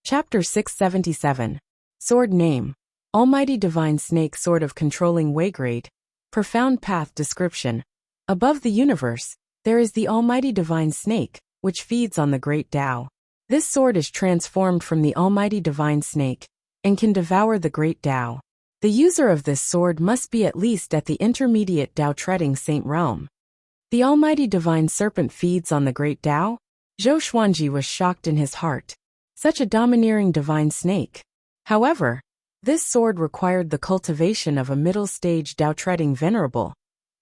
Chapter 677. Sword Name. Almighty Divine Snake Sword of Controlling Waygrade. Profound Path Description. Above the universe, there is the Almighty Divine Snake, which feeds on the Great Tao. This sword is transformed from the Almighty Divine Snake, and can devour the Great Tao. The user of this sword must be at least at the intermediate Tao-treading Saint realm. The Almighty Divine Serpent feeds on the Great Tao? Zhou Xuanji was shocked in his heart. Such a domineering divine snake. However, this sword required the cultivation of a middle-stage Tao-treading venerable,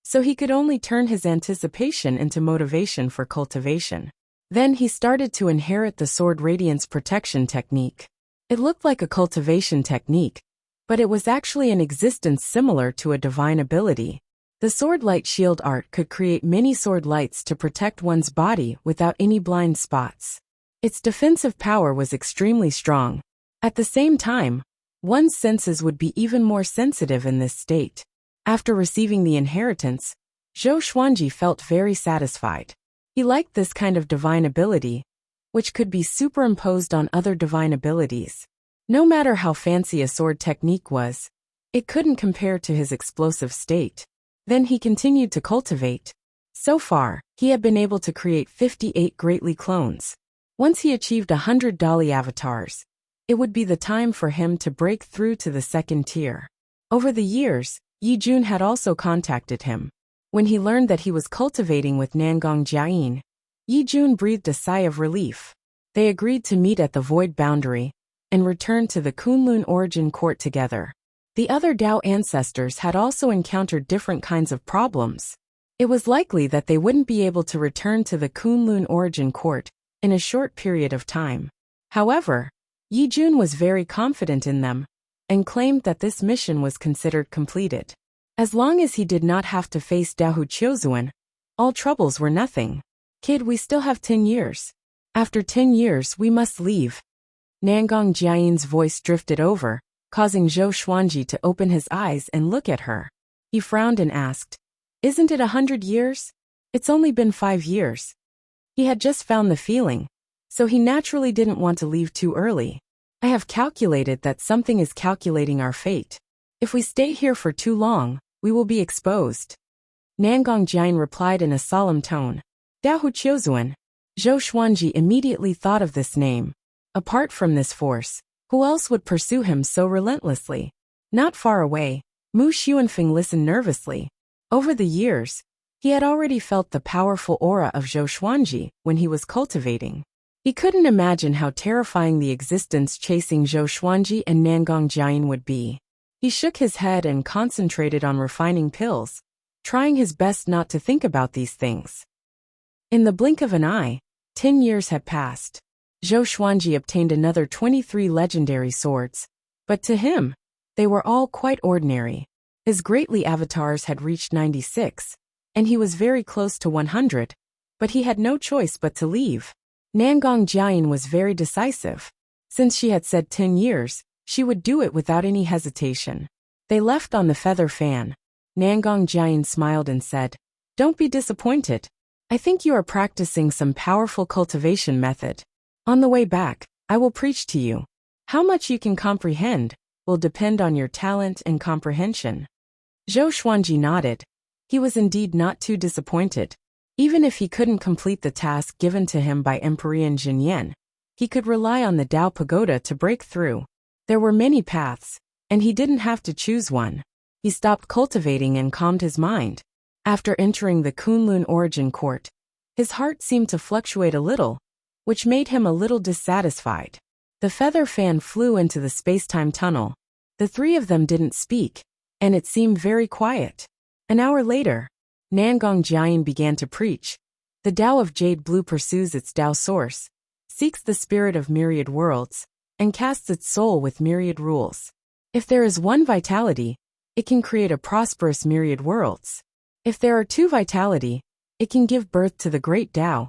so he could only turn his anticipation into motivation for cultivation. Then he started to inherit the sword radiance protection technique. It looked like a cultivation technique, but it was actually an existence similar to a divine ability. The sword light shield art could create many sword lights to protect one's body without any blind spots. Its defensive power was extremely strong. At the same time, one's senses would be even more sensitive in this state. After receiving the inheritance, Zhou Xuanji felt very satisfied. He liked this kind of divine ability, which could be superimposed on other divine abilities. No matter how fancy a sword technique was, it couldn't compare to his explosive state. Then he continued to cultivate. So far, he had been able to create 58 greatly clones. Once he achieved 100 Dali avatars, it would be the time for him to break through to the second tier. Over the years, Yi Jun had also contacted him. When he learned that he was cultivating with Nangong Jiayin, Yi Jun breathed a sigh of relief. They agreed to meet at the Void Boundary and return to the Kunlun Origin Court together. The other Dao ancestors had also encountered different kinds of problems. It was likely that they wouldn't be able to return to the Kunlun Origin Court in a short period of time. However, Yi Jun was very confident in them and claimed that this mission was considered completed. As long as he did not have to face Daohu Qiuzuan, all troubles were nothing. Kid, we still have 10 years. After 10 years we must leave. Nangong Jiayin's voice drifted over, causing Zhou Xuanji to open his eyes and look at her. He frowned and asked, "Isn't it 100 years? It's only been 5 years." He had just found the feeling, so he naturally didn't want to leave too early. "I have calculated that something is calculating our fate. If we stay here for too long, we will be exposed." Nangong Jiayin replied in a solemn tone. Daohu Qiuzuan. Zhou Xuanji immediately thought of this name. Apart from this force, who else would pursue him so relentlessly? Not far away, Mu Xuanfeng listened nervously. Over the years, he had already felt the powerful aura of Zhou Xuanji when he was cultivating. He couldn't imagine how terrifying the existence chasing Zhou Xuanji and Nangong Jiayin would be. He shook his head and concentrated on refining pills, trying his best not to think about these things. In the blink of an eye, 10 years had passed. Zhou Xuanji obtained another 23 legendary swords, but to him, they were all quite ordinary. His greatly avatars had reached 96, and he was very close to 100, but he had no choice but to leave. Nangong Jiayin was very decisive. Since she had said 10 years, she would do it without any hesitation. They left on the feather fan. Nangong Jiayin smiled and said, "Don't be disappointed. I think you are practicing some powerful cultivation method. On the way back, I will preach to you. How much you can comprehend will depend on your talent and comprehension." Zhou Xuanji nodded. He was indeed not too disappointed. Even if he couldn't complete the task given to him by Emperor Jinyan, he could rely on the Dao Pagoda to break through. There were many paths, and he didn't have to choose one. He stopped cultivating and calmed his mind. After entering the Kunlun Origin Court, his heart seemed to fluctuate a little, which made him a little dissatisfied. The feather fan flew into the space-time tunnel. The three of them didn't speak, and it seemed very quiet. An hour later, Nangong Jiayin began to preach. The Tao of Jade Blue pursues its Tao source, seeks the spirit of myriad worlds, and casts its soul with myriad rules. If there is one vitality, it can create a prosperous myriad worlds. If there are two vitality, it can give birth to the great Tao.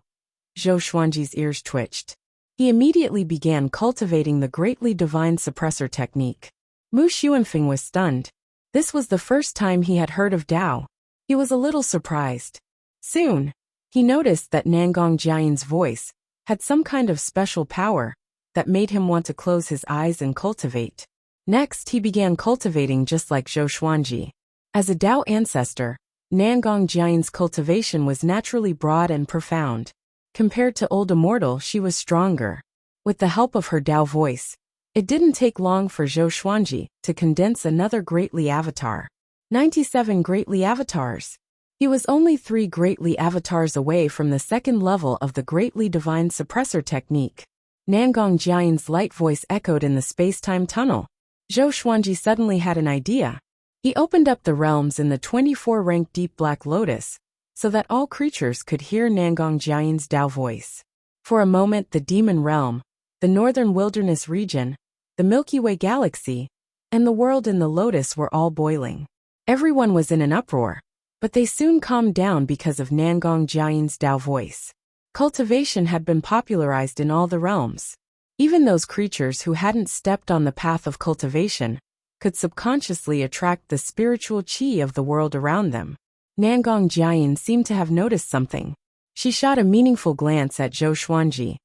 Zhou Xuanji's ears twitched. He immediately began cultivating the greatly divine suppressor technique. Mu Xuanfeng was stunned. This was the first time he had heard of Tao. He was a little surprised. Soon, he noticed that Nangong Jiayin's voice had some kind of special power, that made him want to close his eyes and cultivate. Next, he began cultivating just like Zhou Xuanji. As a Dao ancestor, Nangong Jian's cultivation was naturally broad and profound. Compared to Old Immortal, she was stronger. With the help of her Dao voice, it didn't take long for Zhou Xuanji to condense another Greatly Avatar. 97 Greatly Avatars. He was only 3 Greatly Avatars away from the second level of the Greatly Divine Suppressor technique. Nangong Jian's light voice echoed in the space-time tunnel. Zhou Xuanji suddenly had an idea. He opened up the realms in the 24-rank Deep Black Lotus, so that all creatures could hear Nangong Jian's Dao voice. For a moment, the Demon Realm, the Northern Wilderness region, the Milky Way galaxy, and the world in the Lotus were all boiling. Everyone was in an uproar, but they soon calmed down because of Nangong Jian's Dao voice. Cultivation had been popularized in all the realms. Even those creatures who hadn't stepped on the path of cultivation could subconsciously attract the spiritual qi of the world around them. Nangong Jian seemed to have noticed something. She shot a meaningful glance at Zhou Xuanji.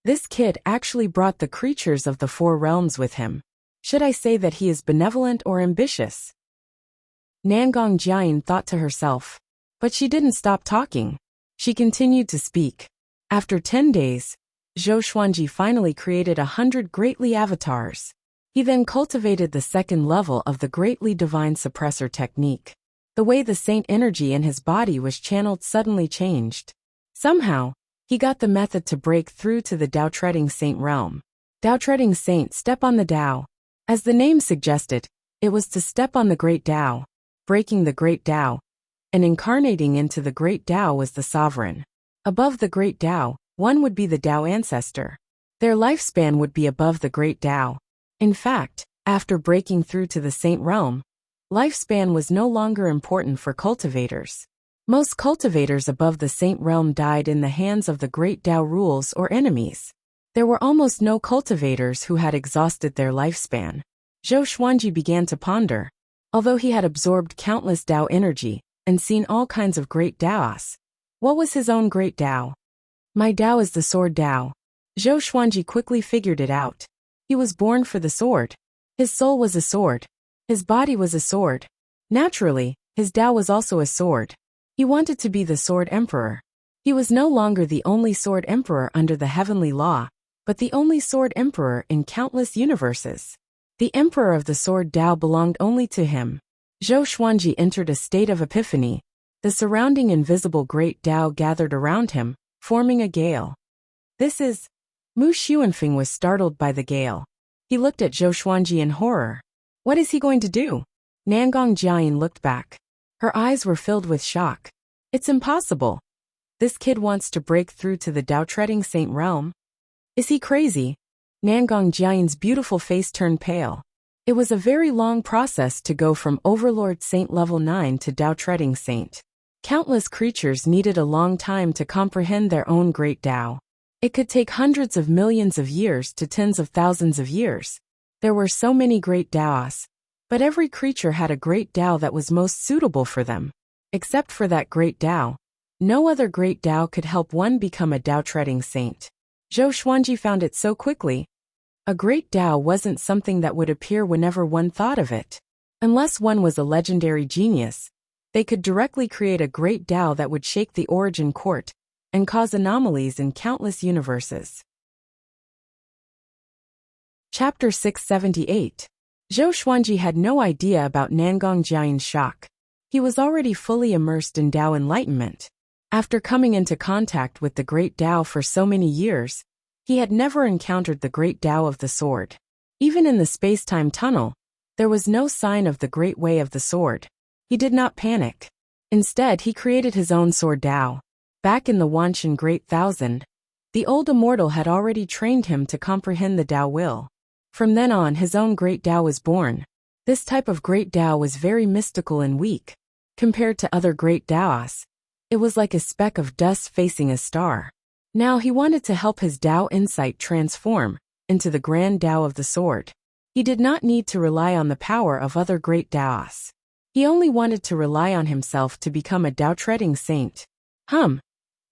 This kid actually brought the creatures of the 4 realms with him. Should I say that he is benevolent or ambitious? Nangong Jian thought to herself. But she didn't stop talking. She continued to speak. After 10 days, Zhou Xuanji finally created 100 Greatly Avatars. He then cultivated the second level of the Greatly Divine Suppressor technique. The way the saint energy in his body was channeled suddenly changed. Somehow, he got the method to break through to the Dao Treading Saint realm. Dao Treading Saint, step on the Dao. As the name suggested, it was to step on the Great Dao, breaking the Great Dao, and incarnating into the Great Dao was the sovereign. Above the Great Dao, one would be the Dao ancestor. Their lifespan would be above the Great Dao. In fact, after breaking through to the Saint realm, lifespan was no longer important for cultivators. Most cultivators above the Saint realm died in the hands of the Great Dao rules or enemies. There were almost no cultivators who had exhausted their lifespan. Zhou Xuanji began to ponder. Although he had absorbed countless Dao energy and seen all kinds of great Daos, what was his own great Dao? My Dao is the sword Dao. Zhou Xuanji quickly figured it out. He was born for the sword. His soul was a sword. His body was a sword. Naturally, his Dao was also a sword. He wanted to be the Sword Emperor. He was no longer the only Sword Emperor under the heavenly law, but the only Sword Emperor in countless universes. The Emperor of the Sword Dao belonged only to him. Zhou Xuanji entered a state of epiphany. The surrounding invisible Great Dao gathered around him, forming a gale. This is... Mu Xuanfeng was startled by the gale. He looked at Zhou Xuanji in horror. What is he going to do? Nangong Jian looked back. Her eyes were filled with shock. It's impossible. This kid wants to break through to the Dao Treading Saint realm. Is he crazy? Nangong Jian's beautiful face turned pale. It was a very long process to go from Overlord Saint level 9 to Dao Treading Saint. Countless creatures needed a long time to comprehend their own great Dao. It could take hundreds of millions of years to tens of thousands of years. There were so many great Daos, but every creature had a great Dao that was most suitable for them. Except for that great Dao, no other great Dao could help one become a Dao Treading Saint. Zhou Xuanji found it so quickly. A great Dao wasn't something that would appear whenever one thought of it. Unless one was a legendary genius, they could directly create a great Dao that would shake the origin court and cause anomalies in countless universes. Chapter 678. Zhou Xuanji had no idea about Nangong Jian's shock. He was already fully immersed in Dao enlightenment. After coming into contact with the Great Dao for so many years, he had never encountered the Great Dao of the Sword. Even in the space-time tunnel, there was no sign of the Great Way of the Sword. He did not panic. Instead, he created his own Sword Dao. Back in the Wanshan Great Thousand, the old immortal had already trained him to comprehend the Dao will. From then on, his own Great Dao was born. This type of Great Dao was very mystical and weak. Compared to other Great Daos, it was like a speck of dust facing a star. Now he wanted to help his Dao insight transform into the Grand Dao of the Sword. He did not need to rely on the power of other Great Daos. He only wanted to rely on himself to become a Dao Treading Saint.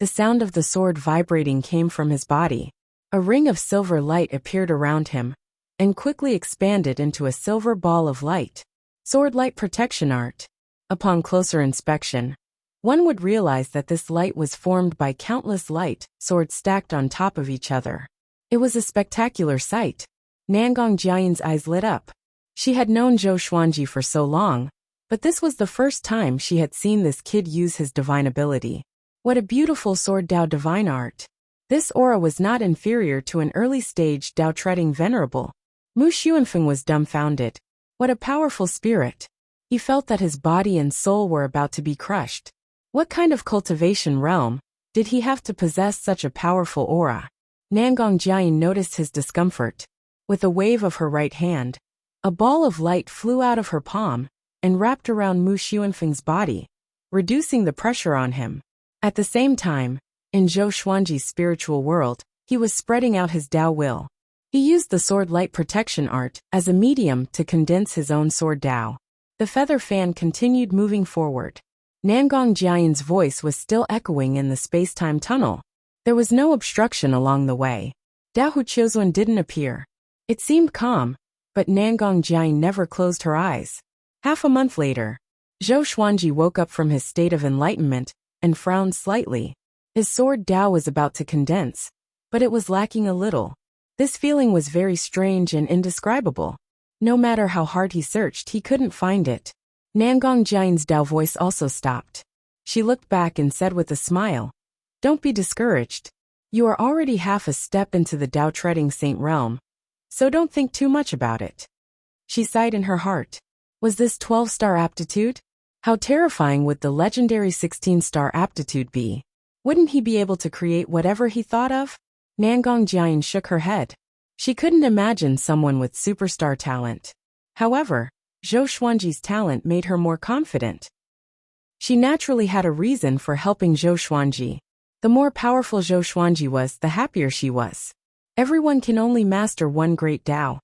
The sound of the sword vibrating came from his body. A ring of silver light appeared around him, and quickly expanded into a silver ball of light. Sword light protection art. Upon closer inspection, one would realize that this light was formed by countless light swords stacked on top of each other. It was a spectacular sight. Nangong Jiayin's eyes lit up. She had known Zhou Xuanji for so long, but this was the first time she had seen this kid use his divine ability. What a beautiful sword Dao divine art. This aura was not inferior to an early-stage Dao treading venerable. Mu Xuanfeng was dumbfounded. What a powerful spirit. He felt that his body and soul were about to be crushed. What kind of cultivation realm did he have to possess such a powerful aura? Nangong Jiayin noticed his discomfort. With a wave of her right hand, a ball of light flew out of her palm and wrapped around Mu Xuanfeng's body, reducing the pressure on him. At the same time, in Zhou Xuanji's spiritual world, he was spreading out his Dao will. He used the sword light protection art as a medium to condense his own sword Dao. The feather fan continued moving forward. Nangong Jiayin's voice was still echoing in the space-time tunnel. There was no obstruction along the way. Dao Huqiuzun didn't appear. It seemed calm, but Nangong Jiayin never closed her eyes. Half a month later, Zhou Xuanji woke up from his state of enlightenment and frowned slightly. His sword Dao was about to condense, but it was lacking a little. This feeling was very strange and indescribable. No matter how hard he searched, he couldn't find it. Nangong Jiayin's Dao voice also stopped. She looked back and said with a smile, "Don't be discouraged. You are already half a step into the Dao treading saint realm, so don't think too much about it." She sighed in her heart. Was this 12-star aptitude? How terrifying would the legendary 16-star aptitude be? Wouldn't he be able to create whatever he thought of? Nangong Jiayin shook her head. She couldn't imagine someone with superstar talent. However, Zhou Xuanji's talent made her more confident. She naturally had a reason for helping Zhou Xuanji. The more powerful Zhou Xuanji was, the happier she was. Everyone can only master one great Dao.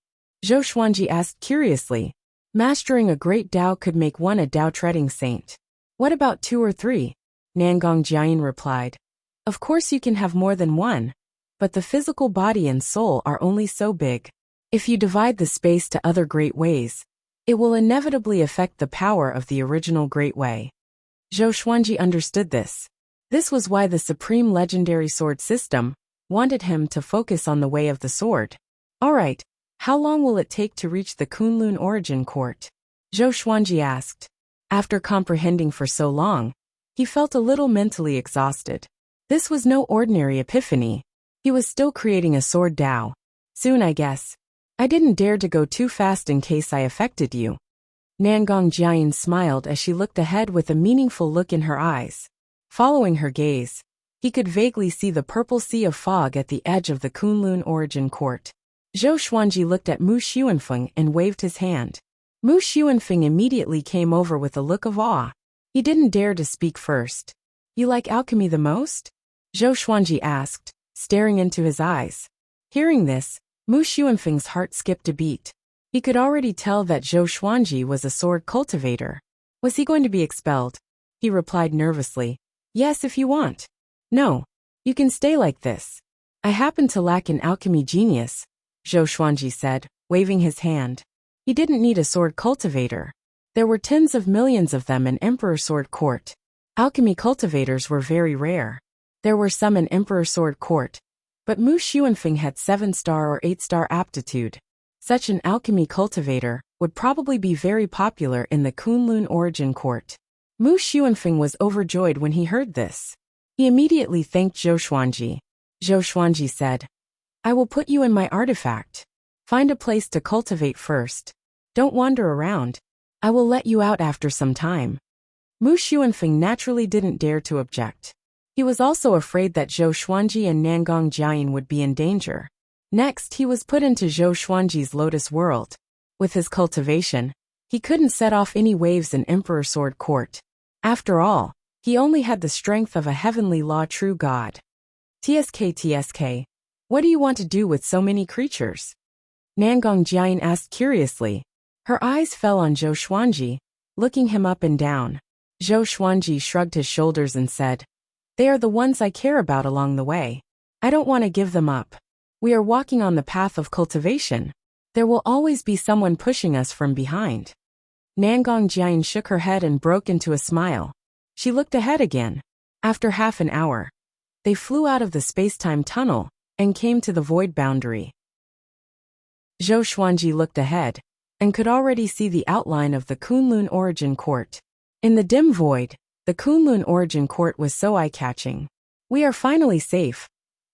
Zhou Xuanji asked curiously. Mastering a great Dao could make one a Dao treading saint. What about 2 or 3? Nangong Jiayin replied. Of course you can have more than one, but the physical body and soul are only so big. If you divide the space to other great ways, it will inevitably affect the power of the original great way. Zhou Xuanji understood this. This was why the Supreme Legendary Sword System wanted him to focus on the way of the sword. Alright, how long will it take to reach the Kunlun Origin Court? Zhou Xuanji asked. After comprehending for so long, he felt a little mentally exhausted. This was no ordinary epiphany. He was still creating a sword Dao. Soon, I guess. I didn't dare to go too fast in case I affected you. Nangong Jiayin smiled as she looked ahead with a meaningful look in her eyes. Following her gaze, he could vaguely see the purple sea of fog at the edge of the Kunlun Origin Court. Zhou Xuanji looked at Mu Xuanfeng and waved his hand. Mu Xuanfeng immediately came over with a look of awe. He didn't dare to speak first. You like alchemy the most? Zhou Xuanji asked, staring into his eyes. Hearing this, Mu Xuanfeng's heart skipped a beat. He could already tell that Zhou Xuanji was a sword cultivator. Was he going to be expelled? He replied nervously. Yes, if you want. No. You can stay like this. I happen to lack an alchemy genius, Zhou Xuanji said, waving his hand. He didn't need a sword cultivator. There were tens of millions of them in Emperor Sword Court. Alchemy cultivators were very rare. There were some in Emperor Sword Court, but Mu Xuanfeng had 7-star or 8-star aptitude. Such an alchemy cultivator would probably be very popular in the Kunlun Origin Court. Mu Xuanfeng was overjoyed when he heard this. He immediately thanked Zhou Xuanji. Zhou Xuanji said, I will put you in my artifact. Find a place to cultivate first. Don't wander around. I will let you out after some time. Mu Xuanfeng naturally didn't dare to object. He was also afraid that Zhou Xuanji and Nangong Jiayin would be in danger. Next, he was put into Zhou Xuanji's Lotus World. With his cultivation, he couldn't set off any waves in Emperor Sword Court. After all, he only had the strength of a heavenly law true god. TSK, what do you want to do with so many creatures? Nangong Jiayin asked curiously. Her eyes fell on Zhou Xuanji, looking him up and down. Zhou Xuanji shrugged his shoulders and said, They are the ones I care about along the way. I don't want to give them up. We are walking on the path of cultivation. There will always be someone pushing us from behind. Nangong Jian shook her head and broke into a smile. She looked ahead again. After half an hour, they flew out of the space-time tunnel and came to the void boundary. Zhou Xuanji looked ahead and could already see the outline of the Kunlun Origin Court. In the dim void, the Kunlun Origin Court was so eye-catching. We are finally safe,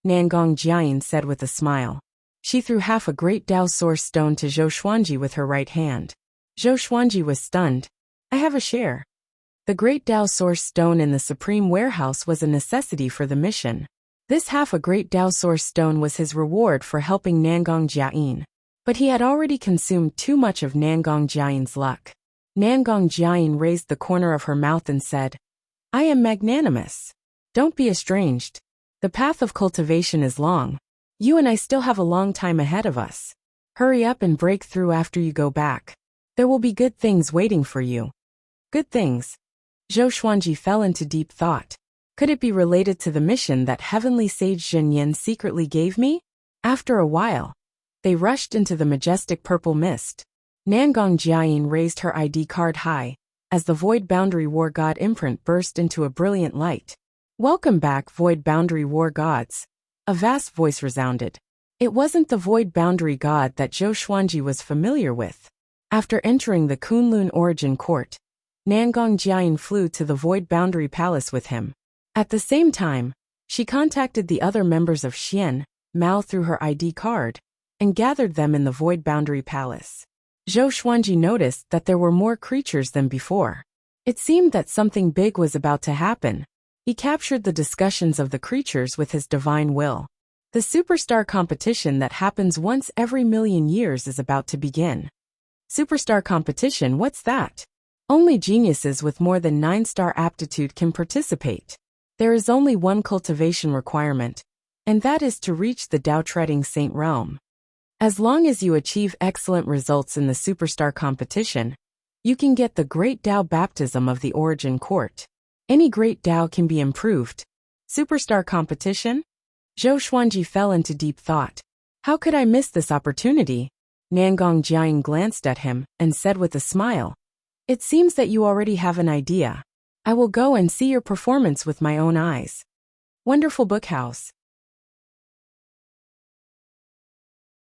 Nangong Jian said with a smile. She threw half a great Dao Source stone to Zhou Xuanji with her right hand. Zhou Xuanji was stunned. I have a share. The great Dao Source stone in the Supreme Warehouse was a necessity for the mission. This half a great Dao Source stone was his reward for helping Nangong Jian. But he had already consumed too much of Nangong Jian's luck. Nangong Jian raised the corner of her mouth and said, I am magnanimous. Don't be estranged. The path of cultivation is long. You and I still have a long time ahead of us. Hurry up and break through after you go back. There will be good things waiting for you. Good things. Zhou Xuanji fell into deep thought. Could it be related to the mission that Heavenly Sage Zhenyan secretly gave me? After a while, they rushed into the majestic purple mist. Nangong Jian raised her ID card high, as the Void Boundary War God imprint burst into a brilliant light. Welcome back, Void Boundary War Gods. A vast voice resounded. It wasn't the Void Boundary God that Zhou Xuanji was familiar with. After entering the Kunlun Origin Court, Nangong Jian flew to the Void Boundary Palace with him. At the same time, she contacted the other members of Xian, Mao through her ID card, and gathered them in the Void Boundary Palace. Zhou Xuanji noticed that there were more creatures than before. It seemed that something big was about to happen. He captured the discussions of the creatures with his divine will. The superstar competition that happens once every 1,000,000 years is about to begin. Superstar competition, what's that? Only geniuses with more than 9-star aptitude can participate. There is only one cultivation requirement, and that is to reach the Dao-treading Saint realm. As long as you achieve excellent results in the superstar competition, you can get the Great Dao Baptism of the Origin Court. Any Great Dao can be improved. Superstar competition? Zhou Xuanji fell into deep thought. How could I miss this opportunity? Nangong Jian glanced at him and said with a smile, It seems that you already have an idea. I will go and see your performance with my own eyes. Wonderful Bookhouse.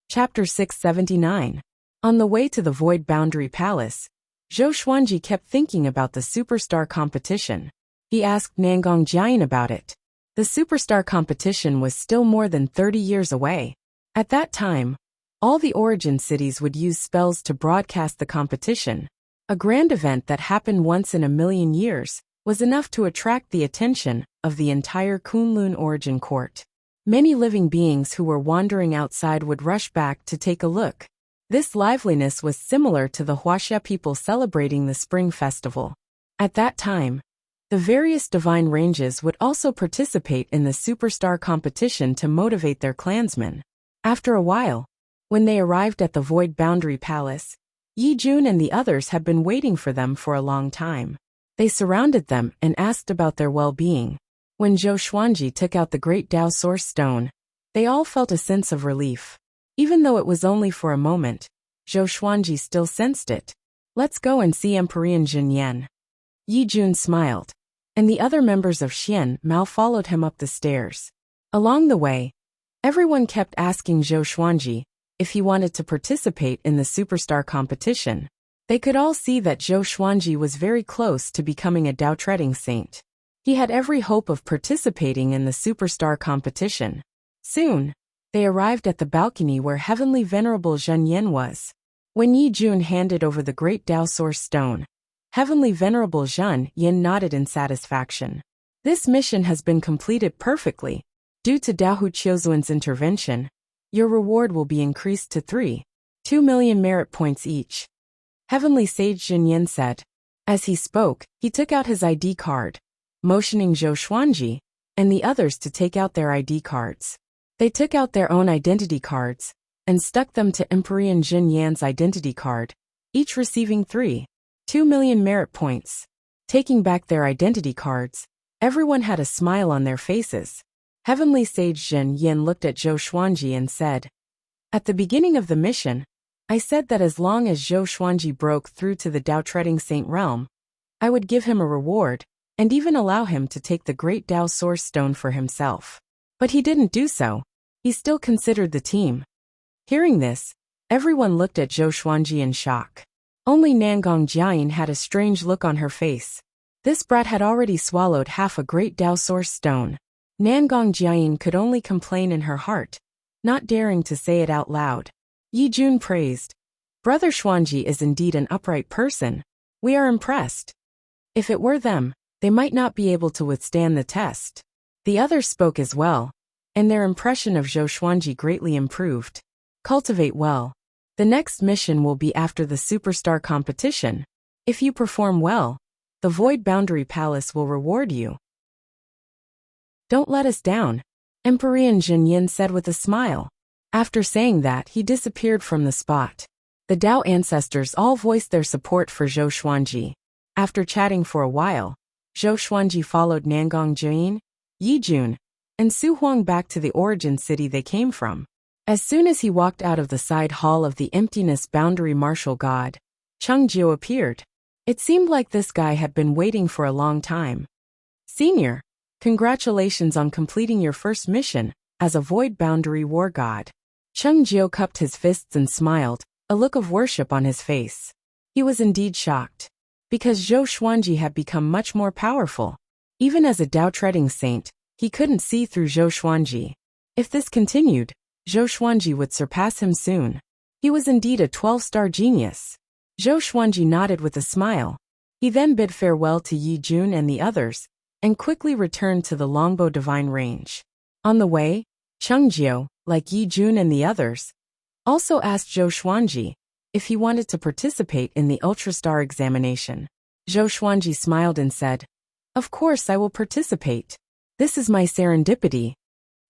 Chapter 679. On the way to the Void Boundary Palace, Zhou Xuanji kept thinking about the superstar competition. He asked Nangong Jian about it. The superstar competition was still more than 30 years away. At that time, all the origin cities would use spells to broadcast the competition. A grand event that happened once in 1,000,000 years was enough to attract the attention of the entire Kunlun Origin Court. Many living beings who were wandering outside would rush back to take a look. This liveliness was similar to the Wuxia people celebrating the Spring Festival. At that time, the various divine ranges would also participate in the superstar competition to motivate their clansmen. After a while, when they arrived at the Void Boundary Palace, Yi Jun and the others had been waiting for them for a long time. They surrounded them and asked about their well-being. When Zhou Xuanji took out the Great Dao Source Stone, they all felt a sense of relief. Even though it was only for a moment, Zhou Xuanji still sensed it. Let's go and see Emperor Zhenyan. Yi Jun smiled, and the other members of Xian Mao followed him up the stairs. Along the way, everyone kept asking Zhou Xuanji if he wanted to participate in the superstar competition. They could all see that Zhou Xuanji was very close to becoming a Dao-treading saint. He had every hope of participating in the superstar competition. Soon, they arrived at the balcony where Heavenly Venerable Zhenyan was. When Yi Jun handed over the Great Dao Source Stone, Heavenly Venerable Zhenyan nodded in satisfaction. This mission has been completed perfectly. Due to Dao Qiuzuan's intervention, your reward will be increased to 2,000,000 merit points each. Heavenly Sage Zhenyan said. As he spoke, he took out his ID card, motioning Zhou Xuanji and the others to take out their ID cards. They took out their own identity cards and stuck them to Emperor Zhenyan's identity card, each receiving 2,000,000 merit points. Taking back their identity cards, everyone had a smile on their faces. Heavenly Sage Zhen Yin looked at Zhou Xuanji and said, "At the beginning of the mission, I said that as long as Zhou Xuanji broke through to the Dao Treading Saint realm, I would give him a reward, and even allow him to take the great Dao Source Stone for himself. But he didn't do so. He still considered the team." Hearing this, everyone looked at Zhou Xuanji in shock. Only Nangong Jiayin had a strange look on her face. This brat had already swallowed half a great Dao Source Stone. Nangong Jiayin could only complain in her heart, not daring to say it out loud. Yi Jun praised, "Brother Xuanji is indeed an upright person. We are impressed. If it were them, they might not be able to withstand the test." The others spoke as well, and their impression of Zhou Xuanji greatly improved. Cultivate well. The next mission will be after the Superstar competition. If you perform well, the Void Boundary Palace will reward you. "Don't let us down," Emperor Zhen Yin said with a smile. After saying that, he disappeared from the spot. The Dao ancestors all voiced their support for Zhou Xuanji. After chatting for a while, Zhou Xuanji followed Nangong Jiayin, Yi Jun, and Su Huang back to the origin city they came from. As soon as he walked out of the side hall of the Emptiness Boundary Martial God, Cheng Jiu appeared. It seemed like this guy had been waiting for a long time. "Senior, congratulations on completing your first mission as a Void Boundary War God." Cheng Jiu cupped his fists and smiled, a look of worship on his face. He was indeed shocked, because Zhou Xuanji had become much more powerful. Even as a Dao Treading Saint, he couldn't see through Zhou Xuanji. If this continued, Zhou Xuanji would surpass him soon. He was indeed a 12-star genius. Zhou Xuanji nodded with a smile. He then bid farewell to Yi Jun and the others, and quickly returned to the Longbow Divine Range. On the way, Cheng Jiu, like Yi Jun and the others, also asked Zhou Xuanji if he wanted to participate in the Ultrastar examination. Zhou Xuanji smiled and said, "Of course I will participate. This is my serendipity."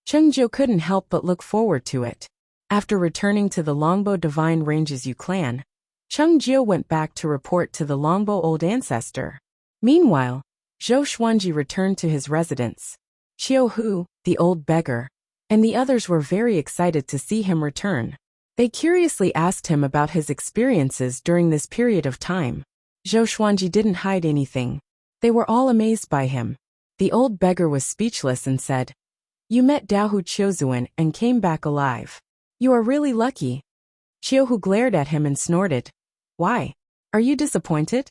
Cheng Jiu couldn't help but look forward to it. After returning to the Longbow Divine Ranges Yu clan, Cheng Jiu went back to report to the Longbow Old Ancestor. Meanwhile, Zhou Xuanji returned to his residence. Qiu Hu, the old beggar, and the others were very excited to see him return. They curiously asked him about his experiences during this period of time. Zhou Xuanji didn't hide anything. They were all amazed by him. The old beggar was speechless and said, "You met Daohu Qiuzuan and came back alive. You are really lucky." Qiuhu glared at him and snorted, "Why? Are you disappointed?"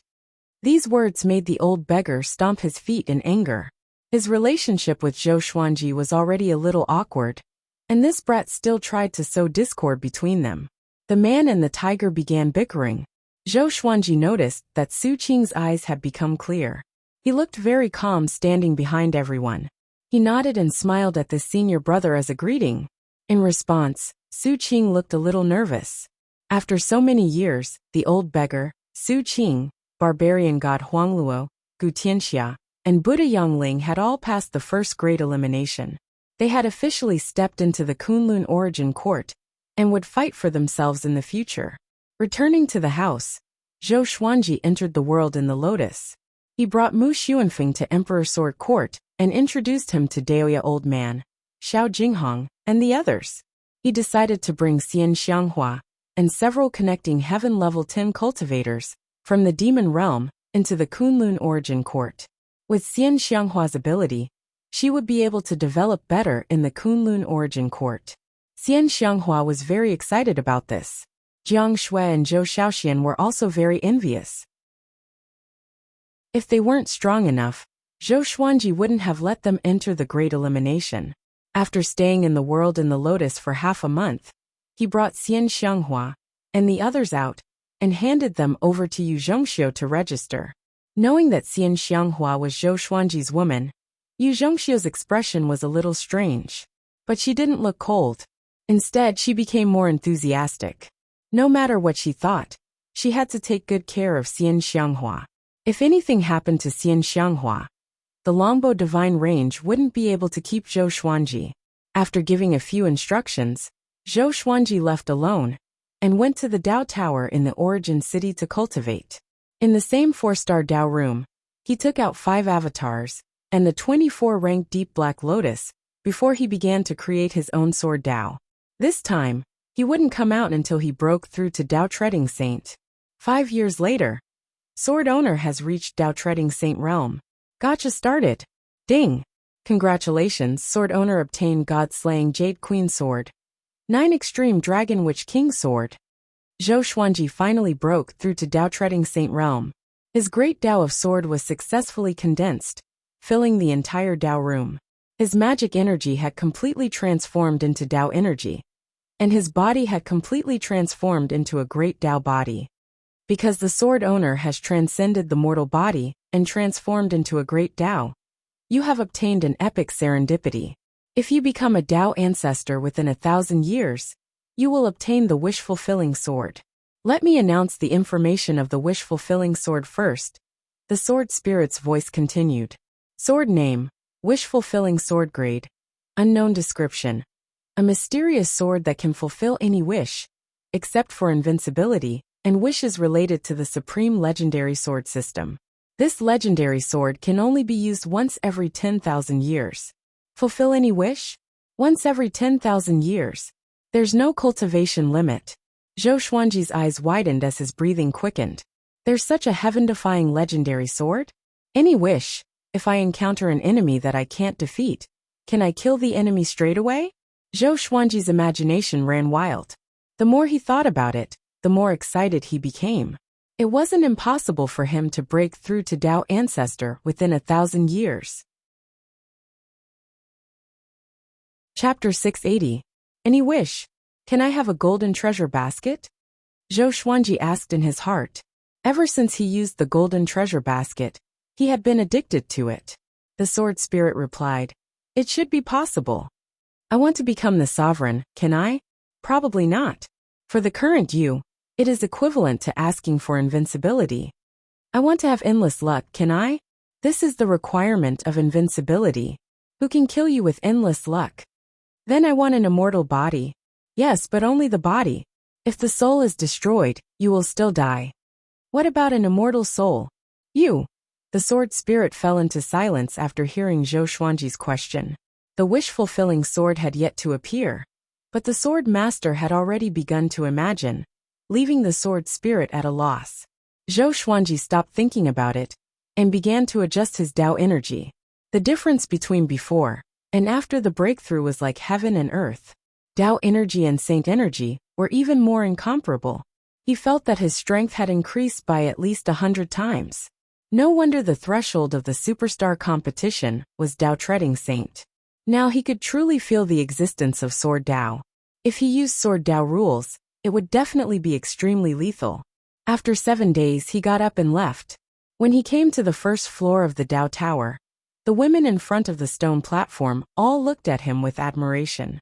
These words made the old beggar stomp his feet in anger. His relationship with Zhou Xuanji was already a little awkward, and this brat still tried to sow discord between them. The man and the tiger began bickering. Zhou Xuanji noticed that Su Qing's eyes had become clear. He looked very calm standing behind everyone. He nodded and smiled at the senior brother as a greeting. In response, Su Qing looked a little nervous. After so many years, the old beggar, Su Qing, barbarian god Huangluo, Gu Tianxia, and Buddha Yangling had all passed the first grade elimination. They had officially stepped into the Kunlun Origin Court and would fight for themselves in the future. Returning to the house, Zhou Xuanji entered the world in the lotus. He brought Mu Xuanfeng to Emperor Sword Court and introduced him to Daoya Old Man, Xiao Jinghong, and the others. He decided to bring Xian Xianghua and several connecting Heaven Level 10 cultivators from the Demon Realm into the Kunlun Origin Court. With Xian Xianghua's ability, she would be able to develop better in the Kunlun Origin Court. Xian Xianghua was very excited about this. Jiang Shui and Zhou Shaoxian were also very envious. If they weren't strong enough, Zhou Xuanji wouldn't have let them enter the Great Elimination. After staying in the world in the lotus for half a month, he brought Xian Xianghua and the others out and handed them over to Yu Zhongxiu to register. Knowing that Xian Xianghua was Zhou Xuanji's woman, Yu Zhongxiu's expression was a little strange. But she didn't look cold. Instead, she became more enthusiastic. No matter what she thought, she had to take good care of Xian Xianghua. If anything happened to Xian Xianghua, the Longbow Divine Range wouldn't be able to keep Zhou Xuanji. After giving a few instructions, Zhou Xuanji left alone and went to the Dao Tower in the Origin City to cultivate. In the same 4-star Dao room, he took out 5 avatars and the 24-rank Deep Black Lotus before he began to create his own sword Dao. This time, he wouldn't come out until he broke through to Dao Treading Saint. 5 years later, Sword Owner has reached Dao Treading Saint realm. Gotcha started. Ding! Congratulations, Sword Owner obtained God-slaying Jade Queen Sword. 9 Extreme Dragon Witch King Sword. Zhou Xuanji finally broke through to Dao Treading Saint realm. His great Dao of sword was successfully condensed, filling the entire Dao room. His magic energy had completely transformed into Dao energy, and his body had completely transformed into a great Dao body. Because the Sword Owner has transcended the mortal body and transformed into a great Dao, you have obtained an epic serendipity. If you become a Dao ancestor within 1,000 years, you will obtain the wish-fulfilling sword. Let me announce the information of the wish-fulfilling sword first. The sword spirit's voice continued. Sword name, wish-fulfilling sword grade. Unknown description. A mysterious sword that can fulfill any wish, except for invincibility, and wishes related to the supreme legendary sword system. This legendary sword can only be used once every 10,000 years. Fulfill any wish? Once every 10,000 years. There's no cultivation limit. Zhou Xuanji's eyes widened as his breathing quickened. There's such a heaven-defying legendary sword? Any wish. If I encounter an enemy that I can't defeat, can I kill the enemy straight away? Zhou Xuanji's imagination ran wild. The more he thought about it, the more excited he became. It wasn't impossible for him to break through to Dao Ancestor within 1,000 years. Chapter 680. Any wish. Can I have a golden treasure basket? Zhou Xuanji asked in his heart. Ever since he used the golden treasure basket, he had been addicted to it. The sword spirit replied, it should be possible. I want to become the sovereign, can I? Probably not. For the current you, it is equivalent to asking for invincibility. I want to have endless luck, can I? This is the requirement of invincibility. Who can kill you with endless luck? Then I want an immortal body. Yes, but only the body. If the soul is destroyed, you will still die. What about an immortal soul? You. The sword spirit fell into silence after hearing Zhou Xuanji's question. The wish-fulfilling sword had yet to appear, but the sword master had already begun to imagine, leaving the sword spirit at a loss. Zhou Xuanji stopped thinking about it and began to adjust his Dao energy. The difference between before and after the breakthrough was like heaven and earth. Dao energy and saint energy were even more incomparable. He felt that his strength had increased by at least 100 times. No wonder the threshold of the superstar competition was Dao Treading Saint. Now he could truly feel the existence of Sword Dao. If he used Sword Dao rules, it would definitely be extremely lethal. After 7 days he got up and left. When he came to the first floor of the Dao Tower, the women in front of the stone platform all looked at him with admiration.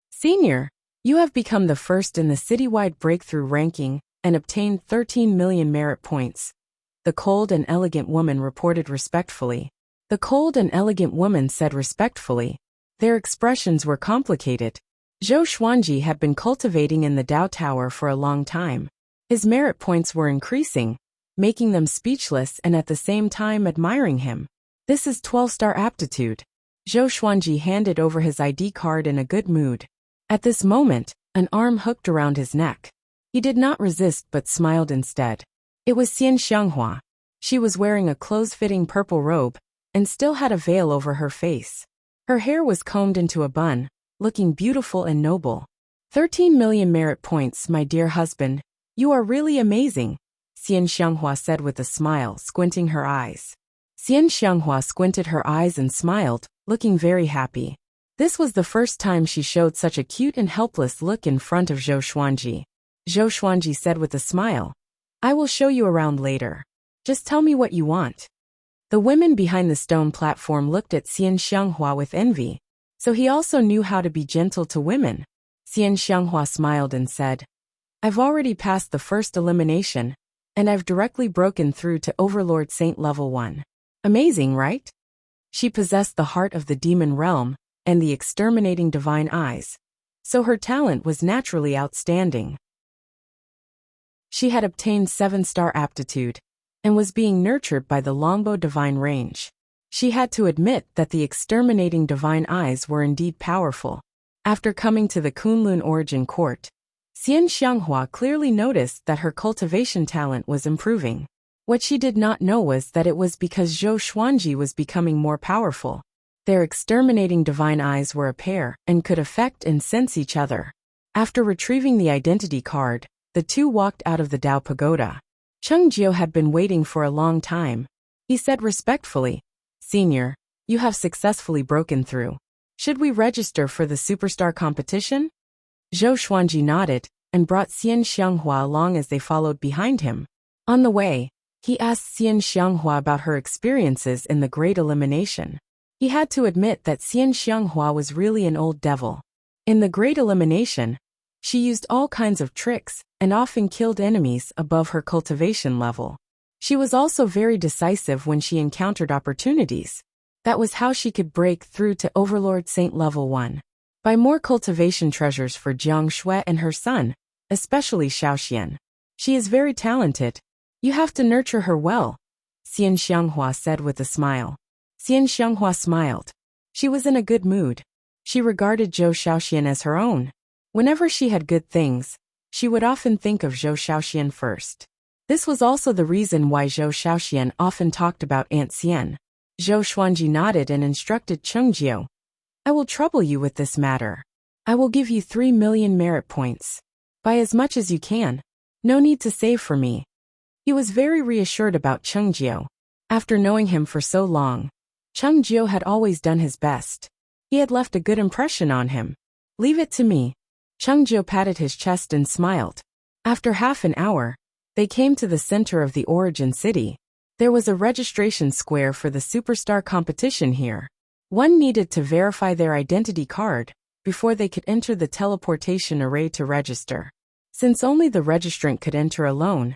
Senior, you have become the first in the citywide breakthrough ranking and obtained 13 million merit points. The cold and elegant woman reported respectfully. The cold and elegant woman said respectfully. Their expressions were complicated. Zhou Xuanji had been cultivating in the Dao Tower for a long time. His merit points were increasing, making them speechless and at the same time admiring him. This is 12-star aptitude. Zhou Xuanji handed over his ID card in a good mood. At this moment, an arm hooked around his neck. He did not resist but smiled instead. It was Xian Xianghua. She was wearing a close-fitting purple robe and still had a veil over her face. Her hair was combed into a bun, looking beautiful and noble. 13 million merit points, my dear husband. You are really amazing, Xian Xianghua said with a smile, squinting her eyes. Xian Xianghua squinted her eyes and smiled, looking very happy. This was the first time she showed such a cute and helpless look in front of Zhou Xuanji. Zhou Xuanji said with a smile, I will show you around later. Just tell me what you want. The women behind the stone platform looked at Xian Xianghua with envy, so he also knew how to be gentle to women. Xian Xianghua smiled and said, I've already passed the first elimination, and I've directly broken through to Overlord Saint level 1. Amazing, right? She possessed the heart of the demon realm and the exterminating divine eyes, so her talent was naturally outstanding. She had obtained 7-star aptitude and was being nurtured by the longbow divine range. She had to admit that the exterminating divine eyes were indeed powerful. After coming to the Kunlun origin court, Xian Xianghua clearly noticed that her cultivation talent was improving. What she did not know was that it was because Zhou Xuanji was becoming more powerful. Their exterminating divine eyes were a pair and could affect and sense each other. After retrieving the identity card, the two walked out of the Dao Pagoda. Cheng Jiu had been waiting for a long time. He said respectfully, "Senior, you have successfully broken through. Should we register for the superstar competition?" Zhou Xuanji nodded and brought Xian Xianghua along as they followed behind him. On the way, he asked Xian Xianghua about her experiences in the Great Elimination. He had to admit that Xian Xianghua was really an old devil. In the Great Elimination, she used all kinds of tricks and often killed enemies above her cultivation level. She was also very decisive when she encountered opportunities. That was how she could break through to Overlord Saint Level 1. Buy more cultivation treasures for Jiang Shui and her son, especially Xiaoxian. She is very talented. You have to nurture her well, Xian Xianghua said with a smile. Xian Xianghua smiled. She was in a good mood. She regarded Zhou Xiaoxian as her own. Whenever she had good things, she would often think of Zhou Xiaoxian first. This was also the reason why Zhou Xiaoxian often talked about Aunt Xian. Zhou Xuanji nodded and instructed Cheng Jiu. "I will trouble you with this matter. I will give you 3 million merit points. Buy as much as you can. No need to save for me." He was very reassured about Cheng Jiu. After knowing him for so long, Cheng Jiu had always done his best. He had left a good impression on him. "Leave it to me." Cheng Jiu patted his chest and smiled. After half an hour, they came to the center of the origin city. There was a registration square for the superstar competition here. One needed to verify their identity card before they could enter the teleportation array to register. Since only the registrant could enter alone,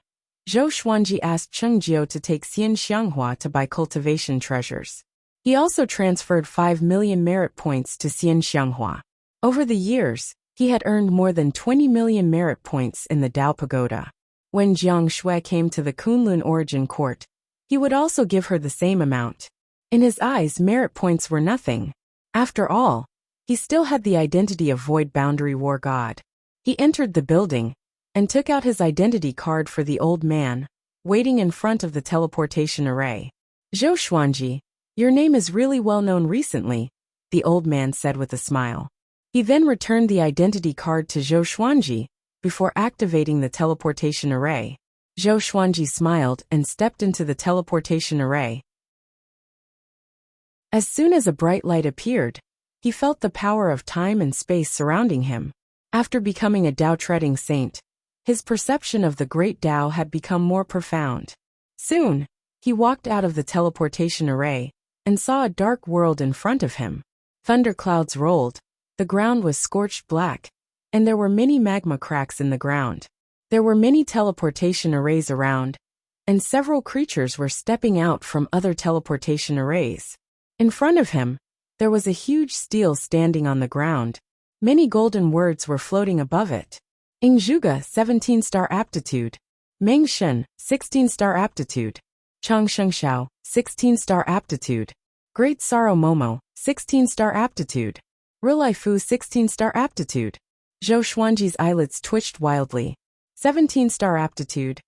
Zhou Xuanji asked Cheng Jiu to take Xian Xianghua to buy cultivation treasures. He also transferred 5 million merit points to Xian Xianghua. Over the years, he had earned more than 20 million merit points in the Dao Pagoda. When Jiang Shui came to the Kunlun origin court, he would also give her the same amount. In his eyes, merit points were nothing. After all, he still had the identity of Void Boundary War God. He entered the building and took out his identity card for the old man, waiting in front of the teleportation array. "Zhou Xuanji, your name is really well known recently," the old man said with a smile. He then returned the identity card to Zhou Xuanji before activating the teleportation array. Zhou Xuanji smiled and stepped into the teleportation array. As soon as a bright light appeared, he felt the power of time and space surrounding him. After becoming a Dao-treading saint, his perception of the great Dao had become more profound. Soon, he walked out of the teleportation array and saw a dark world in front of him. Thunderclouds rolled, the ground was scorched black, and there were many magma cracks in the ground. There were many teleportation arrays around, and several creatures were stepping out from other teleportation arrays. In front of him, there was a huge steel standing on the ground. Many golden words were floating above it. Ingzhuge, 17-star aptitude. Meng Shen, 16-star aptitude. Chang Shengxiao, 16-star aptitude. Great Sorrow Momo, 16-star aptitude. Rilai Fu, 16-star aptitude. Zhou Xuanji's eyelids twitched wildly. 17-star aptitude.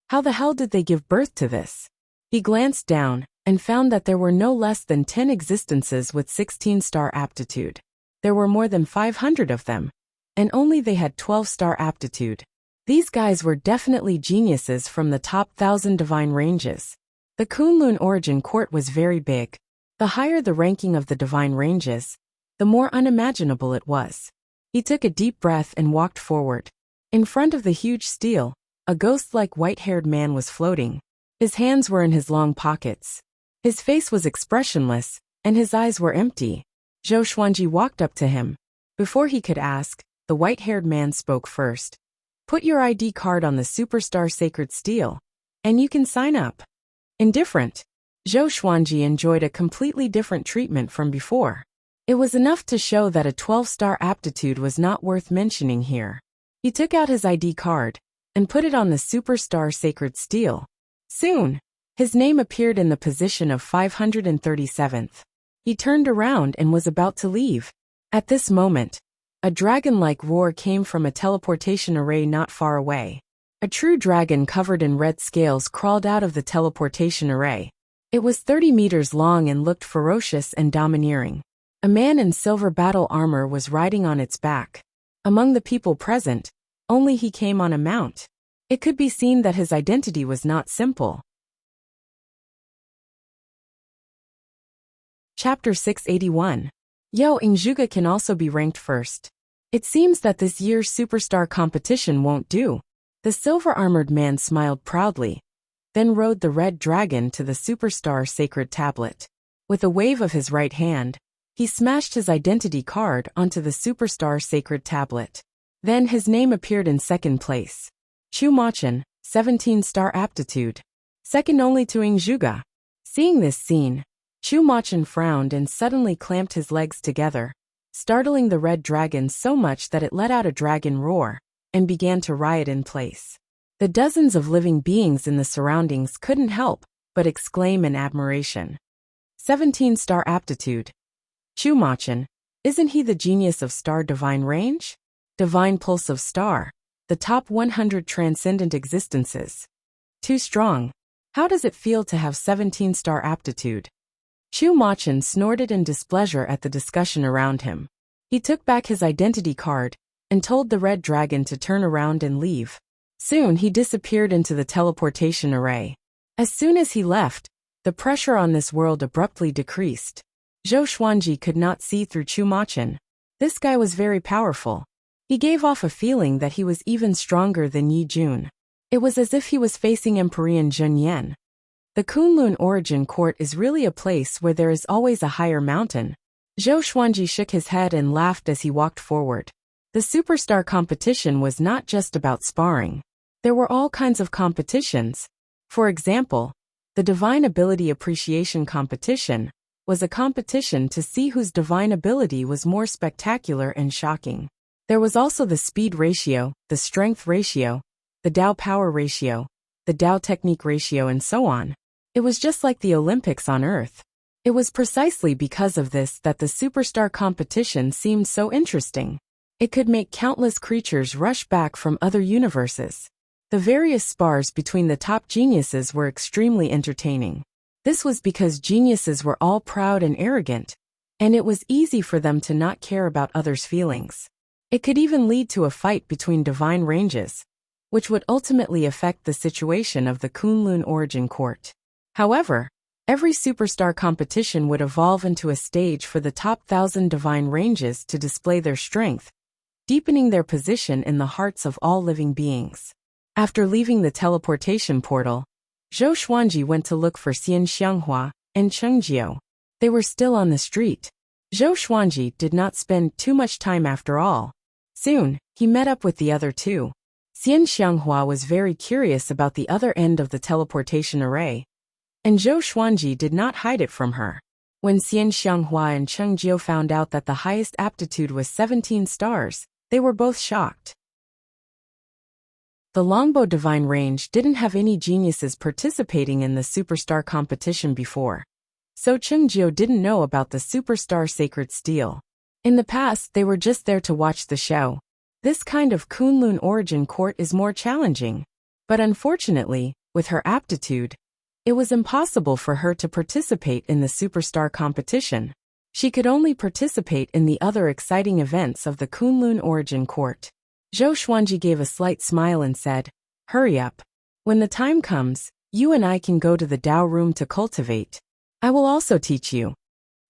How the hell did they give birth to this? He glanced down and found that there were no less than 10 existences with 16-star aptitude. There were more than 500 of them, and only they had 12-star aptitude. These guys were definitely geniuses from the top 1,000 divine ranges. The Kunlun origin court was very big. The higher the ranking of the divine ranges, the more unimaginable it was. He took a deep breath and walked forward. In front of the huge stele, a ghost-like white-haired man was floating. His hands were in his long pockets. His face was expressionless, and his eyes were empty. Zhou Xuanji walked up to him. Before he could ask, the white-haired man spoke first. "Put your ID card on the Superstar Sacred Stele, and you can sign up." Indifferent, Zhou Xuanji enjoyed a completely different treatment from before. It was enough to show that a 12-star aptitude was not worth mentioning here. He took out his ID card and put it on the Superstar Sacred Stele. Soon, His name appeared in the position of 537th. He turned around and was about to leave. At this moment, a dragon-like roar came from a teleportation array not far away. A true dragon covered in red scales crawled out of the teleportation array. It was 30 meters long and looked ferocious and domineering. A man in silver battle armor was riding on its back. Among the people present, only he came on a mount. It could be seen that his identity was not simple. Chapter 681. Yo Ingjuga can also be ranked first. It seems that this year's superstar competition won't do. The silver-armored man smiled proudly, then rode the red dragon to the superstar sacred tablet. With a wave of his right hand, he smashed his identity card onto the superstar sacred tablet. Then his name appeared in second place. Chu Machin, 17-star aptitude. Second only to Ingjuga. Seeing this scene, Chu Machin frowned and suddenly clamped his legs together, startling the red dragon so much that it let out a dragon roar and began to riot in place. The dozens of living beings in the surroundings couldn't help but exclaim in admiration. 17-star aptitude. Chu Machin, isn't he the genius of star divine range? Divine pulse of star, the top 100 transcendent existences. Too strong. How does it feel to have 17-star aptitude? Chu Machin snorted in displeasure at the discussion around him. He took back his identity card and told the red dragon to turn around and leave. Soon he disappeared into the teleportation array. As soon as he left, the pressure on this world abruptly decreased. Zhou Xuanji could not see through Chu Machin. This guy was very powerful. He gave off a feeling that he was even stronger than Yi Jun. It was as if he was facing Empyrean Zhen Yan. The Kunlun Origin Court is really a place where there is always a higher mountain. Zhou Xuanji shook his head and laughed as he walked forward. The superstar competition was not just about sparring. There were all kinds of competitions. For example, the Divine Ability Appreciation Competition was a competition to see whose divine ability was more spectacular and shocking. There was also the speed ratio, the strength ratio, the Dao power ratio, the Dao technique ratio, and so on. It was just like the Olympics on Earth. It was precisely because of this that the superstar competition seemed so interesting. It could make countless creatures rush back from other universes. The various spars between the top geniuses were extremely entertaining. This was because geniuses were all proud and arrogant, and it was easy for them to not care about others' feelings. It could even lead to a fight between divine ranges, which would ultimately affect the situation of the Kunlun Origin Court. However, every superstar competition would evolve into a stage for the top 1,000 divine ranges to display their strength, deepening their position in the hearts of all living beings. After leaving the teleportation portal, Zhou Xuanji went to look for Xian Xianghua and Cheng Jiao. They were still on the street. Zhou Xuanji did not spend too much time after all. Soon, he met up with the other two. Xian Xianghua was very curious about the other end of the teleportation array, and Zhou Xuanji did not hide it from her. When Xian Xianghua and Cheng Jiao found out that the highest aptitude was 17 stars, they were both shocked. The Longbow Divine Range didn't have any geniuses participating in the superstar competition before, so Cheng Jiao didn't know about the superstar sacred steel. In the past, they were just there to watch the show. This kind of Kunlun Origin Court is more challenging, but unfortunately, with her aptitude, it was impossible for her to participate in the superstar competition. She could only participate in the other exciting events of the Kunlun Origin Court. Zhou Xuanji gave a slight smile and said, "Hurry up. When the time comes, you and I can go to the Dao room to cultivate. I will also teach you."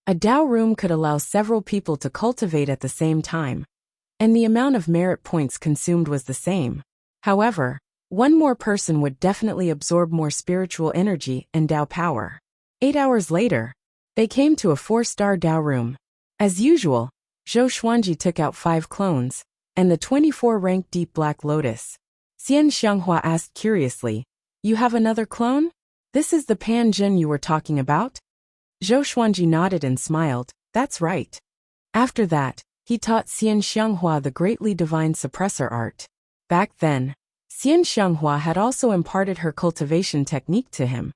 A Dao room could allow several people to cultivate at the same time, and the amount of merit points consumed was the same. However, one more person would definitely absorb more spiritual energy and Dao power. 8 hours later, they came to a 4-star Dao room. As usual, Zhou Xuanji took out 5 clones, and the 24-ranked Deep Black Lotus. Xian Xianghua asked curiously, "You have another clone? This is the Pan Zhen you were talking about?" Zhou Xuanji nodded and smiled, "That's right." After that, he taught Xian Xianghua the greatly divine suppressor art. Back then, Xian Xianghua had also imparted her cultivation technique to him.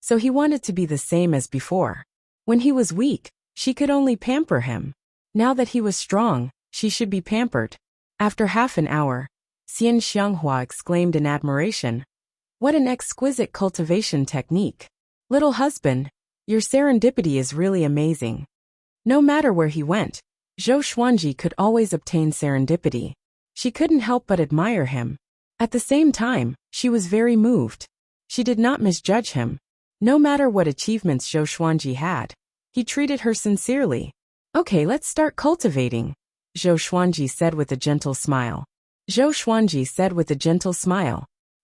so he wanted to be the same as before. When he was weak, she could only pamper him. Now that he was strong, she should be pampered. After half an hour, Xian Xianghua exclaimed in admiration, "What an exquisite cultivation technique. Little husband, your serendipity is really amazing." No matter where he went, Zhou Xuanji could always obtain serendipity. She couldn't help but admire him. At the same time, she was very moved. She did not misjudge him. No matter what achievements Zhou Xuanji had, he treated her sincerely. "Okay, let's start cultivating," Zhou Xuanji said with a gentle smile.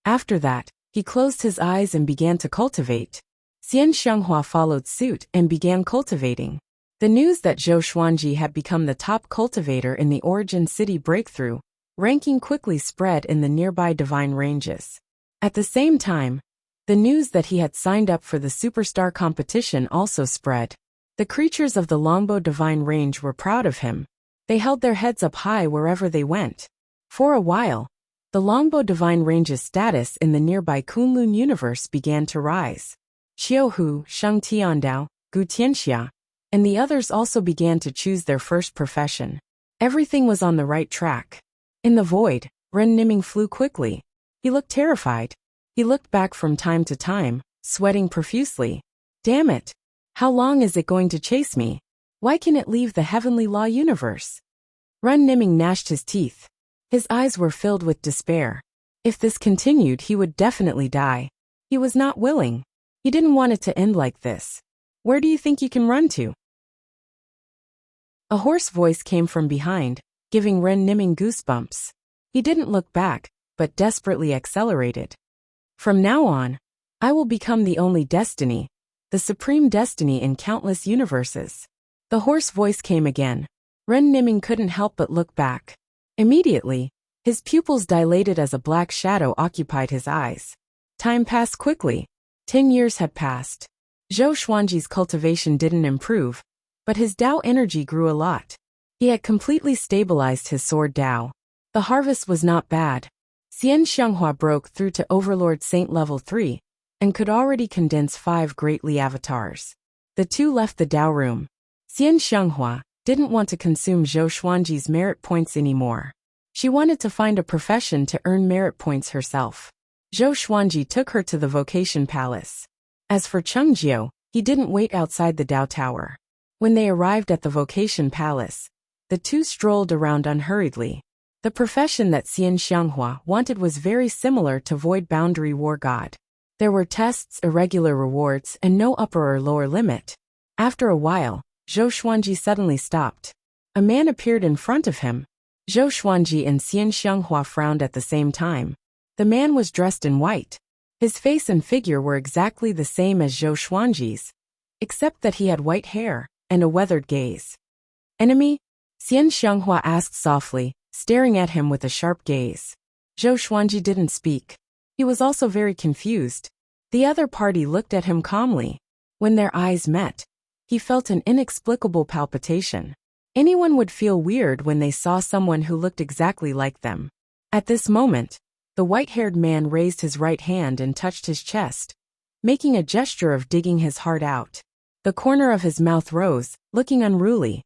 After that, he closed his eyes and began to cultivate. Xian Xianghua followed suit and began cultivating. The news that Zhou Xuanji had become the top cultivator in the Origin City breakthrough ranking quickly spread in the nearby divine ranges. At the same time, the news that he had signed up for the superstar competition also spread. The creatures of the Longbow divine range were proud of him. They held their heads up high wherever they went. For a while, the Longbow divine range's status in the nearby Kunlun universe began to rise. Qiuhu, Sheng Tiandao, Gu Tianxia, and the others also began to choose their first profession. Everything was on the right track. In the void, Ren Niming flew quickly. He looked terrified. He looked back from time to time, sweating profusely. "Damn it! How long is it going to chase me? Why can it leave the heavenly law universe?" Ren Niming gnashed his teeth. His eyes were filled with despair. If this continued, he would definitely die. He was not willing. He didn't want it to end like this. "Where do you think you can run to?" A hoarse voice came from behind, giving Ren Niming goosebumps. He didn't look back, but desperately accelerated. "From now on, I will become the only destiny, the supreme destiny in countless universes." The hoarse voice came again. Ren Niming couldn't help but look back. Immediately, his pupils dilated as a black shadow occupied his eyes. Time passed quickly. 10 years had passed. Zhou Xuanji's cultivation didn't improve, but his Dao energy grew a lot. He had completely stabilized his sword Dao. The harvest was not bad. Xian Xianghua broke through to Overlord Saint level 3, and could already condense 5 greatly avatars. The two left the Dao room. Xian Xianghua didn't want to consume Zhou Xuanji's merit points anymore. She wanted to find a profession to earn merit points herself. Zhou Xuanji took her to the Vocation Palace. As for Chengjiu, he didn't wait outside the Dao Tower. When they arrived at the Vocation Palace, the two strolled around unhurriedly. The profession that Xian Xianghua wanted was very similar to Void Boundary War God. There were tests, irregular rewards, and no upper or lower limit. After a while, Zhou Xuanji suddenly stopped. A man appeared in front of him. Zhou Xuanji and Xian Xianghua frowned at the same time. The man was dressed in white. His face and figure were exactly the same as Zhou Xuanji's, except that he had white hair and a weathered gaze. "Enemy?" Xian Xianghua asked softly, staring at him with a sharp gaze. Zhou Xuanji didn't speak. He was also very confused. The other party looked at him calmly. When their eyes met, he felt an inexplicable palpitation. Anyone would feel weird when they saw someone who looked exactly like them. At this moment, the white-haired man raised his right hand and touched his chest, making a gesture of digging his heart out. The corner of his mouth rose, looking unruly.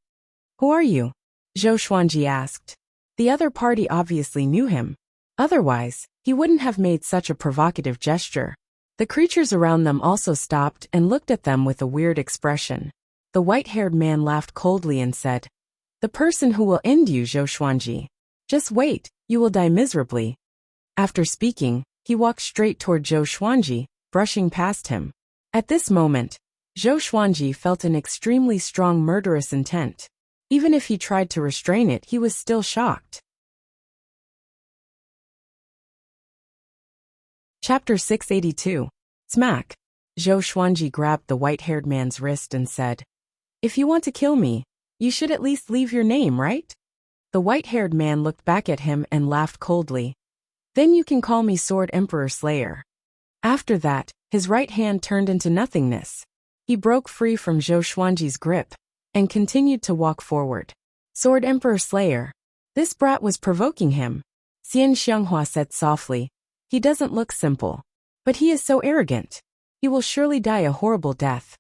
"Who are you?" Zhou Xuanji asked. The other party obviously knew him. Otherwise, he wouldn't have made such a provocative gesture. The creatures around them also stopped and looked at them with a weird expression. The white-haired man laughed coldly and said, "The person who will end you, Zhou Xuanji. Just wait, you will die miserably." After speaking, he walked straight toward Zhou Xuanji, brushing past him. At this moment, Zhou Xuanji felt an extremely strong murderous intent. Even if he tried to restrain it, he was still shocked. Chapter 682. Smack. Zhou Xuanji grabbed the white-haired man's wrist and said, "If you want to kill me, you should at least leave your name, right?" The white-haired man looked back at him and laughed coldly. "Then you can call me Sword Emperor Slayer." After that, his right hand turned into nothingness. He broke free from Zhou Xuanji's grip and continued to walk forward. "Sword Emperor Slayer." This brat was provoking him. Xian Xianghua said softly, "He doesn't look simple, but he is so arrogant. He will surely die a horrible death.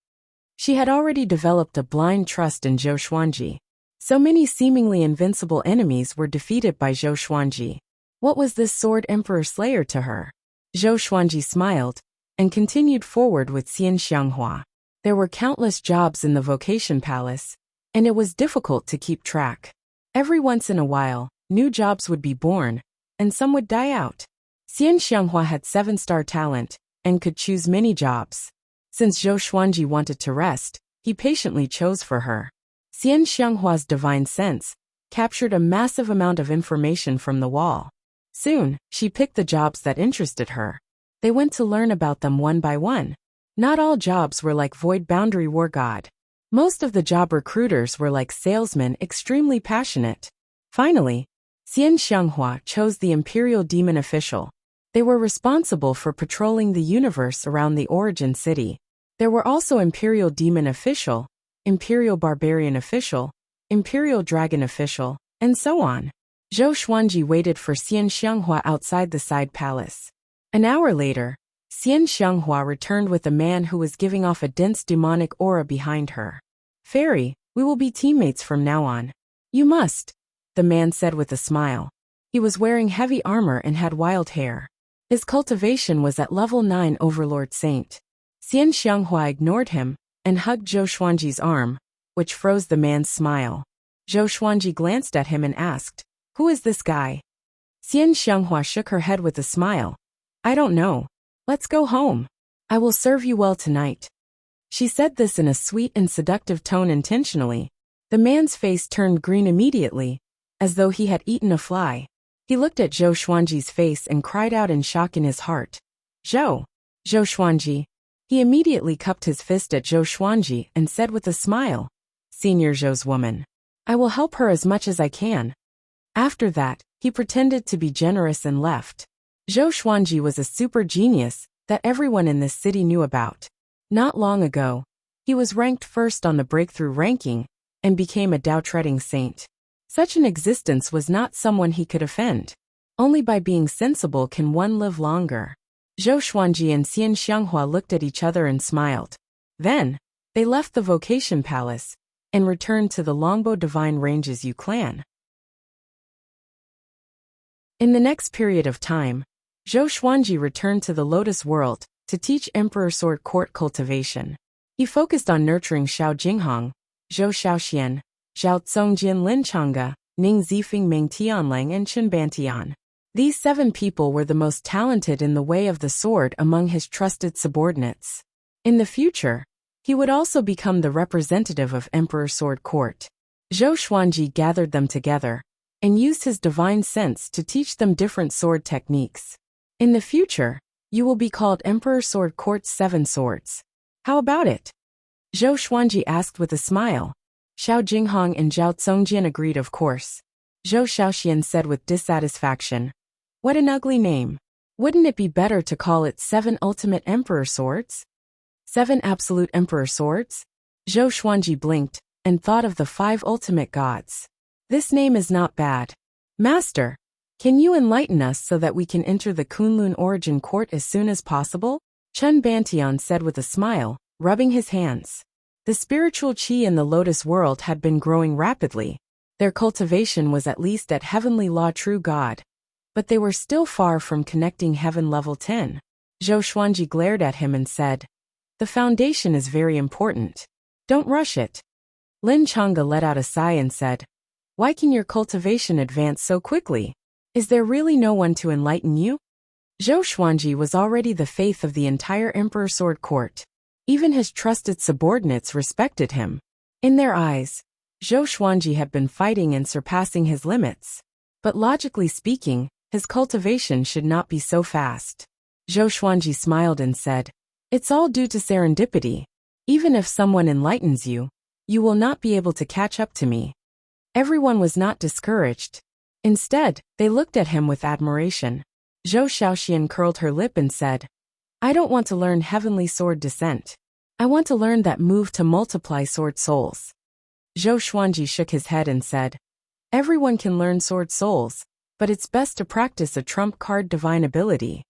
She had already developed a blind trust in Zhou Xuanji. So many seemingly invincible enemies were defeated by Zhou Xuanji. What was this sword emperor slayer to her? Zhou Xuanji smiled and continued forward with Xian Xianghua. There were countless jobs in the vocation palace, and it was difficult to keep track. Every once in a while, new jobs would be born, and some would die out. Xian Xianghua had 7-star talent and could choose many jobs. Since Zhou Xuanji wanted to rest, he patiently chose for her. Xian Xianghua's divine sense captured a massive amount of information from the wall. Soon, she picked the jobs that interested her. They went to learn about them one by one. Not all jobs were like Void Boundary War God. Most of the job recruiters were like salesmen, extremely passionate. Finally, Xian Xianghua chose the Imperial Demon Official. They were responsible for patrolling the universe around the origin city. There were also Imperial Demon Official, Imperial Barbarian Official, Imperial Dragon Official, and so on. Zhou Xuanji waited for Xian Xianghua outside the side palace. An hour later, Xian Xianghua returned with a man who was giving off a dense demonic aura behind her. "Fairy, we will be teammates from now on." "You must," the man said with a smile. He was wearing heavy armor and had wild hair. His cultivation was at level 9 Overlord Saint. Xian Xianghua ignored him and hugged Zhou Xuanji's arm, which froze the man's smile. Zhou Xuanji glanced at him and asked, "Who is this guy?" Xian Xianghua shook her head with a smile. "I don't know. Let's go home. I will serve you well tonight." She said this in a sweet and seductive tone intentionally. The man's face turned green immediately, as though he had eaten a fly. He looked at Zhou Xuanji's face and cried out in shock in his heart. Zhou Xuanji." He immediately cupped his fist at Zhou Xuanji and said with a smile, "Senior Zhou's woman. I will help her as much as I can." After that, he pretended to be generous and left. Zhou Xuanji was a super genius that everyone in this city knew about. Not long ago, he was ranked first on the breakthrough ranking and became a Dao-treading saint. Such an existence was not someone he could offend. Only by being sensible can one live longer. Zhou Xuanji and Xian Xianghua looked at each other and smiled. Then, they left the vocation palace and returned to the Longbow Divine Ranges Yu clan. In the next period of time, Zhou Xuanji returned to the Lotus World to teach Emperor Sword Court cultivation. He focused on nurturing Xiao Jinghong, Zhou Xiaoxian, Zhao Tsongjin Linchanga, Ning Zifeng Meng Tianlang and Chen Bantian. These 7 people were the most talented in the way of the sword among his trusted subordinates. In the future, he would also become the representative of Emperor Sword Court. Zhou Xuanji gathered them together and used his divine sense to teach them different sword techniques. In the future, you will be called Emperor Sword Court's 7 swords. How about it? Zhou Xuanji asked with a smile. Xiao Jinghong and Zhao Tsongjian agreed, of course. Zhou Xiaoxian said with dissatisfaction, "What an ugly name. Wouldn't it be better to call it 7 Ultimate Emperor Swords? 7 Absolute Emperor Swords?" Zhou Xuanji blinked and thought of the 5 Ultimate Gods. This name is not bad. "Master, can you enlighten us so that we can enter the Kunlun Origin Court as soon as possible?" Chen Bantian said with a smile, rubbing his hands. The spiritual qi in the Lotus world had been growing rapidly. Their cultivation was at least at Heavenly Law True God. But they were still far from connecting Heaven Level 10. Zhou Xuanji glared at him and said, "The foundation is very important. Don't rush it." Lin Changa let out a sigh and said, "Why can your cultivation advance so quickly? Is there really no one to enlighten you?" Zhou Xuanji was already the faith of the entire Emperor Sword Court. Even his trusted subordinates respected him. In their eyes, Zhou Xuanji had been fighting and surpassing his limits. But logically speaking, his cultivation should not be so fast. Zhou Xuanji smiled and said, "It's all due to serendipity. Even if someone enlightens you, you will not be able to catch up to me." Everyone was not discouraged. Instead, they looked at him with admiration. Zhou Xiaoxian curled her lip and said, "I don't want to learn Heavenly Sword Descent. I want to learn that move to multiply sword souls." Zhou Xuanji shook his head and said, "Everyone can learn sword souls, but it's best to practice a trump card divine ability.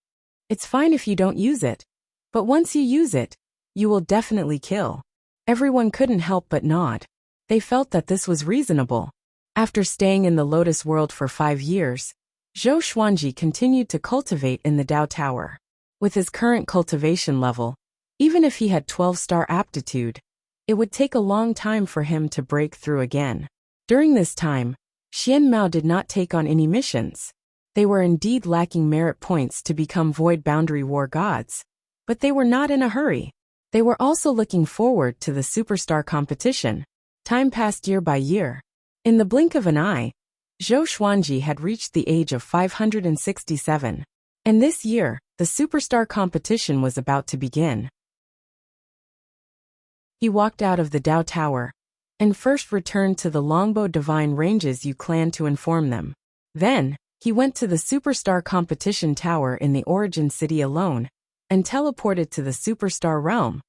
It's fine if you don't use it, But once you use it, you will definitely kill. Everyone couldn't help but nod. They felt that this was reasonable. After staying in the Lotus World for 5 years, Zhou Xuanji continued to cultivate in the Dao Tower. With his current cultivation level, even if he had 12-star aptitude, it would take a long time for him to break through again. During this time, Xian Mao did not take on any missions. They were indeed lacking merit points to become Void Boundary War gods, but they were not in a hurry. They were also looking forward to the superstar competition. Time passed year by year. In the blink of an eye, Zhou Xuanji had reached the age of 567. And this year, the superstar competition was about to begin. He walked out of the Dao Tower, and first returned to the Longbow Divine Ranges Yu clan to inform them. Then, he went to the Superstar Competition Tower in the Origin City alone, and teleported to the Superstar Realm,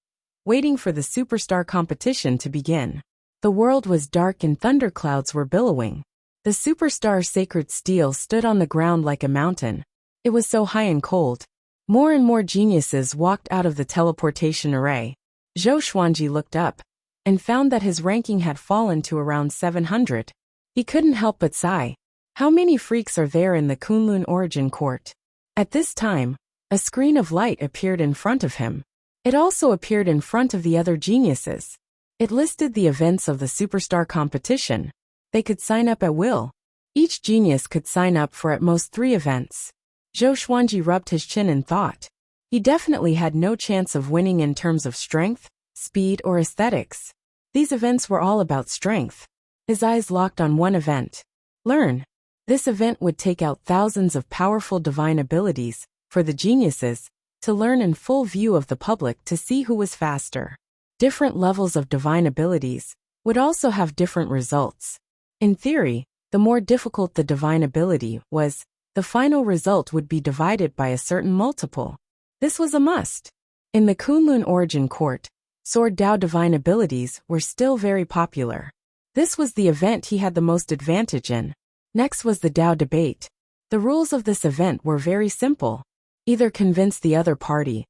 waiting for the Superstar Competition to begin. The world was dark and thunderclouds were billowing. The Superstar Sacred Steel stood on the ground like a mountain. It was so high and cold. More and more geniuses walked out of the teleportation array. Zhou Xuanji looked up, and found that his ranking had fallen to around 700. He couldn't help but sigh. How many freaks are there in the Kunlun Origin Court? At this time, a screen of light appeared in front of him. It also appeared in front of the other geniuses. It listed the events of the Superstar competition. They could sign up at will. Each genius could sign up for at most 3 events. Zhou Xuanji rubbed his chin and thought. He definitely had no chance of winning in terms of strength, speed, or aesthetics. These events were all about strength. His eyes locked on one event. Learn. This event would take out thousands of powerful divine abilities for the geniuses to learn in full view of the public to see who was faster. Different levels of divine abilities would also have different results. In theory, the more difficult the divine ability was, the final result would be divided by a certain multiple. This was a must. In the Kunlun Origin Court, Sword Dao divine abilities were still very popular. This was the event he had the most advantage in. Next was the Dao debate. The rules of this event were very simple. Either convince the other party,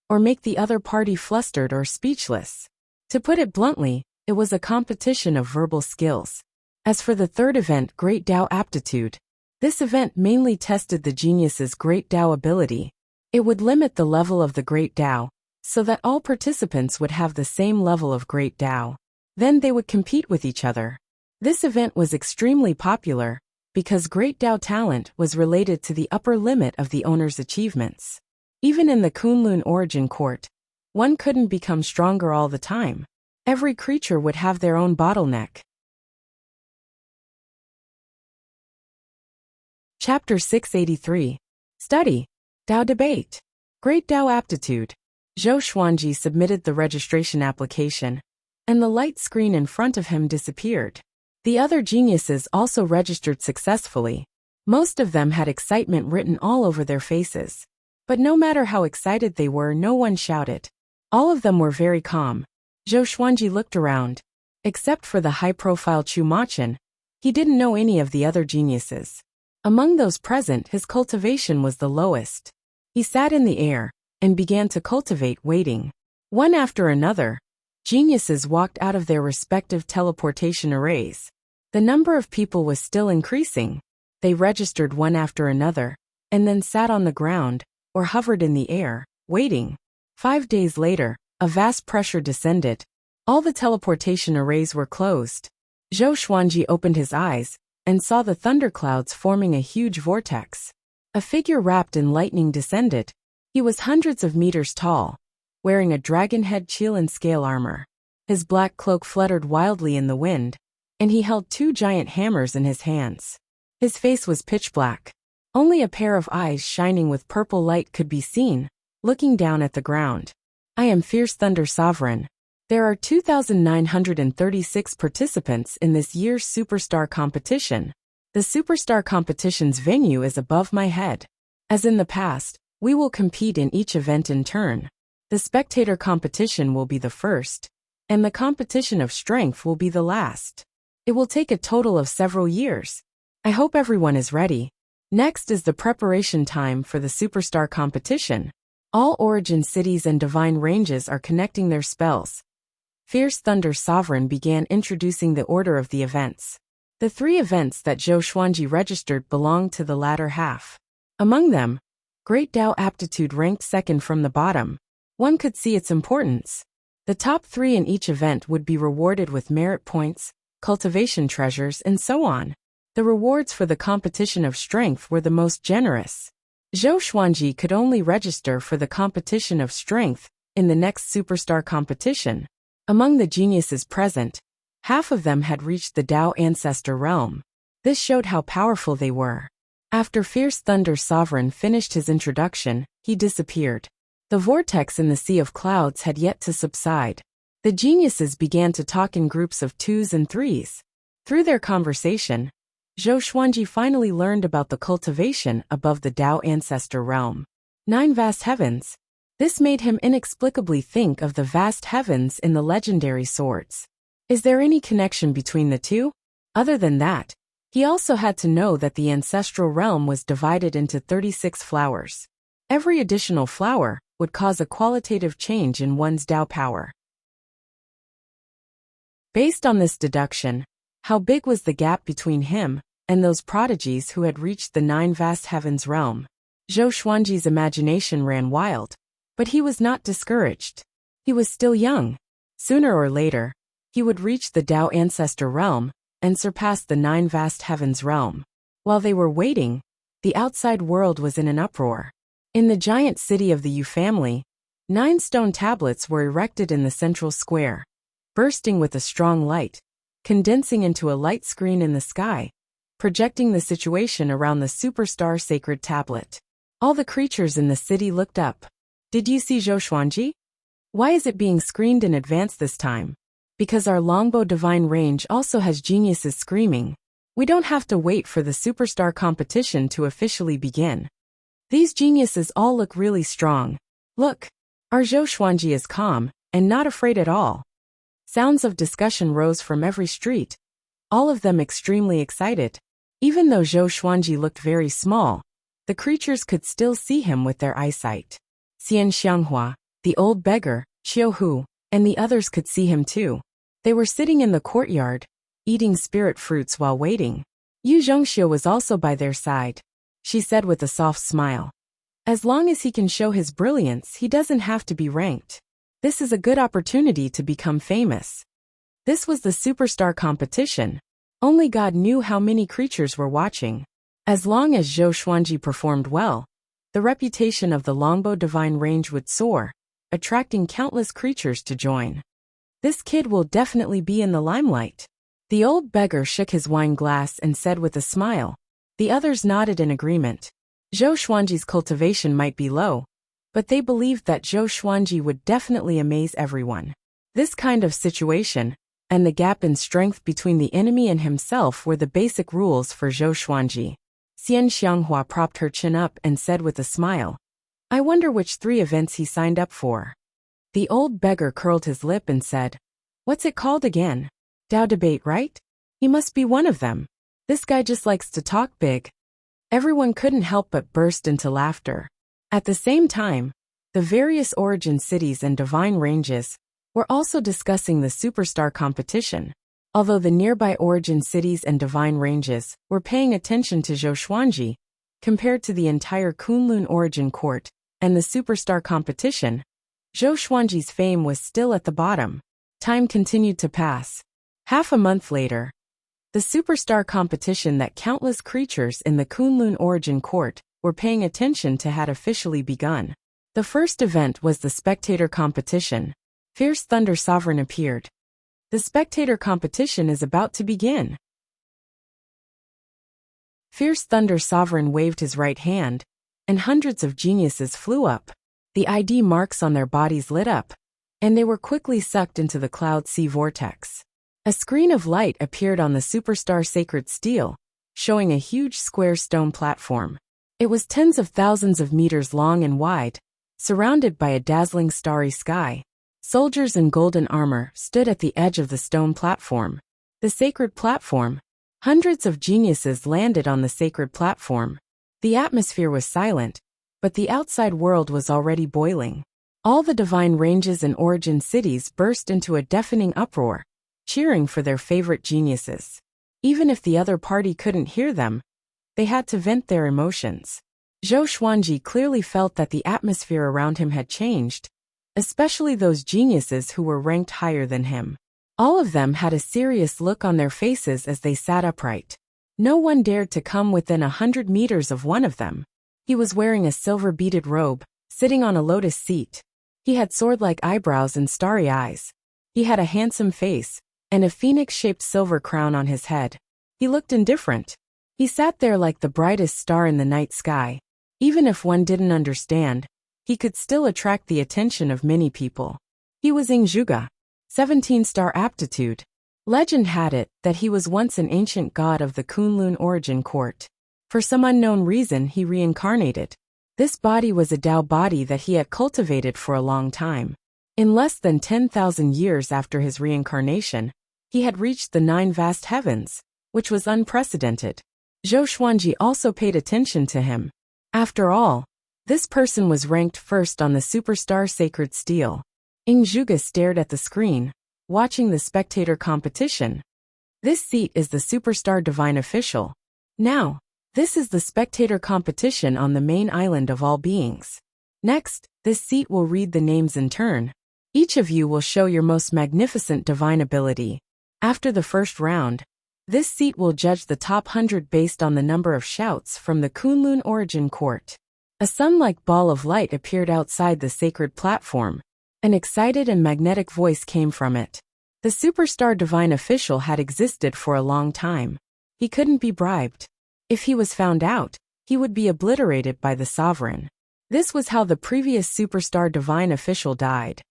or make the other party flustered or speechless. To put it bluntly, it was a competition of verbal skills. As for the third event, Great Dao Aptitude, this event mainly tested the genius's Great Dao ability. It would limit the level of the Great Dao, so that all participants would have the same level of Great Dao. Then they would compete with each other. This event was extremely popular, because Great Dao talent was related to the upper limit of the owner's achievements. Even in the Kunlun Origin Court, one couldn't become stronger all the time. Every creature would have their own bottleneck. Chapter 683. Study. Dao Debate. Great Dao Aptitude. Zhou Xuanji submitted the registration application, and the light screen in front of him disappeared. The other geniuses also registered successfully. Most of them had excitement written all over their faces. But no matter how excited they were, no one shouted. All of them were very calm. Zhou Xuanji looked around. Except for the high-profile Chu Machin, he didn't know any of the other geniuses. Among those present, his cultivation was the lowest. He sat in the air and began to cultivate, waiting. One after another, geniuses walked out of their respective teleportation arrays. The number of people was still increasing. They registered one after another, and then sat on the ground, or hovered in the air, waiting. 5 days later, a vast pressure descended. All the teleportation arrays were closed. Zhou Xuanji opened his eyes, and saw the thunderclouds forming a huge vortex. A figure wrapped in lightning descended. He was hundreds of meters tall, wearing a dragon head shield and scale armor. His black cloak fluttered wildly in the wind, and he held 2 giant hammers in his hands. His face was pitch black. Only a pair of eyes shining with purple light could be seen, looking down at the ground. I am Fierce Thunder Sovereign. There are 2,936 participants in this year's Superstar competition. The Superstar competition's venue is above my head. As in the past, we will compete in each event in turn. The spectator competition will be the first, and the competition of strength will be the last. It will take a total of several years. I hope everyone is ready. Next is the preparation time for the Superstar competition. All origin cities and divine ranges are connecting their spells. Fierce Thunder Sovereign began introducing the order of the events. The 3 events that Zhou Xuanji registered belonged to the latter half. Among them, Great Dao Aptitude ranked second from the bottom. One could see its importance. The top 3 in each event would be rewarded with merit points, cultivation treasures, and so on. The rewards for the competition of strength were the most generous. Zhou Xuanji could only register for the competition of strength in the next superstar competition. Among the geniuses present, half of them had reached the Dao Ancestor realm. This showed how powerful they were. After Fierce Thunder Sovereign finished his introduction, he disappeared. The vortex in the sea of clouds had yet to subside. The geniuses began to talk in groups of 2s and 3s. Through their conversation, Zhou Xuanji finally learned about the cultivation above the Dao Ancestor realm. 9 vast heavens. This made him inexplicably think of the vast heavens in the legendary swords. Is there any connection between the two? Other than that, he also had to know that the ancestral realm was divided into 36 flowers. Every additional flower would cause a qualitative change in one's Dao power. Based on this deduction, how big was the gap between him and those prodigies who had reached the 9 vast heavens realm? Zhou Xuanji's imagination ran wild. But he was not discouraged. He was still young. Sooner or later, he would reach the Dao Ancestor realm and surpass the 9 vast heavens realm. While they were waiting, the outside world was in an uproar. In the giant city of the Yu family, 9 stone tablets were erected in the central square, bursting with a strong light, condensing into a light screen in the sky, projecting the situation around the superstar sacred tablet. All the creatures in the city looked up. Did you see Zhou Xuanji? Why is it being screened in advance this time? Because our longbow divine range also has geniuses screaming. We don't have to wait for the superstar competition to officially begin. These geniuses all look really strong. Look, our Zhou Xuanji is calm and not afraid at all. Sounds of discussion rose from every street, all of them extremely excited. Even though Zhou Xuanji looked very small, the creatures could still see him with their eyesight. Xian Xianghua, the old beggar, Xiu Hu, and the others could see him too. They were sitting in the courtyard, eating spirit fruits while waiting. Yu Zhongxiu was also by their side. She said with a soft smile. As long as he can show his brilliance, he doesn't have to be ranked. This is a good opportunity to become famous. This was the superstar competition. Only God knew how many creatures were watching. As long as Zhou Xuanji performed well, the reputation of the longbow divine range would soar, attracting countless creatures to join. This kid will definitely be in the limelight. The old beggar shook his wine glass and said with a smile. The others nodded in agreement. Zhou Xuanji's cultivation might be low, but they believed that Zhou Xuanji would definitely amaze everyone. This kind of situation, and the gap in strength between the enemy and himself were the basic rules for Zhou Xuanji. Xian Xianghua propped her chin up and said with a smile, I wonder which 3 events he signed up for. The old beggar curled his lip and said, What's it called again? Dao debate, right? He must be one of them. This guy just likes to talk big. Everyone couldn't help but burst into laughter. At the same time, the various origin cities and divine ranges were also discussing the superstar competition. Although the nearby origin cities and divine ranges were paying attention to Zhou Xuanji, compared to the entire Kunlun origin court and the superstar competition, Zhou Xuanji's fame was still at the bottom. Time continued to pass. Half a month later, the superstar competition that countless creatures in the Kunlun origin court were paying attention to had officially begun. The first event was the spectator competition. Fierce Thunder Sovereign appeared. The spectator competition is about to begin. Fierce Thunder Sovereign waved his right hand, and hundreds of geniuses flew up. The ID marks on their bodies lit up, and they were quickly sucked into the cloud sea vortex. A screen of light appeared on the superstar sacred steel, showing a huge square stone platform. It was tens of thousands of meters long and wide, surrounded by a dazzling starry sky. Soldiers in golden armor stood at the edge of the stone platform. The sacred platform. Hundreds of geniuses landed on the sacred platform. The atmosphere was silent, but the outside world was already boiling. All the divine ranges and origin cities burst into a deafening uproar, cheering for their favorite geniuses. Even if the other party couldn't hear them, they had to vent their emotions. Zhou Xuanji clearly felt that the atmosphere around him had changed, especially those geniuses who were ranked higher than him. All of them had a serious look on their faces as they sat upright. No one dared to come within 100 meters of one of them. He was wearing a silver-beaded robe, sitting on a lotus seat. He had sword-like eyebrows and starry eyes. He had a handsome face, and a phoenix-shaped silver crown on his head. He looked indifferent. He sat there like the brightest star in the night sky. Even if one didn't understand, he could still attract the attention of many people. He was Ingzhuge, 17-star aptitude. Legend had it that he was once an ancient god of the Kunlun origin court. For some unknown reason he reincarnated. This body was a Tao body that he had cultivated for a long time. In less than 10,000 years after his reincarnation, he had reached the 9 vast heavens, which was unprecedented. Zhou Xuanji also paid attention to him. After all, this person was ranked first on the Superstar Sacred Steel. Ingzhuge stared at the screen, watching the spectator competition. This seat is the Superstar Divine Official. Now, this is the spectator competition on the main island of all beings. Next, this seat will read the names in turn. Each of you will show your most magnificent divine ability. After the first round, this seat will judge the top 100 based on the number of shouts from the Kunlun origin court. A sun-like ball of light appeared outside the sacred platform. An excited and magnetic voice came from it. The Superstar Divine Official had existed for a long time. He couldn't be bribed. If he was found out, he would be obliterated by the sovereign. This was how the previous Superstar Divine Official died.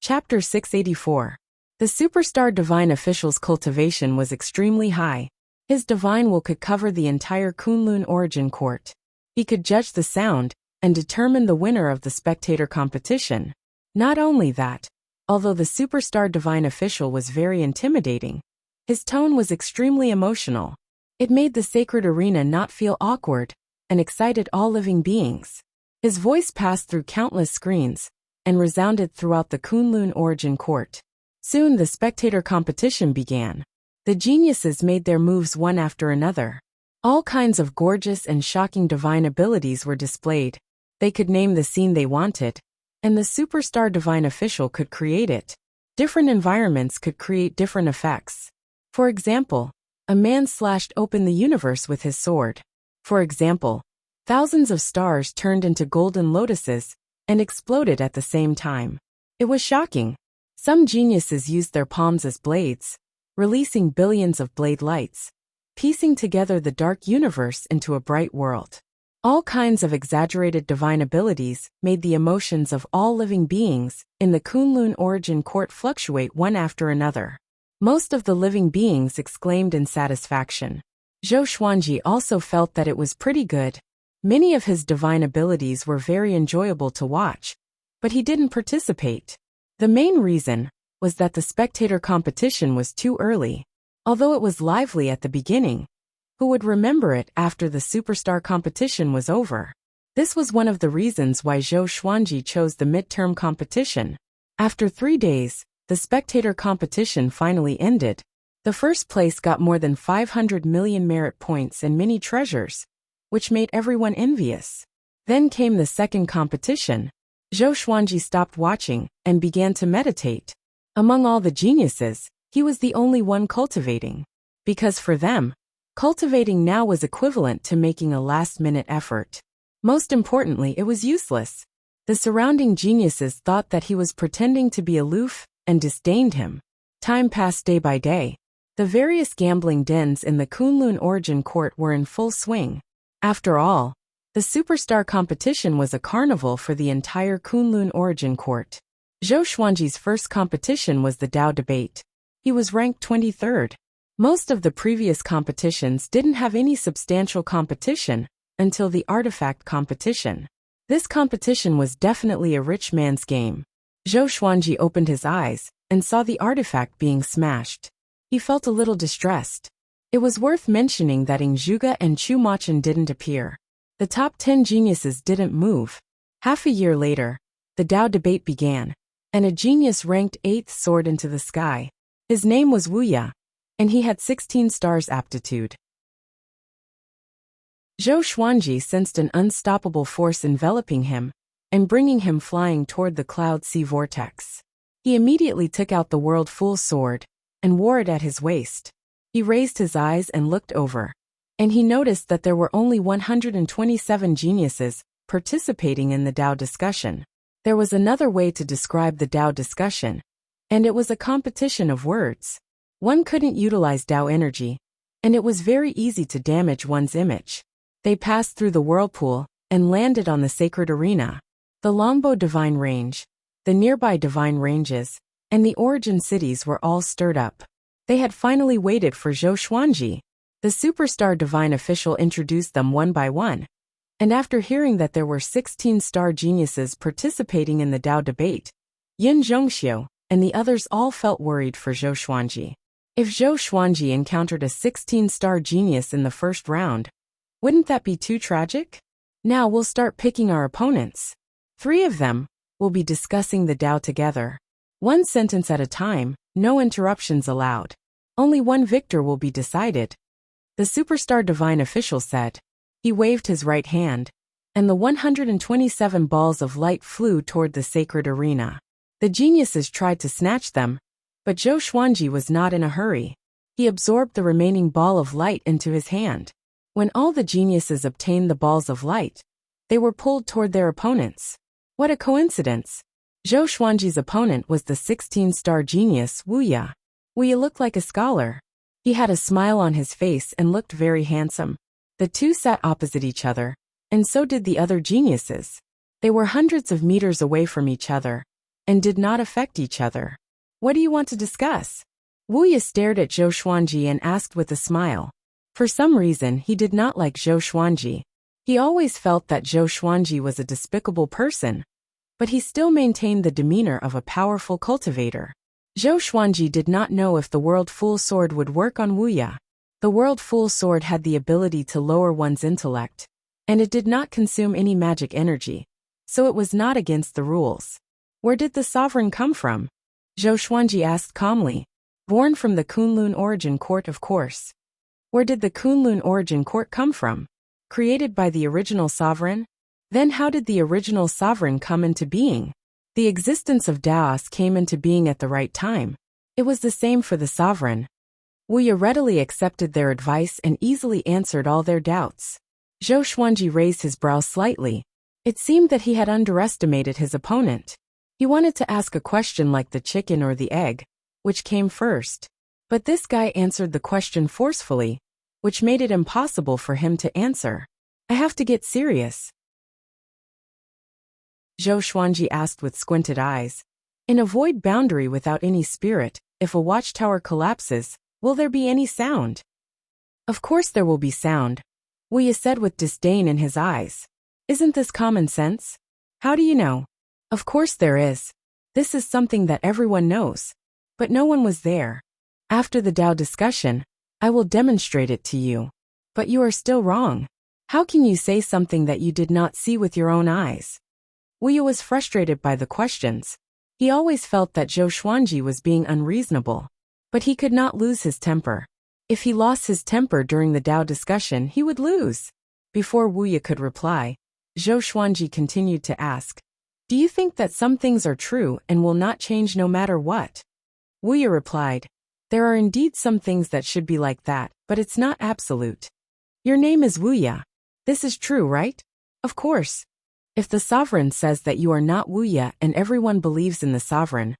Chapter 684. The Superstar Divine Official's cultivation was extremely high. His divine will could cover the entire Kunlun origin court. He could judge the sound and determine the winner of the spectator competition. Not only that, although the Superstar Divine Official was very intimidating, his tone was extremely emotional. It made the sacred arena not feel awkward and excited all living beings. His voice passed through countless screens and resounded throughout the Kunlun origin court. Soon the spectator competition began. The geniuses made their moves one after another. All kinds of gorgeous and shocking divine abilities were displayed. They could name the scene they wanted, and the Superstar Divine Official could create it. Different environments could create different effects. For example, a man slashed open the universe with his sword. For example, thousands of stars turned into golden lotuses and exploded at the same time. It was shocking. Some geniuses used their palms as blades, releasing billions of blade lights, piecing together the dark universe into a bright world. All kinds of exaggerated divine abilities made the emotions of all living beings in the Kunlun origin court fluctuate one after another. Most of the living beings exclaimed in satisfaction. Zhou Xuanji also felt that it was pretty good. Many of his divine abilities were very enjoyable to watch, but he didn't participate. The main reason was that the spectator competition was too early. Although it was lively at the beginning, who would remember it after the superstar competition was over? This was one of the reasons why Zhou Xuanji chose the midterm competition. After 3 days, the spectator competition finally ended. The first place got more than 500 million merit points and many treasures, which made everyone envious. Then came the second competition. Zhou Xuanji stopped watching and began to meditate. Among all the geniuses, he was the only one cultivating. Because for them, cultivating now was equivalent to making a last-minute effort. Most importantly, it was useless. The surrounding geniuses thought that he was pretending to be aloof and disdained him. Time passed day by day. The various gambling dens in the Kunlun origin court were in full swing. After all, the superstar competition was a carnival for the entire Kunlun origin court. Zhou Xuanji's first competition was the Dao debate. He was ranked 23rd. Most of the previous competitions didn't have any substantial competition until the artifact competition. This competition was definitely a rich man's game. Zhou Xuanji opened his eyes and saw the artifact being smashed. He felt a little distressed. It was worth mentioning that Ng Zhuge and Chu Machen didn't appear. The top 10 geniuses didn't move. Half a year later, the Tao debate began, and a genius ranked 8th soared into the sky. His name was Wuxia, and he had 16 stars aptitude. Zhou Xuanji sensed an unstoppable force enveloping him and bringing him flying toward the cloud sea vortex. He immediately took out the world full sword and wore it at his waist. He raised his eyes and looked over, and he noticed that there were only 127 geniuses participating in the Tao discussion. There was another way to describe the Tao discussion, and it was a competition of words. One couldn't utilize Tao energy, and it was very easy to damage one's image. They passed through the whirlpool and landed on the sacred arena. The Longbo divine range, the nearby divine ranges, and the origin cities were all stirred up. They had finally waited for Zhou Xuanji. The superstar divine official introduced them one by one, and after hearing that there were 16 star geniuses participating in the Tao debate, Yin Zhongxiu and the others all felt worried for Zhou Xuanji. If Zhou Xuanji encountered a 16-star genius in the first round, wouldn't that be too tragic? Now we'll start picking our opponents. 3 of them will be discussing the Tao together. 1 sentence at a time, no interruptions allowed. Only one victor will be decided. The superstar divine official said. He waved his right hand, and the 127 balls of light flew toward the sacred arena. The geniuses tried to snatch them, but Zhou Xuanji was not in a hurry. He absorbed the remaining ball of light into his hand. When all the geniuses obtained the balls of light, they were pulled toward their opponents. What a coincidence! Zhou Xuanji's opponent was the 16-star genius Wuxia. Wuxia looked like a scholar. He had a smile on his face and looked very handsome. The two sat opposite each other, and so did the other geniuses. They were hundreds of meters away from each other, and did not affect each other. What do you want to discuss? Wuxia stared at Zhou Xuanji and asked with a smile. For some reason, he did not like Zhou Xuanji. He always felt that Zhou Xuanji was a despicable person, but he still maintained the demeanor of a powerful cultivator. Zhou Xuanji did not know if the World Full Sword would work on Wuxia. The World Full Sword had the ability to lower one's intellect, and it did not consume any magic energy, so it was not against the rules. Where did the sovereign come from? Zhou Xuanji asked calmly. Born from the Kunlun Origin Court, of course. Where did the Kunlun Origin Court come from? Created by the original sovereign? Then how did the original sovereign come into being? The existence of Daos came into being at the right time. It was the same for the sovereign. Wuxia readily accepted their advice and easily answered all their doubts. Zhou Xuanji raised his brow slightly. It seemed that he had underestimated his opponent. He wanted to ask a question like the chicken or the egg, which came first. But this guy answered the question forcefully, which made it impossible for him to answer. I have to get serious. Zhou Xuanji asked with squinted eyes. In a void boundary without any spirit, if a watchtower collapses, will there be any sound? Of course there will be sound, Wuxia said with disdain in his eyes. Isn't this common sense? How do you know? Of course there is. This is something that everyone knows. But no one was there. After the Tao discussion, I will demonstrate it to you. But you are still wrong. How can you say something that you did not see with your own eyes? Wuxia was frustrated by the questions. He always felt that Zhou Xuanji was being unreasonable. But he could not lose his temper. If he lost his temper during the Tao discussion, he would lose. Before Wuxia could reply, Zhou Xuanji continued to ask, do you think that some things are true and will not change no matter what? Wuxia replied, there are indeed some things that should be like that, but it's not absolute. Your name is Wuxia. This is true, right? Of course. If the sovereign says that you are not Wuxia and everyone believes in the sovereign,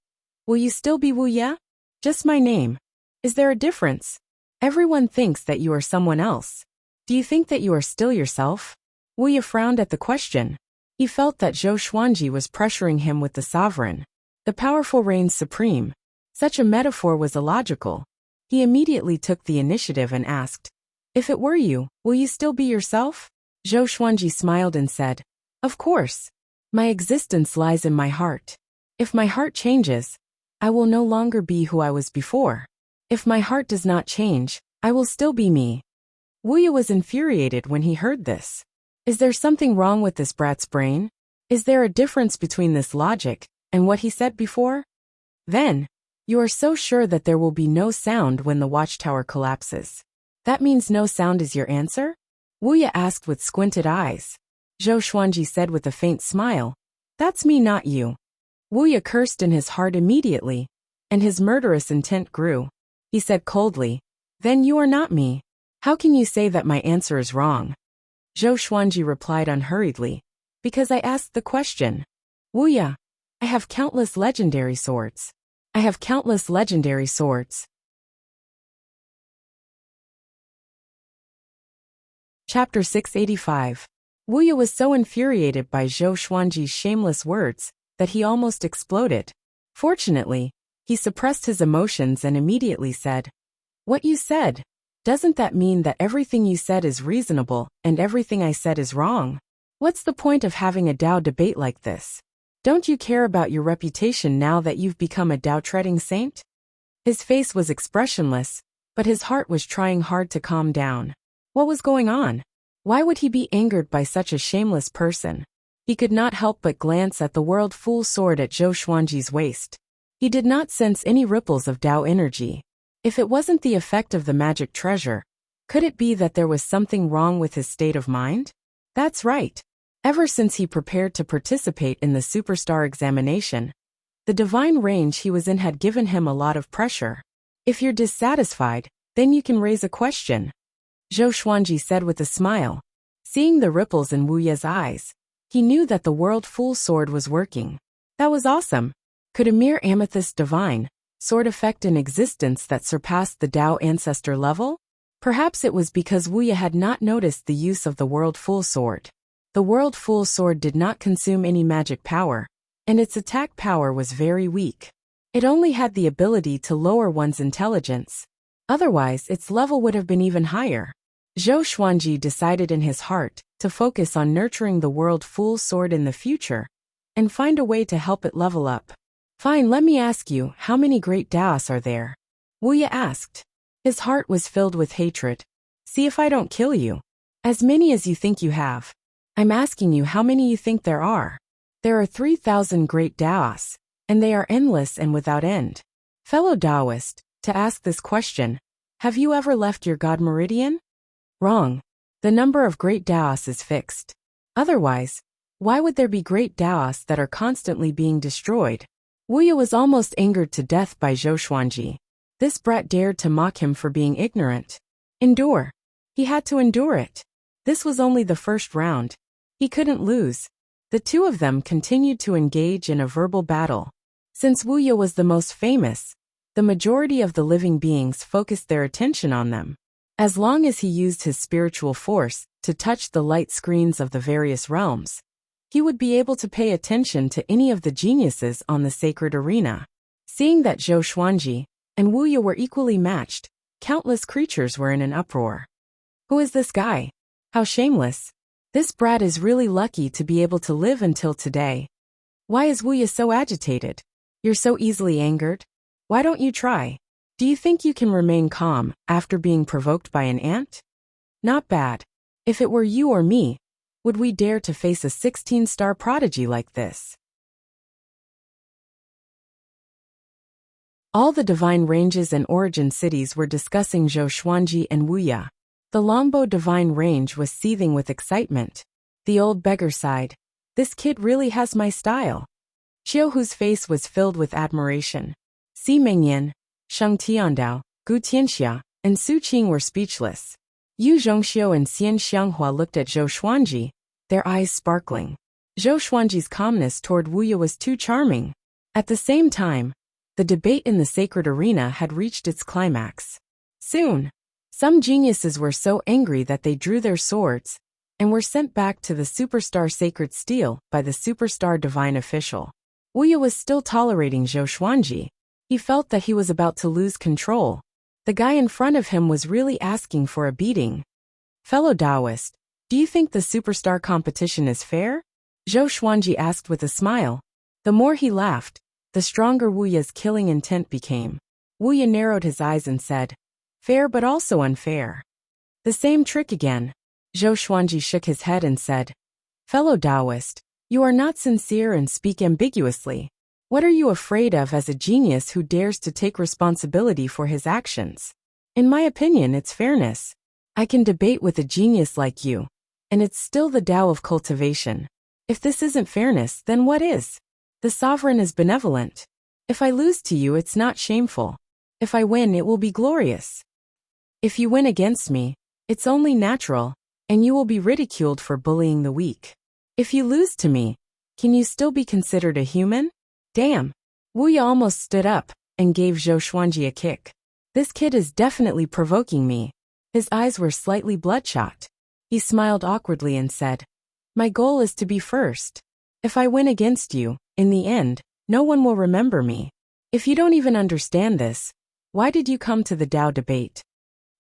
will you still be Wuxia? Just my name. Is there a difference? Everyone thinks that you are someone else. Do you think that you are still yourself? Wuxia frowned at the question. He felt that Zhou Xuanji was pressuring him with the sovereign. The powerful reigns supreme. Such a metaphor was illogical. He immediately took the initiative and asked, if it were you, will you still be yourself? Zhou Xuanji smiled and said, of course. My existence lies in my heart. If my heart changes, I will no longer be who I was before. If my heart does not change, I will still be me. Wuya was infuriated when he heard this. Is there something wrong with this brat's brain? Is there a difference between this logic and what he said before? Then, you are so sure that there will be no sound when the watchtower collapses. That means no sound is your answer? Wuya asked with squinted eyes. Zhou Xuanji said with a faint smile. That's me, not you. Wuya cursed in his heart immediately, and his murderous intent grew. He said coldly, Then you are not me. How can you say that my answer is wrong? Zhou Xuanji replied unhurriedly, Because I asked the question. Wuya, I have countless legendary swords. I have countless legendary swords. Chapter 685. Wuya was so infuriated by Zhou Xuanji's shameless words that he almost exploded. Fortunately, he suppressed his emotions and immediately said, What you said? Doesn't that mean that everything you said is reasonable and everything I said is wrong? What's the point of having a Tao debate like this? Don't you care about your reputation now that you've become a Tao-treading saint? His face was expressionless, but his heart was trying hard to calm down. What was going on? Why would he be angered by such a shameless person? He could not help but glance at the world full sword at Zhou Xuanji's waist. He did not sense any ripples of Tao energy. If it wasn't the effect of the magic treasure, could it be that there was something wrong with his state of mind? That's right. Ever since he prepared to participate in the superstar examination, the divine range he was in had given him a lot of pressure. If you're dissatisfied, then you can raise a question. Zhou Xuanji said with a smile. Seeing the ripples in Wuya's eyes, he knew that the world full sword was working. That was awesome. Could a mere amethyst divine sword effect an existence that surpassed the Tao ancestor level? Perhaps it was because Wuya had not noticed the use of the world full sword. The world full sword did not consume any magic power, and its attack power was very weak. It only had the ability to lower one's intelligence. Otherwise, its level would have been even higher. Zhou Xuanji decided in his heart to focus on nurturing the world full sword in the future and find a way to help it level up. Fine, let me ask you, how many great Taos are there? Wuya asked. His heart was filled with hatred. See if I don't kill you. As many as you think you have. I'm asking you how many you think there are. There are 3,000 great Taos, and they are endless and without end. Fellow Taoist, to ask this question, have you ever left your God meridian? Wrong. The number of great Taos is fixed. Otherwise, why would there be great Taos that are constantly being destroyed? Wuya was almost angered to death by Zhou Xuanji. This brat dared to mock him for being ignorant. Endure. He had to endure it. This was only the first round. He couldn't lose. The two of them continued to engage in a verbal battle. Since Wuya was the most famous, the majority of the living beings focused their attention on them. As long as he used his spiritual force to touch the light screens of the various realms, he would be able to pay attention to any of the geniuses on the sacred arena. Seeing that Zhou Xuanji and Wuya were equally matched, countless creatures were in an uproar. Who is this guy? How shameless. This brat is really lucky to be able to live until today. Why is Wuya so agitated? You're so easily angered? Why don't you try? Do you think you can remain calm after being provoked by an ant? Not bad. If it were you or me, would we dare to face a 16-star prodigy like this? All the divine ranges and origin cities were discussing Zhou Xuanji and Wuya. The Longbow divine range was seething with excitement. The old beggar sighed. This kid really has my style. Qiuhu's face was filled with admiration. Si Mengyan, Sheng Tiandao, Gu Tianxia, and Su Qing were speechless. Yu Zhongxiu and Xian Xianghua looked at Zhou Xuanji, their eyes sparkling. Zhou Xuanji's calmness toward Wuya was too charming. At the same time, the debate in the sacred arena had reached its climax. Soon, some geniuses were so angry that they drew their swords and were sent back to the superstar sacred steel by the superstar divine official. Wuya was still tolerating Zhou Xuanji. He felt that he was about to lose control. The guy in front of him was really asking for a beating. Fellow Taoist, do you think the superstar competition is fair? Zhou Xuanji asked with a smile. The more he laughed, the stronger Wuya's killing intent became. Wuya narrowed his eyes and said, Fair but also unfair. The same trick again. Zhou Xuanji shook his head and said, Fellow Taoist, you are not sincere and speak ambiguously. What are you afraid of as a genius who dares to take responsibility for his actions? In my opinion, it's fairness. I can debate with a genius like you, and it's still the Tao of cultivation. If this isn't fairness, then what is? The sovereign is benevolent. If I lose to you, it's not shameful. If I win, it will be glorious. If you win against me, it's only natural, and you will be ridiculed for bullying the weak. If you lose to me, can you still be considered a human? Damn. Wuya almost stood up and gave Zhou Xuanji a kick. This kid is definitely provoking me. His eyes were slightly bloodshot. He smiled awkwardly and said, My goal is to be first. If I win against you, in the end, no one will remember me. If you don't even understand this, why did you come to the Tao debate?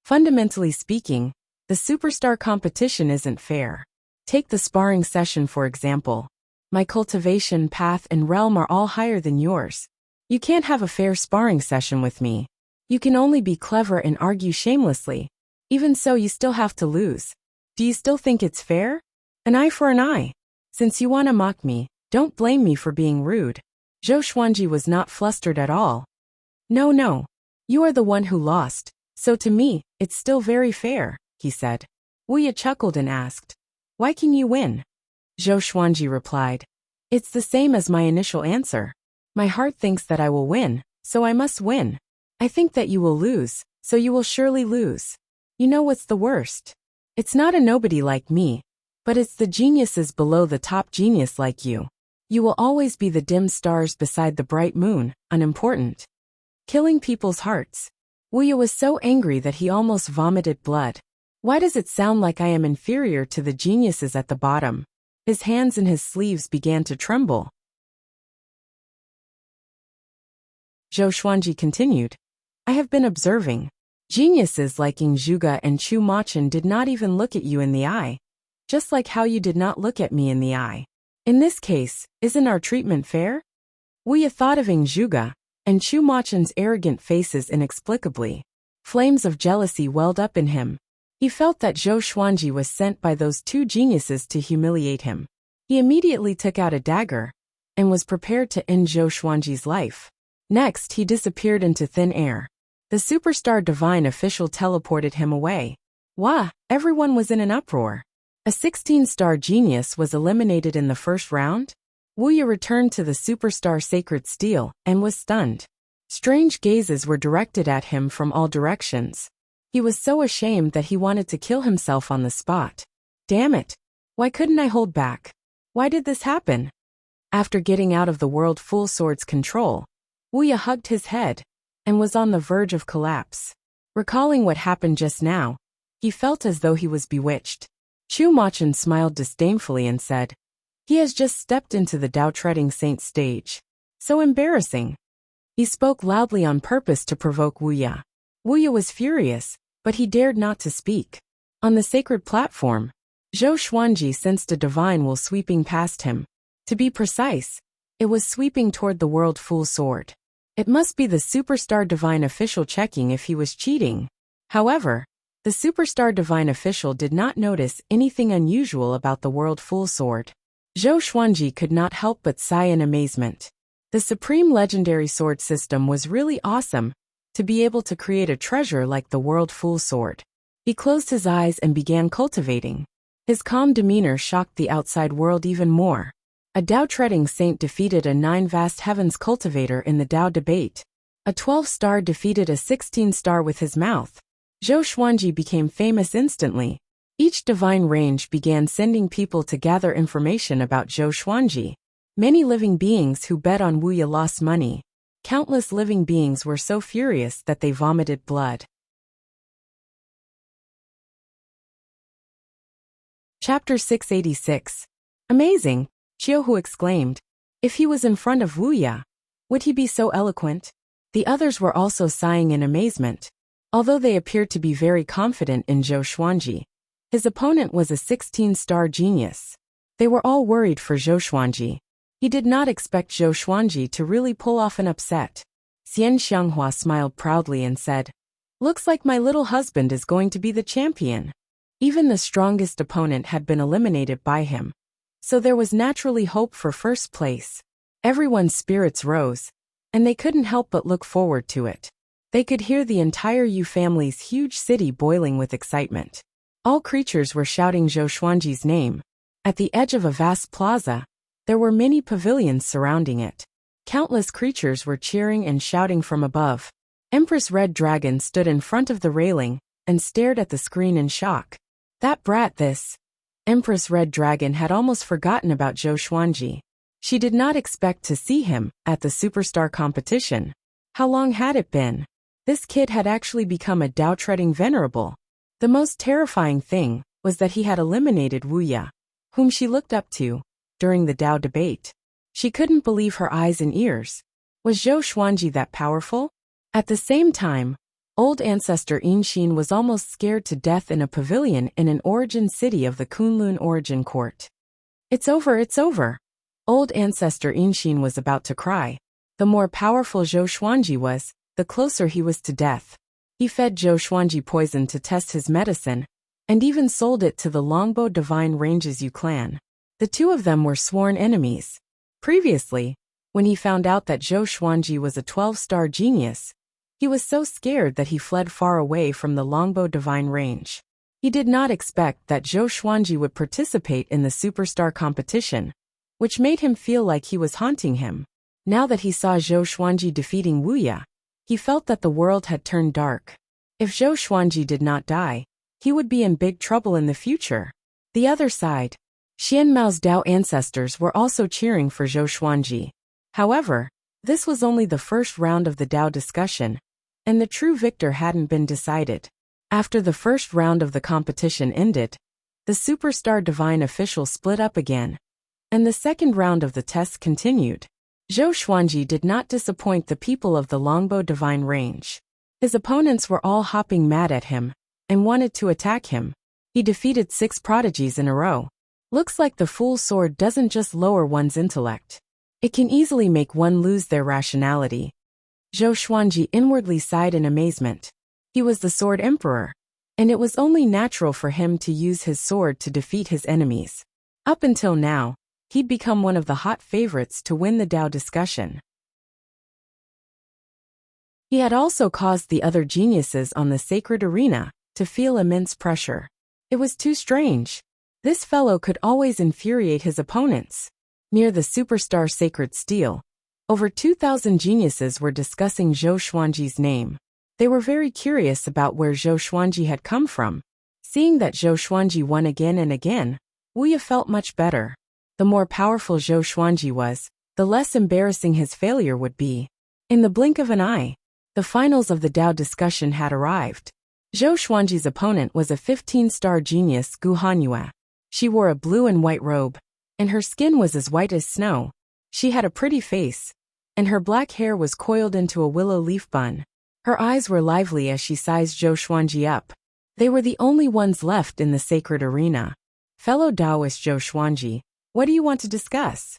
Fundamentally speaking, the superstar competition isn't fair. Take the sparring session for example. My cultivation path and realm are all higher than yours. You can't have a fair sparring session with me. You can only be clever and argue shamelessly. Even so, you still have to lose. Do you still think it's fair? An eye for an eye. Since you want to mock me, don't blame me for being rude. Zhou Xuanji was not flustered at all. No. You are the one who lost, so to me, it's still very fair, he said. Wuya chuckled and asked, Why can you win? Zhou Xuanji replied, It's the same as my initial answer. My heart thinks that I will win, so I must win. I think that you will lose, so you will surely lose. You know what's the worst? It's not a nobody like me, but it's the geniuses below the top genius like you. You will always be the dim stars beside the bright moon, unimportant. Killing people's hearts. Wuya was so angry that he almost vomited blood. Why does it sound like I am inferior to the geniuses at the bottom? His hands and his sleeves began to tremble. Zhou Xuanji continued, I have been observing. Geniuses like Ying Zhuge and Chu Machen did not even look at you in the eye, just like how you did not look at me in the eye. In this case, isn't our treatment fair? Wuya thought of Ying Zhuge and Chu Machen's arrogant faces inexplicably. Flames of jealousy welled up in him. He felt that Zhou Xuanji was sent by those two geniuses to humiliate him. He immediately took out a dagger and was prepared to end Zhou Xuanji's life. Next, he disappeared into thin air. The superstar divine official teleported him away. Wah! Everyone was in an uproar. A 16-star genius was eliminated in the first round? Wuya returned to the superstar sacred steel and was stunned. Strange gazes were directed at him from all directions. He was so ashamed that he wanted to kill himself on the spot. Damn it! Why couldn't I hold back? Why did this happen? After getting out of the World Full Sword's control, Wuya hugged his head and was on the verge of collapse. Recalling what happened just now, he felt as though he was bewitched. Chu Machen smiled disdainfully and said, He has just stepped into the Tao treading saint stage. So embarrassing. He spoke loudly on purpose to provoke Wuya. Wuya was furious, but he dared not to speak. On the sacred platform, Zhou Xuanji sensed a divine will sweeping past him. To be precise, it was sweeping toward the World Full Sword. It must be the superstar divine official checking if he was cheating. However, the superstar divine official did not notice anything unusual about the World Full Sword. Zhou Xuanji could not help but sigh in amazement. The supreme legendary sword system was really awesome, to be able to create a treasure like the World Full Sword. He closed his eyes and began cultivating. His calm demeanor shocked the outside world even more. A Tao-treading saint defeated a 9-vast heavens cultivator in the Tao debate. A 12-star defeated a 16-star with his mouth. Zhou Xuanji became famous instantly. Each divine range began sending people to gather information about Zhou Xuanji. Many living beings who bet on Wuya lost money. Countless living beings were so furious that they vomited blood. Chapter 686. Amazing, Qiuhu exclaimed. If he was in front of Wuya, would he be so eloquent? The others were also sighing in amazement. Although they appeared to be very confident in Zhou Xuanji, his opponent was a 16-star genius. They were all worried for Zhou Xuanji. He did not expect Zhou Xuanji to really pull off an upset. Xian Xianghua smiled proudly and said, Looks like my little husband is going to be the champion. Even the strongest opponent had been eliminated by him, so there was naturally hope for first place. Everyone's spirits rose, and they couldn't help but look forward to it. They could hear the entire Yu family's huge city boiling with excitement. All creatures were shouting Zhou Xuanji's name. At the edge of a vast plaza, there were many pavilions surrounding it. Countless creatures were cheering and shouting from above. Empress Red Dragon stood in front of the railing and stared at the screen in shock. That brat this. Empress Red Dragon had almost forgotten about Zhou Xuanji. She did not expect to see him at the superstar competition. How long had it been? This kid had actually become a Dao-treading venerable. The most terrifying thing was that he had eliminated Wuxia, whom she looked up to, during the Dao debate. She couldn't believe her eyes and ears. Was Zhou Xuanji that powerful? At the same time, old ancestor Yinxin was almost scared to death in a pavilion in an origin city of the Kunlun origin court. It's over, it's over. Old ancestor Yinxin was about to cry. The more powerful Zhou Xuanji was, the closer he was to death. He fed Zhou Xuanji poison to test his medicine, and even sold it to the Longbow Divine Ranges Yu clan. The two of them were sworn enemies. Previously, when he found out that Zhou Xuanji was a 12-star genius, he was so scared that he fled far away from the Longbow Divine Range. He did not expect that Zhou Xuanji would participate in the superstar competition, which made him feel like he was haunting him. Now that he saw Zhou Xuanji defeating Wuxia, he felt that the world had turned dark. If Zhou Xuanji did not die, he would be in big trouble in the future. The other side, Xian Mao's Dao ancestors were also cheering for Zhou Xuanji. However, this was only the first round of the Dao discussion, and the true victor hadn't been decided. After the first round of the competition ended, the superstar divine official split up again, and the second round of the test continued. Zhou Xuanji did not disappoint the people of the Longbow Divine Range. His opponents were all hopping mad at him and wanted to attack him. He defeated 6 prodigies in a row. Looks like the Fool Sword doesn't just lower one's intellect. It can easily make one lose their rationality. Zhou Xuanji inwardly sighed in amazement. He was the Sword Emperor, and it was only natural for him to use his sword to defeat his enemies. Up until now, he'd become one of the hot favorites to win the Dao discussion. He had also caused the other geniuses on the sacred arena to feel immense pressure. It was too strange. This fellow could always infuriate his opponents. Near the superstar sacred steel, over 2,000 geniuses were discussing Zhou Xuanji's name. They were very curious about where Zhou Xuanji had come from. Seeing that Zhou Xuanji won again and again, Wuxia felt much better. The more powerful Zhou Xuanji was, the less embarrassing his failure would be. In the blink of an eye, the finals of the Dao discussion had arrived. Zhou Xuanji's opponent was a 15-star genius Gu Hanyue. She wore a blue and white robe, and her skin was as white as snow. She had a pretty face, and her black hair was coiled into a willow leaf bun. Her eyes were lively as she sized Zhou Xuanji up. They were the only ones left in the sacred arena. Fellow Daoist Zhou Xuanji, what do you want to discuss?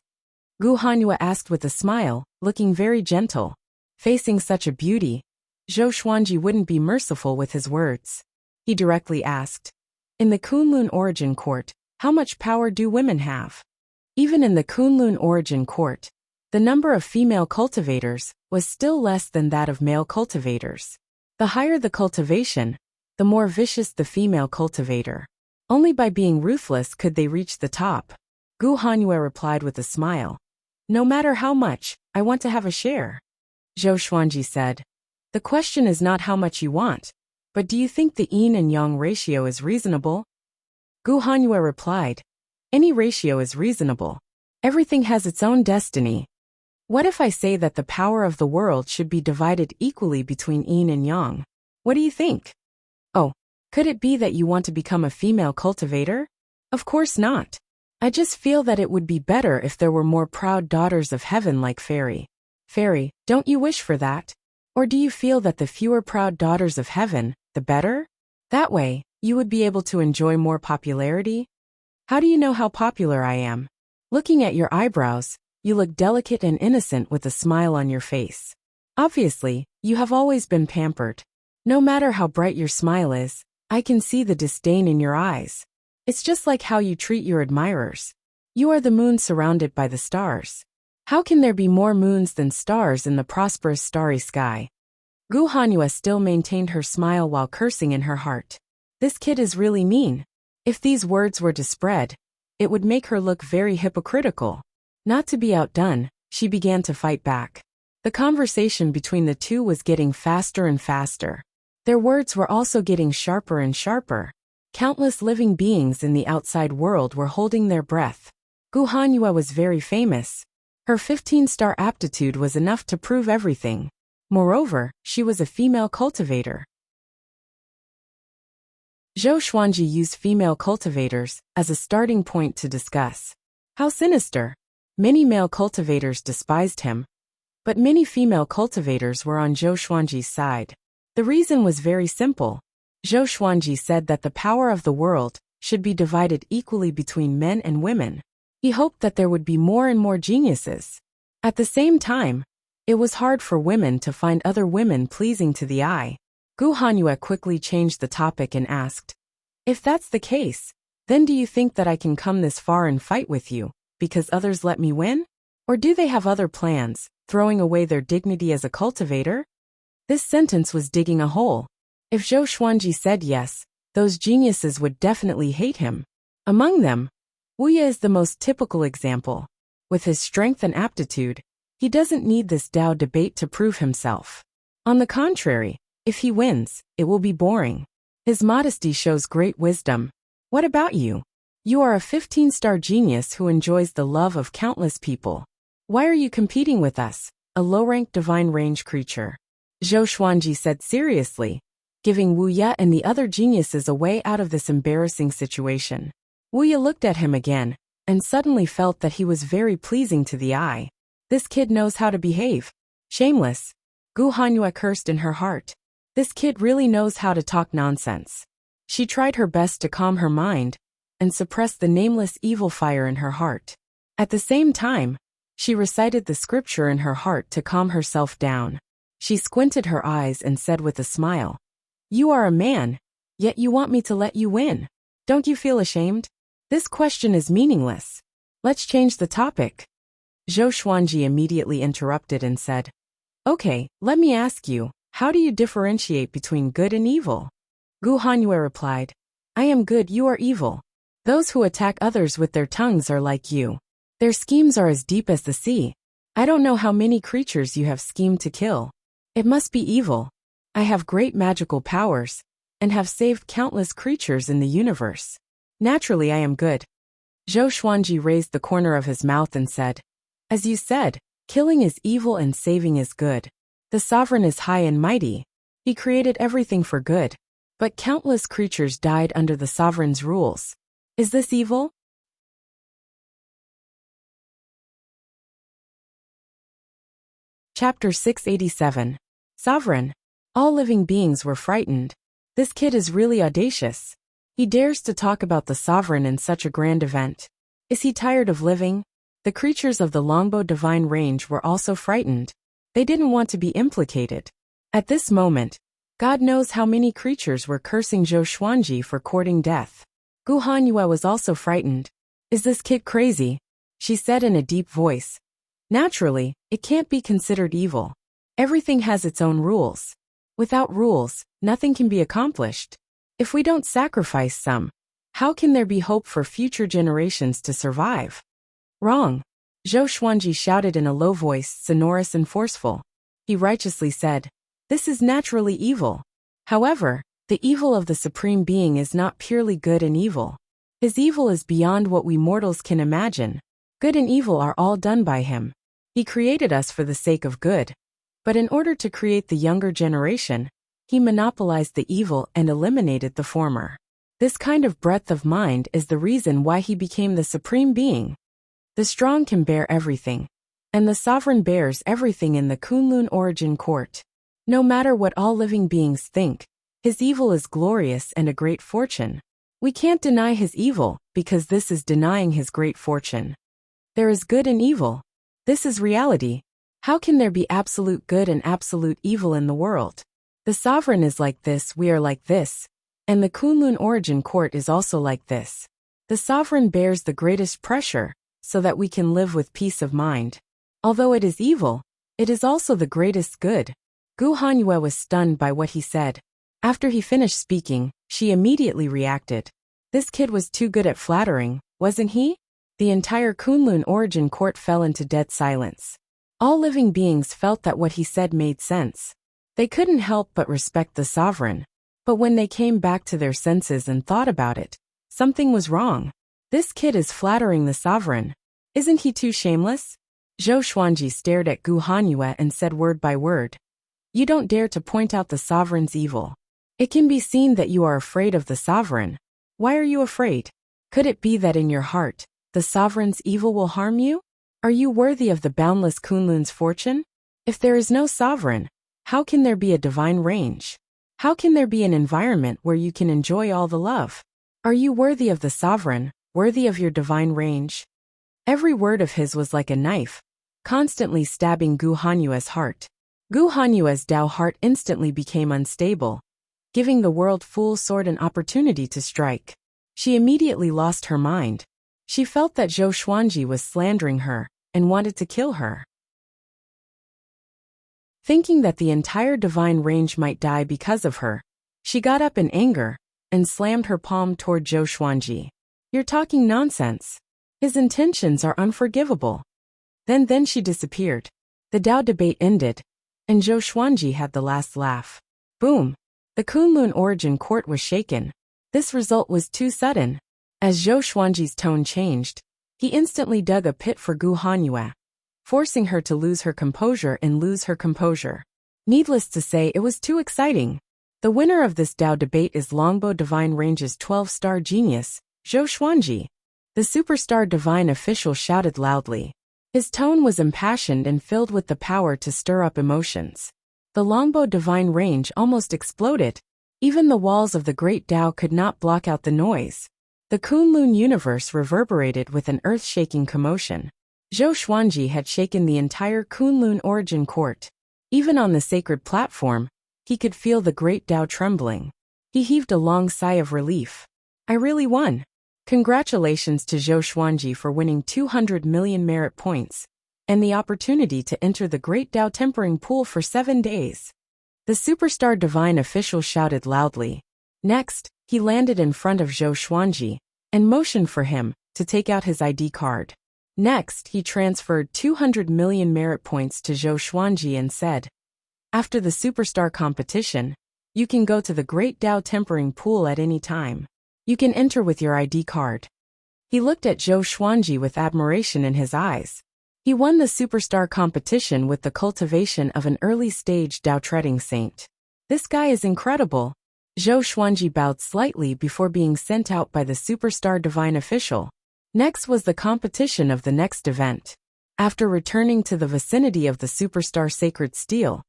Gu Hanyue asked with a smile, looking very gentle. Facing such a beauty, Zhou Xuanji wouldn't be merciful with his words. He directly asked, in the Kunlun origin court, how much power do women have? Even in the Kunlun origin court, the number of female cultivators was still less than that of male cultivators. The higher the cultivation, the more vicious the female cultivator. Only by being ruthless could they reach the top. Gu Hanyue replied with a smile. No matter how much, I want to have a share. Zhou Xuanji said, the question is not how much you want, but do you think the yin and yang ratio is reasonable? Gu Hanyue replied, any ratio is reasonable. Everything has its own destiny. What if I say that the power of the world should be divided equally between yin and yang? What do you think? Oh, could it be that you want to become a female cultivator? Of course not. I just feel that it would be better if there were more proud daughters of heaven like Fairy. Fairy, don't you wish for that? Or do you feel that the fewer proud daughters of heaven, the better? That way, you would be able to enjoy more popularity? How do you know how popular I am? Looking at your eyebrows, you look delicate and innocent with a smile on your face. Obviously, you have always been pampered. No matter how bright your smile is, I can see the disdain in your eyes. It's just like how you treat your admirers. You are the moon surrounded by the stars. How can there be more moons than stars in the prosperous starry sky? Gu Hanyue still maintained her smile while cursing in her heart. This kid is really mean. If these words were to spread, it would make her look very hypocritical. Not to be outdone, she began to fight back. The conversation between the two was getting faster and faster. Their words were also getting sharper and sharper. Countless living beings in the outside world were holding their breath. Gu Hanyue was very famous. Her 15-star aptitude was enough to prove everything. Moreover, she was a female cultivator. Zhou Xuanji used female cultivators as a starting point to discuss. How sinister! Many male cultivators despised him, but many female cultivators were on Zhou Xuanji's side. The reason was very simple. Zhou Xuanji said that the power of the world should be divided equally between men and women. He hoped that there would be more and more geniuses. At the same time, it was hard for women to find other women pleasing to the eye. Gu Hanyue quickly changed the topic and asked, "If that's the case, then do you think that I can come this far and fight with you, because others let me win? Or do they have other plans, throwing away their dignity as a cultivator?" This sentence was digging a hole. If Zhou Xuanji said yes, those geniuses would definitely hate him. Among them, Wuxia is the most typical example. With his strength and aptitude, he doesn't need this Dao debate to prove himself. On the contrary, if he wins, it will be boring. His modesty shows great wisdom. What about you? You are a 15-star genius who enjoys the love of countless people. Why are you competing with us, a low-ranked divine range creature? Zhou Xuanji said seriously, giving Wuxia and the other geniuses a way out of this embarrassing situation. Wuxia looked at him again, and suddenly felt that he was very pleasing to the eye. This kid knows how to behave. Shameless. Gu Hanyue cursed in her heart. This kid really knows how to talk nonsense. She tried her best to calm her mind and suppress the nameless evil fire in her heart. At the same time, she recited the scripture in her heart to calm herself down. She squinted her eyes and said with a smile, "You are a man, yet you want me to let you win. Don't you feel ashamed? This question is meaningless. Let's change the topic." Zhou Xuanji immediately interrupted and said, "Okay, let me ask you, how do you differentiate between good and evil?" Gu Hanyue replied, "I am good, you are evil. Those who attack others with their tongues are like you. Their schemes are as deep as the sea. I don't know how many creatures you have schemed to kill. It must be evil. I have great magical powers, and have saved countless creatures in the universe. Naturally I am good." Zhou Xuanji raised the corner of his mouth and said, "As you said, killing is evil and saving is good. The sovereign is high and mighty. He created everything for good. But countless creatures died under the sovereign's rules. Is this evil?" Chapter 687. Sovereign. All living beings were frightened. This kid is really audacious. He dares to talk about the sovereign in such a grand event. Is he tired of living? The creatures of the Longbow divine range were also frightened. They didn't want to be implicated. At this moment, God knows how many creatures were cursing Zhou Xuanji for courting death. Gu Hanyue was also frightened. "Is this kid crazy?" she said in a deep voice. Naturally, it can't be considered evil. Everything has its own rules. Without rules, nothing can be accomplished. If we don't sacrifice some, how can there be hope for future generations to survive? Wrong. Zhou Xuanji shouted in a low voice, sonorous and forceful. He righteously said, "This is naturally evil. However, the evil of the Supreme Being is not purely good and evil. His evil is beyond what we mortals can imagine. Good and evil are all done by him. He created us for the sake of good. But in order to create the younger generation, he monopolized the evil and eliminated the former. This kind of breadth of mind is the reason why he became the Supreme Being. The strong can bear everything, and the sovereign bears everything in the Kunlun origin court. No matter what all living beings think, his evil is glorious and a great fortune. We can't deny his evil, because this is denying his great fortune. There is good and evil. This is reality. How can there be absolute good and absolute evil in the world? The sovereign is like this, we are like this, and the Kunlun origin court is also like this. The sovereign bears the greatest pressure, so that we can live with peace of mind. Although it is evil, it is also the greatest good. Gu Hanyue was stunned by what he said. After he finished speaking, she immediately reacted. This kid was too good at flattering, wasn't he? The entire Kunlun origin court fell into dead silence. All living beings felt that what he said made sense. They couldn't help but respect the sovereign. But when they came back to their senses and thought about it, something was wrong. This kid is flattering the sovereign. Isn't he too shameless? Zhou Xuanji stared at Gu Hanyue and said word by word. You don't dare to point out the sovereign's evil. It can be seen that you are afraid of the sovereign. Why are you afraid? Could it be that in your heart, the sovereign's evil will harm you? Are you worthy of the boundless Kunlun's fortune? If there is no sovereign, how can there be a divine range? How can there be an environment where you can enjoy all the love? Are you worthy of the sovereign, worthy of your divine range? Every word of his was like a knife, constantly stabbing Gu Hanyue's heart. Gu Hanyue's Dao heart instantly became unstable, giving the world full sword an opportunity to strike. She immediately lost her mind. She felt that Zhou Xuanji was slandering her and wanted to kill her. Thinking that the entire divine range might die because of her, she got up in anger and slammed her palm toward Zhou Xuanji. You're talking nonsense. His intentions are unforgivable. Then she disappeared. The Dao debate ended, and Zhou Xuanji had the last laugh. Boom! The Kunlun origin court was shaken. This result was too sudden. As Zhou Xuanji's tone changed, he instantly dug a pit for Gu Hanyue, forcing her to lose her composure and lose her composure. Needless to say, it was too exciting. The winner of this Dao debate is Longbow Divine Range's 12-star genius, Zhou Xuanji. The superstar divine official shouted loudly. His tone was impassioned and filled with the power to stir up emotions. The Longbow Divine Range almost exploded. Even the walls of the Great Dao could not block out the noise. The Kunlun universe reverberated with an earth-shaking commotion. Zhou Xuanji had shaken the entire Kunlun origin court. Even on the sacred platform, he could feel the Great Dao trembling. He heaved a long sigh of relief. I really won. Congratulations to Zhou Xuanji for winning 200 million merit points and the opportunity to enter the Great Dao tempering pool for 7 days. The superstar divine official shouted loudly. Next, he landed in front of Zhou Xuanji and motioned for him to take out his ID card. Next, he transferred 200 million merit points to Zhou Xuanji and said, after the superstar competition, you can go to the Great Dao tempering pool at any time. You can enter with your ID card. He looked at Zhou Xuanji with admiration in his eyes. He won the superstar competition with the cultivation of an early-stage Dao treading saint. This guy is incredible. Zhou Xuanji bowed slightly before being sent out by the superstar divine official. Next was the competition of the next event. After returning to the vicinity of the superstar sacred steel,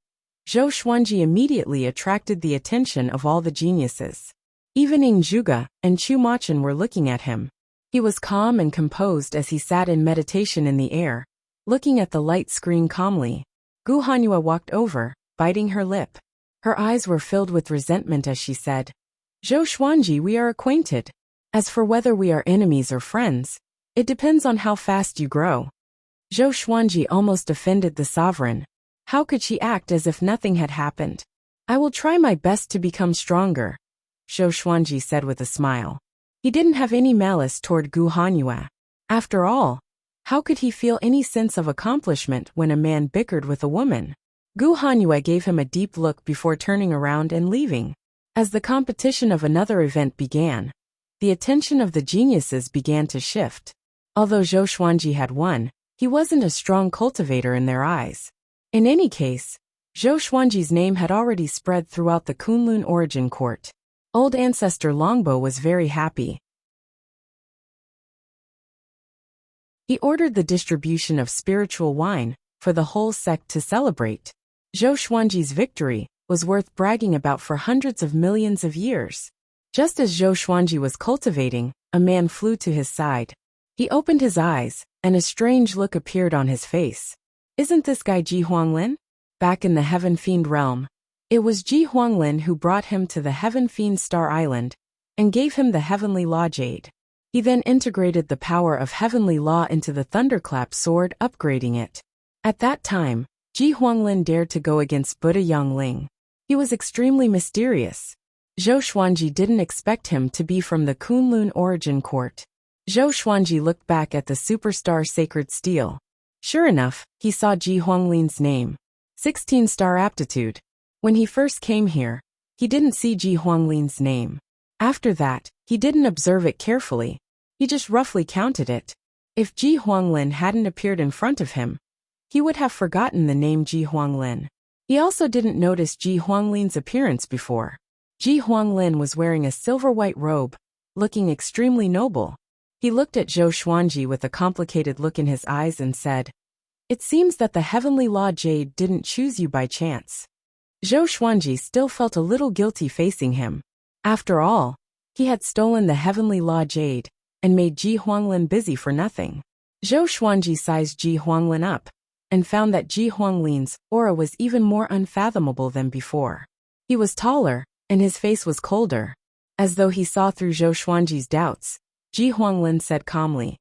Zhou Xuanji immediately attracted the attention of all the geniuses. Even Ing Zhuge and Chu Machen were looking at him. He was calm and composed as he sat in meditation in the air, looking at the light screen calmly. Gu Hanyue walked over, biting her lip. Her eyes were filled with resentment as she said, Zhou Xuanji, we are acquainted. As for whether we are enemies or friends, it depends on how fast you grow. Zhou Xuanji almost offended the sovereign. How could she act as if nothing had happened? I will try my best to become stronger, Zhou Xuanji said with a smile. He didn't have any malice toward Gu Hanyue. After all, how could he feel any sense of accomplishment when a man bickered with a woman? Gu Hanyue gave him a deep look before turning around and leaving. As the competition of another event began, the attention of the geniuses began to shift. Although Zhou Xuanji had won, he wasn't a strong cultivator in their eyes. In any case, Zhou Xuanji's name had already spread throughout the Kunlun origin court. Old ancestor Longbow was very happy. He ordered the distribution of spiritual wine for the whole sect to celebrate. Zhou Xuanji's victory was worth bragging about for hundreds of millions of years. Just as Zhou Xuanji was cultivating, a man flew to his side. He opened his eyes, and a strange look appeared on his face. Isn't this guy Ji Huanglin? Back in the Heaven Fiend realm, It was Ji Huanglin who brought him to the Heaven Fiend Star Island and gave him the Heavenly Law Jade. He then integrated the power of Heavenly Law into the Thunderclap sword, upgrading it. At that time, Ji Huanglin dared to go against Buddha Yongling. He was extremely mysterious. Zhou Xuanji didn't expect him to be from the Kunlun origin court. Zhou Xuanji looked back at the superstar sacred steel. Sure enough, he saw Ji Huanglin's name. 16-star aptitude. When he first came here, he didn't see Ji Huanglin's name. After that, he didn't observe it carefully. He just roughly counted it. If Ji Huanglin hadn't appeared in front of him, he would have forgotten the name Ji Huanglin. He also didn't notice Ji Huanglin's appearance before. Ji Huanglin was wearing a silver-white robe, looking extremely noble. He looked at Zhou Xuanji with a complicated look in his eyes and said, "It seems that the Heavenly Law Jade didn't choose you by chance." Zhou Xuanji still felt a little guilty facing him. After all, he had stolen the Heavenly Law Jade and made Ji Huanglin busy for nothing. Zhou Xuanji sized Ji Huanglin up and found that Ji Huanglin's aura was even more unfathomable than before. He was taller, and his face was colder. As though he saw through Zhou Xuanji's doubts, Ji Huanglin said calmly,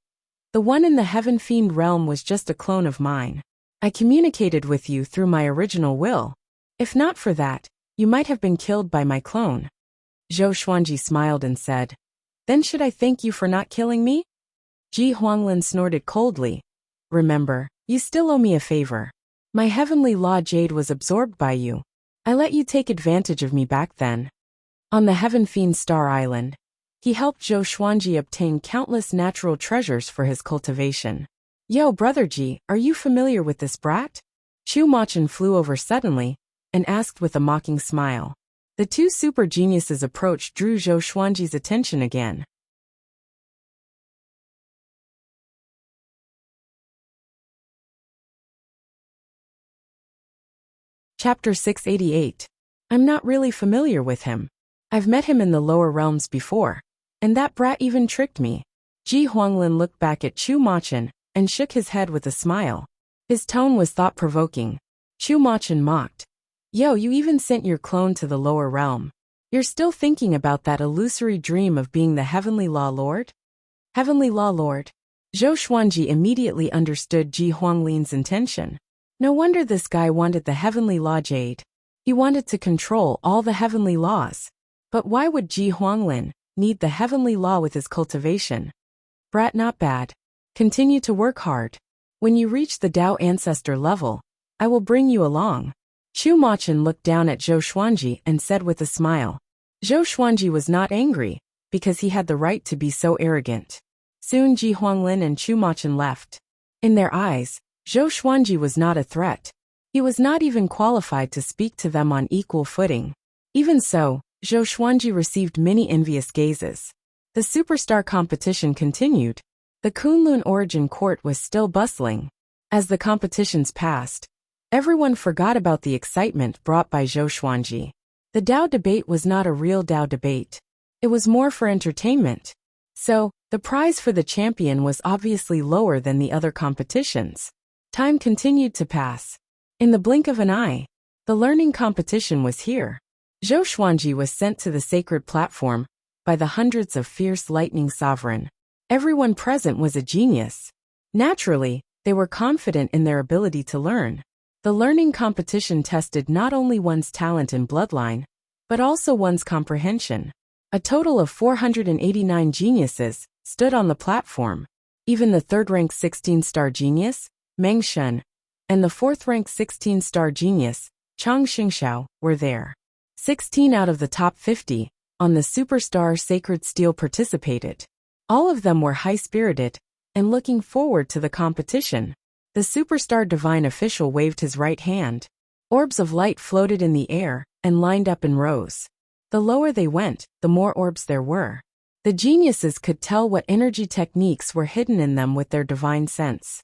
"The one in the Heaven Fiend realm was just a clone of mine. I communicated with you through my original will. If not for that, you might have been killed by my clone." Zhou Xuanji smiled and said, "Then should I thank you for not killing me?" Ji Huanglin snorted coldly. "Remember, you still owe me a favor. My Heavenly Law Jade was absorbed by you. I let you take advantage of me back then." On the Heaven Fiend Star Island, he helped Zhou Xuanji obtain countless natural treasures for his cultivation. "Yo, Brother Ji, are you familiar with this brat?" Chu Machin flew over suddenly and asked with a mocking smile. The two super geniuses' approach drew Zhou Xuanji's attention again. Chapter 688. I'm not really familiar with him. I've met him in the lower realms before, and that brat even tricked me. Ji Huanglin looked back at Chu Machin and shook his head with a smile. His tone was thought-provoking. Chu Machin mocked. "Yo, you even sent your clone to the lower realm. You're still thinking about that illusory dream of being the Heavenly Law Lord?" Heavenly Law Lord? Zhou Xuanji immediately understood Ji Huanglin's intention. No wonder this guy wanted the Heavenly Law Jade. He wanted to control all the heavenly laws. But why would Ji Huanglin need the heavenly law with his cultivation? Brat, not bad. Continue to work hard. When you reach the Dao Ancestor level, I will bring you along. Chu Machin looked down at Zhou Xuanji and said with a smile. Zhou Xuanji was not angry, because he had the right to be so arrogant. Soon Ji Huanglin and Chu Machin left. In their eyes, Zhou Xuanji was not a threat. He was not even qualified to speak to them on equal footing. Even so, Zhou Xuanji received many envious gazes. The superstar competition continued. The Kunlun origin court was still bustling. As the competitions passed, everyone forgot about the excitement brought by Zhou Xuanji. The Dao debate was not a real Dao debate. It was more for entertainment. So, the prize for the champion was obviously lower than the other competitions. Time continued to pass. In the blink of an eye, the learning competition was here. Zhou Xuanji was sent to the sacred platform by the hundreds of fierce lightning sovereign. Everyone present was a genius. Naturally, they were confident in their ability to learn. The learning competition tested not only one's talent and bloodline, but also one's comprehension. A total of 489 geniuses stood on the platform. Even the third-rank 16-star genius, Meng Shun, and the fourth-rank 16-star genius, Chang Xingxiao, were there. 16 out of the top 50 on the Superstar Sacred Steel participated. All of them were high-spirited and looking forward to the competition. The Superstar Divine official waved his right hand. Orbs of light floated in the air and lined up in rows. The lower they went, the more orbs there were. The geniuses could tell what energy techniques were hidden in them with their divine sense.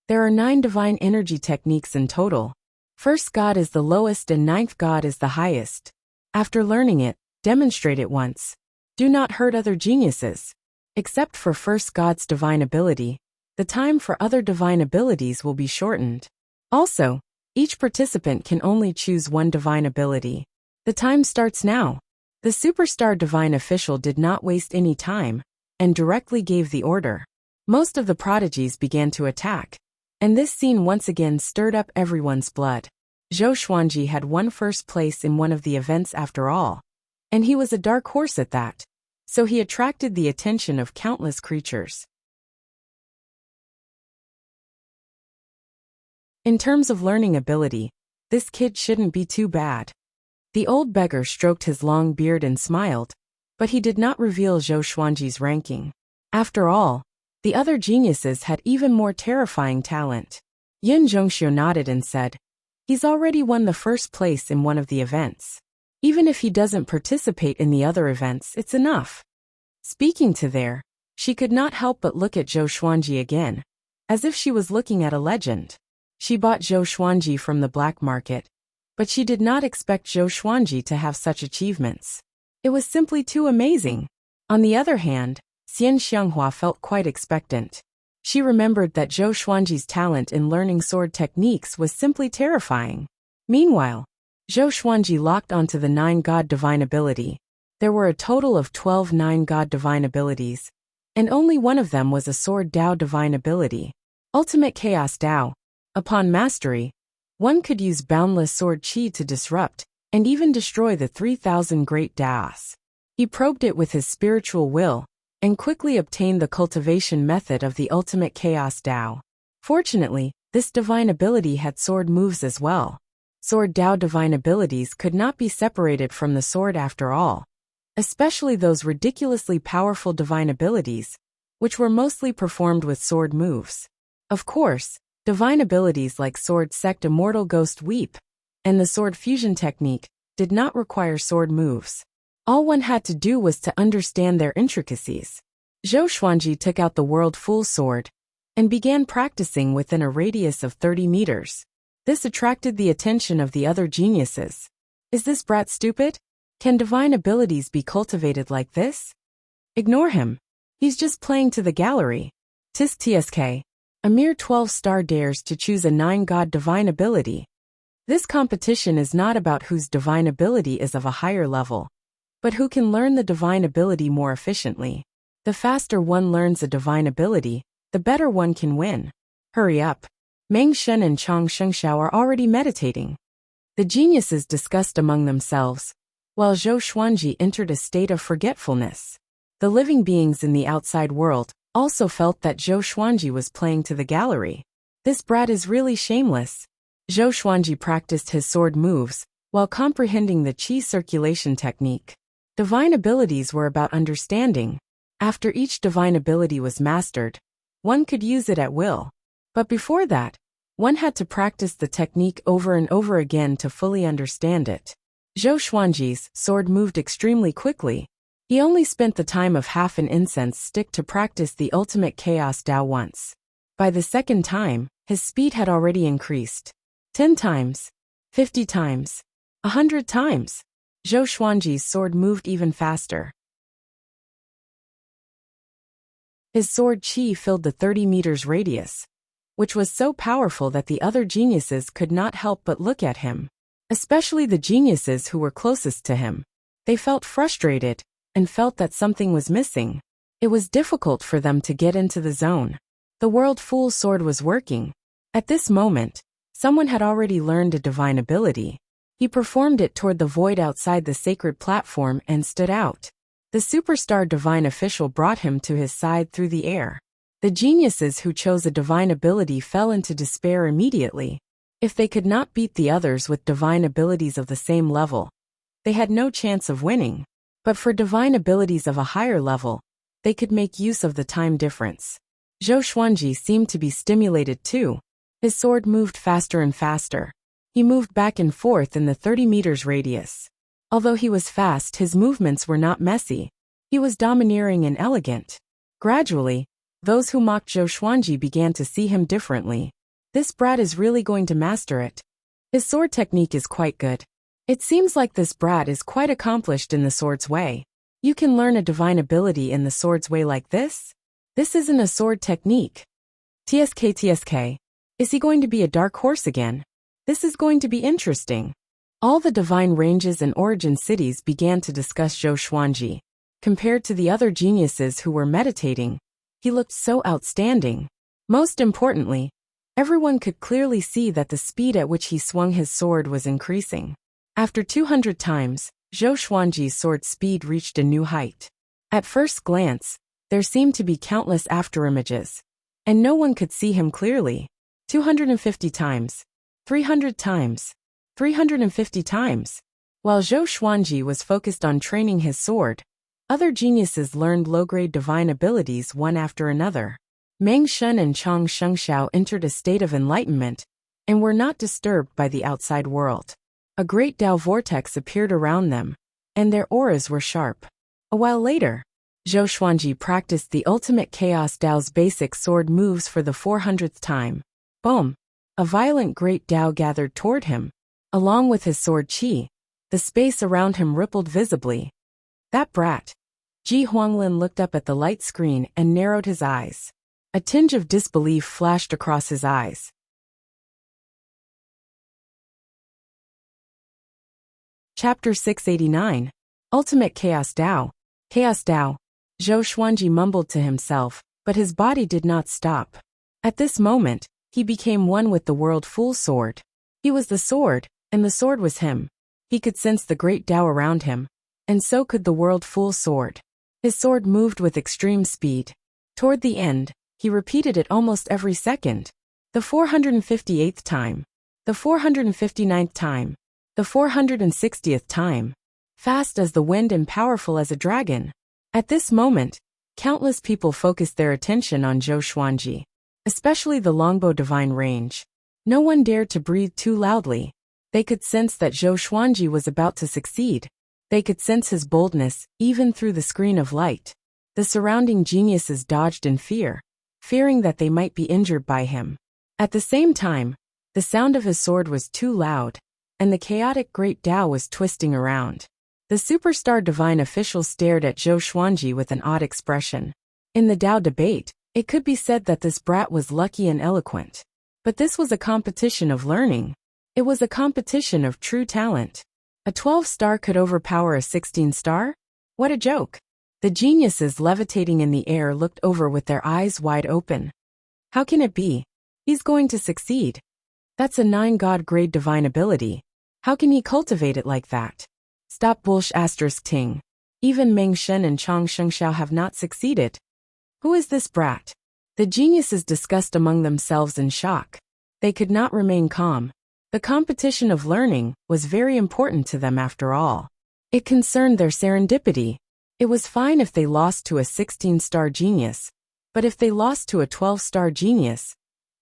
There are 9 divine energy techniques in total. First God is the lowest and 9th God is the highest. After learning it, demonstrate it once. Do not hurt other geniuses. Except for first God's divine ability, the time for other divine abilities will be shortened. Also, Each participant can only choose one divine ability. The time starts now. The superstar divine official did not waste any time and directly gave the order. Most of the prodigies began to attack, and this scene once again stirred up everyone's blood. Zhou Xuanji had won first place in one of the events after all, and he was a dark horse at that, so he attracted the attention of countless creatures. In terms of learning ability, this kid shouldn't be too bad. The old beggar stroked his long beard and smiled, but he did not reveal Zhou Xuanji's ranking. After all, the other geniuses had even more terrifying talent. Yin Zhongxiu nodded and said, "He's already won the first place in one of the events. Even if he doesn't participate in the other events, it's enough." Speaking to there, she could not help but look at Zhou Xuanji again, as if she was looking at a legend. She bought Zhou Xuanji from the black market, but she did not expect Zhou Xuanji to have such achievements. It was simply too amazing. On the other hand, Xian Xianghua felt quite expectant. She remembered that Zhou Xuanji's talent in learning sword techniques was simply terrifying. Meanwhile, Zhou Xuanji locked onto the 9 God Divine ability. There were a total of 12 9 God Divine abilities, and only one of them was a Sword Dao Divine ability, Ultimate Chaos Dao. Upon mastery, one could use boundless sword qi to disrupt and even destroy the 3,000 great Daos. He probed it with his spiritual will and quickly obtained the cultivation method of the Ultimate Chaos Dao. Fortunately, this divine ability had sword moves as well. Sword Dao divine abilities could not be separated from the sword after all, especially those ridiculously powerful divine abilities, which were mostly performed with sword moves. Of course, divine abilities like Sword Sect Immortal Ghost Weep and the Sword Fusion Technique did not require sword moves. All one had to do was to understand their intricacies. Zhou Xuanji took out the World Full Sword and began practicing within a radius of 30 meters. This attracted the attention of the other geniuses. Is this brat stupid? Can divine abilities be cultivated like this? Ignore him. He's just playing to the gallery. Tisk tsk. A mere 12-star dares to choose a 9 God divine ability. This competition is not about whose divine ability is of a higher level, but who can learn the divine ability more efficiently. The faster one learns a divine ability, the better one can win. Hurry up. Meng Shen and Chang Shengxiao are already meditating. The geniuses discussed among themselves, while Zhou Xuanji entered a state of forgetfulness. The living beings in the outside world also felt that Zhou Xuanji was playing to the gallery. This brat is really shameless. Zhou Xuanji practiced his sword moves while comprehending the qi circulation technique. Divine abilities were about understanding. After each divine ability was mastered, one could use it at will. But before that, one had to practice the technique over and over again to fully understand it. Zhou Xuanji's sword moved extremely quickly. He only spent the time of half an incense stick to practice the Ultimate Chaos Dao once. By the second time, his speed had already increased. 10 times, 50 times, 100 times. Zhou Xuanji's sword moved even faster. His sword qi filled the 30 meters radius, which was so powerful that the other geniuses could not help but look at him. Especially the geniuses who were closest to him. They felt frustrated and felt that something was missing. It was difficult for them to get into the zone. The World Fool Sword was working. At this moment, someone had already learned a divine ability. He performed it toward the void outside the sacred platform and stood out. The superstar divine official brought him to his side through the air. The geniuses who chose a divine ability fell into despair immediately. If they could not beat the others with divine abilities of the same level, they had no chance of winning. But for divine abilities of a higher level, they could make use of the time difference. Zhou Xuanji seemed to be stimulated too. His sword moved faster and faster. He moved back and forth in the 30 meters radius. Although he was fast, his movements were not messy. He was domineering and elegant. Gradually, those who mocked Zhou Xuanji began to see him differently. This brat is really going to master it. His sword technique is quite good. It seems like this brat is quite accomplished in the sword's way. You can learn a divine ability in the sword's way like this? This isn't a sword technique. Tsk. Is he going to be a dark horse again? This is going to be interesting. All the divine ranges and origin cities began to discuss Zhou Xuanji. Compared to the other geniuses who were meditating, he looked so outstanding. Most importantly, everyone could clearly see that the speed at which he swung his sword was increasing. After 200 times, Zhou Xuanji's sword speed reached a new height. At first glance, there seemed to be countless afterimages, and no one could see him clearly. 250 times, 300 times, 350 times. While Zhou Xuanji was focused on training his sword, other geniuses learned low-grade divine abilities one after another. Meng Shun and Chang Shengxiao entered a state of enlightenment and were not disturbed by the outside world. A great Dao vortex appeared around them, and their auras were sharp. A while later, Zhou Xuanji practiced the ultimate chaos Dao's basic sword moves for the 400th time. Boom! A violent great Dao gathered toward him. Along with his sword qi, the space around him rippled visibly. That brat! Ji Huanglin looked up at the light screen and narrowed his eyes. A tinge of disbelief flashed across his eyes. Chapter 689. Ultimate Chaos Dao. Chaos Dao. Zhou Xuanji mumbled to himself, but his body did not stop. At this moment, he became one with the world full sword. He was the sword, and the sword was him. He could sense the great Dao around him, and so could the world full sword. His sword moved with extreme speed. Toward the end, he repeated it almost every second. The 458th time. The 459th time. The 460th time. Fast as the wind and powerful as a dragon. At this moment, countless people focused their attention on Zhou Xuanji, especially the longbow divine range. No one dared to breathe too loudly. They could sense that Zhou Xuanji was about to succeed. They could sense his boldness, even through the screen of light. The surrounding geniuses dodged in fear, fearing that they might be injured by him. At the same time, the sound of his sword was too loud, and the chaotic great Dao was twisting around. The superstar divine official stared at Zhou Xuanji with an odd expression. In the Dao debate, it could be said that this brat was lucky and eloquent. But this was a competition of learning. It was a competition of true talent. A 12-star could overpower a 16-star? What a joke! The geniuses levitating in the air looked over with their eyes wide open. How can it be? He's going to succeed. That's a 9-god grade divine ability. How can he cultivate it like that? Stop bullsh asterisk ting. Even Meng Shen and Chang Shengxiao have not succeeded. Who is this brat? The geniuses discussed among themselves in shock. They could not remain calm. The competition of learning was very important to them after all. It concerned their serendipity. It was fine if they lost to a 16-star genius, but if they lost to a 12-star genius,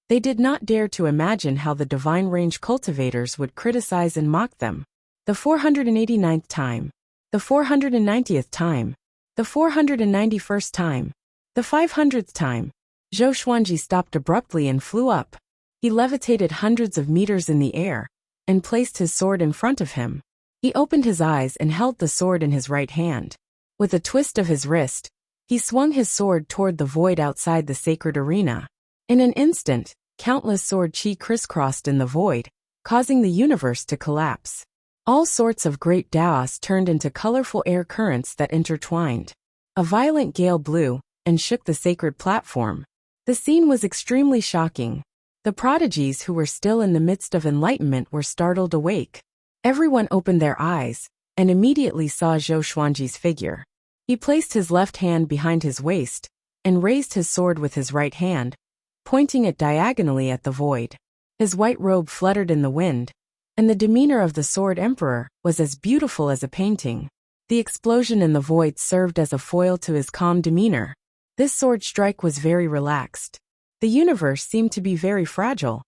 they did not dare to imagine how the divine range cultivators would criticize and mock them. The 489th time. The 490th time. The 491st time. The 500th time. Zhou Xuanji stopped abruptly and flew up. He levitated hundreds of meters in the air, and placed his sword in front of him. He opened his eyes and held the sword in his right hand. With a twist of his wrist, he swung his sword toward the void outside the sacred arena. In an instant, countless sword chi crisscrossed in the void, causing the universe to collapse. All sorts of great Daos turned into colorful air currents that intertwined. A violent gale blew and shook the sacred platform. The scene was extremely shocking. The prodigies who were still in the midst of enlightenment were startled awake. Everyone opened their eyes and immediately saw Zhou Xuanji's figure. He placed his left hand behind his waist and raised his sword with his right hand, pointing it diagonally at the void. His white robe fluttered in the wind, and the demeanor of the sword emperor was as beautiful as a painting. The explosion in the void served as a foil to his calm demeanor. This sword strike was very relaxed. The universe seemed to be very fragile.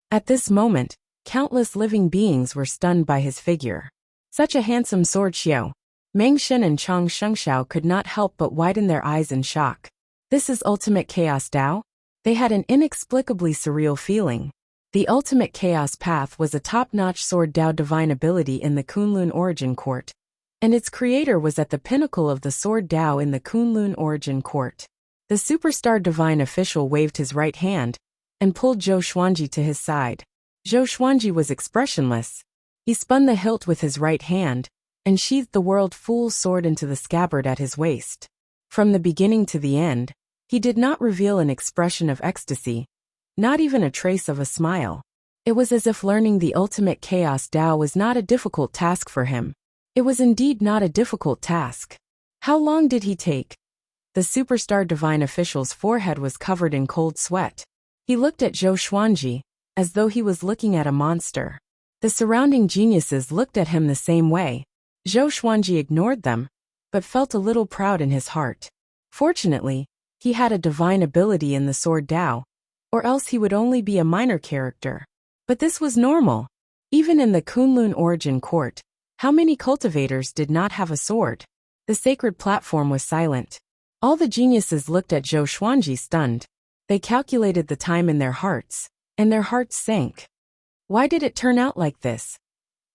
At this moment, countless living beings were stunned by his figure. Such a handsome sword xiao. Meng Shen and Chang Shengxiao could not help but widen their eyes in shock. This is ultimate chaos Dao? They had an inexplicably surreal feeling. The ultimate chaos path was a top-notch sword Dao divine ability in the Kunlun origin court, and its creator was at the pinnacle of the sword Dao in the Kunlun origin court. The superstar divine official waved his right hand and pulled Zhou Xuanji to his side. Zhou Xuanji was expressionless. He spun the hilt with his right hand and sheathed the world fool's sword into the scabbard at his waist. From the beginning to the end, he did not reveal an expression of ecstasy, not even a trace of a smile. It was as if learning the ultimate chaos Tao was not a difficult task for him. It was indeed not a difficult task. How long did he take? The superstar divine official's forehead was covered in cold sweat. He looked at Zhou Xuanji as though he was looking at a monster. The surrounding geniuses looked at him the same way. Zhou Xuanji ignored them, but felt a little proud in his heart. Fortunately, he had a divine ability in the sword Tao, or else he would only be a minor character. But this was normal. Even in the Kunlun origin court, how many cultivators did not have a sword? The sacred platform was silent. All the geniuses looked at Zhou Xuanji stunned. They calculated the time in their hearts, and their hearts sank. Why did it turn out like this?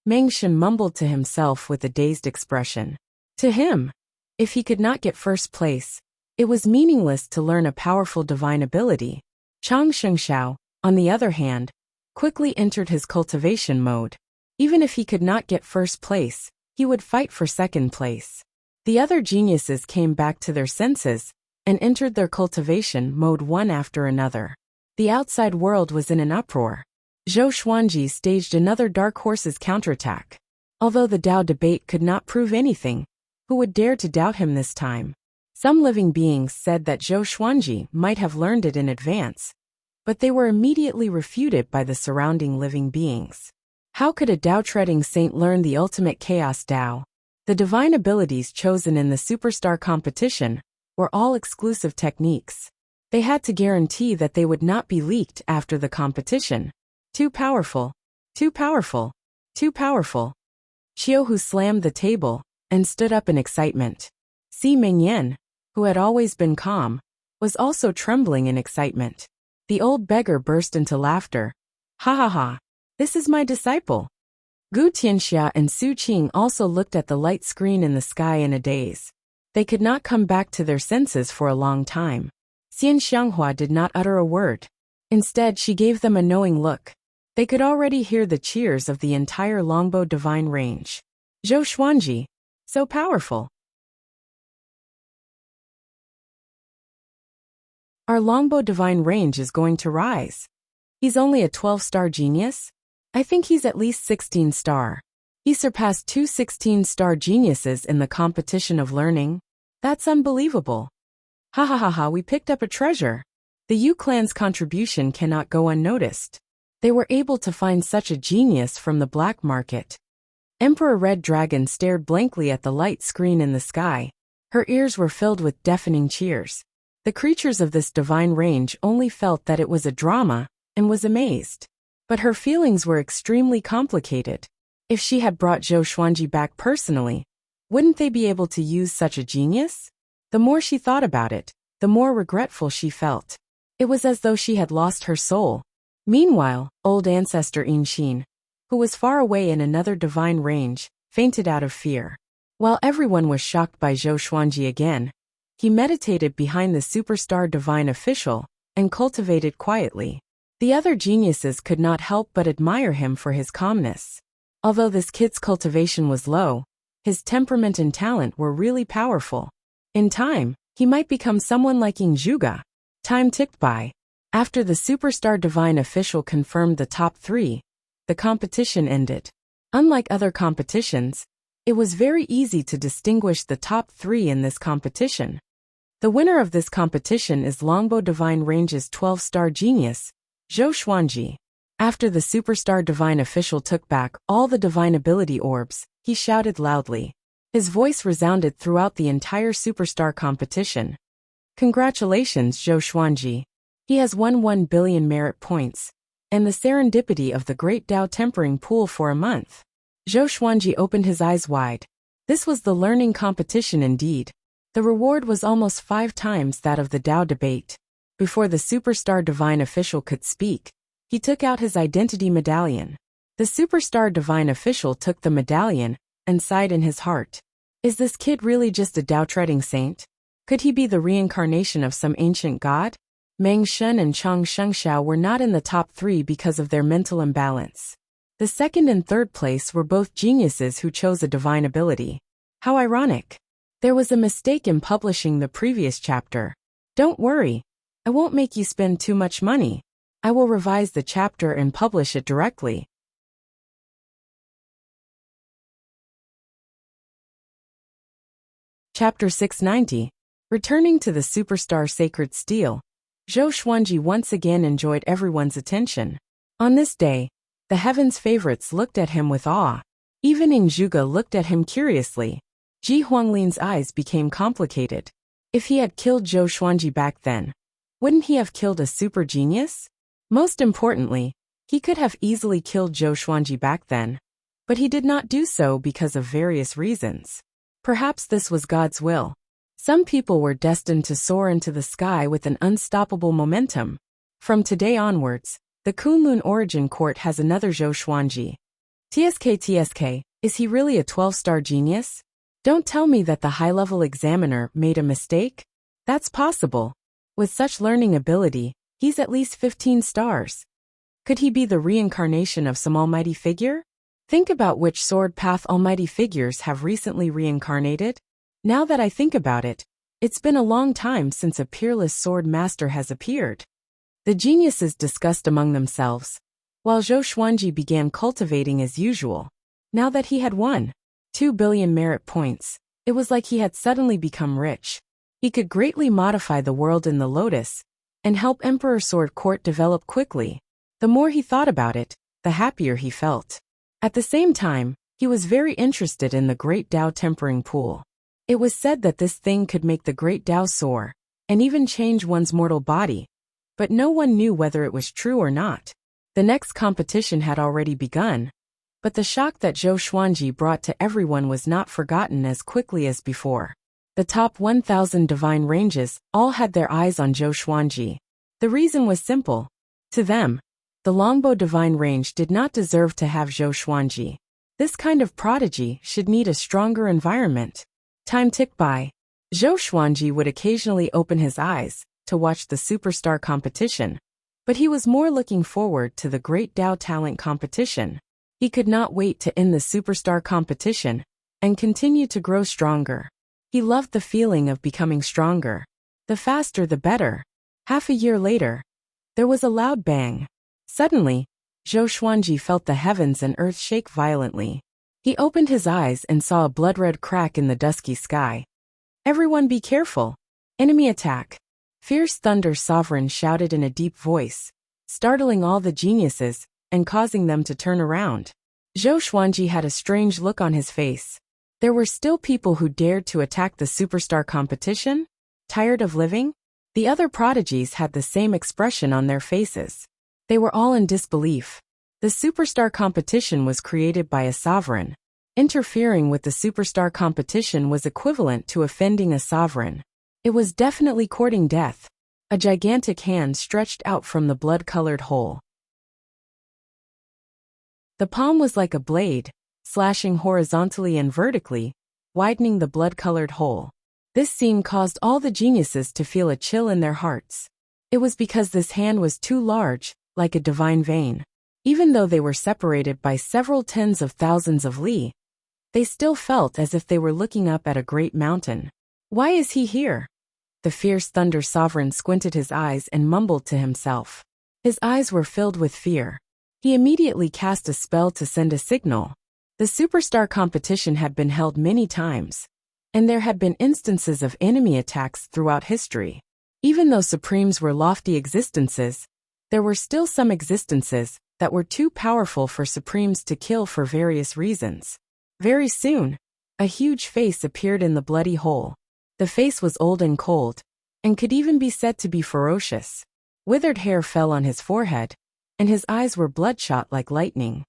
Meng Shen mumbled to himself with a dazed expression. To him, if he could not get first place, it was meaningless to learn a powerful divine ability. Chang Shengshao, on the other hand, quickly entered his cultivation mode. Even if he could not get first place, he would fight for second place. The other geniuses came back to their senses and entered their cultivation mode one after another. The outside world was in an uproar. Zhou Xuanji staged another Dark Horse's counterattack. Although the Tao debate could not prove anything, who would dare to doubt him this time? Some living beings said that Zhou Xuanji might have learned it in advance, but they were immediately refuted by the surrounding living beings. How could a Tao-treading saint learn the ultimate chaos Tao? The divine abilities chosen in the superstar competition were all exclusive techniques. They had to guarantee that they would not be leaked after the competition. Too powerful, too powerful, too powerful. Qiuhu slammed the table and stood up in excitement. Si Mengyan, who had always been calm, was also trembling in excitement. The old beggar burst into laughter. Ha ha ha, this is my disciple. Gu Tianxia and Su Qing also looked at the light screen in the sky in a daze. They could not come back to their senses for a long time. Xian Xianghua did not utter a word. Instead, she gave them a knowing look. They could already hear the cheers of the entire longbow divine range. Zhou Xuanji, so powerful. Our longbow divine range is going to rise. He's only a 12-star genius? I think he's at least 16-star. He surpassed two 16-star geniuses in the competition of learning. That's unbelievable. Ha ha ha ha, we picked up a treasure. The Yu clan's contribution cannot go unnoticed. They were able to find such a genius from the black market. Emperor Red Dragon stared blankly at the light screen in the sky. Her ears were filled with deafening cheers. The creatures of this divine range only felt that it was a drama and was amazed. But her feelings were extremely complicated. If she had brought Zhou Xuanji back personally, wouldn't they be able to use such a genius? The more she thought about it, the more regretful she felt. It was as though she had lost her soul. Meanwhile, old ancestor Inshin, who was far away in another divine range, fainted out of fear. While everyone was shocked by Zhou Xuanji again, he meditated behind the superstar divine official and cultivated quietly. The other geniuses could not help but admire him for his calmness. Although this kid's cultivation was low, his temperament and talent were really powerful. In time, he might become someone like Ying Zhuge. Time ticked by. After the superstar divine official confirmed the top three, the competition ended. Unlike other competitions, it was very easy to distinguish the top three in this competition. The winner of this competition is Longbow Divine Range's 12-star genius, Zhou Xuanji. After the superstar divine official took back all the divine ability orbs, he shouted loudly. His voice resounded throughout the entire superstar competition. Congratulations, Zhou Xuanji. He has won 1 billion merit points, and the serendipity of the Great Tao Tempering Pool for a month. Zhou Xuanji opened his eyes wide. This was the learning competition indeed. The reward was almost 5 times that of the Tao debate. Before the superstar divine official could speak, he took out his identity medallion. The superstar divine official took the medallion and sighed in his heart. Is this kid really just a Tao-treading saint? Could he be the reincarnation of some ancient god? Meng Shun and Chang Shengxiao were not in the top 3 because of their mental imbalance. The second and third place were both geniuses who chose a divine ability. How ironic. There was a mistake in publishing the previous chapter. Don't worry. I won't make you spend too much money. I will revise the chapter and publish it directly. Chapter 690. Returning to the superstar Sacred Steel, Zhou Xuanji once again enjoyed everyone's attention. On this day, the heaven's favorites looked at him with awe. Even Ing Zhuge looked at him curiously. Ji Huanglin's eyes became complicated. If he had killed Zhou Xuanji back then, wouldn't he have killed a super genius? Most importantly, he could have easily killed Zhou Xuanji back then. But he did not do so because of various reasons. Perhaps this was God's will. Some people were destined to soar into the sky with an unstoppable momentum. From today onwards, the Kunlun Origin Court has another Zhou Xuanji. TSK, is he really a 12-star genius? Don't tell me that the high-level examiner made a mistake. That's possible. With such learning ability, he's at least 15 stars. Could he be the reincarnation of some almighty figure? Think about which sword path almighty figures have recently reincarnated. Now that I think about it, it's been a long time since a peerless sword master has appeared. The geniuses discussed among themselves, while Zhou Xuanji began cultivating as usual. Now that he had won 2 billion merit points, it was like he had suddenly become rich. He could greatly modify the world in the Lotus and help Emperor Sword Court develop quickly. The more he thought about it, the happier he felt. At the same time, he was very interested in the Great Tao Tempering Pool. It was said that this thing could make the Great Tao soar, and even change one's mortal body. But no one knew whether it was true or not. The next competition had already begun. But the shock that Zhou Xuanji brought to everyone was not forgotten as quickly as before. The top 1,000 divine ranges all had their eyes on Zhou Xuanji. The reason was simple. To them, the Longbow divine range did not deserve to have Zhou Xuanji. This kind of prodigy should need a stronger environment. Time ticked by. Zhou Xuanji would occasionally open his eyes to watch the superstar competition, but he was more looking forward to the Great Tao Talent competition. He could not wait to end the superstar competition and continue to grow stronger. He loved the feeling of becoming stronger. The faster the better. Half a year later, there was a loud bang. Suddenly, Zhou Xuanji felt the heavens and earth shake violently. He opened his eyes and saw a blood-red crack in the dusky sky. Everyone be careful. Enemy attack. Fierce Thunder Sovereign shouted in a deep voice, startling all the geniuses and causing them to turn around. Zhou Xuanji had a strange look on his face. There were still people who dared to attack the superstar competition? Tired of living? The other prodigies had the same expression on their faces. They were all in disbelief. The superstar competition was created by a sovereign. Interfering with the superstar competition was equivalent to offending a sovereign. It was definitely courting death. A gigantic hand stretched out from the blood-colored hole. The palm was like a blade, slashing horizontally and vertically, widening the blood-colored hole. This scene caused all the geniuses to feel a chill in their hearts. It was because this hand was too large, like a divine vein. Even though they were separated by several tens of thousands of li, they still felt as if they were looking up at a great mountain. Why is he here? The fierce Thunder Sovereign squinted his eyes and mumbled to himself. His eyes were filled with fear. He immediately cast a spell to send a signal. The superstar competition had been held many times, and there had been instances of enemy attacks throughout history. Even though Supremes were lofty existences, there were still some existences that were too powerful for Supremes to kill for various reasons. Very soon, a huge face appeared in the bloody hole. The face was old and cold, and could even be said to be ferocious. Withered hair fell on his forehead, and his eyes were bloodshot like lightning.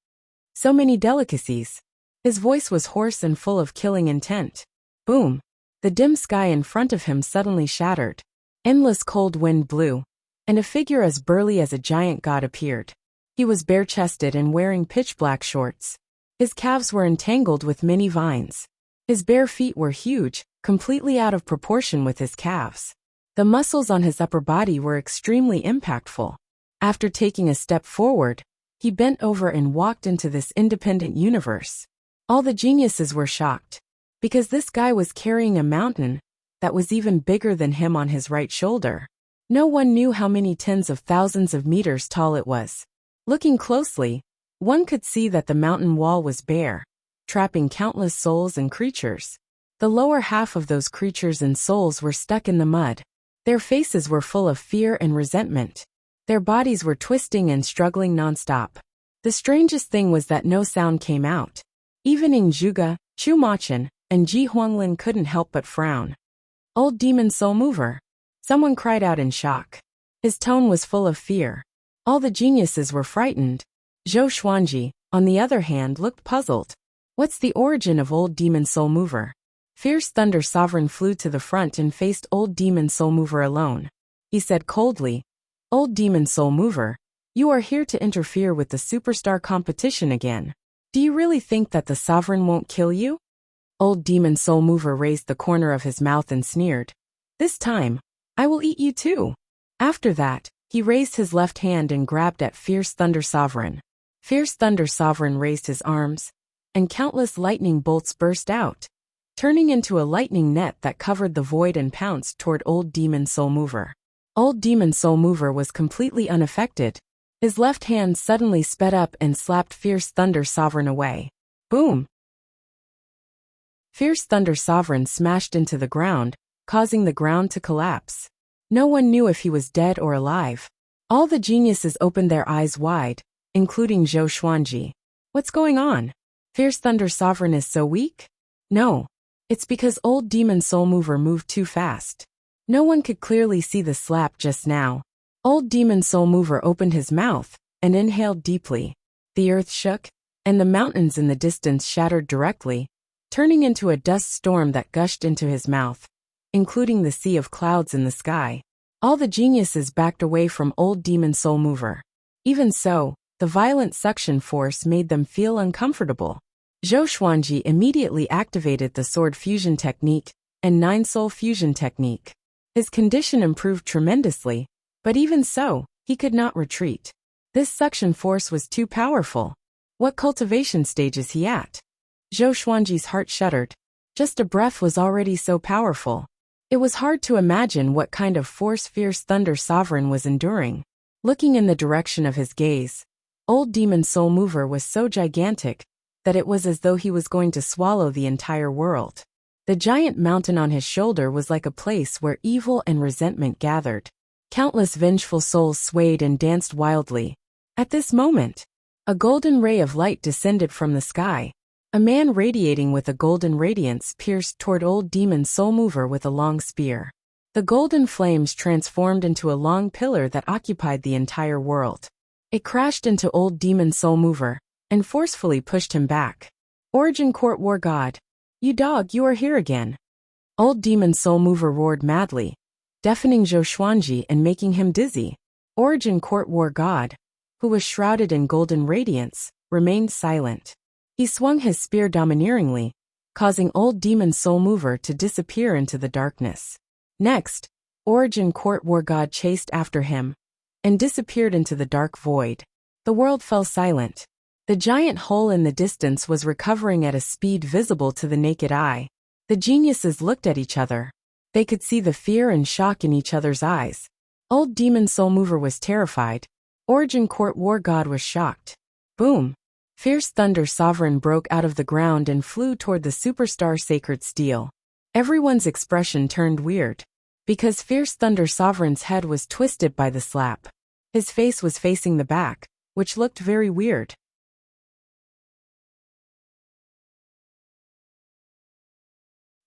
So many delicacies. His voice was hoarse and full of killing intent. Boom! The dim sky in front of him suddenly shattered. Endless cold wind blew, and a figure as burly as a giant god appeared. He was bare-chested and wearing pitch-black shorts. His calves were entangled with many vines. His bare feet were huge, completely out of proportion with his calves. The muscles on his upper body were extremely impactful. After taking a step forward, he bent over and walked into this independent universe. All the geniuses were shocked, because this guy was carrying a mountain that was even bigger than him on his right shoulder. No one knew how many tens of thousands of meters tall it was. Looking closely, one could see that the mountain wall was bare, trapping countless souls and creatures. The lower half of those creatures and souls were stuck in the mud. Their faces were full of fear and resentment. Their bodies were twisting and struggling nonstop. The strangest thing was that no sound came out. Even Ing Zhuge, Chu Machin, and Ji Huanglin couldn't help but frown. "Old demon soul mover!" Someone cried out in shock. His tone was full of fear. All the geniuses were frightened. Zhou Xuanji, on the other hand, looked puzzled. What's the origin of Old Demon Soul Mover? Fierce Thunder Sovereign flew to the front and faced Old Demon Soul Mover alone. He said coldly, "Old Demon Soul Mover, you are here to interfere with the superstar competition again. Do you really think that the sovereign won't kill you?" Old Demon Soul Mover raised the corner of his mouth and sneered. "This time, I will eat you too." After that, he raised his left hand and grabbed at Fierce Thunder Sovereign. Fierce Thunder Sovereign raised his arms, and countless lightning bolts burst out, turning into a lightning net that covered the void and pounced toward Old Demon Soul Mover. Old Demon Soul Mover was completely unaffected. His left hand suddenly sped up and slapped Fierce Thunder Sovereign away. Boom! Fierce Thunder Sovereign smashed into the ground, causing the ground to collapse. No one knew if he was dead or alive. All the geniuses opened their eyes wide, including Zhou Xuanji. What's going on? Fierce Thunder Sovereign is so weak? No. It's because Old Demon Soul Mover moved too fast. No one could clearly see the slap just now. Old Demon Soul Mover opened his mouth and inhaled deeply. The earth shook, and the mountains in the distance shattered directly, turning into a dust storm that gushed into his mouth, including the sea of clouds in the sky. All the geniuses backed away from Old Demon Soul Mover. Even so, the violent suction force made them feel uncomfortable. Zhou Xuanji immediately activated the Sword Fusion Technique and Nine Soul Fusion Technique. His condition improved tremendously, but even so, he could not retreat. This suction force was too powerful. What cultivation stage is he at? Zhou Xuanji's heart shuddered. Just a breath was already so powerful. It was hard to imagine what kind of force Fierce Thunder Sovereign was enduring. Looking in the direction of his gaze, Old Demon Soul Mover was so gigantic that it was as though he was going to swallow the entire world. The giant mountain on his shoulder was like a place where evil and resentment gathered. Countless vengeful souls swayed and danced wildly. At this moment, a golden ray of light descended from the sky. A man radiating with a golden radiance pierced toward Old Demon Soul Mover with a long spear. The golden flames transformed into a long pillar that occupied the entire world. It crashed into Old Demon Soul Mover and forcefully pushed him back. Origin Court War God. You dog, you are here again. Old Demon Soul Mover roared madly, deafening Zhou Xuanji and making him dizzy. Origin Court War God, who was shrouded in golden radiance, remained silent. He swung his spear domineeringly, causing Old Demon Soul Mover to disappear into the darkness. Next, Origin Court War God chased after him and disappeared into the dark void. The world fell silent. The giant hole in the distance was recovering at a speed visible to the naked eye. The geniuses looked at each other. They could see the fear and shock in each other's eyes. Old Demon Soul Mover was terrified. Origin Court War God was shocked. Boom! Fierce Thunder Sovereign broke out of the ground and flew toward the superstar Sacred Steel. Everyone's expression turned weird, because Fierce Thunder Sovereign's head was twisted by the slap. His face was facing the back, which looked very weird.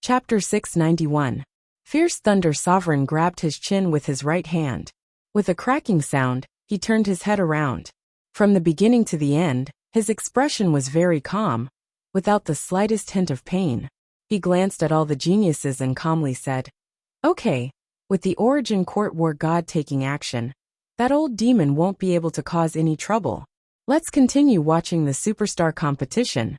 Chapter 691. Fierce Thunder Sovereign grabbed his chin with his right hand. With a cracking sound, he turned his head around. From the beginning to the end, his expression was very calm, without the slightest hint of pain. He glanced at all the geniuses and calmly said, "Okay, with the Origin Court War God taking action, that old demon won't be able to cause any trouble. Let's continue watching the superstar competition."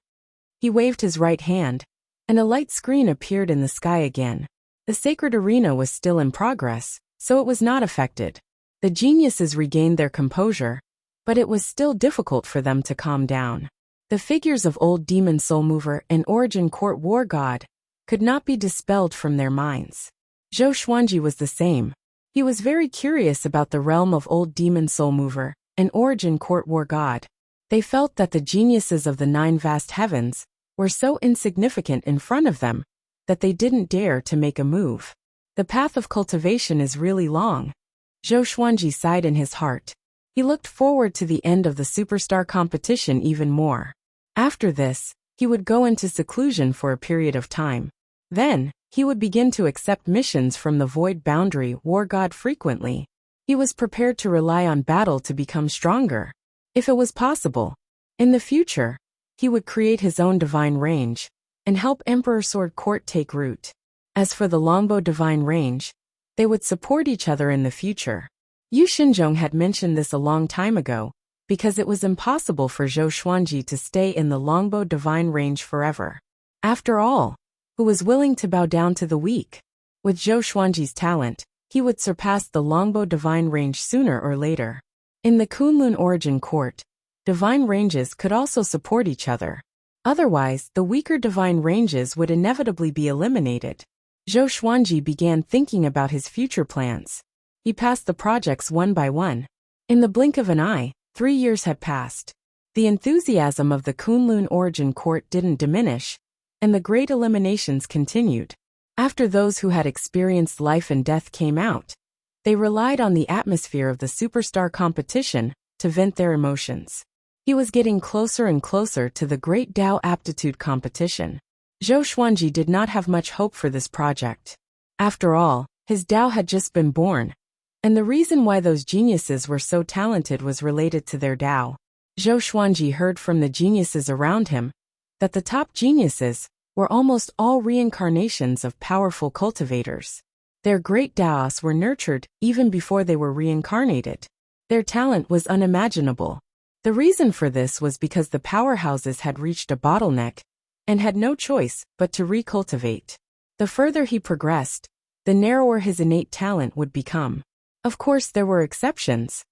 He waved his right hand, and a light screen appeared in the sky again. The sacred arena was still in progress, so it was not affected. The geniuses regained their composure, but it was still difficult for them to calm down. The figures of old demon soul mover and origin court war god could not be dispelled from their minds. Zhou Xuanji was the same. He was very curious about the realm of old demon soul mover and origin court war god. They felt that the geniuses of the 9 vast heavens were so insignificant in front of them that they didn't dare to make a move. The path of cultivation is really long. Zhou Xuanji sighed in his heart. He looked forward to the end of the superstar competition even more. After this, he would go into seclusion for a period of time. Then, he would begin to accept missions from the Void Boundary War God frequently. He was prepared to rely on battle to become stronger. If it was possible, in the future, he would create his own divine range and help Emperor Sword Court take root. As for the Longbow divine range, they would support each other in the future. Yu Xinzhong had mentioned this a long time ago, because it was impossible for Zhou Xuanji to stay in the Longbow divine range forever. After all, who was willing to bow down to the weak? With Zhou Xuanji's talent, he would surpass the Longbow divine range sooner or later. In the Kunlun origin court, divine ranges could also support each other. Otherwise, the weaker divine ranges would inevitably be eliminated. Zhou Xuanji began thinking about his future plans. He passed the projects one by one. In the blink of an eye, 3 years had passed. The enthusiasm of the Kunlun origin court didn't diminish, and the great eliminations continued. After those who had experienced life and death came out, they relied on the atmosphere of the superstar competition to vent their emotions. He was getting closer and closer to the Great Dao Aptitude competition. Zhou Xuanji did not have much hope for this project. After all, his Dao had just been born, and the reason why those geniuses were so talented was related to their Dao. Zhou Xuanji heard from the geniuses around him that the top geniuses were almost all reincarnations of powerful cultivators. Their great Daos were nurtured even before they were reincarnated. Their talent was unimaginable. The reason for this was because the powerhouses had reached a bottleneck and had no choice but to recultivate. The further he progressed, the narrower his innate talent would become. Of course, there were exceptions.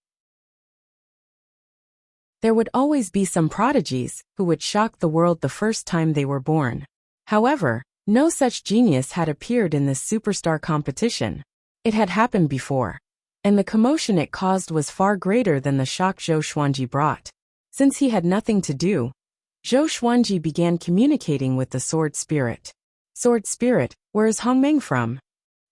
There would always be some prodigies who would shock the world the first time they were born. However, no such genius had appeared in this superstar competition. It had happened before, and the commotion it caused was far greater than the shock Zhou Xuanji brought. Since he had nothing to do, Zhou Xuanji began communicating with the Sword Spirit. Sword Spirit, where is Hongmeng from?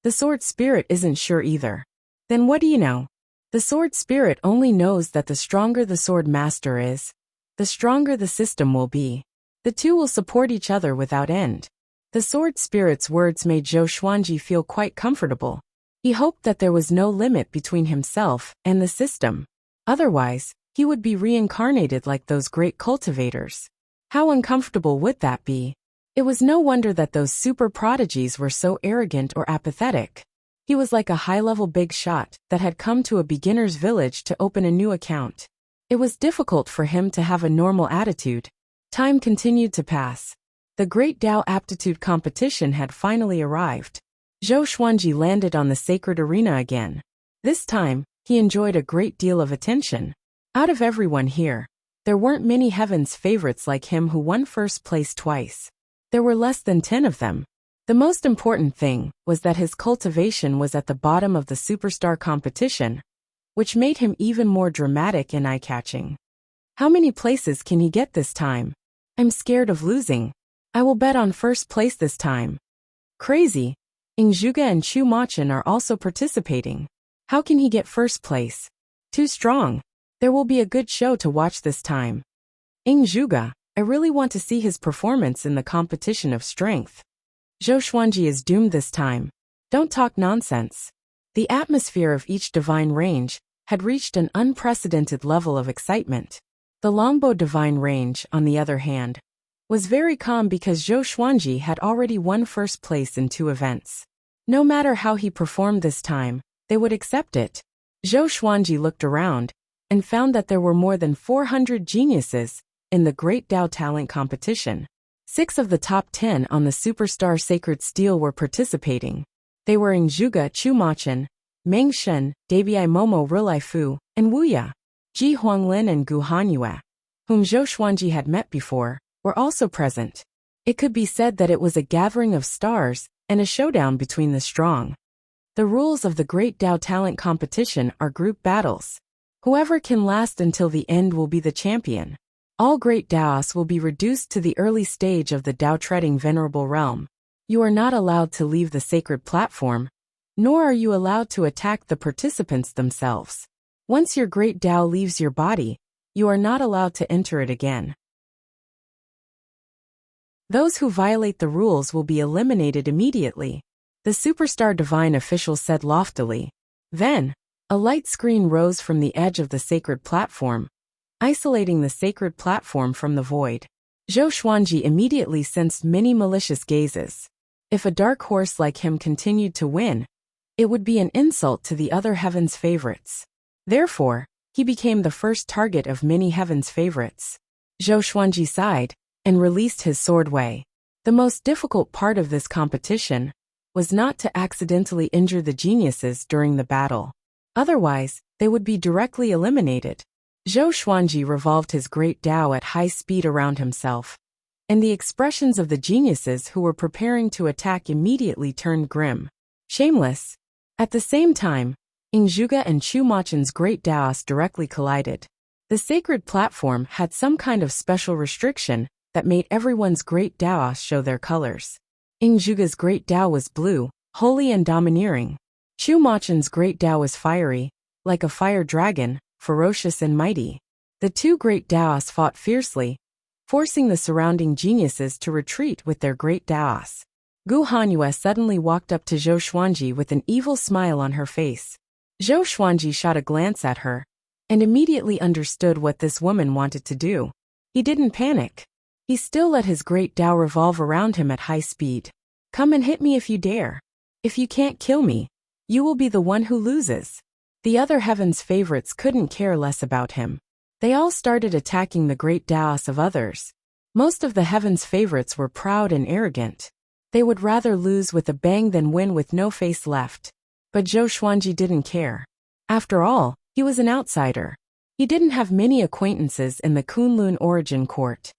The Sword Spirit isn't sure either. Then what do you know? The Sword Spirit only knows that the stronger the Sword Master is, the stronger the system will be. The two will support each other without end. The Sword Spirit's words made Zhou Xuanji feel quite comfortable. He hoped that there was no limit between himself and the system. Otherwise, he would be reincarnated like those great cultivators. How uncomfortable would that be? It was no wonder that those super prodigies were so arrogant or apathetic. He was like a high-level big shot that had come to a beginner's village to open a new account. It was difficult for him to have a normal attitude. Time continued to pass. The Great Dao Aptitude competition had finally arrived. Zhou Xuanji landed on the sacred arena again. This time, he enjoyed a great deal of attention. Out of everyone here, there weren't many heaven's favorites like him who won first place twice. There were less than 10 of them. The most important thing was that his cultivation was at the bottom of the superstar competition, which made him even more dramatic and eye-catching. How many places can he get this time? I'm scared of losing. I will bet on first place this time. Crazy. Ing Zhuge and Chu Machin are also participating. How can he get first place? Too strong. There will be a good show to watch this time. Ing Zhuge, I really want to see his performance in the competition of strength. Zhou Xuanji is doomed this time. Don't talk nonsense. The atmosphere of each divine range had reached an unprecedented level of excitement. The Longbow divine range, on the other hand, was very calm because Zhou Xuanji had already won first place in 2 events. No matter how he performed this time, they would accept it. Zhou Xuanji looked around and found that there were more than 400 geniuses in the Great Dao Talent competition. 6 of the top 10 on the Superstar Sacred Steel were participating. They were Zhuge Chumachan, Meng Shen, Dabii Momo Rilai Fu, and Wuya. Ji Huanglin and Gu Hanyue, whom Zhou Xuanji had met before, were also present. It could be said that it was a gathering of stars and a showdown between the strong. The rules of the Great Dao Talent Competition are group battles. Whoever can last until the end will be the champion. All great Daos will be reduced to the early stage of the Dao-treading Venerable Realm. You are not allowed to leave the sacred platform, nor are you allowed to attack the participants themselves. Once your great Dao leaves your body, you are not allowed to enter it again. Those who violate the rules will be eliminated immediately, the Superstar Divine official said loftily. Then, a light screen rose from the edge of the sacred platform, isolating the sacred platform from the void. Zhou Xuanji immediately sensed many malicious gazes. If a dark horse like him continued to win, it would be an insult to the other heaven's favorites. Therefore, he became the first target of many heaven's favorites. Zhou Xuanji sighed and released his sword Wei. The most difficult part of this competition was not to accidentally injure the geniuses during the battle. Otherwise, they would be directly eliminated. Zhou Xuanji revolved his great Dao at high speed around himself, and the expressions of the geniuses who were preparing to attack immediately turned grim. Shameless. At the same time, Zhuge and Chumachan's great Daos directly collided. The sacred platform had some kind of special restriction that made everyone's great Daos show their colors. Zhuge's great Dao was blue, holy and domineering. Chumachan's great Dao was fiery, like a fire dragon, ferocious and mighty. The two great Daos fought fiercely, forcing the surrounding geniuses to retreat with their great Daos. Gu Hanyue suddenly walked up to Zhou Xuanji with an evil smile on her face. Zhou Xuanji shot a glance at her, and immediately understood what this woman wanted to do. He didn't panic. He still let his great Dao revolve around him at high speed. Come and hit me if you dare. If you can't kill me, you will be the one who loses. The other heaven's favorites couldn't care less about him. They all started attacking the great Daos of others. Most of the heaven's favorites were proud and arrogant. They would rather lose with a bang than win with no face left. But Zhou Xuanji didn't care. After all, he was an outsider. He didn't have many acquaintances in the Kunlun origin court.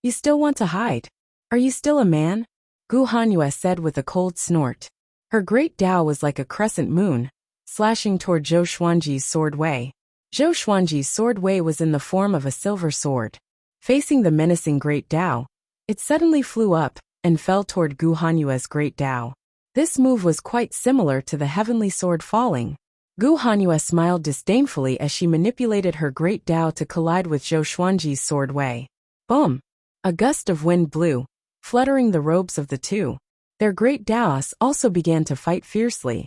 You still want to hide? Are you still a man? Gu Hanyue said with a cold snort. Her great Dao was like a crescent moon, slashing toward Zhou Xuanji's sword Wei. Zhou Xuanji's sword Wei was in the form of a silver sword. Facing the menacing great Dao, it suddenly flew up and fell toward Gu Hanyue's great Dao. This move was quite similar to the heavenly sword falling. Gu Hanyue smiled disdainfully as she manipulated her great Dao to collide with Zhou Xuanji's sword Wei. Boom! A gust of wind blew, fluttering the robes of the two. Their great Daos also began to fight fiercely.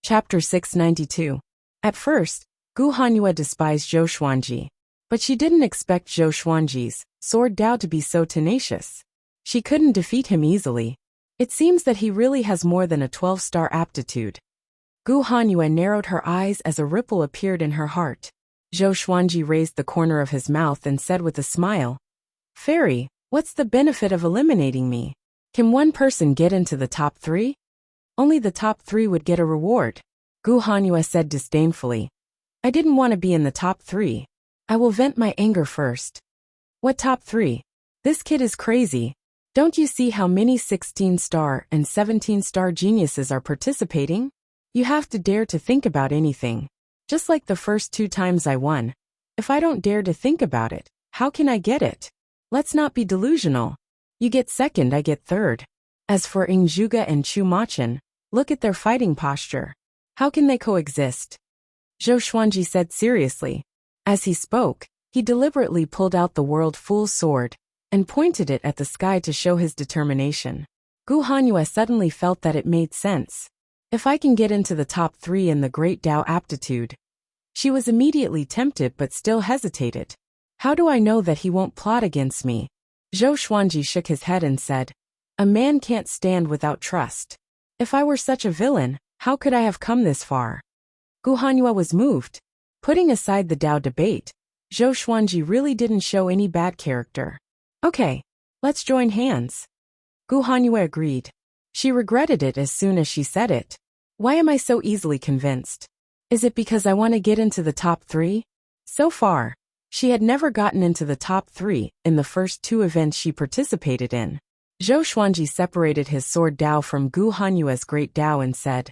Chapter 692. At first, Gu Hanyue despised Zhou Xuanji, but she didn't expect Zhou Xuanji's sword Dao to be so tenacious. She couldn't defeat him easily. It seems that he really has more than a 12-star aptitude. Gu Hanyue narrowed her eyes as a ripple appeared in her heart. Zhou Xuanji raised the corner of his mouth and said with a smile, Fairy, what's the benefit of eliminating me? Can one person get into the top 3? Only the top 3 would get a reward. Gu Hanyue said disdainfully. I didn't want to be in the top 3. I will vent my anger first. What top 3? This kid is crazy. Don't you see how many 16-star and 17-star geniuses are participating? You have to dare to think about anything. Just like the first 2 times I won. If I don't dare to think about it, how can I get it? Let's not be delusional. You get second, I get third. As for Zhuge and Chumachan, look at their fighting posture. How can they coexist? Zhou Xuanji said seriously. As he spoke, he deliberately pulled out the World Fool's sword and pointed it at the sky to show his determination. Gu Hanyue suddenly felt that it made sense. If I can get into the top 3 in the Great Dao aptitude. She was immediately tempted but still hesitated. How do I know that he won't plot against me? Zhou Xuanji shook his head and said, A man can't stand without trust. If I were such a villain, how could I have come this far? Gu Hanyue was moved. Putting aside the Dao debate, Zhou Xuanji really didn't show any bad character. Okay, let's join hands. Gu Hanyue agreed. She regretted it as soon as she said it. Why am I so easily convinced? Is it because I want to get into the top 3? So far, she had never gotten into the top 3 in the first 2 events she participated in. Zhou Xuanji separated his sword Dao from Gu Hanyue's great Dao and said,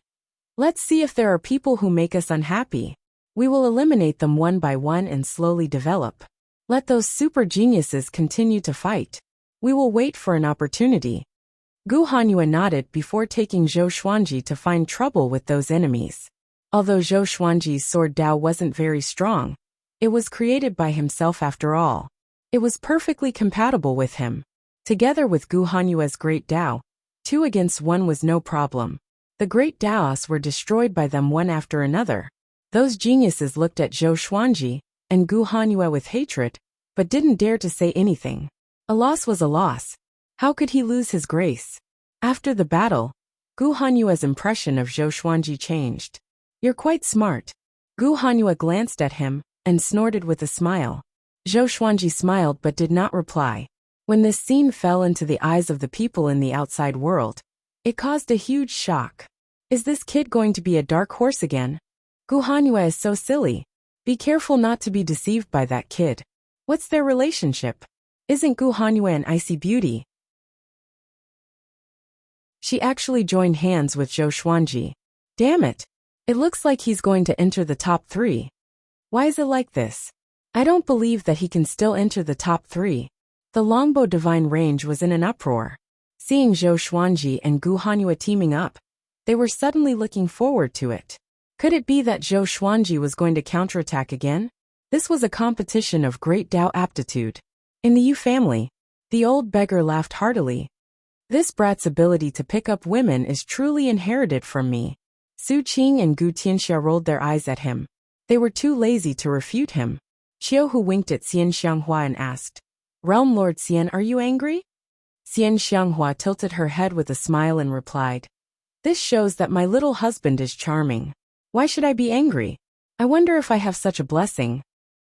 "Let's see if there are people who make us unhappy. We will eliminate them one by one and slowly develop. Let those super geniuses continue to fight. We will wait for an opportunity." Gu Hanyue nodded before taking Zhou Xuanji to find trouble with those enemies. Although Zhou Xuanji's sword Dao wasn't very strong, it was created by himself after all. It was perfectly compatible with him. Together with Gu Hanyue's great Dao, 2 against 1 was no problem. The great Daos were destroyed by them one after another. Those geniuses looked at Zhou Xuanji and Gu Hanyue with hatred, but didn't dare to say anything. A loss was a loss. How could he lose his grace? After the battle, Gu Hanyue's impression of Zhou Xuanji changed. "You're quite smart." Gu Hanyue glanced at him and snorted with a smile. Zhou Xuanji smiled but did not reply. When this scene fell into the eyes of the people in the outside world, it caused a huge shock. Is this kid going to be a dark horse again? Gu Hanyue is so silly. Be careful not to be deceived by that kid. What's their relationship? Isn't Gu Hanyue an icy beauty? She actually joined hands with Zhou Xuanji. Damn it. It looks like he's going to enter the top 3. Why is it like this? I don't believe that he can still enter the top 3. The longbow divine range was in an uproar. Seeing Zhou Xuanji and Gu Hanyue teaming up, they were suddenly looking forward to it. Could it be that Zhou Xuanji was going to counterattack again? This was a competition of great Dao aptitude. In the Yu family, the old beggar laughed heartily. This brat's ability to pick up women is truly inherited from me. Su Qing and Gu Tianxia rolled their eyes at him. They were too lazy to refute him. Qiuhu winked at Xian Xianghua and asked, "Realm Lord Xian, are you angry?" Xian Xianghua tilted her head with a smile and replied, "This shows that my little husband is charming. Why should I be angry? I wonder if I have such a blessing."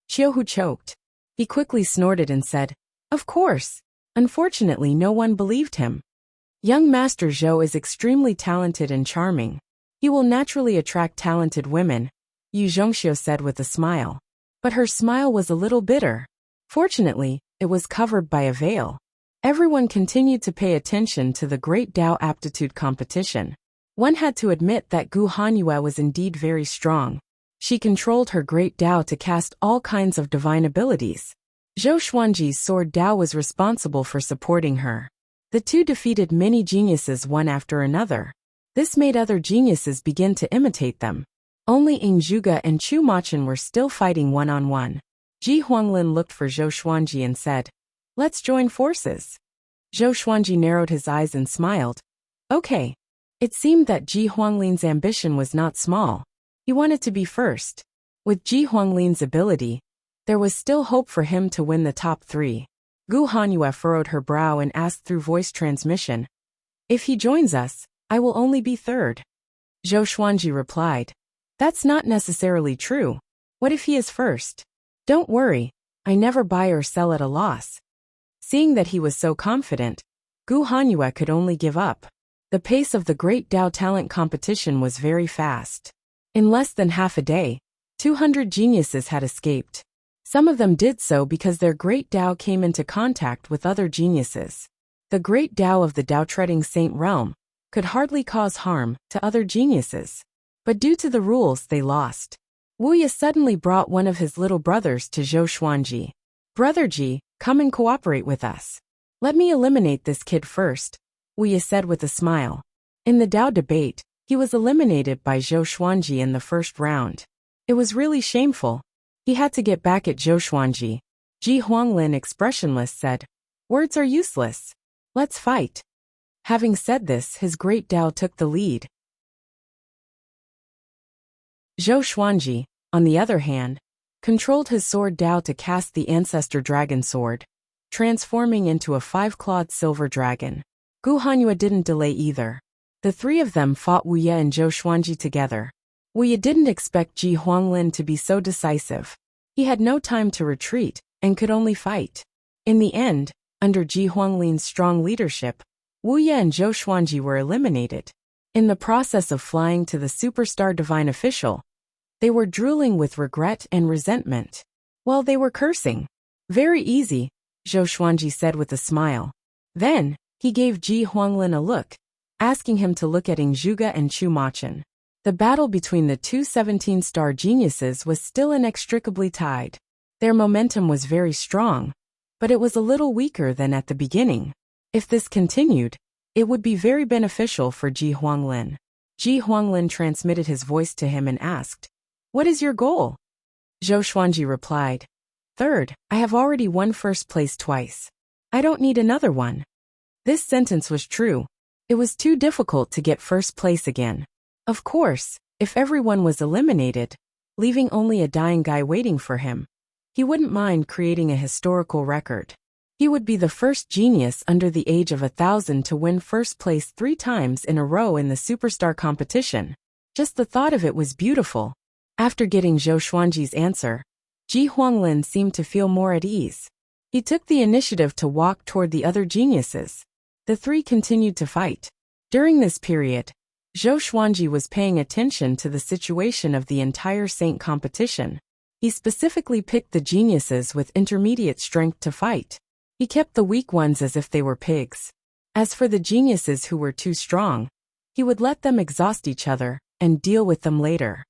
Qiuhu choked. He quickly snorted and said, "Of course." Unfortunately, no one believed him. Young Master Zhou is extremely talented and charming. He will naturally attract talented women, Yu Zhongxiu said with a smile. But her smile was a little bitter. Fortunately, it was covered by a veil. Everyone continued to pay attention to the Great Dao Aptitude competition. One had to admit that Gu Hanyue was indeed very strong. She controlled her Great Dao to cast all kinds of divine abilities. Zhou Xuanji's sword Dao was responsible for supporting her. The 2 defeated many geniuses one after another. This made other geniuses begin to imitate them. Only Ing Zhuge and Chu Machin were still fighting one-on-one. Ji Huanglin looked for Zhou Xuanji and said, "Let's join forces." Zhou Xuanji narrowed his eyes and smiled. Okay. It seemed that Ji Huanglin's ambition was not small. He wanted to be first. With Ji Huanglin's ability, there was still hope for him to win the top 3. Gu Hanyue furrowed her brow and asked through voice transmission, "If he joins us, I will only be 3rd. Zhou Xuanji replied, "That's not necessarily true. What if he is first? Don't worry, I never buy or sell at a loss." Seeing that he was so confident, Gu Hanyue could only give up. The pace of the Great Dao Talent competition was very fast. In less than half a day, 200 geniuses had escaped. Some of them did so because their Great Dao came into contact with other geniuses. The Great Dao of the Dao-treading Saint realm could hardly cause harm to other geniuses. But due to the rules, they lost. Wuxia suddenly brought one of his little brothers to Zhou Xuanji. "Brother Ji, come and cooperate with us. Let me eliminate this kid first," Wuxia said with a smile. In the Dao debate, he was eliminated by Zhou Xuanji in the first round. It was really shameful. He had to get back at Zhou Xuanji. Ji Huanglin, expressionless, said, "Words are useless. Let's fight." Having said this, his Great Dao took the lead. Zhou Xuanji, on the other hand, controlled his sword Dao to cast the Ancestor Dragon Sword, transforming into a 5-clawed silver dragon. Gu Hanyue didn't delay either. The 3 of them fought Wuxia and Zhou Xuanji together. Wuxia didn't expect Ji Huanglin to be so decisive. He had no time to retreat and could only fight. In the end, under Ji Huanglin's strong leadership, Wuya and Zhou Xuanji were eliminated. In the process of flying to the superstar divine official, they were drooling with regret and resentment. While they were cursing. Very easy, Zhou Xuanji said with a smile. Then, he gave Ji Huanglin a look, asking him to look at Zhuge and Chu Machen. The battle between the two 17-star geniuses was still inextricably tied. Their momentum was very strong, but it was a little weaker than at the beginning. If this continued, it would be very beneficial for Ji Huanglin. Ji Huanglin transmitted his voice to him and asked, "What is your goal?" Zhou Xuanji replied, "Third, I have already won first place twice. I don't need another one." This sentence was true. It was too difficult to get first place again. Of course, if everyone was eliminated, leaving only a dying guy waiting for him, he wouldn't mind creating a historical record. He would be the first genius under the age of 1,000 to win first place 3 times in a row in the superstar competition. Just the thought of it was beautiful. After getting Zhou Xuanji's answer, Ji Huanglin seemed to feel more at ease. He took the initiative to walk toward the other geniuses. The 3 continued to fight. During this period, Zhou Xuanji was paying attention to the situation of the entire saint competition. He specifically picked the geniuses with intermediate strength to fight. He kept the weak ones as if they were pigs. As for the geniuses who were too strong, he would let them exhaust each other and deal with them later.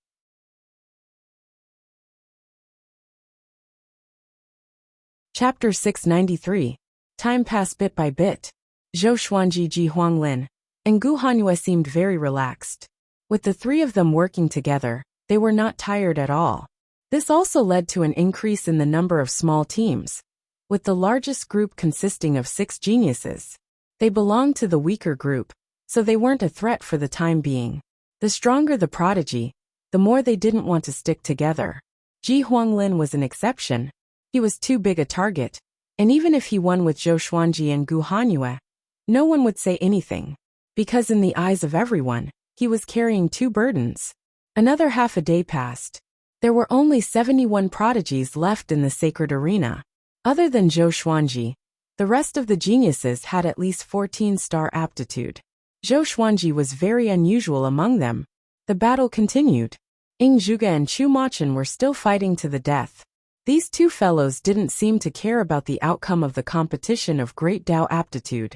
Chapter 693. Time passed bit by bit. Zhou Xuanji, Ji Huanglin, and Gu Hanyue seemed very relaxed. With the 3 of them working together, they were not tired at all. This also led to an increase in the number of small teams, with the largest group consisting of 6 geniuses. They belonged to the weaker group, so they weren't a threat for the time being. The stronger the prodigy, the more they didn't want to stick together. Ji Huanglin was an exception. He was too big a target, and even if he won with Zhou Xuanji and Gu Hanyue, no one would say anything. Because in the eyes of everyone, he was carrying 2 burdens. Another half a day passed. There were only 71 prodigies left in the sacred arena. Other than Zhou Xuanji, the rest of the geniuses had at least 14-star aptitude. Zhou Xuanji was very unusual among them. The battle continued. Zhuge and Chu Machen were still fighting to the death. These 2 fellows didn't seem to care about the outcome of the competition of great Dao aptitude,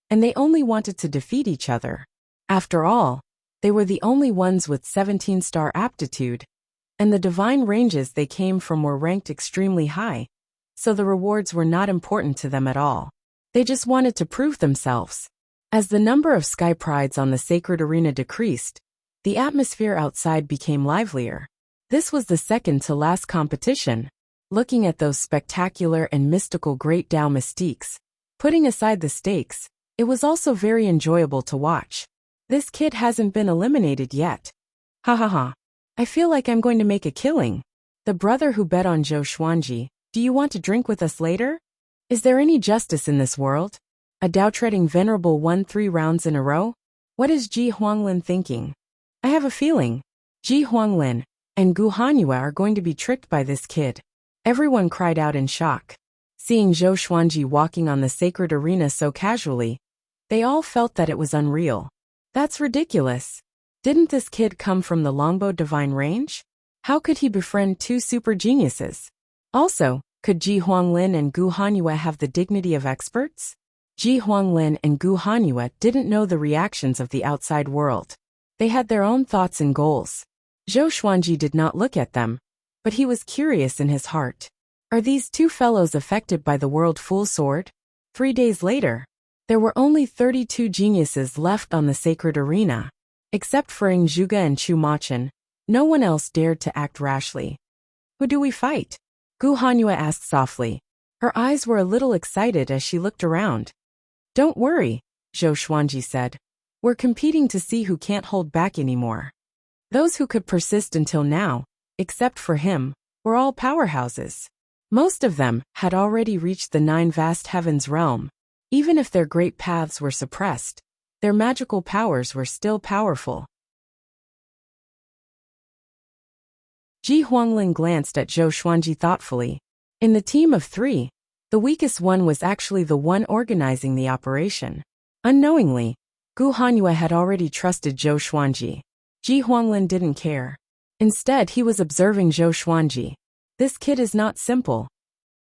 and they only wanted to defeat each other. After all, they were the only ones with 17-star aptitude, and the divine ranges they came from were ranked extremely high, so the rewards were not important to them at all. They just wanted to prove themselves. As the number of sky prides on the sacred arena decreased, the atmosphere outside became livelier. This was the second to last competition. Looking at those spectacular and mystical great Dao mystiques, putting aside the stakes, it was also very enjoyable to watch. This kid hasn't been eliminated yet. Ha ha ha. I feel like I'm going to make a killing. The brother who bet on Zhou Xuanji, do you want to drink with us later? Is there any justice in this world? A Dao-treading venerable won 3 rounds in a row? What is Ji Huanglin thinking? I have a feeling Ji Huanglin and Gu Hanyue are going to be tricked by this kid. Everyone cried out in shock. Seeing Zhou Xuanji walking on the sacred arena so casually, they all felt that it was unreal. That's ridiculous. Didn't this kid come from the Longbow divine range? How could he befriend 2 super geniuses? Also, could Ji Huanglin and Gu Hanyue have the dignity of experts? Ji Huanglin and Gu Hanyue didn't know the reactions of the outside world. They had their own thoughts and goals. Zhou Xuanji did not look at them, but he was curious in his heart. Are these 2 fellows affected by the world full sword? 3 days later, there were only 32 geniuses left on the sacred arena. Except for Zhuge and Chu Machen, no one else dared to act rashly. Who do we fight? Gu Hanyue asked softly. Her eyes were a little excited as she looked around. Don't worry, Zhou Xuanji said. We're competing to see who can't hold back anymore. Those who could persist until now, except for him, were all powerhouses. Most of them had already reached the 9 vast heavens realm. Even if their great paths were suppressed, their magical powers were still powerful. Ji Huanglin glanced at Zhou Xuanji thoughtfully. In the team of 3, the weakest one was actually the one organizing the operation. Unknowingly, Gu Hanyue had already trusted Zhou Xuanji. Ji Huanglin didn't care. Instead, he was observing Zhou Xuanji. This kid is not simple.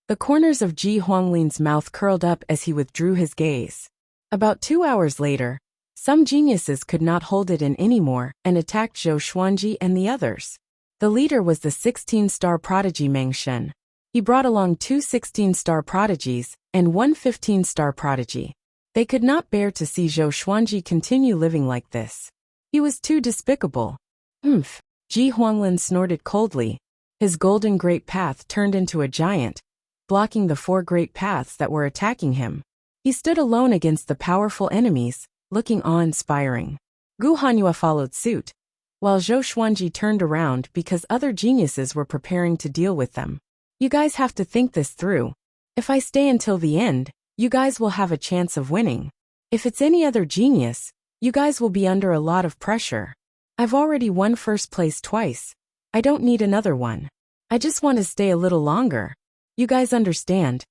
The corners of Ji Huanglin's mouth curled up as he withdrew his gaze. About 2 hours later, some geniuses could not hold it in anymore and attacked Zhou Xuanji and the others. The leader was the 16-star prodigy Meng Shen. He brought along 2 16-star prodigies and 1 15-star prodigy. They could not bear to see Zhou Xuanji continue living like this. He was too despicable. Humph. Ji Huanglin snorted coldly. His golden great path turned into a giant, blocking the 4 great paths that were attacking him. He stood alone against the powerful enemies, looking awe-inspiring. Gu Hanyue followed suit, while Zhou Xuanji turned around because other geniuses were preparing to deal with them. You guys have to think this through. If I stay until the end, you guys will have a chance of winning. If it's any other genius, you guys will be under a lot of pressure. I've already won first place twice. I don't need another one. I just want to stay a little longer. You guys understand?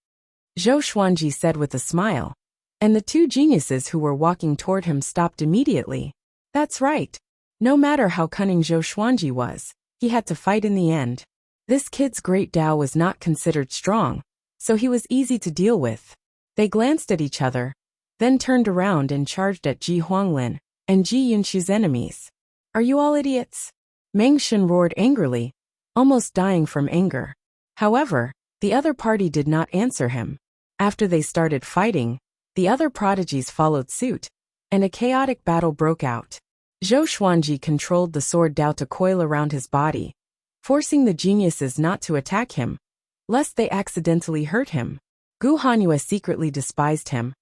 Zhou Xuanji said with a smile. And the 2 geniuses who were walking toward him stopped immediately. That's right. No matter how cunning Zhou Xuanji was, he had to fight in the end. This kid's great Tao was not considered strong, so he was easy to deal with. They glanced at each other, then turned around and charged at Ji Huanglin and Ji Yunshu's enemies. Are you all idiots? Meng Shen roared angrily, almost dying from anger. However, the other party did not answer him. After they started fighting, the other prodigies followed suit, and a chaotic battle broke out. Zhou Xuanji controlled the sword Dao to coil around his body, forcing the geniuses not to attack him, lest they accidentally hurt him. Gu Hanyue secretly despised him,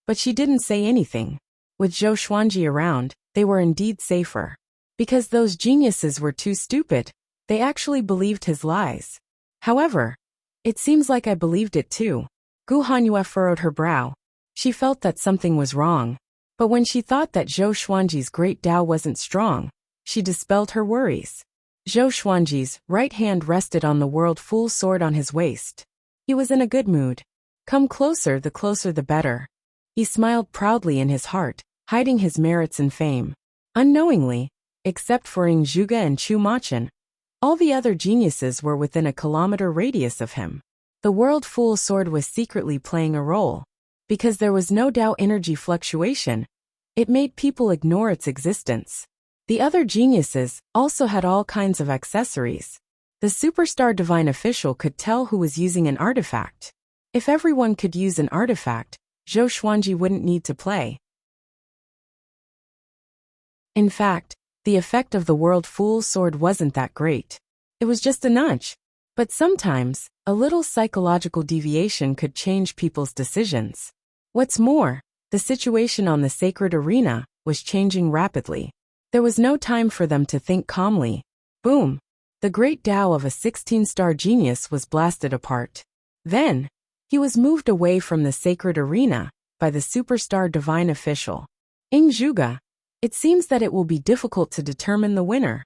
but she didn't say anything. With Zhou Xuanji around, they were indeed safer. Because those geniuses were too stupid, they actually believed his lies. However, it seems like I believed it too. Gu Hanyue furrowed her brow. She felt that something was wrong. But when she thought that Zhou Xuanji's great Tao wasn't strong, she dispelled her worries. Zhou Xuanji's right hand rested on the world full sword on his waist. He was in a good mood. Come closer the better. He smiled proudly in his heart, hiding his merits and fame. Unknowingly, except for Ing Zhuge and Chu Machin, all the other geniuses were within a kilometer radius of him. The world full sword was secretly playing a role. Because there was no Tao energy fluctuation, it made people ignore its existence. The other geniuses also had all kinds of accessories. The superstar divine official could tell who was using an artifact. If everyone could use an artifact, Zhou Xuanji wouldn't need to play. In fact, the effect of the world full sword wasn't that great. It was just a nudge. But sometimes, a little psychological deviation could change people's decisions. What's more, the situation on the sacred arena was changing rapidly. There was no time for them to think calmly. Boom! The great Tao of a 16-star genius was blasted apart. Then, he was moved away from the sacred arena by the superstar divine official. Ing Zhuge, it seems that it will be difficult to determine the winner,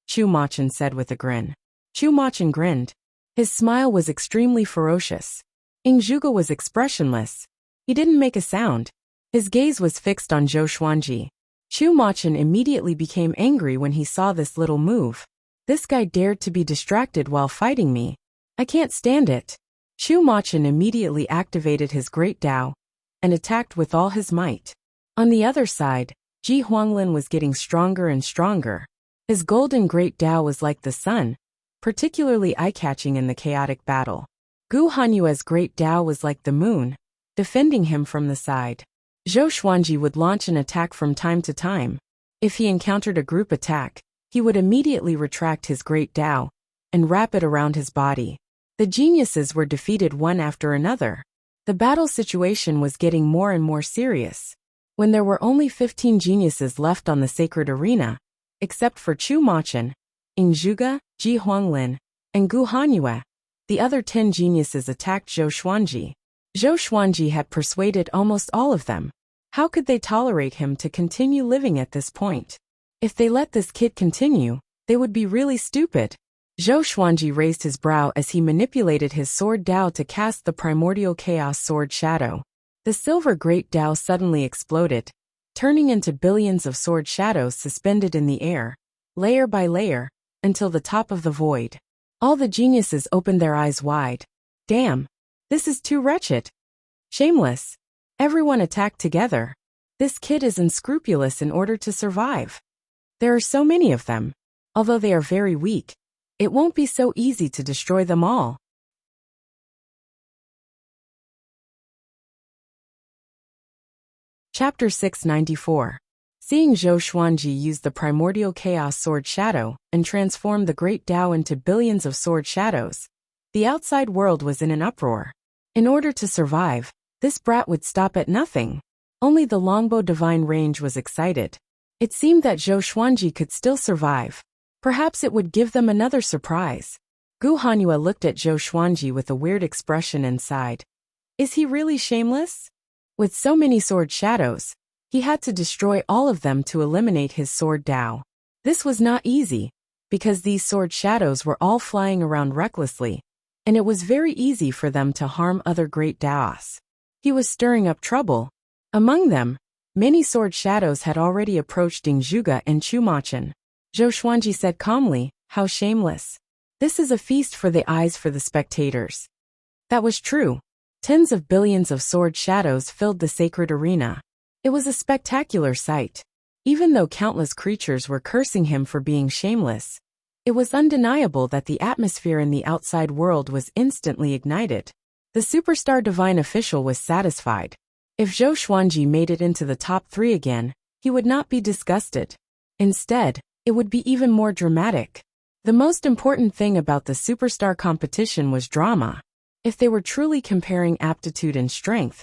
Chu Machin said with a grin. Chu Machin grinned. His smile was extremely ferocious. Ing Zhuge was expressionless. He didn't make a sound. His gaze was fixed on Zhou Xuanji. Chu Machin immediately became angry when he saw this little move. This guy dared to be distracted while fighting me. I can't stand it. Chu Machin immediately activated his great Tao and attacked with all his might. On the other side, Ji Huanglin was getting stronger and stronger. His golden great Tao was like the sun, particularly eye-catching in the chaotic battle. Gu Hanyue's great Tao was like the moon, defending him from the side. Zhou Xuanji would launch an attack from time to time. If he encountered a group attack, he would immediately retract his great Tao and wrap it around his body. The geniuses were defeated one after another. The battle situation was getting more and more serious. When there were only 15 geniuses left on the sacred arena, except for Chu Machin, Ing Zhuge, Ji Huanglin, and Gu Hanyue, the other 10 geniuses attacked Zhou Xuanji. Zhou Xuanji had persuaded almost all of them. How could they tolerate him to continue living at this point? If they let this kid continue, they would be really stupid. Zhou Xuanji raised his brow as he manipulated his sword Dao to cast the primordial chaos sword shadow. The silver great Dao suddenly exploded, turning into billions of sword shadows suspended in the air, layer by layer, until the top of the void. All the geniuses opened their eyes wide. Damn! This is too wretched. Shameless. Everyone attacked together. This kid is unscrupulous in order to survive. There are so many of them. Although they are very weak, it won't be so easy to destroy them all. Chapter 694. Seeing Zhou Xuanji use the primordial chaos sword shadow and transform the great Dao into billions of sword shadows, the outside world was in an uproar. In order to survive, this brat would stop at nothing. Only the longbow divine range was excited. It seemed that Zhou Xuanji could still survive. Perhaps it would give them another surprise. Gu Hanyue looked at Zhou Xuanji with a weird expression and sighed. Is he really shameless? With so many sword shadows, he had to destroy all of them to eliminate his sword Dao. This was not easy, because these sword shadows were all flying around recklessly, and it was very easy for them to harm other great Daos. He was stirring up trouble. Among them, many sword shadows had already approached Ding Zhuge and Chu Machin. Zhou Xuanji said calmly, how shameless. This is a feast for the eyes for the spectators. That was true. Tens of billions of sword shadows filled the sacred arena. It was a spectacular sight. Even though countless creatures were cursing him for being shameless, it was undeniable that the atmosphere in the outside world was instantly ignited. The superstar divine official was satisfied. If Zhou Xuanji made it into the top 3 again, he would not be disgusted. Instead, it would be even more dramatic. The most important thing about the superstar competition was drama. If they were truly comparing aptitude and strength,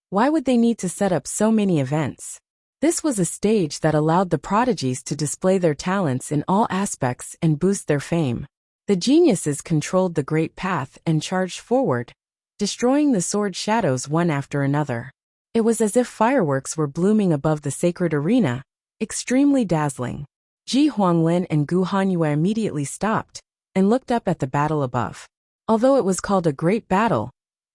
why would they need to set up so many events? This was a stage that allowed the prodigies to display their talents in all aspects and boost their fame. The geniuses controlled the great path and charged forward, destroying the sword shadows one after another. It was as if fireworks were blooming above the sacred arena, extremely dazzling. Ji Huanglin and Gu Hanyue immediately stopped and looked up at the battle above. Although it was called a great battle,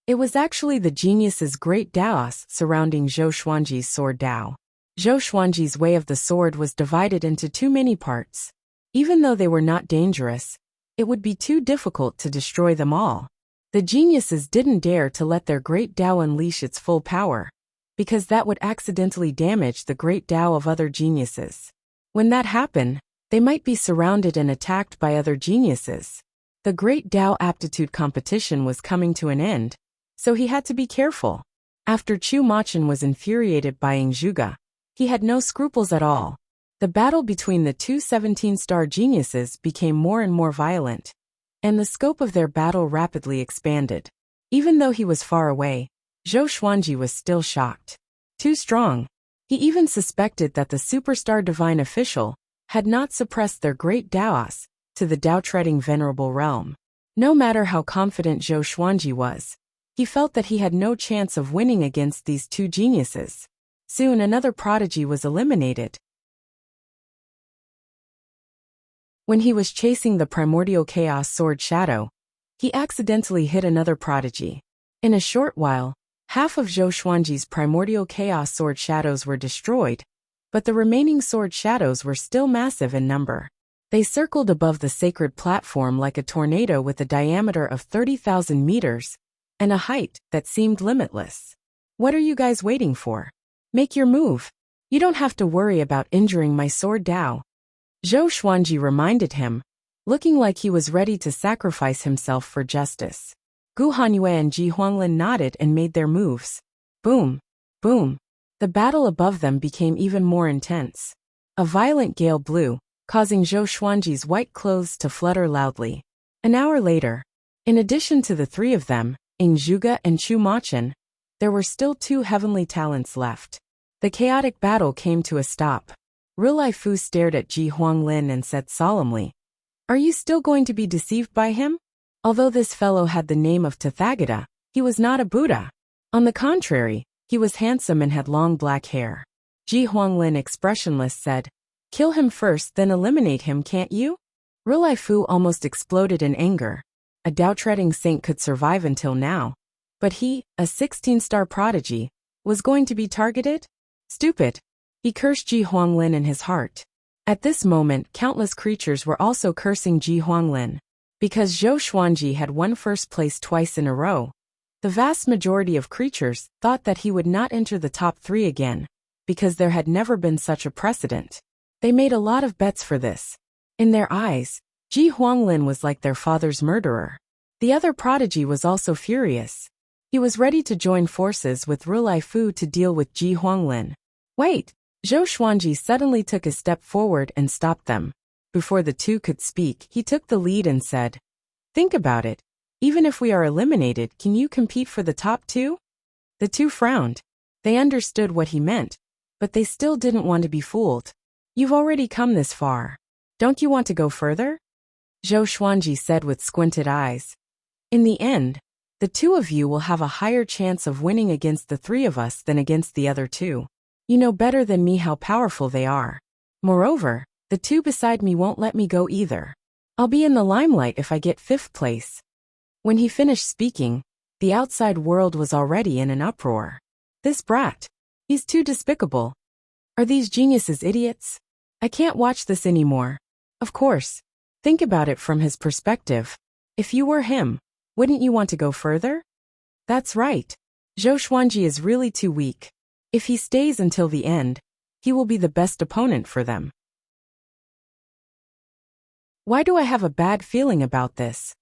it was actually the genius's great Daos surrounding Zhou Xuanji's sword Dao. Zhou Xuanji's way of the sword was divided into too many parts. Even though they were not dangerous, it would be too difficult to destroy them all. The geniuses didn't dare to let their great Dao unleash its full power, because that would accidentally damage the great Dao of other geniuses. When that happened, they might be surrounded and attacked by other geniuses. The great Dao aptitude competition was coming to an end, so he had to be careful. After Chu Machin was infuriated by Ding Zhuge, he had no scruples at all. The battle between the two 17-star geniuses became more and more violent, and the scope of their battle rapidly expanded. Even though he was far away, Zhou Xuanji was still shocked. Too strong. He even suspected that the superstar divine official had not suppressed their great Daos to the Dao-treading venerable realm. No matter how confident Zhou Xuanji was, he felt that he had no chance of winning against these two geniuses. Soon another prodigy was eliminated. When he was chasing the primordial chaos sword shadow, he accidentally hit another prodigy. In a short while, half of Zhou Xuanji's primordial chaos sword shadows were destroyed, but the remaining sword shadows were still massive in number. They circled above the sacred platform like a tornado with a diameter of 30,000 meters and a height that seemed limitless. What are you guys waiting for? Make your move. You don't have to worry about injuring my sword Dao. Zhou Xuanji reminded him, looking like he was ready to sacrifice himself for justice. Gu Hanyue and Ji Huanglin nodded and made their moves. Boom! Boom! The battle above them became even more intense. A violent gale blew, causing Zhou Xuanji's white clothes to flutter loudly. An hour later, in addition to the 3 of them, Ding Zhuge and Chu Machin, there were still 2 heavenly talents left. The chaotic battle came to a stop. Rilai Fu stared at Ji Huanglin and said solemnly, "Are you still going to be deceived by him? Although this fellow had the name of Tathagata, he was not a Buddha. On the contrary, he was handsome and had long black hair." Ji Huanglin, expressionless, said, "Kill him first, then eliminate him, can't you?" Rilai Fu almost exploded in anger. A Dao-treading saint could survive until now. But he, a 16-star prodigy, was going to be targeted? Stupid. He cursed Ji Huanglin in his heart. At this moment, countless creatures were also cursing Ji Huanglin. Because Zhou Xuanji had won first place twice in a row, the vast majority of creatures thought that he would not enter the top 3 again, because there had never been such a precedent. They made a lot of bets for this. In their eyes, Ji Huanglin was like their father's murderer. The other prodigy was also furious. He was ready to join forces with Rilai Fu to deal with Ji Huanglin. Wait! Zhou Xuanji suddenly took a step forward and stopped them. Before the two could speak, he took the lead and said, "Think about it. Even if we are eliminated, can you compete for the top 2? The two frowned. They understood what he meant, but they still didn't want to be fooled. You've already come this far. Don't you want to go further? Zhou Xuanji said with squinted eyes. In the end, the two of you will have a higher chance of winning against the 3 of us than against the other 2. You know better than me how powerful they are. Moreover, the 2 beside me won't let me go either. I'll be in the limelight if I get 5th place." When he finished speaking, the outside world was already in an uproar. This brat. He's too despicable. Are these geniuses idiots? I can't watch this anymore. Of course. Think about it from his perspective. If you were him, wouldn't you want to go further? That's right. Zhou Xuanji is really too weak. If he stays until the end, he will be the best opponent for them. Why do I have a bad feeling about this?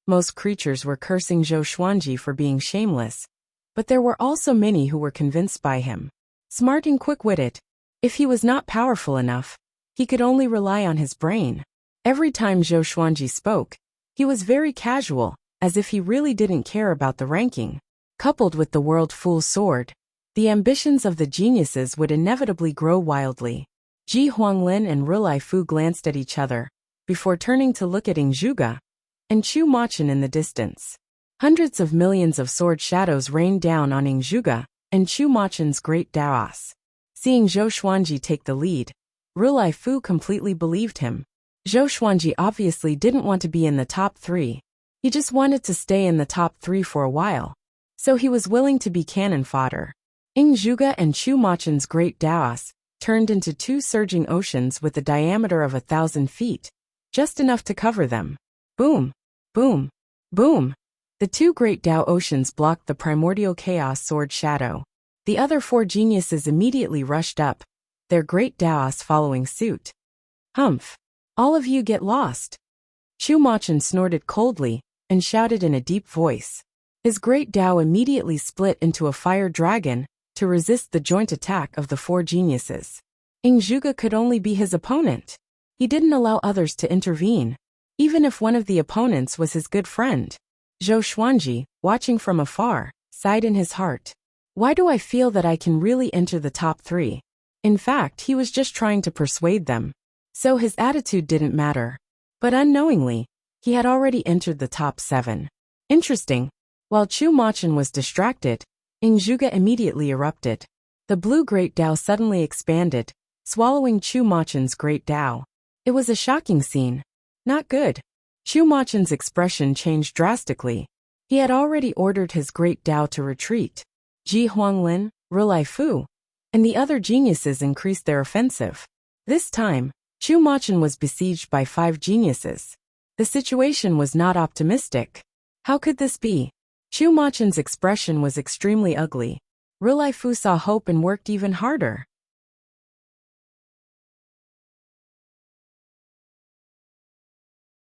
Most creatures were cursing Zhou Xuanji for being shameless, but there were also many who were convinced by him. Smart and quick-witted. If he was not powerful enough, he could only rely on his brain. Every time Zhou Xuanji spoke, he was very casual, as if he really didn't care about the ranking. Coupled with the world fool's sword, the ambitions of the geniuses would inevitably grow wildly. Ji Huanglin and Rilai Fu glanced at each other, before turning to look at Zhuge and Chu Machen in the distance. Hundreds of millions of sword shadows rained down on Zhuge and Chu Machen's great Daos. Seeing Zhou Xuanji take the lead, Rilai Fu completely believed him. Zhou Xuanji obviously didn't want to be in the top 3. He just wanted to stay in the top 3 for a while. So he was willing to be cannon fodder. Zhuge and Chu Machen's great Daos turned into 2 surging oceans with a diameter of 1,000 feet, just enough to cover them. Boom! Boom! Boom! The 2 great Dao oceans blocked the primordial chaos sword shadow. The other 4 geniuses immediately rushed up, their great Daos following suit. Humph! All of you get lost. Chu Machen snorted coldly and shouted in a deep voice. His great Dao immediately split into a fire dragon to resist the joint attack of the 4 geniuses. Zhuge could only be his opponent. He didn't allow others to intervene, even if one of the opponents was his good friend. Zhou Xuanji, watching from afar, sighed in his heart. Why do I feel that I can really enter the top 3? In fact, he was just trying to persuade them. So his attitude didn't matter. But unknowingly, he had already entered the top 7. Interesting. While Chu Machen was distracted, Zhuge immediately erupted. The blue great Dao suddenly expanded, swallowing Chu Machen's great Dao. It was a shocking scene. Not good. Chu Machen's expression changed drastically. He had already ordered his great Dao to retreat. Ji Huanglin, Rilai Fu, and the other geniuses increased their offensive. This time, Chu Machen was besieged by 5 geniuses. The situation was not optimistic. How could this be? Chu Machen's expression was extremely ugly. Rilai Fu saw hope and worked even harder.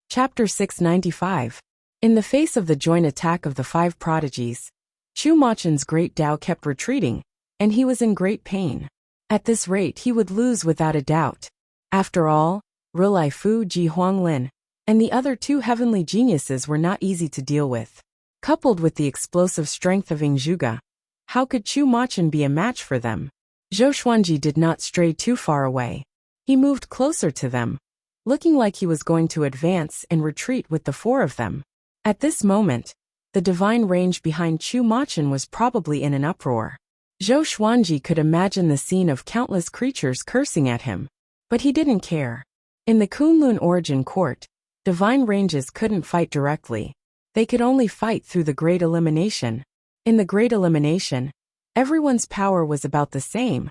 Chapter 695. In the face of the joint attack of the 5 prodigies, Chu Machen's great Dao kept retreating, and he was in great pain. At this rate he would lose without a doubt. After all, Rilai Fu, Ji Huanglin, and the other 2 heavenly geniuses were not easy to deal with. Coupled with the explosive strength of Zhuge, how could Chu Machen be a match for them? Zhou Xuanji did not stray too far away. He moved closer to them, looking like he was going to advance and retreat with the 4 of them. At this moment, the divine range behind Chu Machen was probably in an uproar. Zhou Xuanji could imagine the scene of countless creatures cursing at him, but he didn't care. In the Kunlun origin court, Divine ranges couldn't fight directly. They could only fight through the Great Elimination. In the Great Elimination, everyone's power was about the same,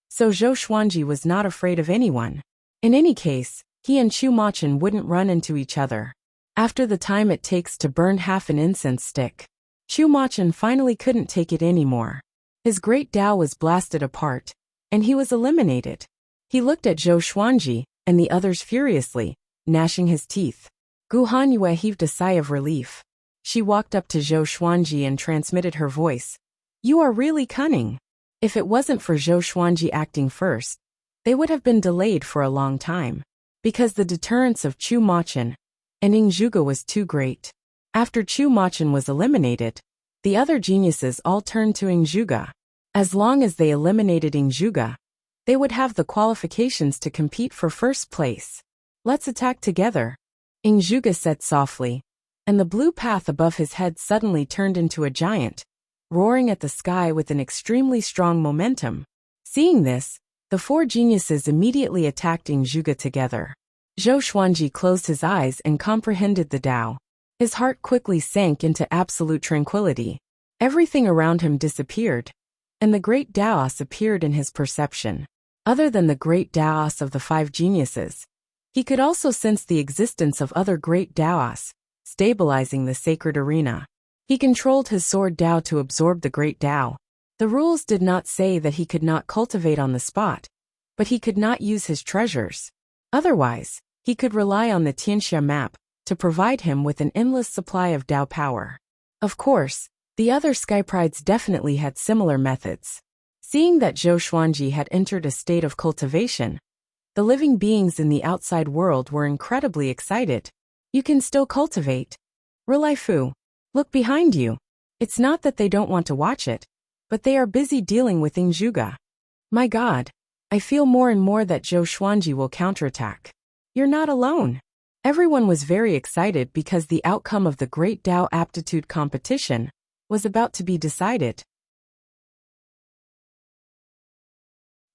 so Zhou Xuanji was not afraid of anyone. In any case, he and Chu Machin wouldn't run into each other. After the time it takes to burn half an incense stick, Chu Machin finally couldn't take it anymore. His great Tao was blasted apart, and he was eliminated. He looked at Zhou Xuanji and the others furiously, gnashing his teeth. Gu Hanyue heaved a sigh of relief. She walked up to Zhou Xuanji and transmitted her voice. You are really cunning. If it wasn't for Zhou Xuanji acting first, they would have been delayed for a long time, because the deterrence of Chu Machin and Ing Zhuge was too great. After Chu Machin was eliminated, the other geniuses all turned to Ing Zhuge. As long as they eliminated Ing Zhuge, they would have the qualifications to compete for first place. Let's attack together, Ing Zhuge said softly, and the blue path above his head suddenly turned into a giant, roaring at the sky with an extremely strong momentum. Seeing this, the four geniuses immediately attacked Ing Zhuge together. Zhou Xuanji closed his eyes and comprehended the Tao. His heart quickly sank into absolute tranquility. Everything around him disappeared, and the great Taos appeared in his perception. Other than the great Taos of the five geniuses, he could also sense the existence of other great Taos, stabilizing the sacred arena. He controlled his sword Tao to absorb the great Tao. The rules did not say that he could not cultivate on the spot, but he could not use his treasures. Otherwise, he could rely on the Tianxia map to provide him with an endless supply of Tao power. Of course, the other Skyprides definitely had similar methods. Seeing that Zhou Xuanji had entered a state of cultivation, the living beings in the outside world were incredibly excited. You can still cultivate. Rilai, look behind you. It's not that they don't want to watch it, but they are busy dealing with Ing Zhuge. My God, I feel more and more that Zhou Xuanji will counterattack. You're not alone. Everyone was very excited because the outcome of the Great Tao Aptitude competition was about to be decided.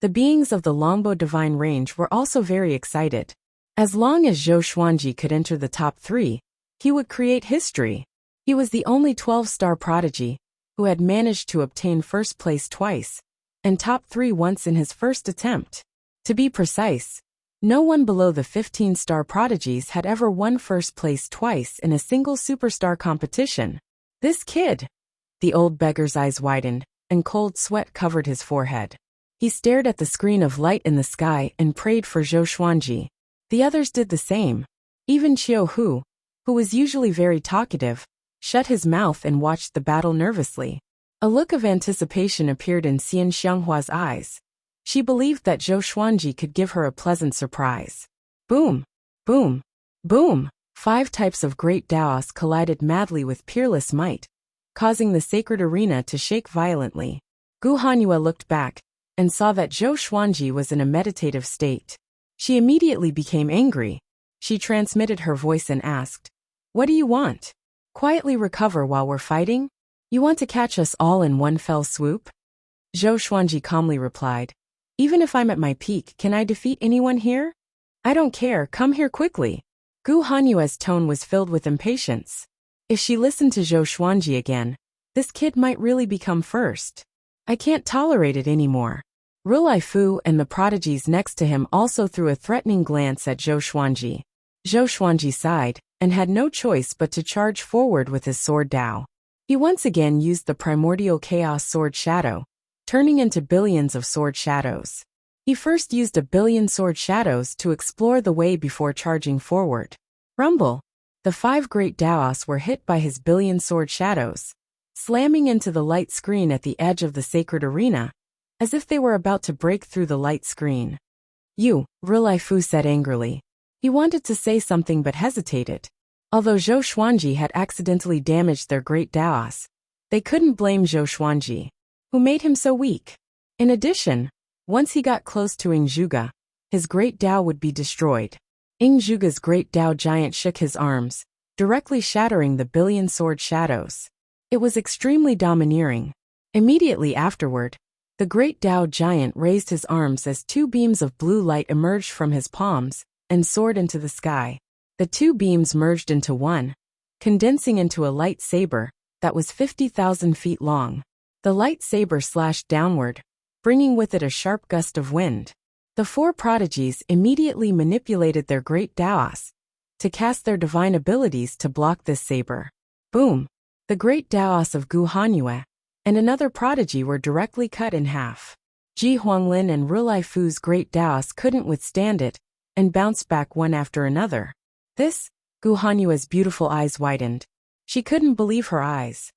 The beings of the Longbow Divine Range were also very excited. As long as Zhou Xuanji could enter the top 3, he would create history. He was the only 12-star prodigy who had managed to obtain first place twice, and top 3 once in his first attempt. To be precise, no one below the 15-star prodigies had ever won first place twice in a single superstar competition. This kid! The old beggar's eyes widened, and cold sweat covered his forehead. He stared at the screen of light in the sky and prayed for Zhou Xuanji. The others did the same. Even Qiu Hu, who was usually very talkative, shut his mouth and watched the battle nervously. A look of anticipation appeared in Xian Xianghua's eyes. She believed that Zhou Xuanji could give her a pleasant surprise. Boom! Boom! Boom! 5 types of great Taos collided madly with peerless might, causing the sacred arena to shake violently. Gu Hanyue looked back and saw that Zhou Xuanji was in a meditative state. She immediately became angry. She transmitted her voice and asked, "What do you want? Quietly recover while we're fighting? You want to catch us all in one fell swoop?" Zhou Xuanji calmly replied, "Even if I'm at my peak, can I defeat anyone here? I don't care, come here quickly." Gu Hanyue's tone was filled with impatience. If she listened to Zhou Xuanji again, this kid might really become first. I can't tolerate it anymore. Rilai Fu and the prodigies next to him also threw a threatening glance at Zhou Xuanji. Zhou Xuanji sighed, and had no choice but to charge forward with his sword Tao. He once again used the primordial chaos sword shadow, turning into billions of sword shadows. He first used a billion sword shadows to explore the way before charging forward. Rumble! The 5 great Taos were hit by his billion sword shadows, slamming into the light screen at the edge of the sacred arena, as if they were about to break through the light screen. "You," Rilai Fu said angrily. He wanted to say something but hesitated. Although Zhou Xuanji had accidentally damaged their great Taos, they couldn't blame Zhou Xuanji, who made him so weak. In addition, once he got close to Ing Zhuge, his great Tao would be destroyed. Ing Zhuge's great Tao giant shook his arms, directly shattering the billion sword shadows. It was extremely domineering. Immediately afterward, the great Tao giant raised his arms as 2 beams of blue light emerged from his palms and soared into the sky. The two beams merged into one, condensing into a light saber that was 50,000 feet long. The light saber slashed downward, bringing with it a sharp gust of wind. The four prodigies immediately manipulated their great Daos to cast their divine abilities to block this saber. Boom! The great Daos of Gu Hanyue and another prodigy were directly cut in half. Ji Huanglin and Rilai Fu's great Daos couldn't withstand it and bounced back one after another. This, Gu Hanyue's beautiful eyes widened. She couldn't believe her eyes.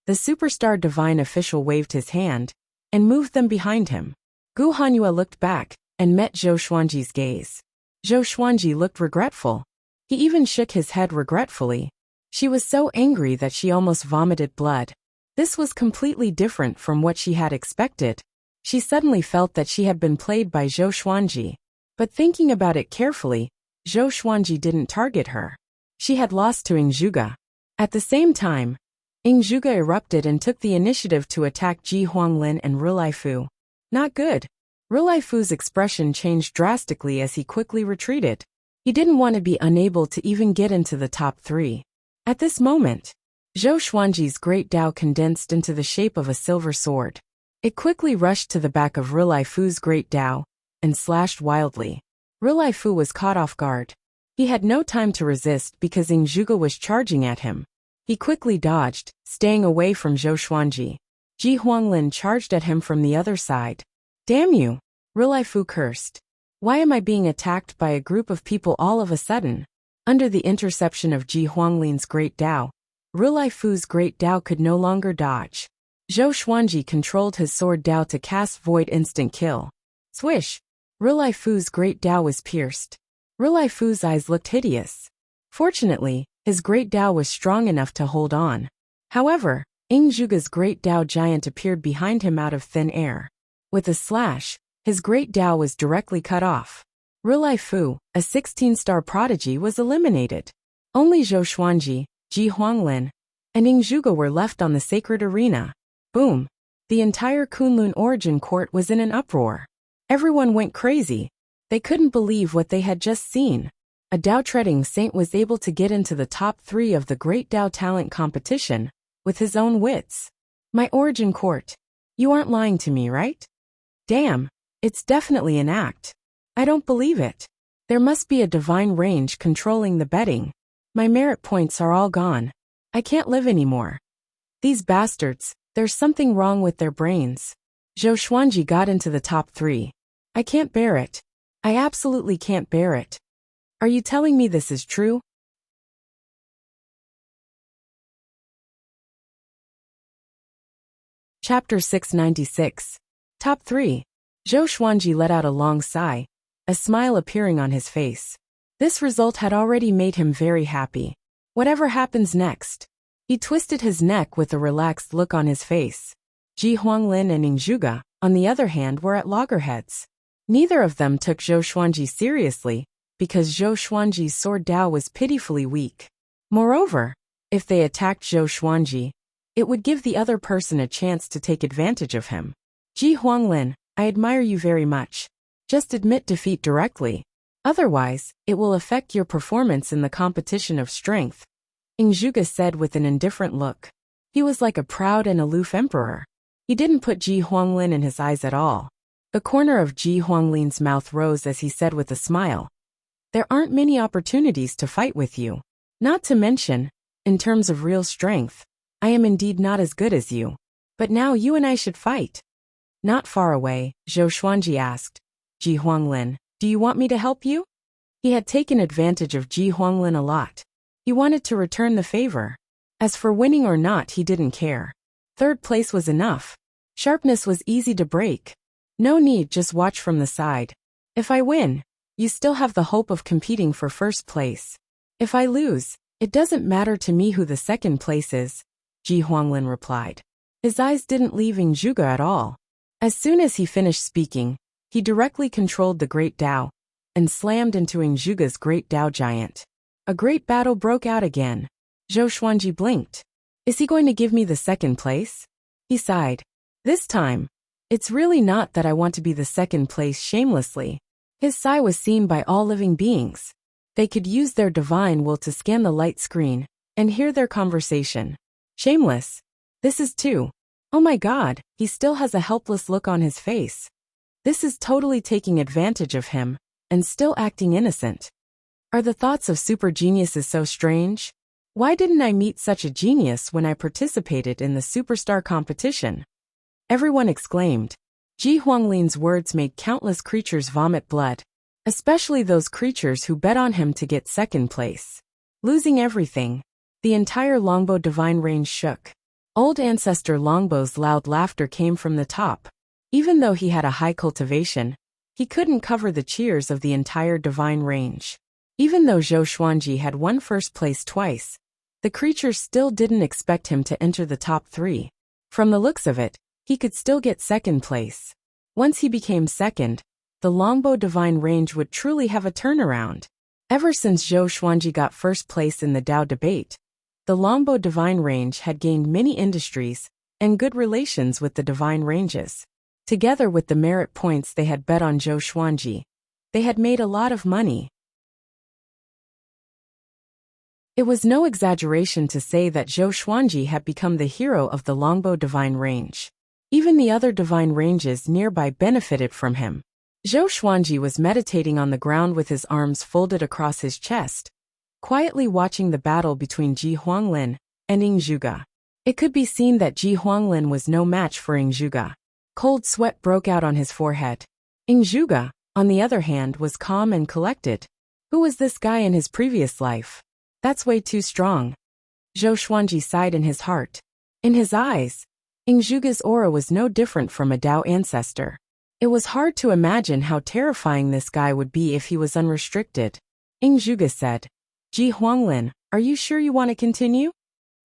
The superstar divine official waved his hand and moved them behind him. Gu Hanyue looked back and met Zhou Xuanji's gaze. Zhou Xuanji looked regretful. He even shook his head regretfully. She was so angry that she almost vomited blood. This was completely different from what she had expected. She suddenly felt that she had been played by Zhou Xuanji. But thinking about it carefully, Zhou Xuanji didn't target her. She had lost to Ingzhuge. At the same time, Ingzhuge erupted and took the initiative to attack Ji Huanglin and Rilai Fu. Not good. Rilai Fu's expression changed drastically as he quickly retreated. He didn't want to be unable to even get into the top three. At this moment, Zhou Xuanji's great Dao condensed into the shape of a silver sword. It quickly rushed to the back of Rilai Fu's great Dao and slashed wildly. Rilai Fu was caught off guard. He had no time to resist because Ingzhuge was charging at him. He quickly dodged, staying away from Zhou Xuanji. Ji Huanglin charged at him from the other side. Damn you! Rilai Fu cursed. Why am I being attacked by a group of people all of a sudden? Under the interception of Ji Huanglin's great Dao, Rilai Fu's great Dao could no longer dodge. Zhou Xuanji controlled his sword Dao to cast Void Instant Kill. Swish! Rilai Fu's great Dao was pierced. Rilai Fu's eyes looked hideous. Fortunately, his great Dao was strong enough to hold on. However, Ingzhuge's great Dao giant appeared behind him out of thin air. With a slash, his great Dao was directly cut off. Rilai Fu, a 16-star prodigy, was eliminated. Only Zhou Xuanji, Ji Huanglin, and Ingzhuge were left on the sacred arena. Boom! The entire Kunlun Origin Court was in an uproar. Everyone went crazy. They couldn't believe what they had just seen. A Dao-treading saint was able to get into the top 3 of the Great Dao Talent Competition with his own wits. My Origin Court. You aren't lying to me, right? Damn, it's definitely an act. I don't believe it. There must be a divine range controlling the betting. My merit points are all gone. I can't live anymore. These bastards, there's something wrong with their brains. Zhou Xuanji got into the top 3. I can't bear it. I absolutely can't bear it. Are you telling me this is true? Chapter 696. Top 3. Zhou Xuanji let out a long sigh, a smile appearing on his face. This result had already made him very happy. Whatever happens next. He twisted his neck with a relaxed look on his face. Ji Huanglin and Ingzhuge, on the other hand, were at loggerheads. Neither of them took Zhou Xuanji seriously, because Zhou Xuanji's sword Dao was pitifully weak. Moreover, if they attacked Zhou Xuanji, it would give the other person a chance to take advantage of him. Ji Huanglin, I admire you very much. Just admit defeat directly. Otherwise, it will affect your performance in the competition of strength, Ingzhuge said with an indifferent look. He was like a proud and aloof emperor. He didn't put Ji Huanglin in his eyes at all. The corner of Ji Huanglin's mouth rose as he said with a smile. There aren't many opportunities to fight with you. Not to mention, in terms of real strength, I am indeed not as good as you. But now you and I should fight. Not far away, Zhou Xuanji asked. Ji Huanglin, do you want me to help you? He had taken advantage of Ji Huanglin a lot. He wanted to return the favor. As for winning or not, he didn't care. 3rd place was enough. Sharpness was easy to break. No need, just watch from the side. If I win, you still have the hope of competing for 1st place. If I lose, it doesn't matter to me who the 2nd place is, Ji Huanglin replied. His eyes didn't leave Ingzhuge at all. As soon as he finished speaking, he directly controlled the Great Dao and slammed into Ingzhuge's Great Dao giant. A great battle broke out again. Zhou Xuanji blinked. Is he going to give me the 2nd place? He sighed. This time, it's really not that I want to be the 2nd place shamelessly. His sigh was seen by all living beings. They could use their divine will to scan the light screen and hear their conversation. Shameless. This is too. Oh my God, he still has a helpless look on his face. This is totally taking advantage of him and still acting innocent. Are the thoughts of super geniuses so strange? Why didn't I meet such a genius when I participated in the superstar competition? Everyone exclaimed. Ji Huanglin's words made countless creatures vomit blood, especially those creatures who bet on him to get second place. Losing everything, the entire longbow divine range shook. Old ancestor Longbow's loud laughter came from the top. Even though he had a high cultivation, he couldn't cover the cheers of the entire divine range. Even though Zhou Xuanji had won first place twice, the creatures still didn't expect him to enter the top 3. From the looks of it, he could still get second place. Once he became second, the longbow divine range would truly have a turnaround. Ever since Zhou Xuanji got first place in the Dao debate, the longbow divine range had gained many industries and good relations with the divine ranges. Together with the merit points they had bet on Zhou Xuanji, they had made a lot of money. It was no exaggeration to say that Zhou Xuanji had become the hero of the longbow divine range. Even the other divine ranges nearby benefited from him. Zhou Xuanji was meditating on the ground with his arms folded across his chest, quietly watching the battle between Ji Huanglin and Ying Zhuge. It could be seen that Ji Huanglin was no match for Ying Zhuge. Cold sweat broke out on his forehead. Ying Zhuge, on the other hand, was calm and collected. Who was this guy in his previous life? That's way too strong. Zhou Xuanji sighed in his heart. In his eyes, Ying Zhuge's aura was no different from a Dao ancestor. It was hard to imagine how terrifying this guy would be if he was unrestricted. Ying Zhuge said, Ji Huanglin, are you sure you want to continue?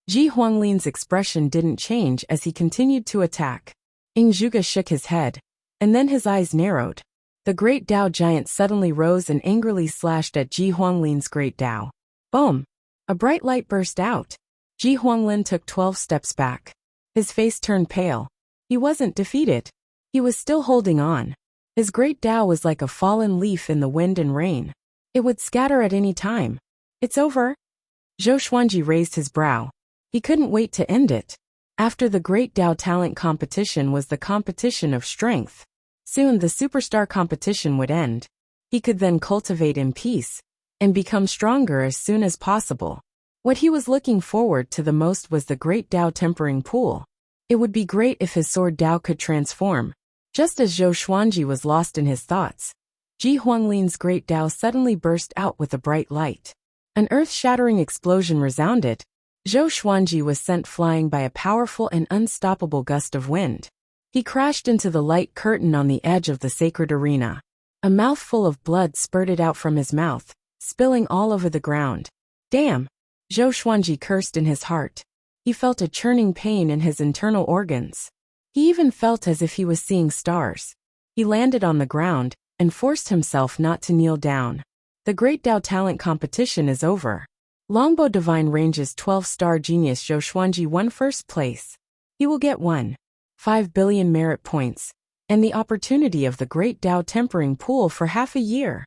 Ji Huanglin's expression didn't change as he continued to attack. Ying Zhuge shook his head, and then his eyes narrowed. The great Dao giant suddenly rose and angrily slashed at Ji Huanglin's great Dao. Boom! A bright light burst out. Ji Huanglin took 12 steps back. His face turned pale. He wasn't defeated. He was still holding on. His great Dao was like a fallen leaf in the wind and rain. It would scatter at any time. It's over? Zhou Xuanji raised his brow. He couldn't wait to end it. After the Great Dao Talent competition was the competition of strength. Soon the superstar competition would end. He could then cultivate in peace and become stronger as soon as possible. What he was looking forward to the most was the Great Dao Tempering Pool. It would be great if his sword Dao could transform. Just as Zhou Xuanji was lost in his thoughts, Ji Huanglin's Great Dao suddenly burst out with a bright light. An earth-shattering explosion resounded. Zhou Xuanji was sent flying by a powerful and unstoppable gust of wind. He crashed into the light curtain on the edge of the sacred arena. A mouthful of blood spurted out from his mouth, spilling all over the ground. Damn! Zhou Xuanji cursed in his heart. He felt a churning pain in his internal organs. He even felt as if he was seeing stars. He landed on the ground and forced himself not to kneel down. The Great Dao Talent competition is over. Longbow Divine Range's 12-star genius Zhou Xuanji won first place. He will get 1.5 billion merit points and the opportunity of the Great Dao Tempering Pool for half a year.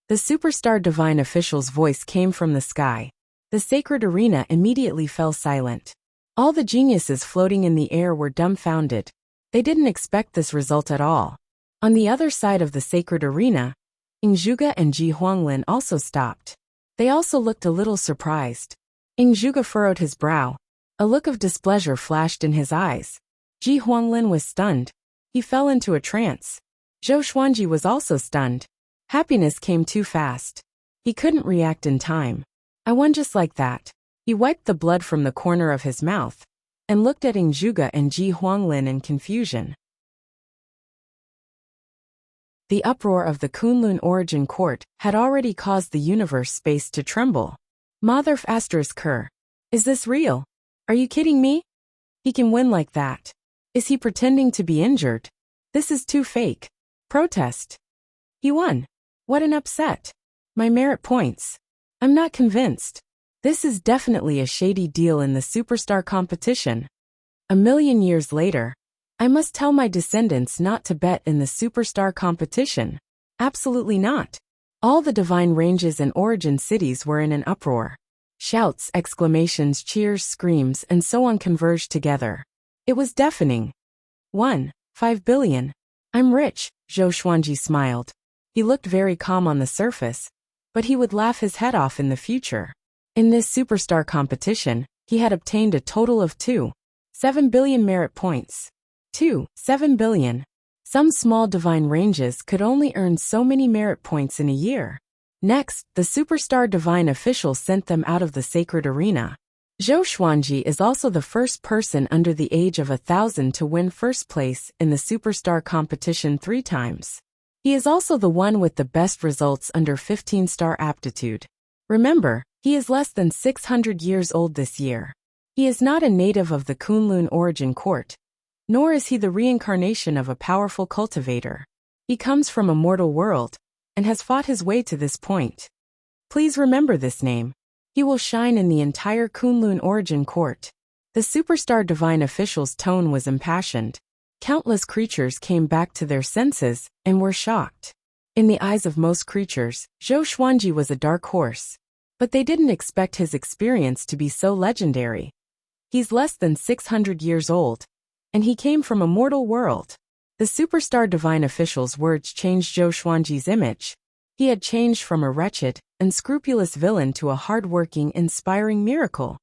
The superstar divine official's voice came from the sky. The sacred arena immediately fell silent. All the geniuses floating in the air were dumbfounded. They didn't expect this result at all. On the other side of the sacred arena, Ying Zhuge and Ji Huanglin also stopped. They also looked a little surprised. Ying Zhuge furrowed his brow. A look of displeasure flashed in his eyes. Ji Huanglin was stunned. He fell into a trance. Zhou Xuanji was also stunned. Happiness came too fast. He couldn't react in time. I won just like that. He wiped the blood from the corner of his mouth and looked at Ying Zhuge and Ji Huanglin in confusion. The uproar of the Kunlun Origin Court had already caused the universe space to tremble. Mother asterisk her. Is this real? Are you kidding me? He can win like that. Is he pretending to be injured? This is too fake. Protest. He won. What an upset. My merit points. I'm not convinced. This is definitely a shady deal in the superstar competition. A million years later, I must tell my descendants not to bet in the superstar competition. Absolutely not. All the divine ranges and origin cities were in an uproar. Shouts, exclamations, cheers, screams, and so on converged together. It was deafening. 5 billion. I'm rich, Zhou Xuanji smiled. He looked very calm on the surface, but he would laugh his head off in the future. In this superstar competition, he had obtained a total of 7 billion merit points. 7 billion. Some small divine ranges could only earn so many merit points in a year. Next, the superstar divine official sent them out of the sacred arena. Zhou Xuanji is also the first person under the age of 1,000 to win first place in the superstar competition 3 times. He is also the one with the best results under 15-star aptitude. Remember, he is less than 600 years old this year. He is not a native of the Kunlun origin court, nor is he the reincarnation of a powerful cultivator. He comes from a mortal world, and has fought his way to this point. Please remember this name. He will shine in the entire Kunlun origin court. The superstar divine official's tone was impassioned. Countless creatures came back to their senses and were shocked. In the eyes of most creatures, Zhou Xuanji was a dark horse. But they didn't expect his experience to be so legendary. He's less than 600 years old, and he came from a mortal world. The superstar divine official's words changed Zhou Xuanji's image. He had changed from a wretched, unscrupulous villain to a hard-working, inspiring miracle.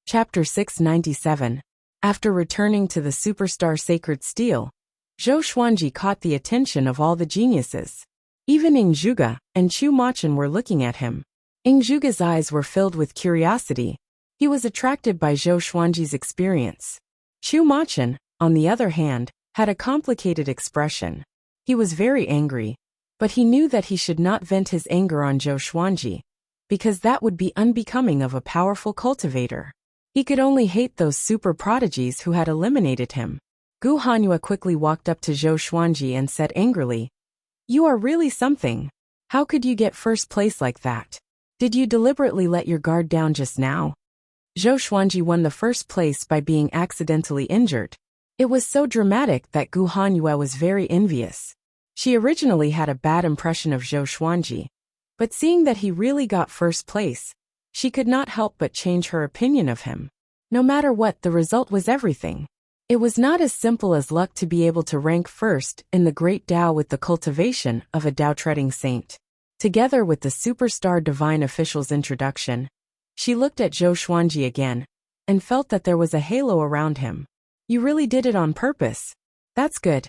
Chapter 697. After returning to the superstar sacred steel, Zhou Xuanji caught the attention of all the geniuses. Even Ing Zhuge and Chu Machan were looking at him. Ing Zhuge's eyes were filled with curiosity. He was attracted by Zhou Xuanji's experience. Chu Machan, on the other hand, had a complicated expression. He was very angry, but he knew that he should not vent his anger on Zhou Xuanji, because that would be unbecoming of a powerful cultivator. He could only hate those super prodigies who had eliminated him. Gu Hanyue quickly walked up to Zhou Xuanji and said angrily, "You are really something. How could you get first place like that? Did you deliberately let your guard down just now?" Zhou Xuanji won the first place by being accidentally injured. It was so dramatic that Gu Hanyue was very envious. She originally had a bad impression of Zhou Xuanji, but seeing that he really got first place, she could not help but change her opinion of him. No matter what, the result was everything. It was not as simple as luck to be able to rank first in the great Dao with the cultivation of a Dao-treading saint. Together with the superstar divine official's introduction, she looked at Zhou Xuanji again, and felt that there was a halo around him. "You really did it on purpose. That's good,"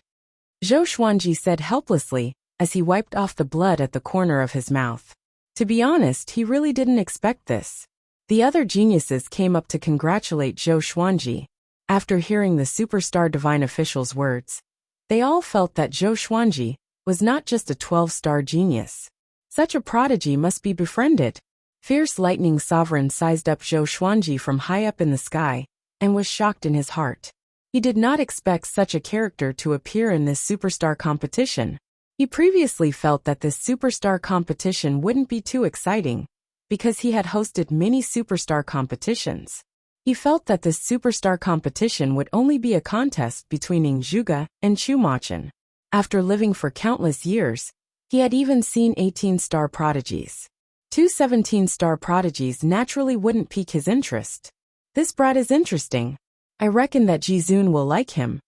Zhou Xuanji said helplessly, as he wiped off the blood at the corner of his mouth. To be honest, he really didn't expect this. The other geniuses came up to congratulate Zhou Xuanji. After hearing the superstar divine official's words, they all felt that Zhou Xuanji was not just a 12-star genius. Such a prodigy must be befriended. Fierce lightning sovereign sized up Zhou Xuanji from high up in the sky, and was shocked in his heart. He did not expect such a character to appear in this superstar competition. He previously felt that this superstar competition wouldn't be too exciting, because he had hosted many superstar competitions. He felt that this superstar competition would only be a contest between Ing Zhuge and Chu Machan. After living for countless years, he had even seen 18-star prodigies. 2 17-star prodigies naturally wouldn't pique his interest. This brat is interesting. I reckon that Jizun will like him.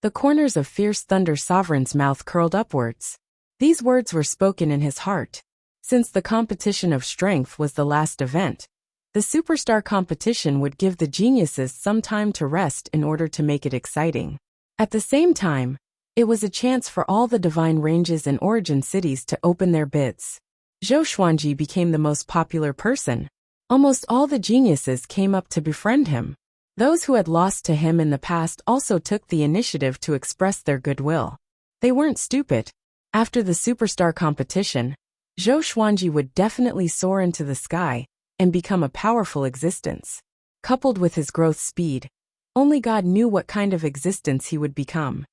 The corners of Fierce Thunder Sovereign's mouth curled upwards. These words were spoken in his heart. Since the competition of strength was the last event, the superstar competition would give the geniuses some time to rest in order to make it exciting. At the same time, it was a chance for all the divine ranges and origin cities to open their bids. Zhou Xuanji became the most popular person. Almost all the geniuses came up to befriend him. Those who had lost to him in the past also took the initiative to express their goodwill. They weren't stupid. After the superstar competition, Zhou Xuanji would definitely soar into the sky and become a powerful existence. Coupled with his growth speed, only God knew what kind of existence he would become.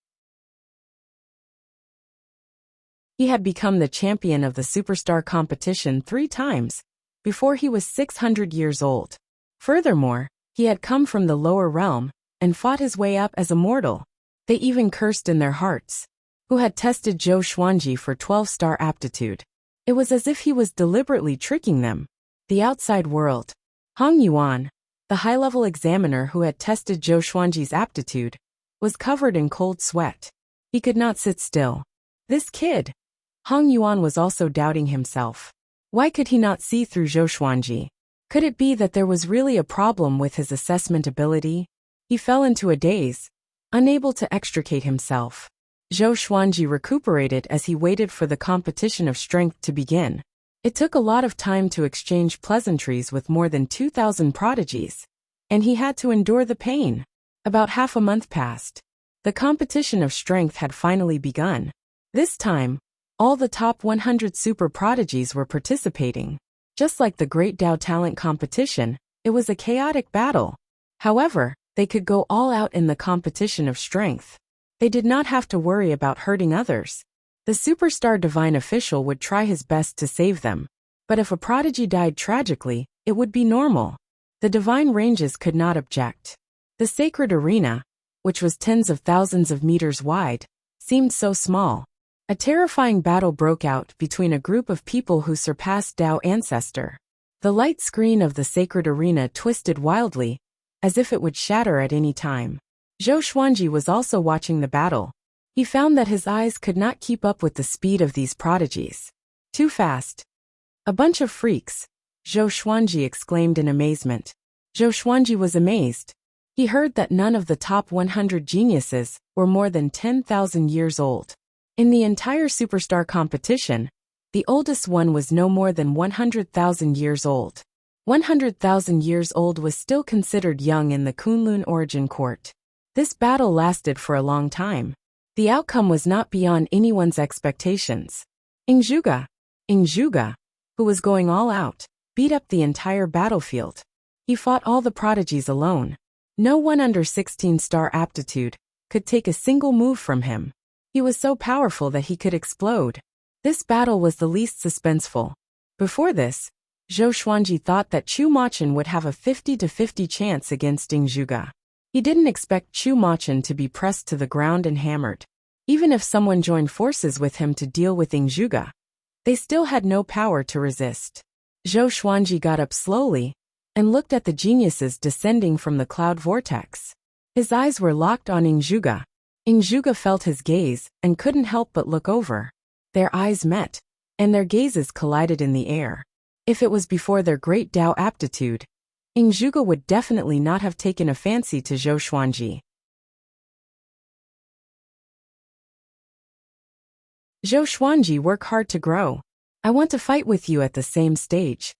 He had become the champion of the superstar competition 3 times before he was 600 years old. Furthermore, he had come from the lower realm and fought his way up as a mortal. They even cursed in their hearts. Who had tested Zhou Xuanji for 12-star aptitude? It was as if he was deliberately tricking them. The outside world. Hong Yuan, the high-level examiner who had tested Zhou Xuanji's aptitude, was covered in cold sweat. He could not sit still. This kid. Hong Yuan was also doubting himself. Why could he not see through Zhou Xuanji? Could it be that there was really a problem with his assessment ability? He fell into a daze, unable to extricate himself. Zhou Xuanji recuperated as he waited for the competition of strength to begin. It took a lot of time to exchange pleasantries with more than 2,000 prodigies, and he had to endure the pain. About half a month passed. The competition of strength had finally begun. This time, all the top 100 super prodigies were participating. Just like the Great Dao Talent competition, it was a chaotic battle. However, they could go all out in the competition of strength. They did not have to worry about hurting others. The superstar divine official would try his best to save them. But if a prodigy died tragically, it would be normal. The divine ranges could not object. The sacred arena, which was tens of thousands of meters wide, seemed so small. A terrifying battle broke out between a group of people who surpassed Dao Ancestor. The light screen of the sacred arena twisted wildly, as if it would shatter at any time. Zhou Xuanji was also watching the battle. He found that his eyes could not keep up with the speed of these prodigies. Too fast. A bunch of freaks, Zhou Xuanji exclaimed in amazement. Zhou Xuanji was amazed. He heard that none of the top 100 geniuses were more than 10,000 years old. In the entire superstar competition, the oldest one was no more than 100,000 years old. 100,000 years old was still considered young in the Kunlun origin court. This battle lasted for a long time. The outcome was not beyond anyone's expectations. Ingzhuge, who was going all out, beat up the entire battlefield. He fought all the prodigies alone. No one under 16-star aptitude could take a single move from him. He was so powerful that he could explode. This battle was the least suspenseful. Before this, Zhou Xuanji thought that Chu Machen would have a 50-50 chance against Ingzhuge. He didn't expect Chu Machen to be pressed to the ground and hammered. Even if someone joined forces with him to deal with Ingzhuge, they still had no power to resist. Zhou Xuanji got up slowly and looked at the geniuses descending from the cloud vortex. His eyes were locked on Ingzhuge. Ingzhuge felt his gaze and couldn't help but look over. Their eyes met, and their gazes collided in the air. If it was before their great Dao aptitude, Ingzhuge would definitely not have taken a fancy to Zhou Xuanji. Zhou Xuanji, work hard to grow. I want to fight with you at the same stage.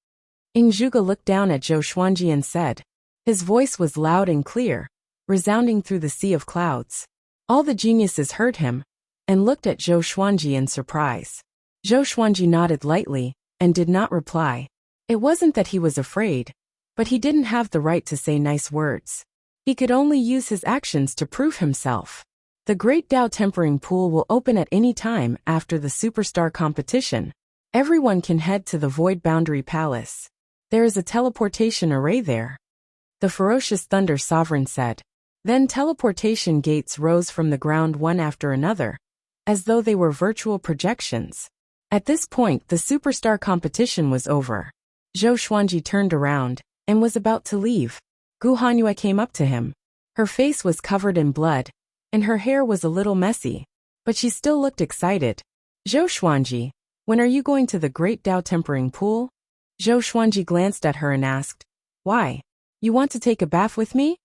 Ingzhuge looked down at Zhou Xuanji and said. His voice was loud and clear, resounding through the sea of clouds. All the geniuses heard him, and looked at Zhou Xuanji in surprise. Zhou Xuanji nodded lightly, and did not reply. It wasn't that he was afraid, but he didn't have the right to say nice words. He could only use his actions to prove himself. The Great Dao Tempering Pool will open at any time after the Superstar competition. Everyone can head to the Void Boundary Palace. There is a teleportation array there. The Ferocious Thunder Sovereign said. Then teleportation gates rose from the ground one after another, as though they were virtual projections. At this point, the Superstar competition was over. Zhou Xuanji turned around and was about to leave. Gu Hanyue came up to him. Her face was covered in blood, and her hair was a little messy, but she still looked excited. Zhou Xuanji, when are you going to the Great Dao Tempering Pool? Zhou Xuanji glanced at her and asked, Why? You want to take a bath with me?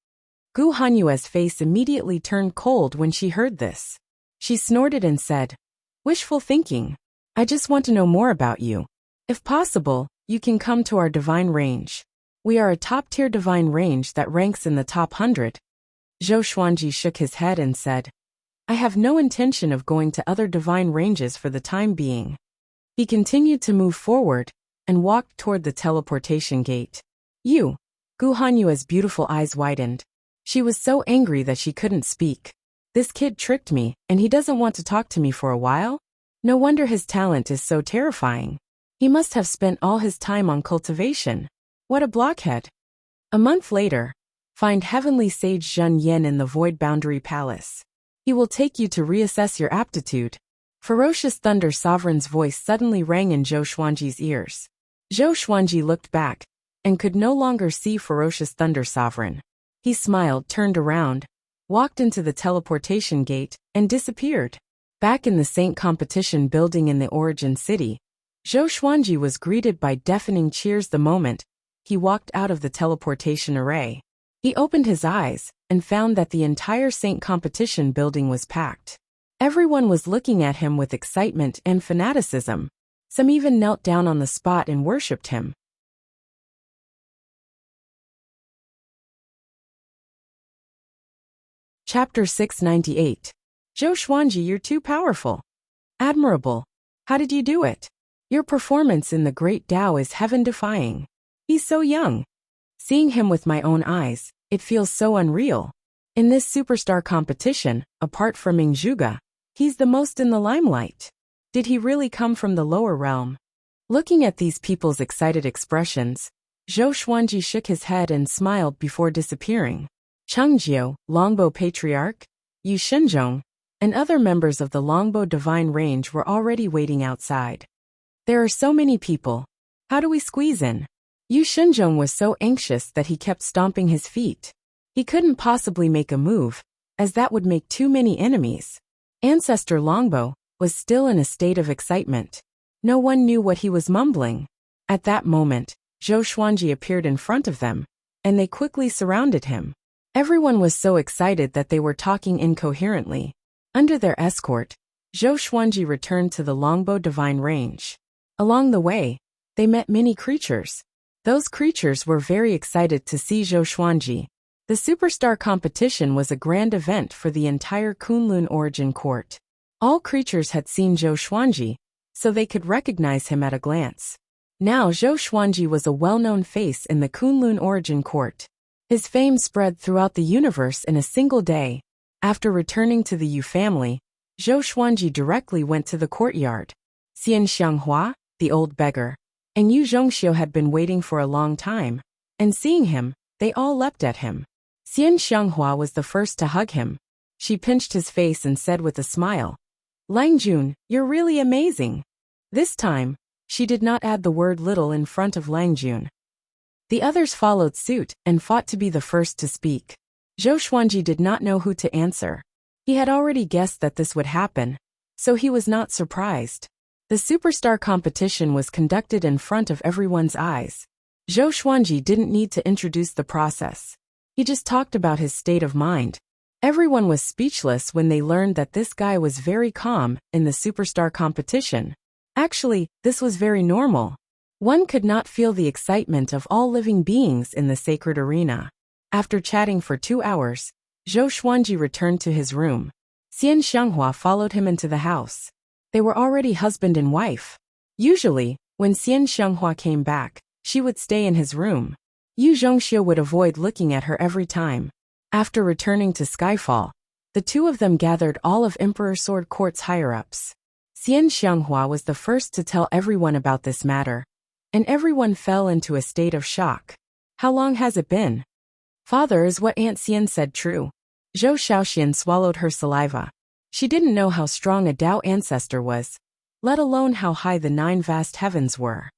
Gu Hanyue's face immediately turned cold when she heard this. She snorted and said, Wishful thinking. I just want to know more about you. If possible, you can come to our divine range. We are a top-tier divine range that ranks in the top 100. Zhou Xuanji shook his head and said, I have no intention of going to other divine ranges for the time being. He continued to move forward and walked toward the teleportation gate. You. Gu Hanyue's beautiful eyes widened. She was so angry that she couldn't speak. This kid tricked me, and he doesn't want to talk to me for a while? No wonder his talent is so terrifying. He must have spent all his time on cultivation. What a blockhead. A month later, Find Heavenly Sage Zhen Yin in the Void Boundary Palace. He will take you to reassess your aptitude. Ferocious Thunder Sovereign's voice suddenly rang in Zhou Xuanji's ears. Zhou Xuanji looked back and could no longer see Ferocious Thunder Sovereign. He smiled, turned around, walked into the teleportation gate, and disappeared. Back in the Saint Competition building in the Origin City, Zhou Xuanji was greeted by deafening cheers the moment he walked out of the teleportation array. He opened his eyes and found that the entire Saint Competition building was packed. Everyone was looking at him with excitement and fanaticism. Some even knelt down on the spot and worshipped him. Chapter 698. Zhou Xuanji, you're too powerful. Admirable. How did you do it? Your performance in the Great Tao is heaven-defying. He's so young. Seeing him with my own eyes, it feels so unreal. In this superstar competition, apart from Ming Zhuge, he's the most in the limelight. Did he really come from the lower realm? Looking at these people's excited expressions, Zhou Xuanji shook his head and smiled before disappearing. Chengjiu, Longbow Patriarch, Yu Xinzhong, and other members of the Longbow Divine Range were already waiting outside. There are so many people. How do we squeeze in? Yu Xinzhong was so anxious that he kept stomping his feet. He couldn't possibly make a move, as that would make too many enemies. Ancestor Longbow was still in a state of excitement. No one knew what he was mumbling. At that moment, Zhou Xuanji appeared in front of them, and they quickly surrounded him. Everyone was so excited that they were talking incoherently. Under their escort, Zhou Xuanji returned to the Longbow Divine Range. Along the way, they met many creatures. Those creatures were very excited to see Zhou Xuanji. The superstar competition was a grand event for the entire Kunlun Origin Court. All creatures had seen Zhou Xuanji, so they could recognize him at a glance. Now Zhou Xuanji was a well-known face in the Kunlun Origin Court. His fame spread throughout the universe in a single day. After returning to the Yu family, Zhou Xuanji directly went to the courtyard. Xian Xianghua, the old beggar, and Yu Zhongxiu had been waiting for a long time, and seeing him, they all leapt at him. Xian Xianghua was the first to hug him. She pinched his face and said with a smile, "Lang Jun, you're really amazing." This time, she did not add the word little in front of Lang Jun. The others followed suit and fought to be the first to speak. Zhou Xuanji did not know who to answer. He had already guessed that this would happen, so he was not surprised. The superstar competition was conducted in front of everyone's eyes. Zhou Xuanji didn't need to introduce the process. He just talked about his state of mind. Everyone was speechless when they learned that this guy was very calm in the superstar competition. Actually, this was very normal. One could not feel the excitement of all living beings in the sacred arena. After chatting for 2 hours, Zhou Xuanji returned to his room. Xian Xianghua followed him into the house. They were already husband and wife. Usually, when Xian Xianghua came back, she would stay in his room. Yu Zhongxiu would avoid looking at her every time. After returning to Skyfall, the two of them gathered all of Emperor Sword Court's higher-ups. Xian Xianghua was the first to tell everyone about this matter, and everyone fell into a state of shock. How long has it been? Father, is what Aunt Xian said true? Zhou Shaoxian swallowed her saliva. She didn't know how strong a Tao ancestor was, let alone how high the 9 vast heavens were.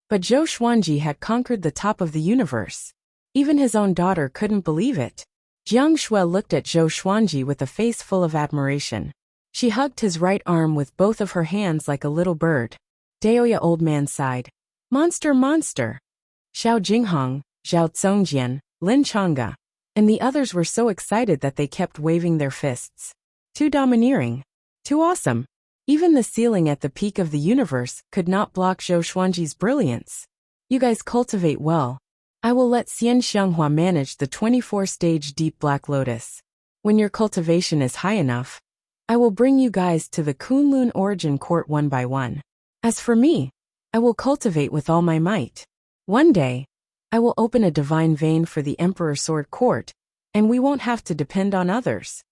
But Zhou Xuanji had conquered the top of the universe. Even his own daughter couldn't believe it. Jiang Shui looked at Zhou Xuanji with a face full of admiration. She hugged his right arm with both of her hands like a little bird. Daoya old man sighed. Monster, monster. Xiao Jinghong, Zhao Zongjian, Lin Changge, and the others were so excited that they kept waving their fists. Too domineering. Too awesome. Even the ceiling at the peak of the universe could not block Zhou Xuanji's brilliance. You guys cultivate well. I will let Xian Xianghua manage the 24-stage deep black lotus. When your cultivation is high enough, I will bring you guys to the Kunlun Origin Court one by one. As for me, I will cultivate with all my might. One day, I will open a divine vein for the Emperor Sword Court, and we won't have to depend on others.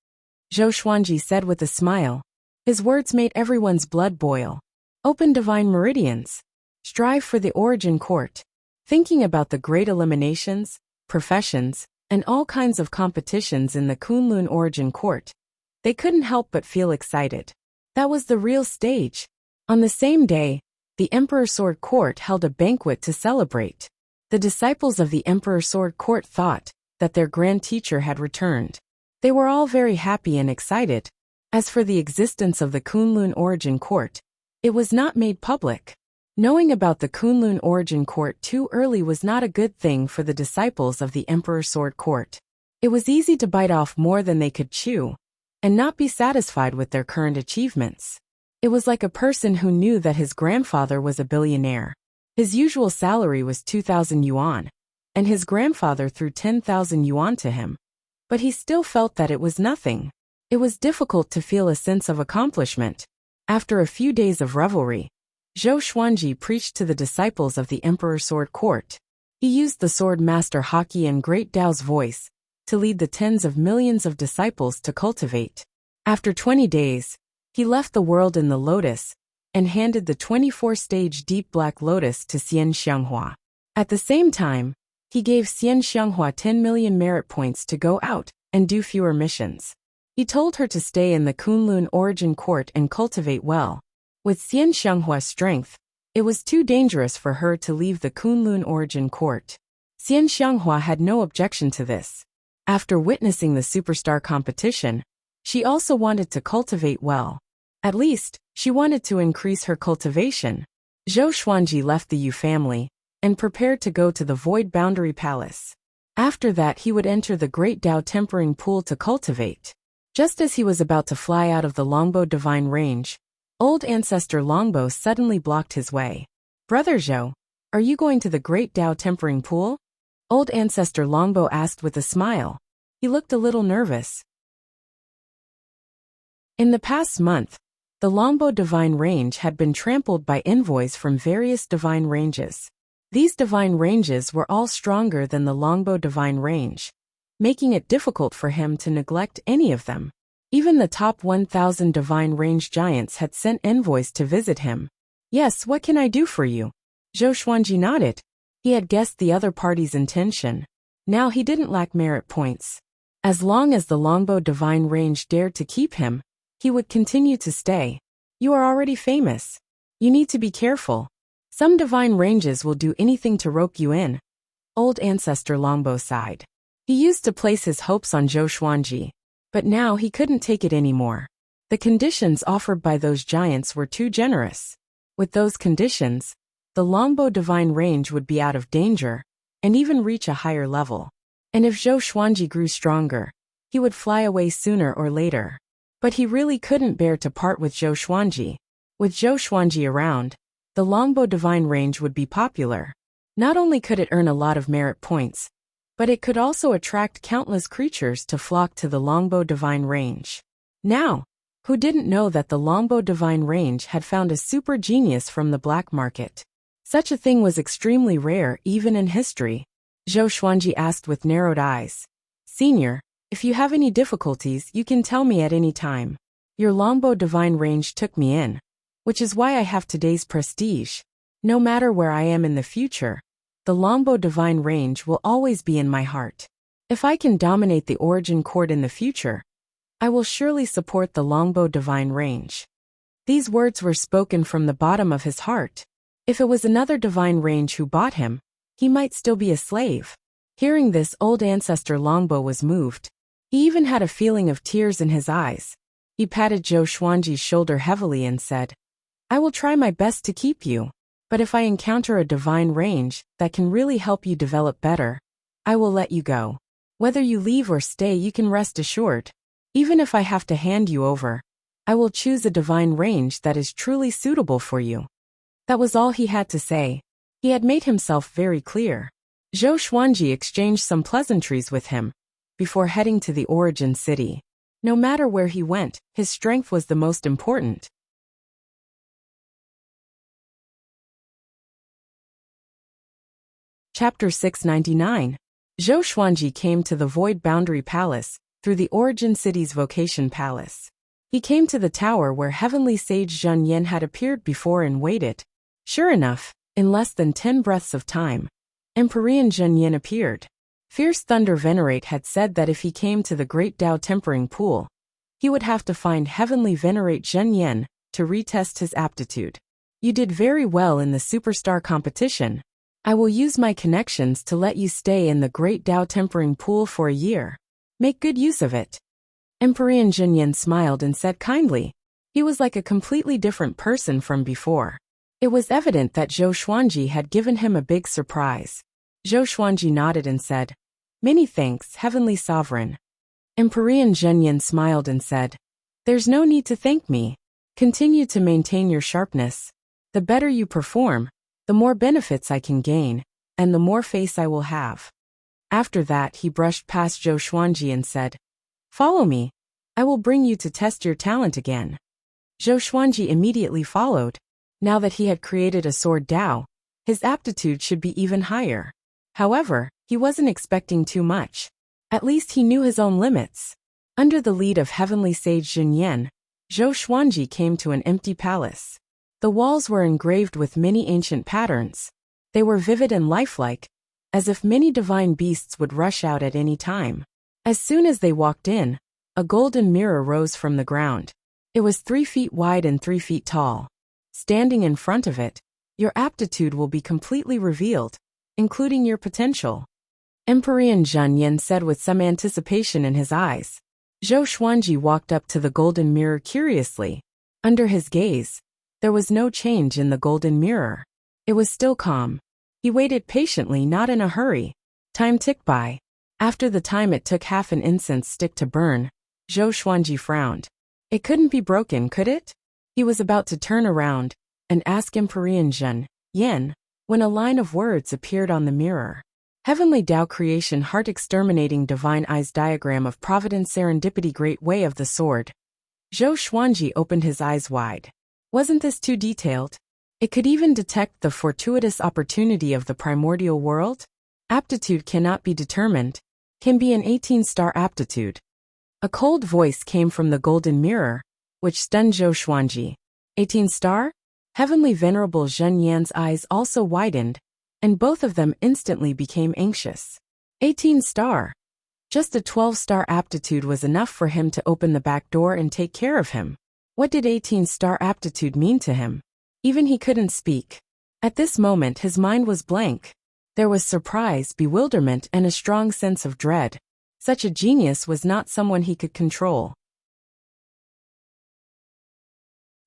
Zhou Xuanji said with a smile. His words made everyone's blood boil. Open divine meridians. Strive for the Origin Court. Thinking about the great eliminations, professions, and all kinds of competitions in the Kunlun Origin Court, they couldn't help but feel excited. That was the real stage. On the same day, the Emperor Sword Court held a banquet to celebrate. The disciples of the Emperor Sword Court thought that their grand teacher had returned. They were all very happy and excited. As for the existence of the Kunlun Origin Court, it was not made public. Knowing about the Kunlun Origin Court too early was not a good thing for the disciples of the Emperor Sword Court. It was easy to bite off more than they could chew, and not be satisfied with their current achievements. It was like a person who knew that his grandfather was a billionaire. His usual salary was 2,000 yuan, and his grandfather threw 10,000 yuan to him. But he still felt that it was nothing. It was difficult to feel a sense of accomplishment. After a few days of revelry, Zhou Xuanji preached to the disciples of the Emperor Sword Court. He used the Sword Master Haki and Great Tao's voice to lead the tens of millions of disciples to cultivate. After 20 days, he left the world in the lotus and handed the 24-stage deep black lotus to Xian Xianghua. At the same time, he gave Xian Xianghua 10 million merit points to go out and do fewer missions. He told her to stay in the Kunlun Origin Court and cultivate well. With Xian Xianghua's strength, it was too dangerous for her to leave the Kunlun Origin Court. Xian Xianghua had no objection to this. After witnessing the superstar competition, she also wanted to cultivate well. At least, she wanted to increase her cultivation. Zhou Xuanji left the Yu family and prepared to go to the Void Boundary Palace. After that, he would enter the Great Tao Tempering Pool to cultivate. Just as he was about to fly out of the Longbow Divine Range, Old Ancestor Longbow suddenly blocked his way. "Brother Zhou, are you going to the Great Tao Tempering Pool?" Old Ancestor Longbow asked with a smile. He looked a little nervous. In the past month, the Longbow Divine Range had been trampled by envoys from various divine ranges. These divine ranges were all stronger than the Longbow Divine Range, making it difficult for him to neglect any of them. Even the top 1,000 divine range giants had sent envoys to visit him. "Yes, what can I do for you?" Zhou Xuanji nodded. He had guessed the other party's intention. Now he didn't lack merit points. As long as the Longbow Divine Range dared to keep him, he would continue to stay. "You are already famous. You need to be careful. Some divine ranges will do anything to rope you in." Old Ancestor Longbow sighed. He used to place his hopes on Zhou Xuanji, but now he couldn't take it anymore. The conditions offered by those giants were too generous. With those conditions, the Longbow Divine Range would be out of danger, and even reach a higher level. And if Zhou Xuanji grew stronger, he would fly away sooner or later. But he really couldn't bear to part with Zhou Xuanji. With Zhou Xuanji around, the Longbow Divine Range would be popular. Not only could it earn a lot of merit points, but it could also attract countless creatures to flock to the Longbow Divine Range. Now, who didn't know that the Longbow Divine Range had found a super genius from the black market? Such a thing was extremely rare even in history. Zhou Xuanji asked with narrowed eyes. "Senior, if you have any difficulties, you can tell me at any time. Your Longbow Divine Range took me in, which is why I have today's prestige. No matter where I am in the future, the Longbow Divine Range will always be in my heart. If I can dominate the Origin Court in the future, I will surely support the Longbow Divine Range." These words were spoken from the bottom of his heart. If it was another divine range who bought him, he might still be a slave. Hearing this, Old Ancestor Longbow was moved. He even had a feeling of tears in his eyes. He patted Zhou Xuanji's shoulder heavily and said, "I will try my best to keep you. But if I encounter a divine range that can really help you develop better, I will let you go. Whether you leave or stay, you can rest assured. Even if I have to hand you over, I will choose a divine range that is truly suitable for you." That was all he had to say. He had made himself very clear. Zhou Xuanji exchanged some pleasantries with him before heading to the Origin City. No matter where he went, his strength was the most important. Chapter 699. Zhou Xuanji came to the Void Boundary Palace through the Origin City's Vocation Palace. He came to the tower where Heavenly Sage Zhen Yen had appeared before and waited. Sure enough, in less than 10 breaths of time, Empyrean Zhenyan appeared. Fierce Thunder Venerate had said that if he came to the Great Tao Tempering Pool, he would have to find Heavenly Venerate Zhenyan to retest his aptitude. You did very well in the Superstar competition. I will use my connections to let you stay in the Great Tao Tempering Pool for a year. Make good use of it. Empyrean Zhenyan smiled and said kindly. He was like a completely different person from before. It was evident that Zhou Xuanji had given him a big surprise. Zhou Xuanji nodded and said, "Many thanks, Heavenly Sovereign." Empyrean Zhenyan smiled and said, "There's no need to thank me. Continue to maintain your sharpness. The better you perform, the more benefits I can gain, and the more face I will have." After that he brushed past Zhou Xuanji and said, "Follow me. I will bring you to test your talent again." Zhou Xuanji immediately followed. Now that he had created a sword Dao, his aptitude should be even higher. However, he wasn't expecting too much. At least he knew his own limits. Under the lead of Heavenly Sage Zhenyan, Zhou Xuanji came to an empty palace. The walls were engraved with many ancient patterns. They were vivid and lifelike, as if many divine beasts would rush out at any time. As soon as they walked in, a golden mirror rose from the ground. It was 3 feet wide and 3 feet tall. Standing in front of it, your aptitude will be completely revealed, including your potential. Empyrean Zhenyan said with some anticipation in his eyes. Zhou Xuanji walked up to the golden mirror curiously. Under his gaze, there was no change in the golden mirror. It was still calm. He waited patiently, not in a hurry. Time ticked by. After the time it took half an incense stick to burn, Zhou Xuanji frowned. It couldn't be broken, could it? He was about to turn around and ask Empyrean Zhenyan when a line of words appeared on the mirror. Heavenly Tao Creation Heart Exterminating Divine Eyes Diagram of Providence Serendipity Great Way of the Sword. Zhou Xuanji opened his eyes wide. Wasn't this too detailed? It could even detect the fortuitous opportunity of the primordial world? Aptitude cannot be determined. Can be an 18-star aptitude. A cold voice came from the golden mirror, which stunned Zhou Xuanji. 18-star? Heavenly Venerable Zhenyan's eyes also widened, and both of them instantly became anxious. 18-star. Just a 12-star aptitude was enough for him to open the back door and take care of him. What did 18-star aptitude mean to him? Even he couldn't speak. At this moment his mind was blank. There was surprise, bewilderment, and a strong sense of dread. Such a genius was not someone he could control.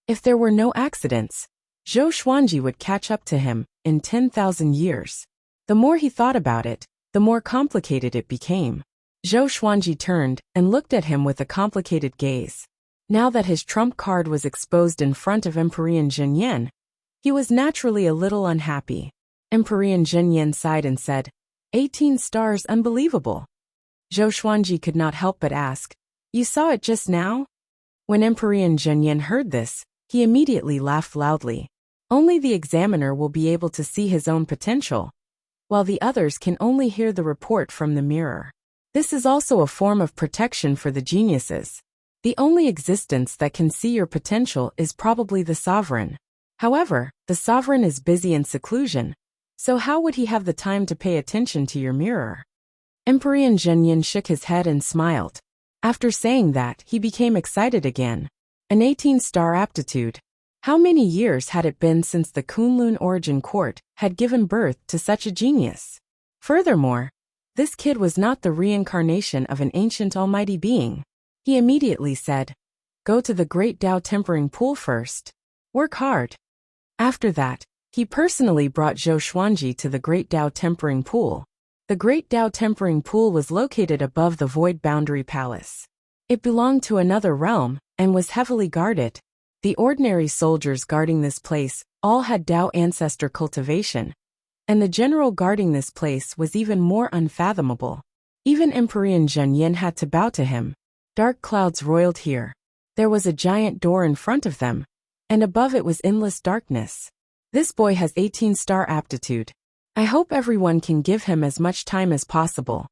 If there were no accidents, Zhou Xuanji would catch up to him in 10,000 years. The more he thought about it, the more complicated it became. Zhou Xuanji turned and looked at him with a complicated gaze. Now that his trump card was exposed in front of Empyrean Zhenyan, he was naturally a little unhappy. Empyrean Zhenyan sighed and said, 18 stars, unbelievable. Zhou Xuanji could not help but ask, "You saw it just now?" When Empyrean Zhenyan heard this, he immediately laughed loudly. Only the examiner will be able to see his own potential, while the others can only hear the report from the mirror. This is also a form of protection for the geniuses. The only existence that can see your potential is probably the sovereign. However, the sovereign is busy in seclusion, so how would he have the time to pay attention to your mirror? Empyrean Zhenyan shook his head and smiled. After saying that, he became excited again. An 18-star aptitude. How many years had it been since the Kunlun Origin Court had given birth to such a genius? Furthermore, this kid was not the reincarnation of an ancient almighty being. He immediately said, "Go to the Great Tao Tempering Pool first. Work hard." After that, he personally brought Zhou Xuanji to the Great Tao Tempering Pool. The Great Tao Tempering Pool was located above the Void Boundary Palace. It belonged to another realm and was heavily guarded. The ordinary soldiers guarding this place all had Tao ancestor cultivation, and the general guarding this place was even more unfathomable. Even Empyrean Zhenyan had to bow to him. Dark clouds roiled here. There was a giant door in front of them, and above it was endless darkness. This boy has 18-star aptitude. I hope everyone can give him as much time as possible.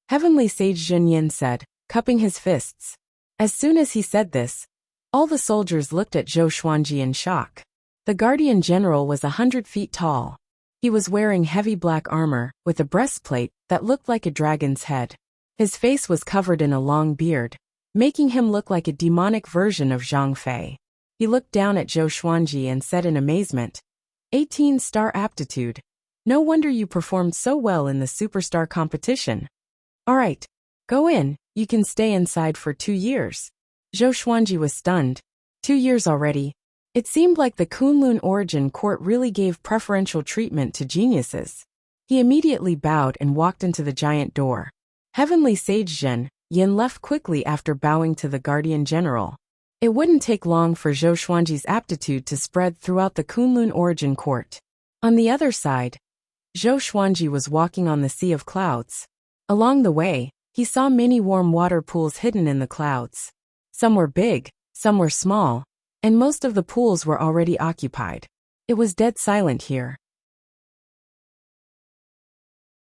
Heavenly Sage Zhenyan said, cupping his fists. As soon as he said this, all the soldiers looked at Zhou Xuanji in shock. The Guardian General was 100 feet tall. He was wearing heavy black armor, with a breastplate that looked like a dragon's head. His face was covered in a long beard, making him look like a demonic version of Zhang Fei. He looked down at Zhou Xuanji and said in amazement, 18-star aptitude. No wonder you performed so well in the superstar competition. Alright, go in, you can stay inside for 2 years. Zhou Xuanji was stunned. 2 years already? It seemed like the Kunlun Origin Court really gave preferential treatment to geniuses. He immediately bowed and walked into the giant door. Heavenly Sage Zhen Yin left quickly after bowing to the Guardian General. It wouldn't take long for Zhou Xuanji's aptitude to spread throughout the Kunlun Origin Court. On the other side, Zhou Xuanji was walking on the sea of clouds. Along the way, he saw many warm water pools hidden in the clouds. Some were big, some were small, and most of the pools were already occupied. It was dead silent here.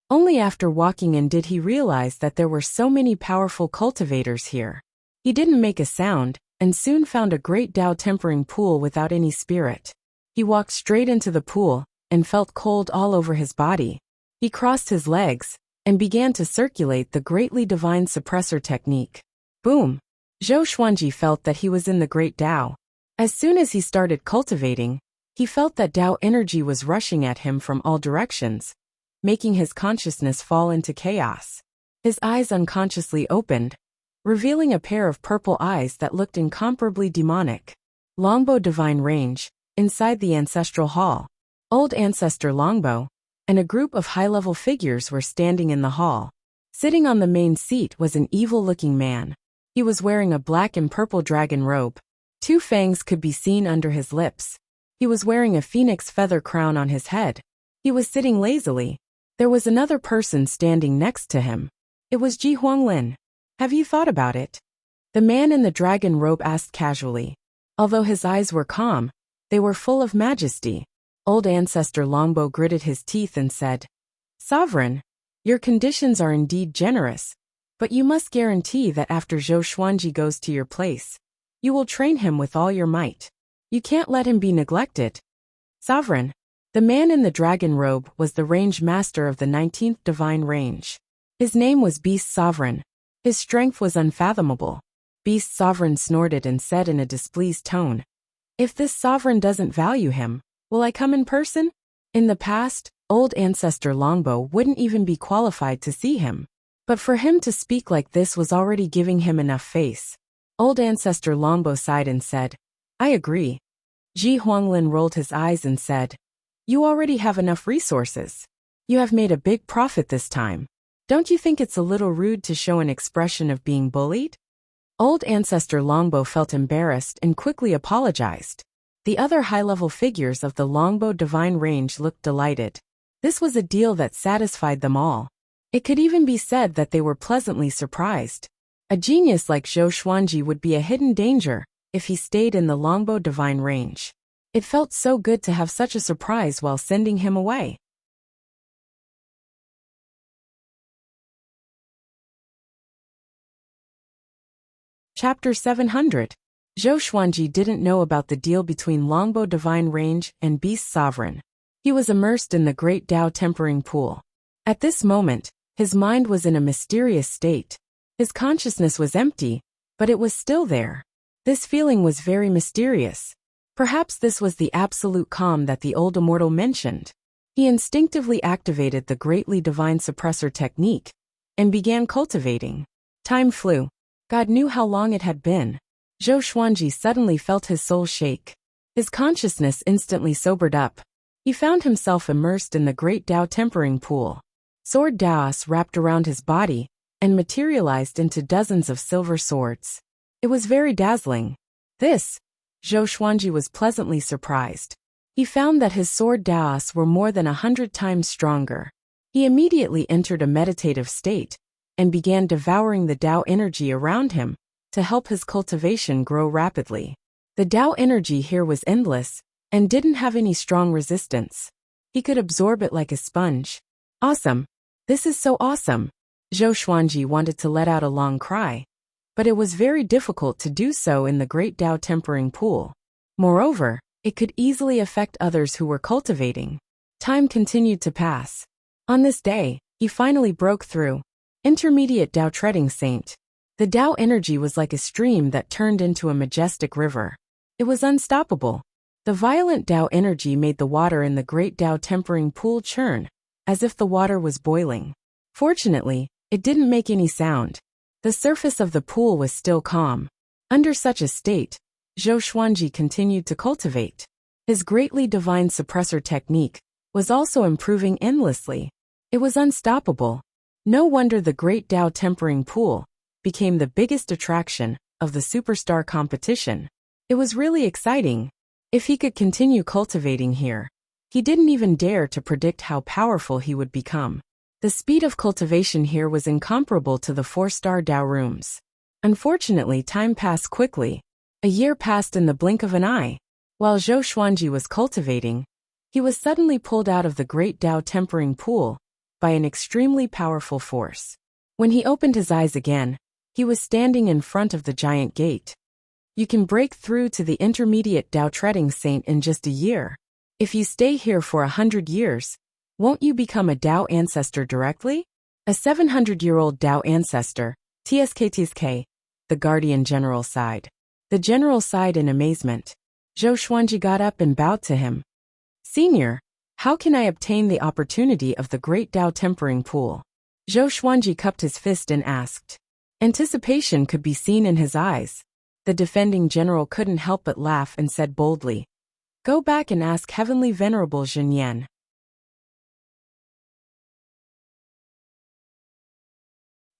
Only after walking in did he realize that there were so many powerful cultivators here. He didn't make a sound, and soon found a great Dao tempering pool without any spirit. He walked straight into the pool, and felt cold all over his body. He crossed his legs, and began to circulate the greatly divine suppressor technique. Boom! Zhou Xuanji felt that he was in the great Dao. As soon as he started cultivating, he felt that Dao energy was rushing at him from all directions, making his consciousness fall into chaos. His eyes unconsciously opened, revealing a pair of purple eyes that looked incomparably demonic. Longbow Divine Range, inside the Ancestral Hall. Old Ancestor Longbow and a group of high-level figures were standing in the hall. Sitting on the main seat was an evil-looking man. He was wearing a black and purple dragon robe. 2 fangs could be seen under his lips. He was wearing a phoenix feather crown on his head. He was sitting lazily. There was another person standing next to him. It was Ji Huanglin. Have you thought about it? The man in the dragon robe asked casually. Although his eyes were calm, they were full of majesty. Old Ancestor Longbow gritted his teeth and said, Sovereign, your conditions are indeed generous, but you must guarantee that after Zhou Xuanji goes to your place, you will train him with all your might. You can't let him be neglected. Sovereign. The man in the dragon robe was the range master of the 19th divine range. His name was Beast Sovereign. His strength was unfathomable. Beast Sovereign snorted and said in a displeased tone, If this sovereign doesn't value him, will I come in person? In the past, old Ancestor Longbow wouldn't even be qualified to see him. But for him to speak like this was already giving him enough face. Old Ancestor Longbow sighed and said, I agree. Ji Huanglin rolled his eyes and said, You already have enough resources. You have made a big profit this time. Don't you think it's a little rude to show an expression of being bullied? Old Ancestor Longbow felt embarrassed and quickly apologized. The other high-level figures of the Longbow Divine Range looked delighted. This was a deal that satisfied them all. It could even be said that they were pleasantly surprised. A genius like Zhou Xuanji would be a hidden danger if he stayed in the Longbow Divine Range. It felt so good to have such a surprise while sending him away. Chapter 700. Zhou Xuanji didn't know about the deal between Longbow Divine Range and Beast Sovereign. He was immersed in the great Dao tempering pool. At this moment, his mind was in a mysterious state. His consciousness was empty, but it was still there. This feeling was very mysterious. Perhaps this was the absolute calm that the old immortal mentioned. He instinctively activated the greatly divine suppressor technique and began cultivating. Time flew. God knew how long it had been. Zhou Xuanji suddenly felt his soul shake. His consciousness instantly sobered up. He found himself immersed in the great Dao tempering pool. Sword Daos wrapped around his body and materialized into dozens of silver swords. It was very dazzling. Zhou Xuanji was pleasantly surprised. He found that his sword Daos were more than 100 times stronger. He immediately entered a meditative state and began devouring the Dao energy around him to help his cultivation grow rapidly. The Dao energy here was endless and didn't have any strong resistance. He could absorb it like a sponge. Awesome! This is so awesome! Zhou Xuanji wanted to let out a long cry, but it was very difficult to do so in the great Dao tempering pool. Moreover, it could easily affect others who were cultivating. Time continued to pass. On this day, he finally broke through. Intermediate Tao treading saint. The Tao energy was like a stream that turned into a majestic river. It was unstoppable. The violent Tao energy made the water in the great Tao tempering pool churn, as if the water was boiling. Fortunately, it didn't make any sound. The surface of the pool was still calm. Under such a state, Zhou Xuanji continued to cultivate. His greatly divine suppressor technique was also improving endlessly. It was unstoppable. No wonder the great Tao tempering pool became the biggest attraction of the superstar competition. It was really exciting. If he could continue cultivating here, he didn't even dare to predict how powerful he would become. The speed of cultivation here was incomparable to the 4-star Tao rooms. Unfortunately, time passed quickly. A year passed in the blink of an eye. While Zhou Xuanji was cultivating, he was suddenly pulled out of the great Tao tempering pool by an extremely powerful force. When he opened his eyes again, he was standing in front of the giant gate. You can break through to the intermediate Tao treading saint in just a year. If you stay here for 100 years, won't you become a Tao ancestor directly? A 700-year-old Tao ancestor, TSK, the guardian general sighed. The general sighed in amazement. Zhou Xuanji got up and bowed to him. Senior, how can I obtain the opportunity of the great Tao tempering pool? Zhou Xuanji cupped his fist and asked. Anticipation could be seen in his eyes. The defending general couldn't help but laugh and said boldly, Go back and ask Heavenly Venerable Zhen Yan.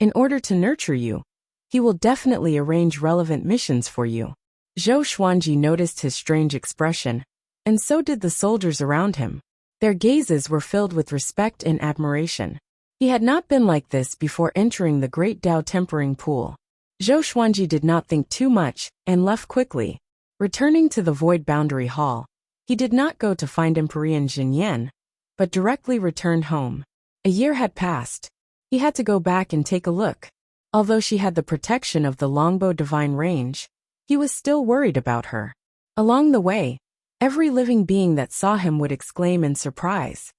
In order to nurture you, he will definitely arrange relevant missions for you. Zhou Xuanji noticed his strange expression, and so did the soldiers around him. Their gazes were filled with respect and admiration. He had not been like this before entering the great Tao tempering pool. Zhou Xuanji did not think too much and left quickly. Returning to the void boundary hall, he did not go to find Empyrean Zhen Yan, but directly returned home. A year had passed. He had to go back and take a look. Although she had the protection of the longbow divine range, he was still worried about her. Along the way, every living being that saw him would exclaim in surprise.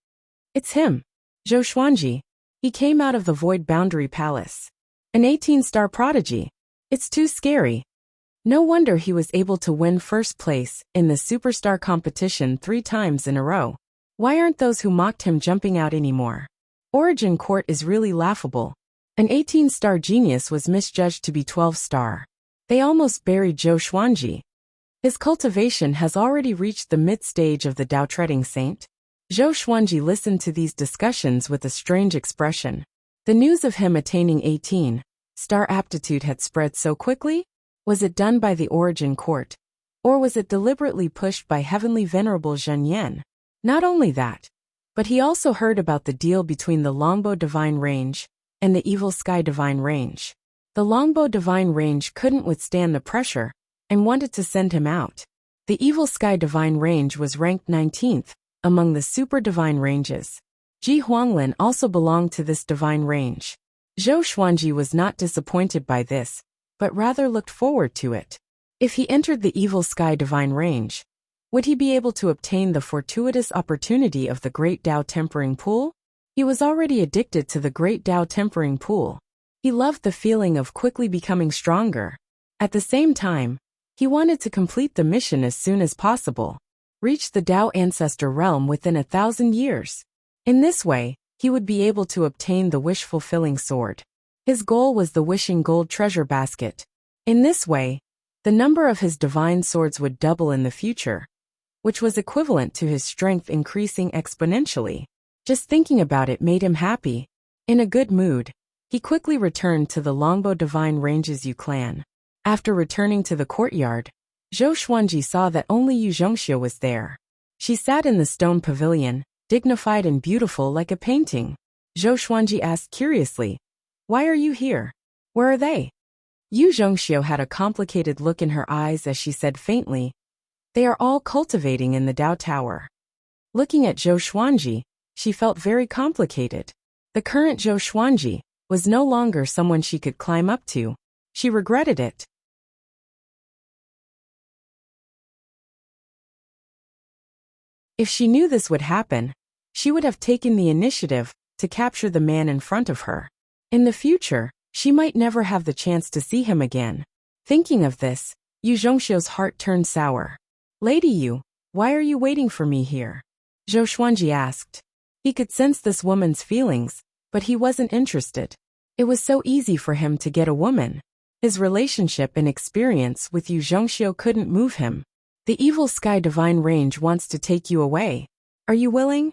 It's him, Zhou Xuanji. He came out of the void boundary palace. An 18-star prodigy. It's too scary. No wonder he was able to win first place in the superstar competition 3 times in a row. Why aren't those who mocked him jumping out anymore? Origin Court is really laughable. An 18-star genius was misjudged to be 12-star. They almost buried Zhou Xuanji. His cultivation has already reached the mid-stage of the Tao treading saint. Zhou Xuanji listened to these discussions with a strange expression. The news of him attaining 18-star aptitude had spread so quickly? Was it done by the Origin Court? Or was it deliberately pushed by Heavenly Venerable Zhen Yan? Not only that, but he also heard about the deal between the Longbow Divine Range and the Evil Sky Divine Range. The Longbow Divine Range couldn't withstand the pressure and wanted to send him out. The Evil Sky Divine Range was ranked 19th among the Super Divine Ranges. Ji Huanglin also belonged to this divine range. Zhou Xuanji was not disappointed by this, but rather looked forward to it. If he entered the Evil Sky Divine Range, would he be able to obtain the fortuitous opportunity of the Great Tao Tempering Pool? He was already addicted to the Great Tao Tempering Pool. He loved the feeling of quickly becoming stronger. At the same time, he wanted to complete the mission as soon as possible. Reach the Tao Ancestor Realm within 1,000 years. In this way, he would be able to obtain the wish-fulfilling sword. His goal was the wishing gold treasure basket. In this way, the number of his divine swords would double in the future, which was equivalent to his strength increasing exponentially. Just thinking about it made him happy. In a good mood, he quickly returned to the Longbow Divine Ranges Yu clan. After returning to the courtyard, Zhou Xuanji saw that only Yu Zhongxia was there. She sat in the stone pavilion, dignified and beautiful like a painting. Zhou Xuanji asked curiously, Why are you here? Where are they? Yu Zhongxia had a complicated look in her eyes as she said faintly, They are all cultivating in the Tao Tower. Looking at Zhou Xuanji, she felt very complicated. The current Zhou Xuanji was no longer someone she could climb up to. She regretted it. If she knew this would happen, she would have taken the initiative to capture the man in front of her. In the future, she might never have the chance to see him again. Thinking of this, Yu Zhongxiu's heart turned sour. Lady Yu, why are you waiting for me here? Zhou Xuanji asked. He could sense this woman's feelings, but he wasn't interested. It was so easy for him to get a woman. His relationship and experience with Yu Zhongxiu couldn't move him. The evil sky divine range wants to take you away. Are you willing?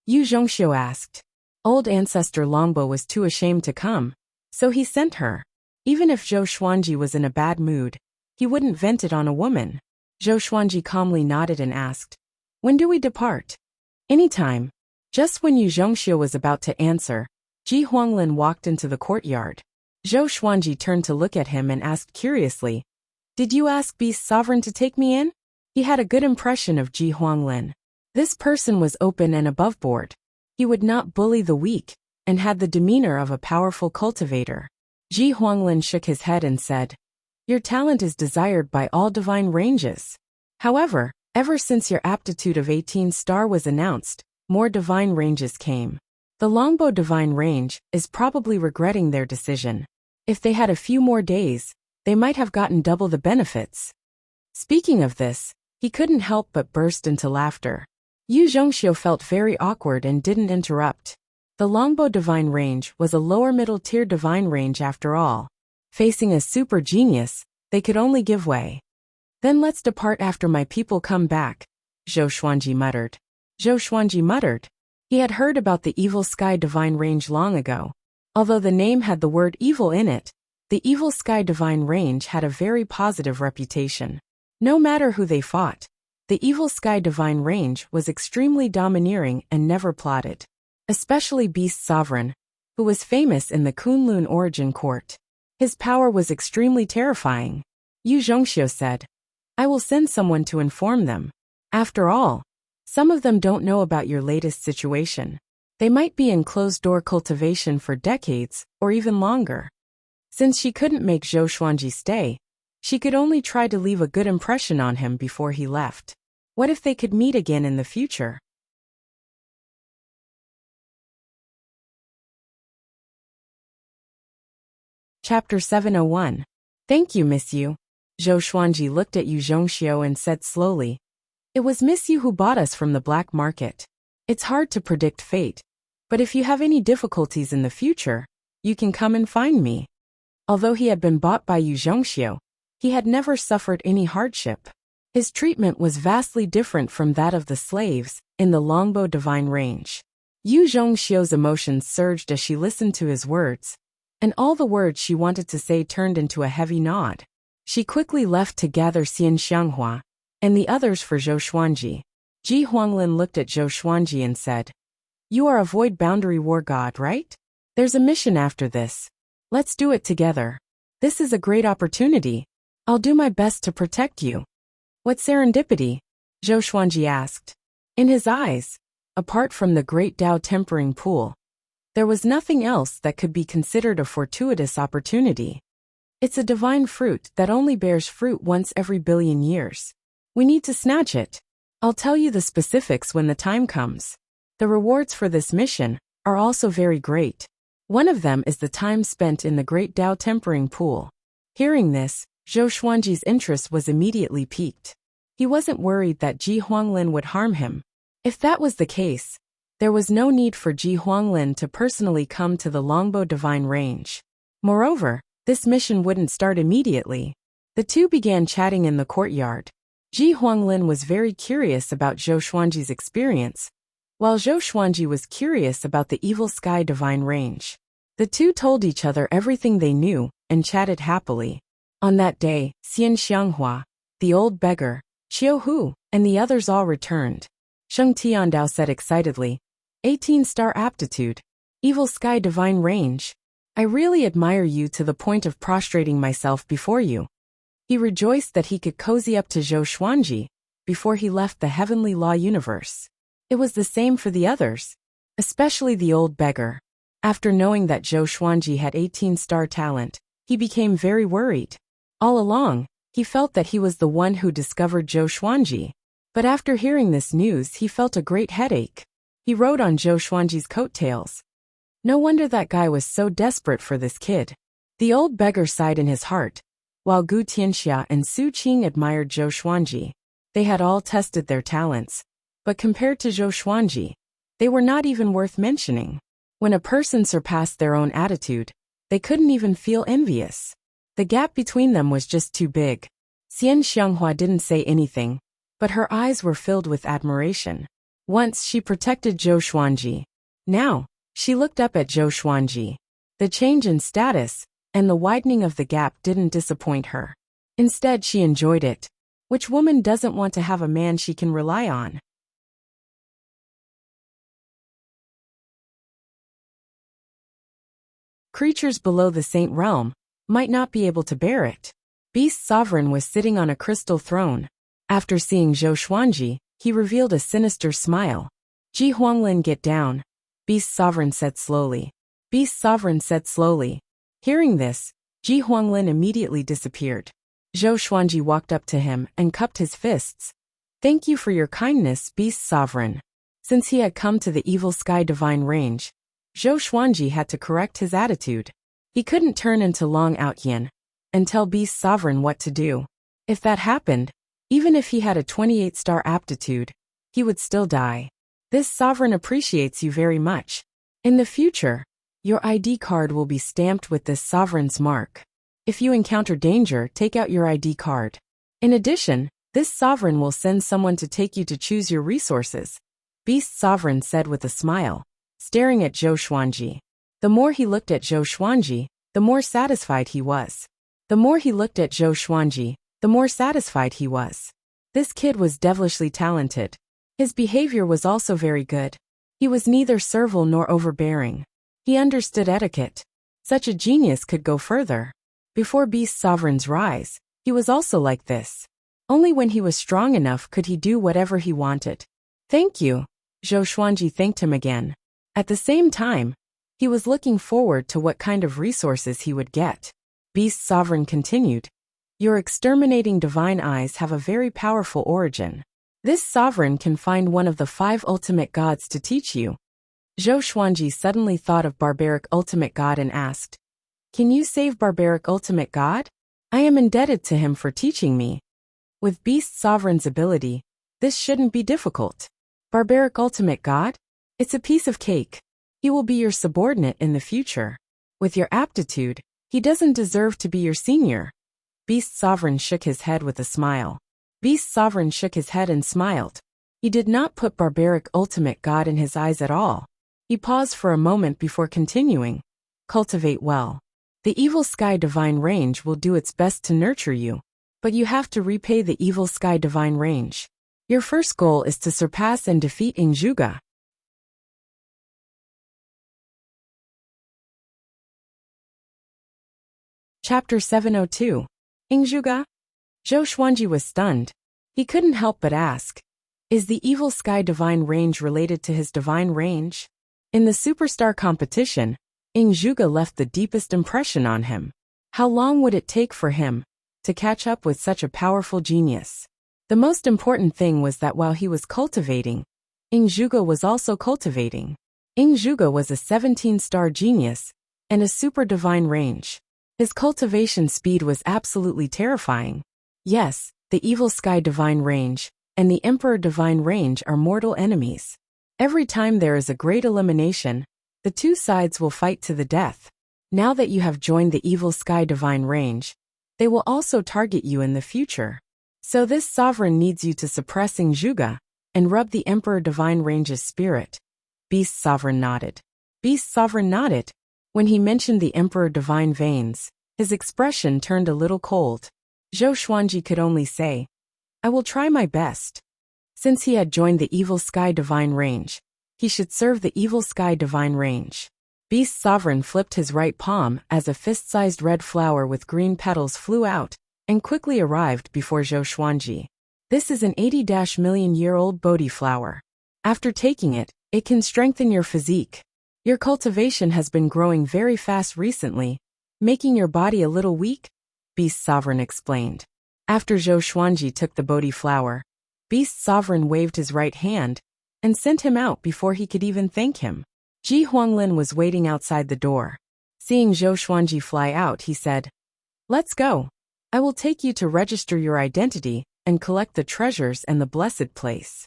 Yu Zhongxiu asked. Old ancestor Longbo was too ashamed to come, so he sent her. Even if Zhou Xuanji was in a bad mood, he wouldn't vent it on a woman. Zhou Xuanji calmly nodded and asked, when do we depart? Anytime. Just when Yu Zhongxiu was about to answer, Ji Huanglin walked into the courtyard. Zhou Xuanji turned to look at him and asked curiously, did you ask Beast Sovereign to take me in? He had a good impression of Ji Huanglin. This person was open and aboveboard. He would not bully the weak, and had the demeanor of a powerful cultivator. Ji Huanglin shook his head and said, your talent is desired by all divine ranges. However, ever since your aptitude of 18 star was announced, more divine ranges came. The Longbow divine range is probably regretting their decision. If they had a few more days, they might have gotten double the benefits. Speaking of this, he couldn't help but burst into laughter. Yu Zhongxiu felt very awkward and didn't interrupt. The Longbow divine range was a lower middle tier divine range after all. Facing a super genius, they could only give way. Then let's depart after my people come back, Zhou Xuanji muttered. Zhou Xuanji muttered. He had heard about the evil sky divine range long ago. Although the name had the word evil in it, the evil sky divine range had a very positive reputation. No matter who they fought, the evil sky divine range was extremely domineering and never plotted. Especially Beast Sovereign, who was famous in the Kunlun origin court. His power was extremely terrifying. Yu Zhongxiu said, I will send someone to inform them. After all, some of them don't know about your latest situation. They might be in closed-door cultivation for decades, or even longer. Since she couldn't make Zhou Xuanji stay, she could only try to leave a good impression on him before he left. What if they could meet again in the future? Chapter 701. Thank you, Miss Yu. Zhou Xuanji looked at Yu Zhongxiu and said slowly, it was Miss Yu who bought us from the black market. It's hard to predict fate, but if you have any difficulties in the future, you can come and find me. Although he had been bought by Yu Zhongxiu, he had never suffered any hardship. His treatment was vastly different from that of the slaves in the Longbow divine range. Yu Zhongxiu's emotions surged as she listened to his words, and all the words she wanted to say turned into a heavy nod. She quickly left to gather Xian Xianghua and the others for Zhou Xuanji. Ji Huanglin looked at Zhou Xuanji and said, you are a void boundary war god, right? There's a mission after this. Let's do it together. This is a great opportunity. I'll do my best to protect you. What serendipity? Zhou Xuanji asked. In his eyes, apart from the great Dao tempering pool, there was nothing else that could be considered a fortuitous opportunity. It's a divine fruit that only bears fruit once every billion years. We need to snatch it. I'll tell you the specifics when the time comes. The rewards for this mission are also very great. One of them is the time spent in the great Dao tempering pool. Hearing this, Zhou Xuanji's interest was immediately piqued. He wasn't worried that Ji Huanglin would harm him. If that was the case, there was no need for Ji Huanglin to personally come to the Longbow divine range. Moreover, this mission wouldn't start immediately. The two began chatting in the courtyard. Ji Huanglin was very curious about Zhou Xuanji's experience, while Zhou Xuanji was curious about the evil sky divine range. The two told each other everything they knew and chatted happily. On that day, Xian Xianghua, the old beggar, Qiu Hu, and the others all returned. Sheng Tiandao said excitedly, 18-star aptitude, evil sky divine range. I really admire you to the point of prostrating myself before you. He rejoiced that he could cozy up to Zhou Xuanji before he left the heavenly law universe. It was the same for the others, especially the old beggar. After knowing that Zhou Xuanji had 18-star talent, he became very worried. All along, he felt that he was the one who discovered Zhou Xuanji. But after hearing this news, he felt a great headache. He rode on Zhou Xuanji's coattails. No wonder that guy was so desperate for this kid. The old beggar sighed in his heart, while Gu Tianxia and Su Qing admired Zhou Xuanji. They had all tested their talents, but compared to Zhou Xuanji, they were not even worth mentioning. When a person surpassed their own attitude, they couldn't even feel envious. The gap between them was just too big. Xian Xianghua didn't say anything, but her eyes were filled with admiration. Once she protected Zhou Xuanji. Now, she looked up at Zhou Xuanji. The change in status and the widening of the gap didn't disappoint her. Instead, she enjoyed it. Which woman doesn't want to have a man she can rely on? Creatures below the Saint Realm might not be able to bear it. Beast Sovereign was sitting on a crystal throne. After seeing Zhou Xuanji, he revealed a sinister smile. Ji Huanglin, get down, Beast Sovereign said slowly. Beast Sovereign said slowly. Hearing this, Ji Huanglin immediately disappeared. Zhou Xuanji walked up to him and cupped his fists. Thank you for your kindness, Beast Sovereign. Since he had come to the Evil Sky Divine Range, Zhou Xuanji had to correct his attitude. He couldn't turn into Long Outyin and tell Beast Sovereign what to do. If that happened, even if he had a 28-star aptitude, he would still die. This sovereign appreciates you very much. In the future, your ID card will be stamped with this sovereign's mark. If you encounter danger, take out your ID card. In addition, this sovereign will send someone to take you to choose your resources, Beast Sovereign said with a smile, staring at Zhou Xuanji. The more he looked at Zhou Xuanji, the more satisfied he was. The more he looked at Zhou Xuanji, the more satisfied he was. This kid was devilishly talented. His behavior was also very good. He was neither servile nor overbearing. He understood etiquette. Such a genius could go further. Before Beast Sovereign's rise, he was also like this. Only when he was strong enough could he do whatever he wanted. Thank you. Zhou Xuanji thanked him again. At the same time, he was looking forward to what kind of resources he would get. Beast Sovereign continued. Your exterminating divine eyes have a very powerful origin. This sovereign can find one of the 5 ultimate gods to teach you. Zhou Xuanji suddenly thought of Barbaric Ultimate God and asked, Can you save Barbaric Ultimate God? I am indebted to him for teaching me. With Beast Sovereign's ability, this shouldn't be difficult. Barbaric Ultimate God? It's a piece of cake. He will be your subordinate in the future. With your aptitude, he doesn't deserve to be your senior. Beast Sovereign shook his head with a smile. Beast Sovereign shook his head and smiled. He did not put Barbaric Ultimate God in his eyes at all. He paused for a moment before continuing. Cultivate well. The Evil Sky Divine Range will do its best to nurture you, but you have to repay the Evil Sky Divine Range. Your first goal is to surpass and defeat Ingzhuge. Chapter 702. Ingzhuge? Zhou Xuanji was stunned. He couldn't help but ask, Is the Evil Sky Divine Range related to his divine range? In the superstar competition, Ingzhuge left the deepest impression on him. How long would it take for him to catch up with such a powerful genius? The most important thing was that while he was cultivating, Ingzhuge was also cultivating. Ingzhuge was a 17-star genius and a super divine range. His cultivation speed was absolutely terrifying. Yes, the Evil Sky Divine Range and the Emperor Divine Range are mortal enemies. Every time there is a great elimination, the two sides will fight to the death. Now that you have joined the Evil Sky Divine Range, they will also target you in the future. So this sovereign needs you to suppress Ingzhuge and rub the Emperor Divine Range's spirit. Beast Sovereign nodded. Beast Sovereign nodded. When he mentioned the Emperor Divine Veins, his expression turned a little cold. Zhou Xuanji could only say, I will try my best. Since he had joined the Evil Sky Divine Range, he should serve the Evil Sky Divine Range. Beast Sovereign flipped his right palm as a fist-sized red flower with green petals flew out and quickly arrived before Zhou Xuanji. This is an 80-million-year-old Bodhi flower. After taking it, it can strengthen your physique. Your cultivation has been growing very fast recently, making your body a little weak, Beast Sovereign explained. After Zhou Xuanji took the Bodhi flower, Beast Sovereign waved his right hand, and sent him out before he could even thank him. Ji Huanglin was waiting outside the door. Seeing Zhou Xuanji fly out, he said, "Let's go. I will take you to register your identity and collect the treasures and the blessed place."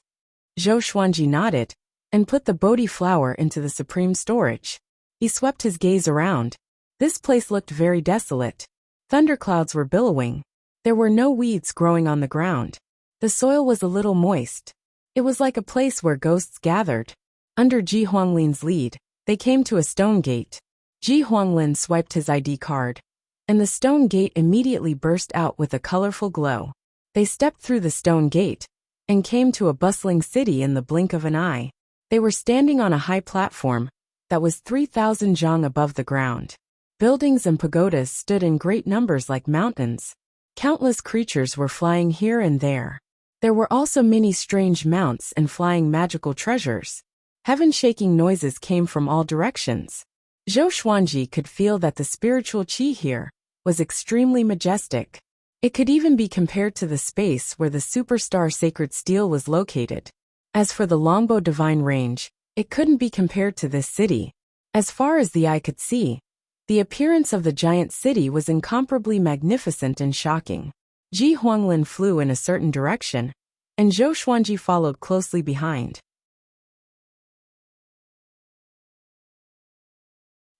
Zhou Xuanji nodded and put the Bodhi flower into the supreme storage. He swept his gaze around. This place looked very desolate. Thunderclouds were billowing. There were no weeds growing on the ground. The soil was a little moist. It was like a place where ghosts gathered. Under Ji Huanglin's lead, they came to a stone gate. Ji Huanglin swiped his ID card, and the stone gate immediately burst out with a colorful glow. They stepped through the stone gate and came to a bustling city in the blink of an eye. They were standing on a high platform that was 3,000 zhang above the ground. Buildings and pagodas stood in great numbers like mountains. Countless creatures were flying here and there. There were also many strange mounts and flying magical treasures. Heaven-shaking noises came from all directions. Zhou Xuanji could feel that the spiritual qi here was extremely majestic. It could even be compared to the space where the superstar sacred steel was located. As for the longbow divine range, it couldn't be compared to this city. As far as the eye could see, the appearance of the giant city was incomparably magnificent and shocking. Ji Huanglin flew in a certain direction, and Zhou Xuanji followed closely behind.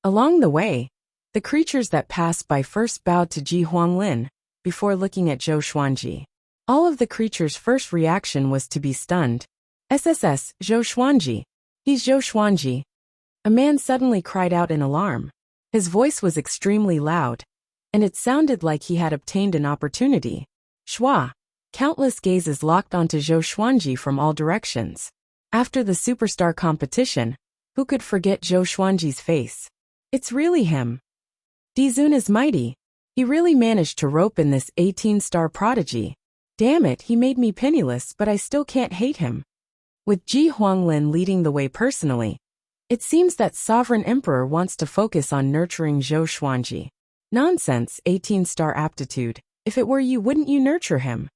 Along the way, the creatures that passed by first bowed to Ji Huanglin before looking at Zhou Xuanji. All of the creatures' first reaction was to be stunned. "SSS, Zhou Xuanji. He's Zhou Xuanji." A man suddenly cried out in alarm. His voice was extremely loud, and it sounded like he had obtained an opportunity. Shua! Countless gazes locked onto Zhou Xuanji from all directions. After the superstar competition, who could forget Zhou Xuanji's face? It's really him. Dizun is mighty. He really managed to rope in this 18-star prodigy. Damn it, he made me penniless, but I still can't hate him. With Ji Huanglin leading the way personally, it seems that Sovereign Emperor wants to focus on nurturing Zhou Xuanji. Nonsense, 18-star aptitude. If it were you, wouldn't you nurture him?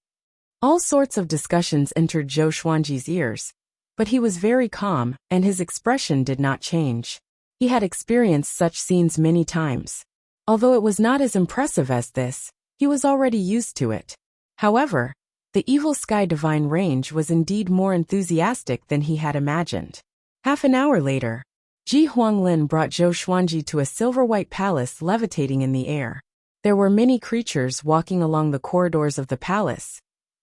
All sorts of discussions entered Zhou Xuanji's ears, but he was very calm, and his expression did not change. He had experienced such scenes many times. Although it was not as impressive as this, he was already used to it. However, the Evil Sky Divine Range was indeed more enthusiastic than he had imagined. Half an hour later, Ji Huanglin brought Zhou Xuanji to a silver-white palace levitating in the air. There were many creatures walking along the corridors of the palace,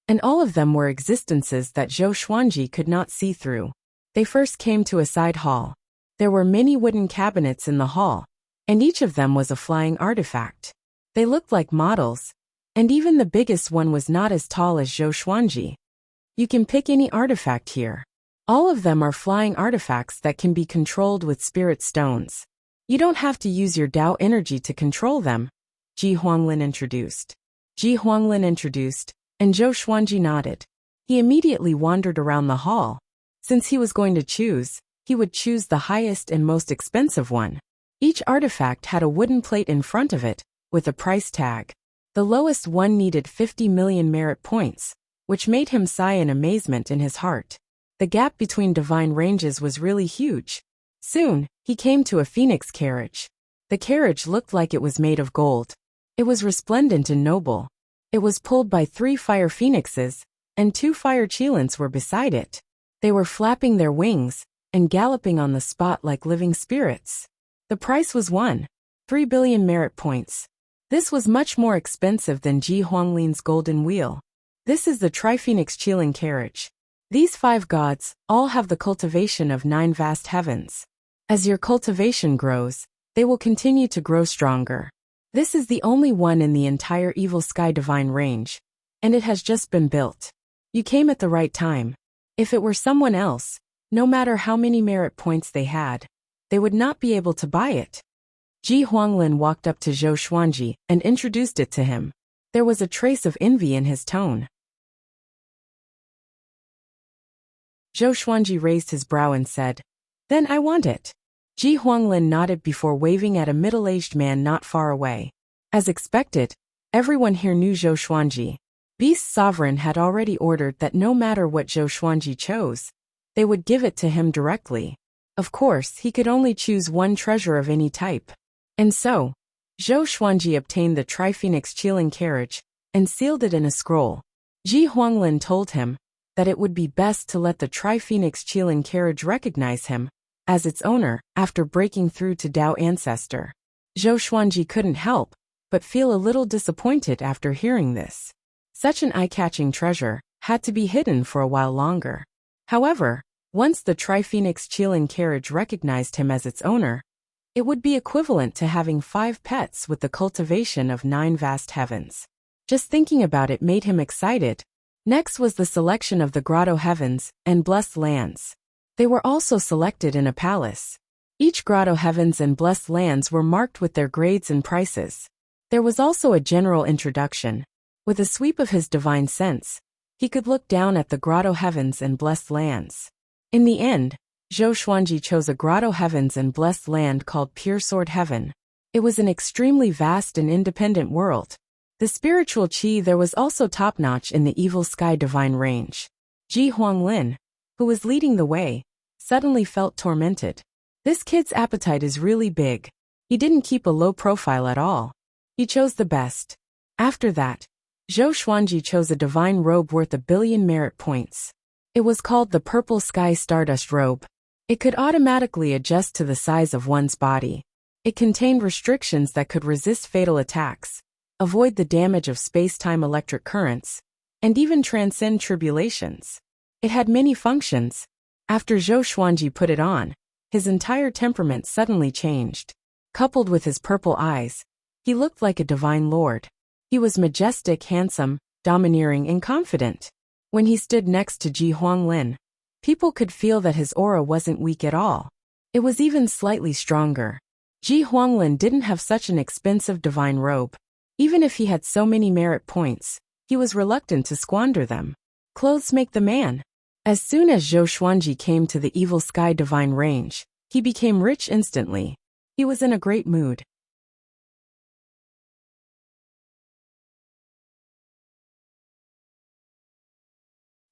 and all of them were existences that Zhou Xuanji could not see through. They first came to a side hall. There were many wooden cabinets in the hall, and each of them was a flying artifact. They looked like models, and even the biggest one was not as tall as Zhou Xuanji. You can pick any artifact here. All of them are flying artifacts that can be controlled with spirit stones. You don't have to use your Tao energy to control them, Ji Huanglin introduced. Ji Huanglin introduced, and Zhou Xuanji nodded. He immediately wandered around the hall. Since he was going to choose, he would choose the highest and most expensive one. Each artifact had a wooden plate in front of it, with a price tag. The lowest one needed 50 million merit points, which made him sigh in amazement in his heart. The gap between divine ranges was really huge. Soon, he came to a phoenix carriage. The carriage looked like it was made of gold. It was resplendent and noble. It was pulled by 3 fire phoenixes, and 2 fire cheelants were beside it. They were flapping their wings and galloping on the spot like living spirits. The price was 3 billion merit points. This was much more expensive than Ji Huanglin's golden wheel. This is the Triphoenix Cheeling carriage. These 5 gods all have the cultivation of 9 vast heavens. As your cultivation grows, they will continue to grow stronger. This is the only one in the entire Evil Sky Divine Range, and it has just been built. You came at the right time. If it were someone else, no matter how many merit points they had, they would not be able to buy it. Ji Huanglin walked up to Zhou Xuanji and introduced it to him. There was a trace of envy in his tone. Zhou Xuanji raised his brow and said, "Then I want it." Ji Huanglin nodded before waving at a middle-aged man not far away. As expected, everyone here knew Zhou Xuanji. Beast Sovereign had already ordered that no matter what Zhou Xuanji chose, they would give it to him directly. Of course, he could only choose one treasure of any type. And so, Zhou Xuanji obtained the Tri-Phoenix Qilin carriage and sealed it in a scroll. Ji Huanglin told him that it would be best to let the Tri-Phoenix Qilin carriage recognize him as its owner after breaking through to Dao Ancestor. Zhou Xuanji couldn't help but feel a little disappointed after hearing this. Such an eye-catching treasure had to be hidden for a while longer. However, once the Tri-Phoenix Qilin carriage recognized him as its owner, it would be equivalent to having 5 pets with the cultivation of 9 vast heavens. Just thinking about it made him excited. Next was the selection of the Grotto Heavens and Blessed Lands. They were also selected in a palace. Each Grotto Heavens and Blessed Lands were marked with their grades and prices. There was also a general introduction. With a sweep of his divine sense, he could look down at the Grotto Heavens and Blessed Lands. In the end, Zhou Xuanji chose a Grotto Heavens and Blessed Land called Pure Sword Heaven. It was an extremely vast and independent world. The spiritual qi there was also top-notch in the Evil Sky Divine Range. Ji Huanglin, who was leading the way, suddenly felt tormented. This kid's appetite is really big. He didn't keep a low profile at all. He chose the best. After that, Zhou Xuanji chose a divine robe worth 1 billion merit points. It was called the Purple Sky Stardust Robe. It could automatically adjust to the size of one's body. It contained restrictions that could resist fatal attacks, avoid the damage of space-time electric currents, and even transcend tribulations. It had many functions. After Zhou Xuanji put it on, his entire temperament suddenly changed. Coupled with his purple eyes, he looked like a divine lord. He was majestic, handsome, domineering, and confident. When he stood next to Ji Huanglin, people could feel that his aura wasn't weak at all. It was even slightly stronger. Ji Huanglin didn't have such an expensive divine robe. Even if he had so many merit points, he was reluctant to squander them. Clothes make the man. As soon as Zhou Xuanji came to the Evil Sky Divine Range, he became rich instantly. He was in a great mood.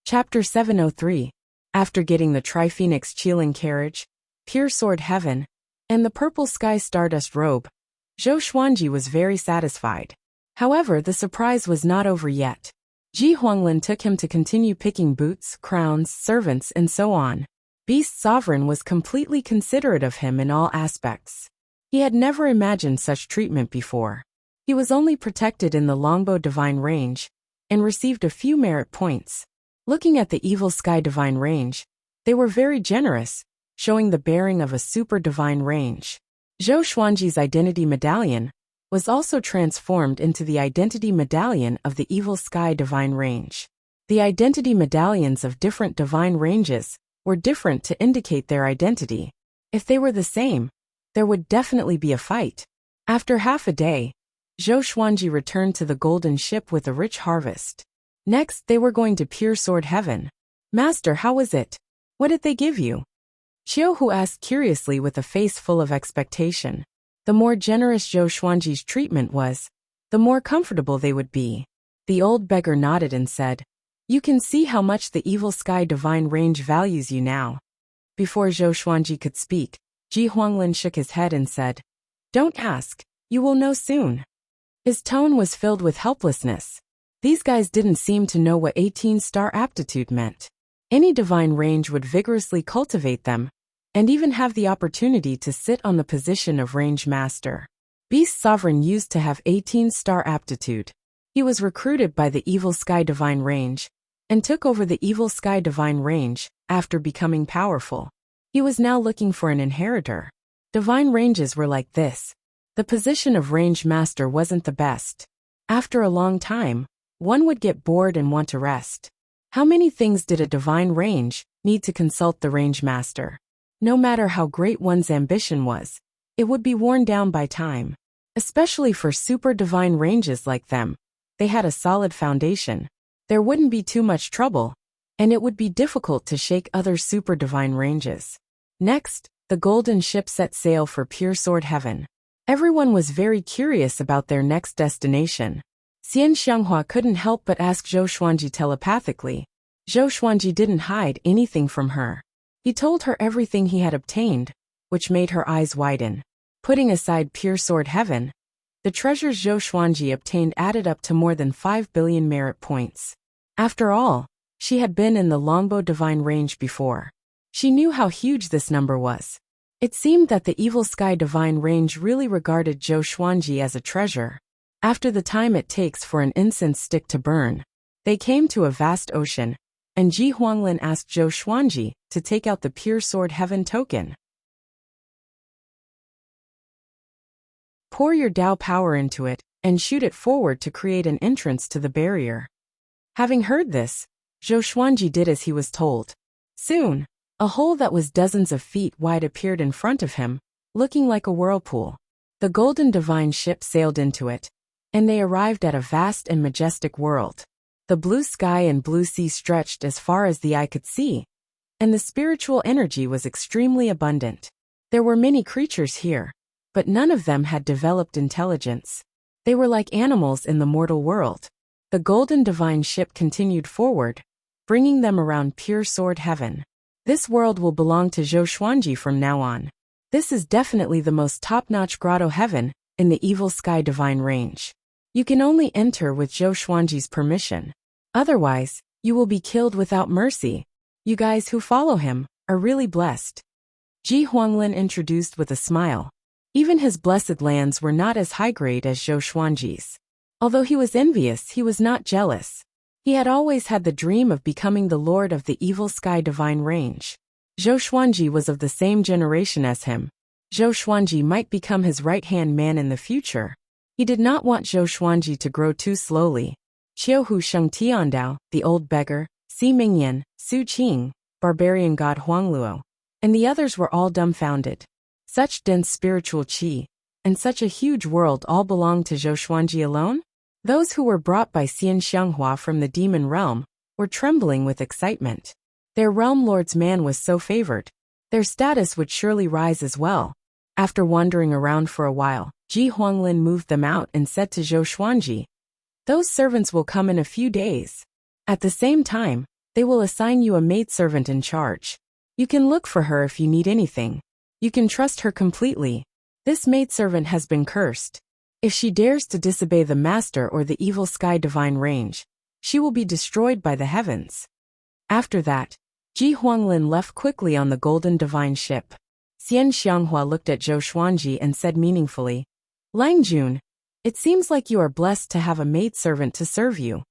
Chapter 703. After getting the Tri-Phoenix Qilin carriage, Pure Sword Heaven, and the Purple Sky Stardust Robe, Zhou Xuanji was very satisfied. However, the surprise was not over yet. Ji Huanglin took him to continue picking boots, crowns, servants, and so on. Beast Sovereign was completely considerate of him in all aspects. He had never imagined such treatment before. He was only protected in the Longbow Divine Range, and received a few merit points. Looking at the Evil Sky Divine Range, they were very generous, showing the bearing of a super divine range. Zhou Xuanji's identity medallion was also transformed into the identity medallion of the Evil Sky Divine Range. The identity medallions of different divine ranges were different to indicate their identity. If they were the same, there would definitely be a fight. After half a day, Zhou Xuanji returned to the golden ship with a rich harvest. Next, they were going to Pure Sword Heaven. Master, how was it? What did they give you? Qiuhu asked curiously with a face full of expectation. The more generous Zhou Xuanji's treatment was, the more comfortable they would be. The old beggar nodded and said, "You can see how much the Evil Sky Divine Range values you now." Before Zhou Xuanji could speak, Ji Huanglin shook his head and said, "Don't ask, you will know soon." His tone was filled with helplessness. These guys didn't seem to know what 18-star aptitude meant. Any divine range would vigorously cultivate them, and even have the opportunity to sit on the position of range master. Beast Sovereign used to have 18-star aptitude. He was recruited by the Evil Sky Divine Range, and took over the Evil Sky Divine Range after becoming powerful. He was now looking for an inheritor. Divine ranges were like this. The position of range master wasn't the best. After a long time, one would get bored and want to rest. How many things did a divine range need to consult the range master? No matter how great one's ambition was, it would be worn down by time. Especially for super divine ranges like them, they had a solid foundation. There wouldn't be too much trouble, and it would be difficult to shake other super divine ranges. Next, the golden ship set sail for Pure Sword Heaven. Everyone was very curious about their next destination. Xian Xianghua couldn't help but ask Zhou Xuanji telepathically. Zhou Xuanji didn't hide anything from her. He told her everything he had obtained, which made her eyes widen. Putting aside pure sword heaven, the treasures Zhou Xuanji obtained added up to more than 5 billion merit points. After all, she had been in the longbow divine range before. She knew how huge this number was. It seemed that the evil sky divine range really regarded Zhou Xuanji as a treasure. After the time it takes for an incense stick to burn, they came to a vast ocean, and Ji Huanglin asked Zhou Xuanji to take out the pure sword heaven token. Pour your Dao power into it, and shoot it forward to create an entrance to the barrier. Having heard this, Zhou Xuanji did as he was told. Soon, a hole that was dozens of feet wide appeared in front of him, looking like a whirlpool. The golden divine ship sailed into it, and they arrived at a vast and majestic world. The blue sky and blue sea stretched as far as the eye could see, and the spiritual energy was extremely abundant. There were many creatures here, but none of them had developed intelligence. They were like animals in the mortal world. The golden divine ship continued forward, bringing them around pure sword heaven. This world will belong to Zhou Xuanji from now on. This is definitely the most top-notch grotto heaven in the evil sky divine range. You can only enter with Zhou Xuanji's permission. Otherwise, you will be killed without mercy. You guys who follow him are really blessed. Ji Huanglin introduced with a smile. Even his blessed lands were not as high-grade as Zhou Xuanji's. Although he was envious, he was not jealous. He had always had the dream of becoming the lord of the evil sky divine range. Zhou Xuanji was of the same generation as him. Zhou Xuanji might become his right-hand man in the future. He did not want Zhou Xuanji to grow too slowly. Qiuhu Sheng Tiandao, the old beggar, Si Mingyan, Su Qing, barbarian god Huangluo, and the others were all dumbfounded. Such dense spiritual qi, and such a huge world all belonged to Zhou Xuanji alone? Those who were brought by Xian Xianghua from the demon realm were trembling with excitement. Their realm lord's man was so favored. Their status would surely rise as well. After wandering around for a while, Ji Huanglin moved them out and said to Zhou Xuanji, "Those servants will come in a few days. At the same time, they will assign you a maidservant in charge. You can look for her if you need anything. You can trust her completely. This maidservant has been cursed. If she dares to disobey the master or the evil sky divine range, she will be destroyed by the heavens." After that, Ji Huanglin left quickly on the golden divine ship. Xian Xianghua looked at Zhou Xuanji and said meaningfully, "Lang Jun, it seems like you are blessed to have a maidservant to serve you."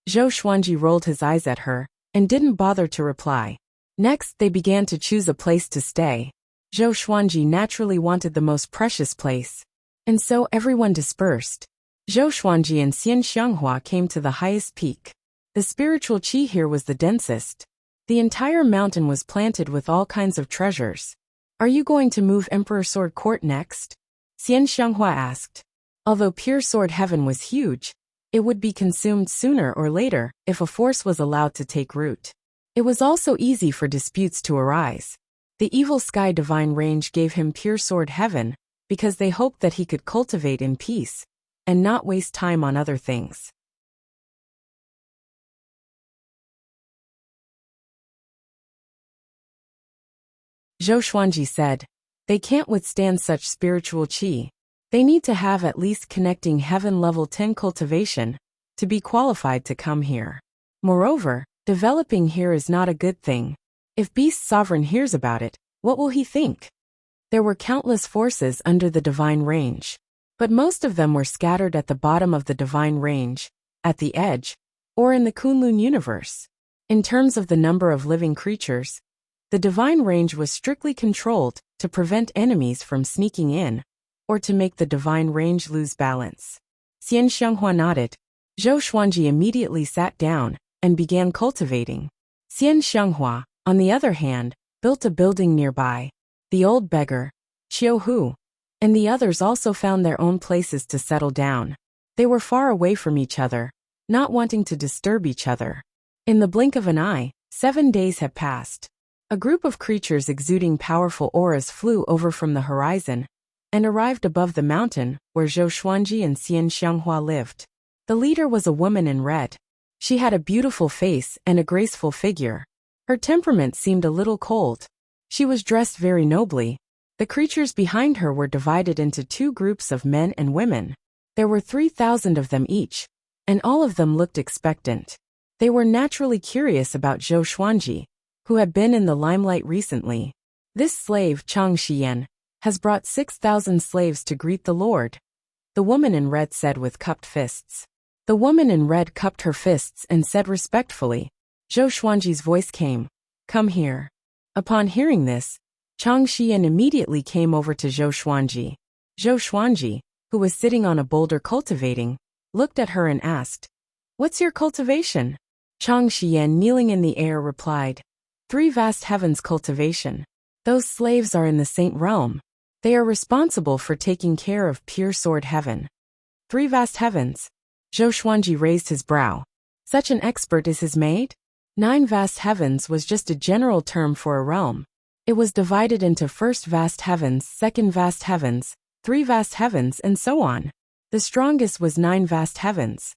Zhou Xuanji rolled his eyes at her and didn't bother to reply. Next, they began to choose a place to stay. Zhou Xuanji naturally wanted the most precious place, and so everyone dispersed. Zhou Xuanji and Xian Xianghua came to the highest peak. The spiritual qi here was the densest. The entire mountain was planted with all kinds of treasures. "Are you going to move Emperor Sword Court next?" Xian Xianghua asked. Although pure sword heaven was huge, it would be consumed sooner or later if a force was allowed to take root. It was also easy for disputes to arise. The evil sky divine range gave him pure sword heaven because they hoped that he could cultivate in peace and not waste time on other things. Zhou Xuanji said, "They can't withstand such spiritual qi. They need to have at least connecting heaven level 10 cultivation to be qualified to come here. Moreover, developing here is not a good thing. If Beast Sovereign hears about it, what will he think?" There were countless forces under the divine range, but most of them were scattered at the bottom of the divine range, at the edge, or in the Kunlun universe. In terms of the number of living creatures, the divine range was strictly controlled to prevent enemies from sneaking in, or to make the divine range lose balance. Xian Xianghua nodded. Zhou Xuanji immediately sat down and began cultivating. Xian Xianghua, on the other hand, built a building nearby. The old beggar, Qiuhu, and the others also found their own places to settle down. They were far away from each other, not wanting to disturb each other. In the blink of an eye, 7 days had passed. A group of creatures exuding powerful auras flew over from the horizon and arrived above the mountain where Zhou Xuanji and Xian Xianghua lived. The leader was a woman in red. She had a beautiful face and a graceful figure. Her temperament seemed a little cold. She was dressed very nobly. The creatures behind her were divided into two groups of men and women. There were 3,000 of them each, and all of them looked expectant. They were naturally curious about Zhou Xuanji, who had been in the limelight recently. This slave, Chang Xian, has brought 6,000 slaves to greet the Lord, the woman in red said with cupped fists. The woman in red cupped her fists and said respectfully. Zhou Xuanji's voice came. Come here. Upon hearing this, Chang Xian immediately came over to Zhou Xuanji. Zhou Xuanji, who was sitting on a boulder cultivating, looked at her and asked, What's your cultivation? Chang Xian, kneeling in the air, replied, 3 vast heavens cultivation. Those slaves are in the saint realm. They are responsible for taking care of pure sword heaven. 3 vast heavens. Zhou Xuanji raised his brow. Such an expert is his maid? 9 vast heavens was just a general term for a realm. It was divided into first vast heavens, second vast heavens, 3 vast heavens, and so on. The strongest was 9 vast heavens.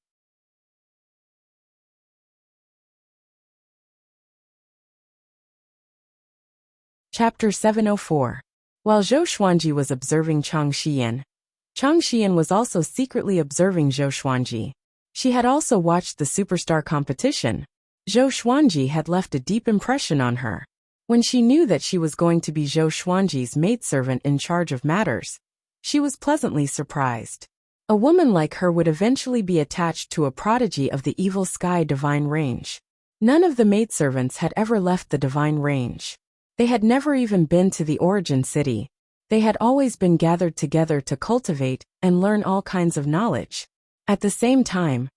Chapter 704. While Zhou Xuanji was observing Chang Xian was also secretly observing Zhou Xuanji. She had also watched the superstar competition. Zhou Xuanji had left a deep impression on her. When she knew that she was going to be Zhou Xuanji's maidservant in charge of matters, she was pleasantly surprised. A woman like her would eventually be attached to a prodigy of the evil sky divine range. None of the maidservants had ever left the divine range. They had never even been to the origin city. They had always been gathered together to cultivate and learn all kinds of knowledge. At the same time,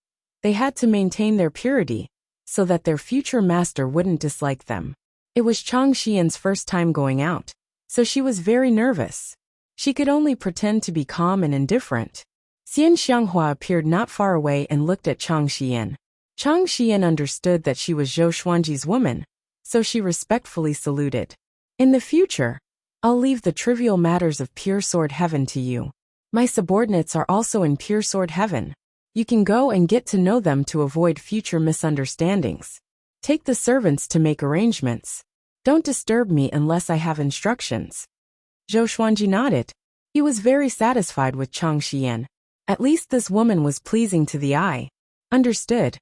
they had to maintain their purity, so that their future master wouldn't dislike them. It was Chang Xian's first time going out, so she was very nervous. She could only pretend to be calm and indifferent. Xian Xianghua appeared not far away and looked at Chang Xian. Chang Xian understood that she was Zhou Xuanji's woman, so she respectfully saluted. In the future, I'll leave the trivial matters of pure sword heaven to you. My subordinates are also in pure sword heaven. You can go and get to know them to avoid future misunderstandings. Take the servants to make arrangements. Don't disturb me unless I have instructions. Zhou Xuanji nodded. He was very satisfied with Chang Xian. At least this woman was pleasing to the eye. Understood.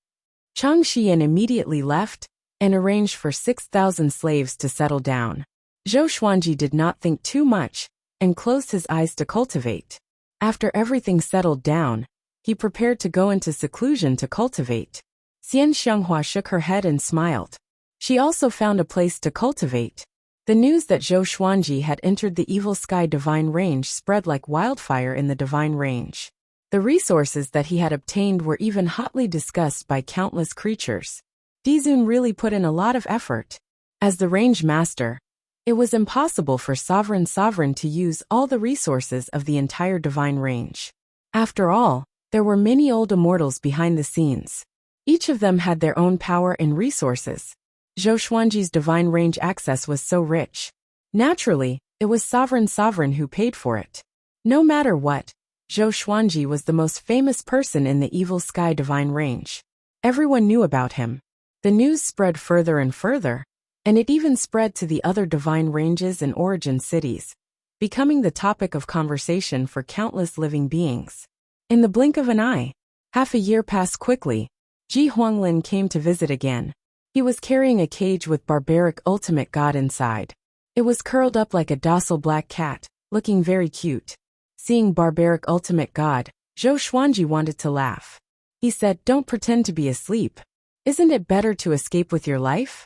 Chang Xian immediately left and arranged for 6,000 slaves to settle down. Zhou Xuanji did not think too much and closed his eyes to cultivate. After everything settled down, he prepared to go into seclusion to cultivate. Xian Xianghua shook her head and smiled. She also found a place to cultivate. The news that Zhou Xuanji had entered the evil sky divine range spread like wildfire in the divine range. The resources that he had obtained were even hotly discussed by countless creatures. Dizun really put in a lot of effort. As the range master, it was impossible for Sovereign to use all the resources of the entire divine range. After all, there were many old immortals behind the scenes. Each of them had their own power and resources. Zhou Xuanji's divine range access was so rich. Naturally, it was Sovereign who paid for it. No matter what, Zhou Xuanji was the most famous person in the evil sky divine range. Everyone knew about him. The news spread further and further, and it even spread to the other divine ranges and origin cities, becoming the topic of conversation for countless living beings. In the blink of an eye, half a year passed quickly. Ji Huanglin came to visit again. He was carrying a cage with barbaric ultimate god inside. It was curled up like a docile black cat, looking very cute. Seeing barbaric ultimate god, Zhou Xuanji wanted to laugh. He said, Don't pretend to be asleep. Isn't it better to escape with your life?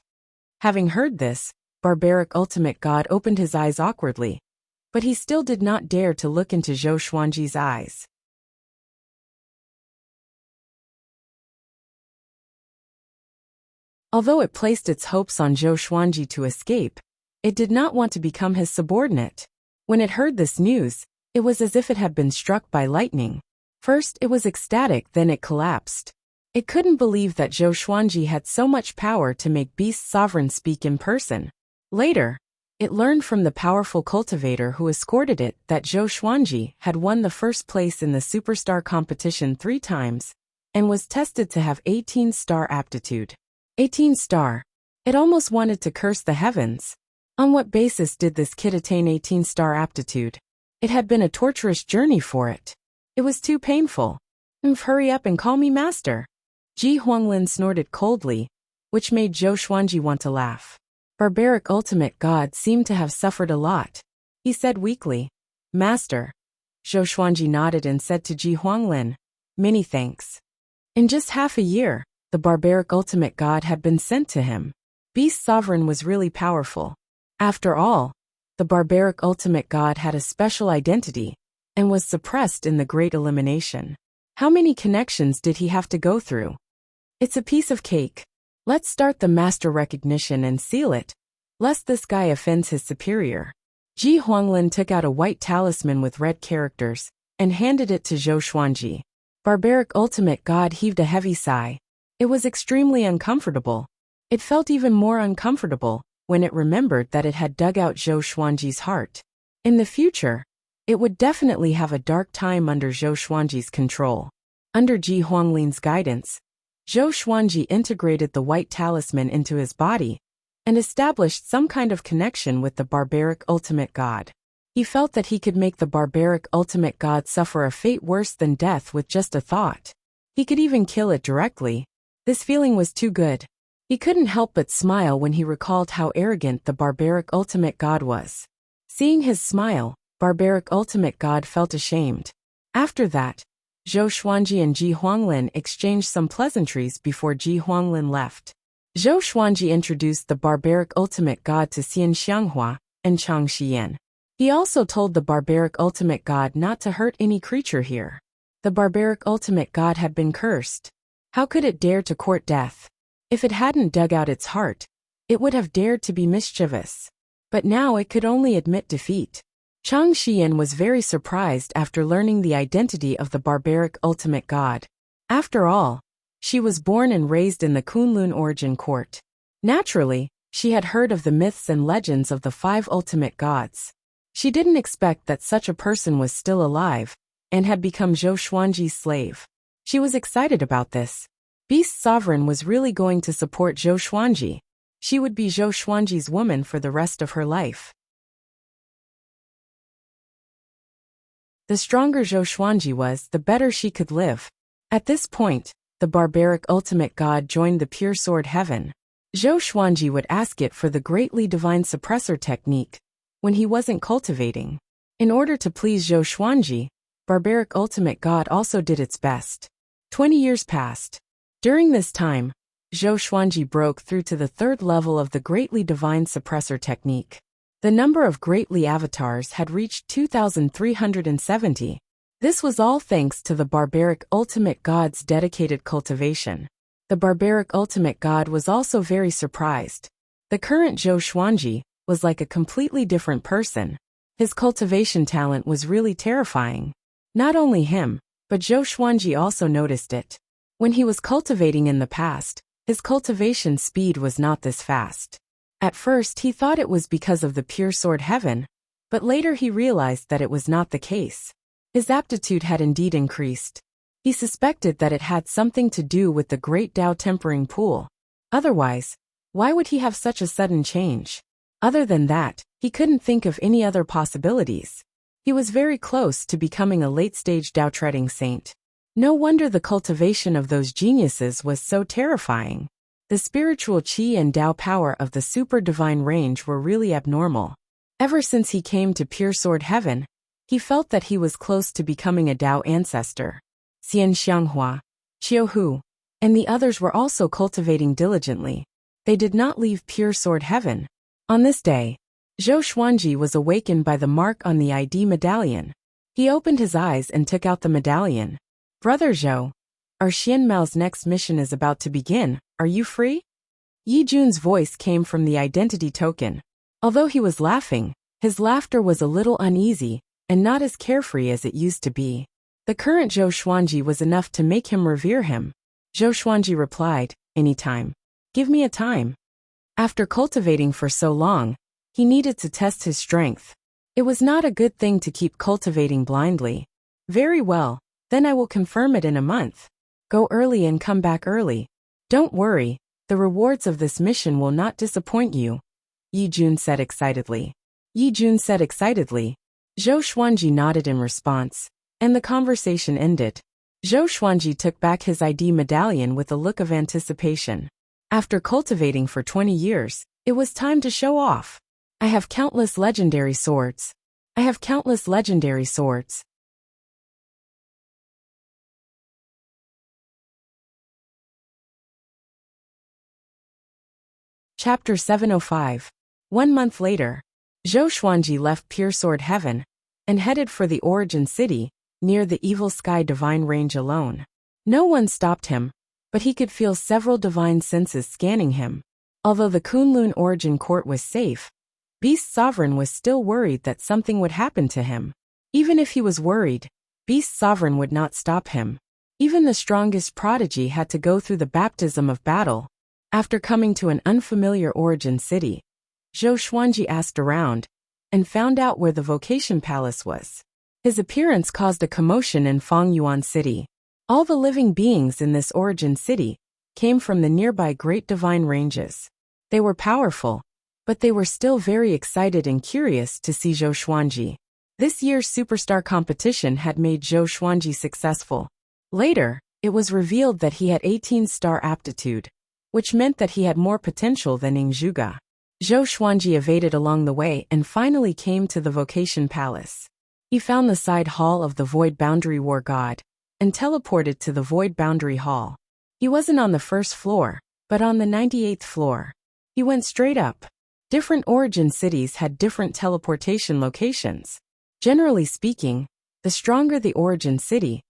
Having heard this, barbaric ultimate god opened his eyes awkwardly, but he still did not dare to look into Zhou Xuanji's eyes. Although it placed its hopes on Zhou Xuanji to escape, it did not want to become his subordinate. When it heard this news, it was as if it had been struck by lightning. First it was ecstatic, then it collapsed. It couldn't believe that Zhou Xuanji had so much power to make Beast Sovereign speak in person. Later, it learned from the powerful cultivator who escorted it that Zhou Xuanji had won the first place in the superstar competition 3 times, and was tested to have 18-star aptitude. 18-star. It almost wanted to curse the heavens. On what basis did this kid attain 18-star aptitude? It had been a torturous journey for it. It was too painful. Hurry up and call me master. Ji Huanglin snorted coldly, which made Zhou Xuanji want to laugh. Barbaric ultimate god seemed to have suffered a lot. He said weakly, Master. Zhou Xuanji nodded and said to Ji Huanglin, Many thanks. In just half a year, the barbaric ultimate god had been sent to him. Beast Sovereign was really powerful. After all, the barbaric ultimate god had a special identity and was suppressed in the Great Elimination. How many connections did he have to go through? It's a piece of cake. Let's start the master recognition and seal it, lest this guy offends his superior. Ji Huanglin took out a white talisman with red characters and handed it to Zhou Xuanji. Barbaric ultimate god heaved a heavy sigh. It was extremely uncomfortable. It felt even more uncomfortable when it remembered that it had dug out Zhou Xuanji's heart. In the future, it would definitely have a dark time under Zhou Xuanji's control. Under Ji Huanglin's guidance, Zhou Xuanji integrated the white talisman into his body and established some kind of connection with the barbaric ultimate god. He felt that he could make the barbaric ultimate god suffer a fate worse than death with just a thought. He could even kill it directly. This feeling was too good. He couldn't help but smile when he recalled how arrogant the barbaric ultimate god was. Seeing his smile, barbaric ultimate god felt ashamed. After that, Zhou Xuanji and Ji Huanglin exchanged some pleasantries before Ji Huanglin left. Zhou Xuanji introduced the barbaric ultimate god to Xian Xianghua and Chang Xian. He also told the barbaric ultimate god not to hurt any creature here. The barbaric ultimate god had been cursed. How could it dare to court death? If it hadn't dug out its heart, it would have dared to be mischievous. But now it could only admit defeat. Chang Xian was very surprised after learning the identity of the barbaric ultimate god. After all, she was born and raised in the Kunlun origin court. Naturally, she had heard of the myths and legends of the 5 ultimate gods. She didn't expect that such a person was still alive and had become Zhou Xuanji's slave. She was excited about this. Beast Sovereign was really going to support Zhou Xuanji. She would be Zhou Xuanji's woman for the rest of her life. The stronger Zhou Xuanji was, the better she could live. At this point, the barbaric ultimate god joined the pure sword heaven. Zhou Xuanji would ask it for the greatly divine suppressor technique when he wasn't cultivating. In order to please Zhou Xuanji, barbaric ultimate god also did its best. 20 years passed. During this time, Zhou Xuanji broke through to the 3rd level of the greatly divine suppressor technique. The number of greatly avatars had reached 2,370. This was all thanks to the barbaric ultimate god's dedicated cultivation. The barbaric ultimate god was also very surprised. The current Zhou Xuanji was like a completely different person. His cultivation talent was really terrifying. Not only him, but Zhou Xuanji also noticed it. When he was cultivating in the past, his cultivation speed was not this fast. At first he thought it was because of the pure sword heaven, but later he realized that it was not the case. His aptitude had indeed increased. He suspected that it had something to do with the great Tao tempering pool. Otherwise, why would he have such a sudden change? Other than that, he couldn't think of any other possibilities. He was very close to becoming a late-stage Tao treading saint. No wonder the cultivation of those geniuses was so terrifying. The spiritual qi and Tao power of the super divine range were really abnormal. Ever since he came to pure sword heaven, he felt that he was close to becoming a Tao ancestor. Xian Xianghua, Qiu Hu, and the others were also cultivating diligently. They did not leave pure sword heaven. On this day, Zhou Xuanji was awakened by the mark on the ID medallion. He opened his eyes and took out the medallion. Brother Zhou, our Xian Mao's next mission is about to begin. Are you free? Yi Jun's voice came from the identity token. Although he was laughing, his laughter was a little uneasy and not as carefree as it used to be. The current Zhou Xuanji was enough to make him revere him. Zhou Xuanji replied, anytime. Give me a time. After cultivating for so long, he needed to test his strength. It was not a good thing to keep cultivating blindly. Very well, then I will confirm it in a month. Go early and come back early. Don't worry, the rewards of this mission will not disappoint you. Yi Jun said excitedly. Yi Jun said excitedly. Zhou Xuanji nodded in response, and the conversation ended. Zhou Xuanji took back his ID medallion with a look of anticipation. After cultivating for 20 years, it was time to show off. I have countless legendary swords. I have countless legendary swords. Chapter 705. 1 month later, Zhou Xuanji left Pure Sword Heaven and headed for the Origin City, near the Evil Sky Divine Range alone. No one stopped him, but he could feel several divine senses scanning him. Although the Kunlun Origin Court was safe, Beast Sovereign was still worried that something would happen to him. Even if he was worried, Beast Sovereign would not stop him. Even the strongest prodigy had to go through the baptism of battle. After coming to an unfamiliar Origin City, Zhou Xuanji asked around and found out where the Vocation Palace was. His appearance caused a commotion in Fengyuan City. All the living beings in this Origin City came from the nearby Great Divine Ranges. They were powerful, but they were still very excited and curious to see Zhou Xuanji. This year's superstar competition had made Zhou Xuanji successful. Later, it was revealed that he had 18-star aptitude, which meant that he had more potential than Ning Zhuge. Zhou Xuanji evaded along the way and finally came to the Vocation Palace. He found the side hall of the Void Boundary War God and teleported to the Void Boundary Hall. He wasn't on the first floor, but on the 98th floor. He went straight up. Different Origin cities had different teleportation locations. Generally speaking, the stronger the Origin city,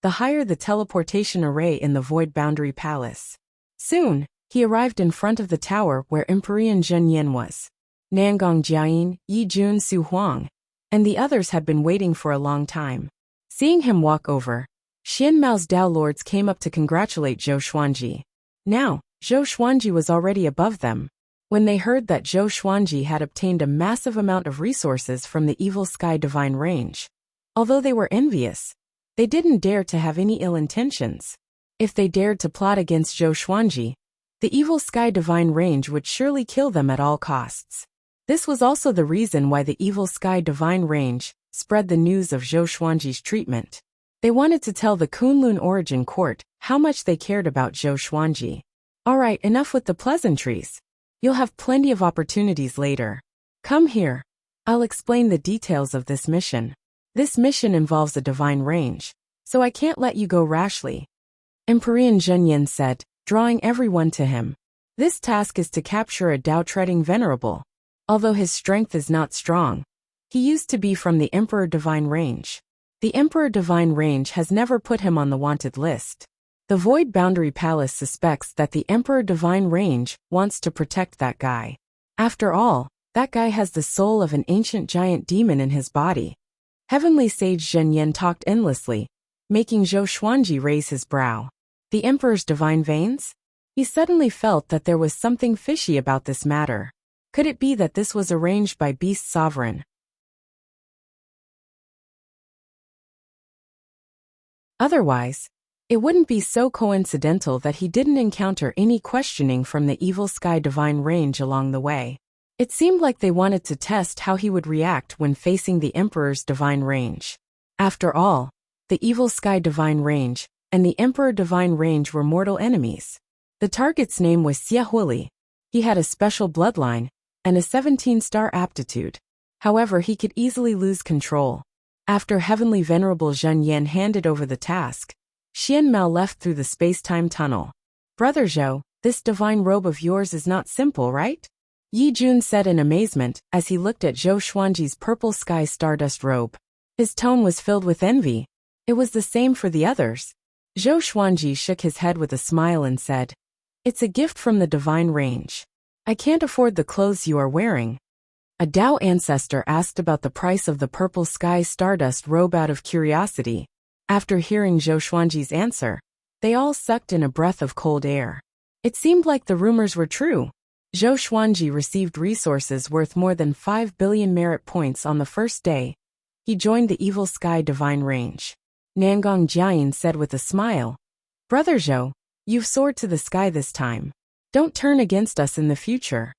the higher the teleportation array in the Void Boundary Palace. Soon, he arrived in front of the tower where Emperor Zhen Yin was. Nangong Jiayin, Yi Jun Su Huang, and the others had been waiting for a long time. Seeing him walk over, Xian Mao's Dao Lords came up to congratulate Zhou Xuanji. Now, Zhou Xuanji was already above them. When they heard that Zhou Xuanji had obtained a massive amount of resources from the Evil Sky Divine Range, although they were envious, they didn't dare to have any ill intentions. If they dared to plot against Zhou Xuanji, the Evil Sky Divine Range would surely kill them at all costs. This was also the reason why the Evil Sky Divine Range spread the news of Zhou Xuanji's treatment. They wanted to tell the Kunlun Origin Court how much they cared about Zhou Xuanji. Alright, enough with the pleasantries. You'll have plenty of opportunities later. Come here. I'll explain the details of this mission. This mission involves a divine range, so I can't let you go rashly. Emperor Zhen Yin said, drawing everyone to him. This task is to capture a Dao-treading venerable. Although his strength is not strong, he used to be from the Emperor Divine Range. The Emperor Divine Range has never put him on the wanted list. The Void Boundary Palace suspects that the Emperor Divine Range wants to protect that guy. After all, that guy has the soul of an ancient giant demon in his body. Heavenly Sage Zhen Yin talked endlessly, making Zhou Xuanji raise his brow. The Emperor's divine veins? He suddenly felt that there was something fishy about this matter. Could it be that this was arranged by Beast Sovereign? Otherwise, it wouldn't be so coincidental that he didn't encounter any questioning from the Evil Sky Divine Range along the way. It seemed like they wanted to test how he would react when facing the Emperor's Divine Range. After all, the Evil Sky Divine Range and the Emperor Divine Range were mortal enemies. The target's name was Xie Huili. He had a special bloodline and a 17-star aptitude. However, he could easily lose control. After Heavenly Venerable Zhen Yin handed over the task, Xian Mao left through the space-time tunnel. Brother Zhou, this divine robe of yours is not simple, right? Yi Jun said in amazement as he looked at Zhou Xuanji's purple sky stardust robe. His tone was filled with envy. It was the same for the others. Zhou Xuanji shook his head with a smile and said, "It's a gift from the Divine Range. I can't afford the clothes you are wearing." A Dao ancestor asked about the price of the purple sky stardust robe out of curiosity. After hearing Zhou Xuanji's answer, they all sucked in a breath of cold air. It seemed like the rumors were true. Zhou Xuanji received resources worth more than 5 billion merit points on the first day. He joined the Evil Sky Divine Range. Nangong Jiayin said with a smile, "Brother Zhou, you've soared to the sky this time. Don't turn against us in the future."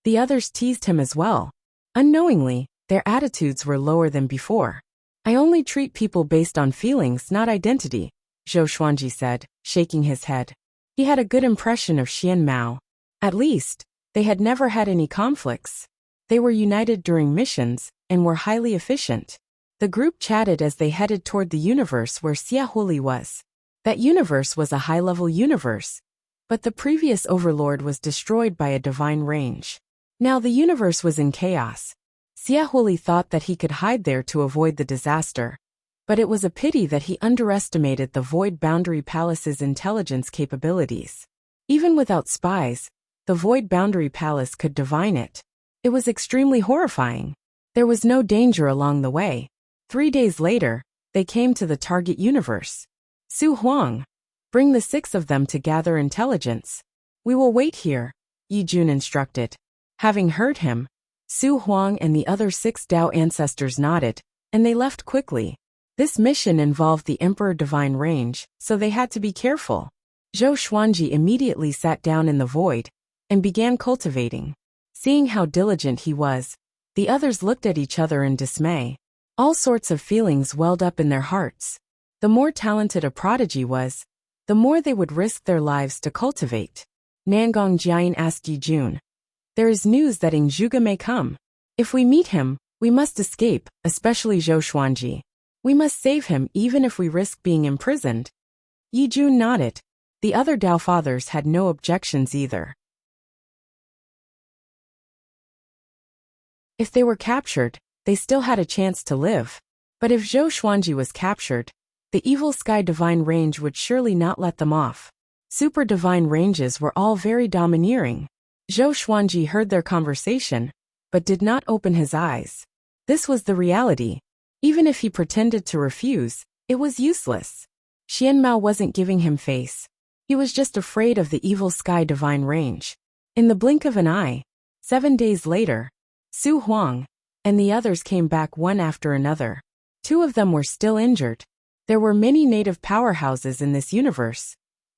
The others teased him as well. Unknowingly, their attitudes were lower than before. I only treat people based on feelings, not identity, Zhou Xuanji said, shaking his head. He had a good impression of Xian Mao. At least, they had never had any conflicts. They were united during missions and were highly efficient. The group chatted as they headed toward the universe where Xiahuli was. That universe was a high-level universe, but the previous overlord was destroyed by a divine range. Now the universe was in chaos. Xiahuli thought that he could hide there to avoid the disaster. But it was a pity that he underestimated the Void Boundary Palace's intelligence capabilities. Even without spies, the Void Boundary Palace could divine it. It was extremely horrifying. There was no danger along the way. 3 days later, they came to the target universe. Su Huang, bring the 6 of them to gather intelligence. We will wait here, Yi Jun instructed. Having heard him, Su Huang and the other 6 Dao ancestors nodded, and they left quickly. This mission involved the Emperor Divine Range, so they had to be careful. Zhou Xuanji immediately sat down in the void and began cultivating. Seeing how diligent he was, the others looked at each other in dismay. All sorts of feelings welled up in their hearts. The more talented a prodigy was, the more they would risk their lives to cultivate. Nangong Jiayin asked Yi Jun. There is news that Ing Zhuge may come. If we meet him, we must escape, especially Zhou Xuanji. We must save him even if we risk being imprisoned. Yi Jun nodded. The other Dao fathers had no objections either. If they were captured, they still had a chance to live. But if Zhou Xuanji was captured, the Evil Sky Divine Range would surely not let them off. Super Divine Ranges were all very domineering. Zhou Xuanji heard their conversation, but did not open his eyes. This was the reality. Even if he pretended to refuse, it was useless. Xian Mao wasn't giving him face. He was just afraid of the Evil Sky Divine Range. In the blink of an eye, 7 days later, Su Huang and the others came back one after another. 2 of them were still injured. There were many native powerhouses in this universe,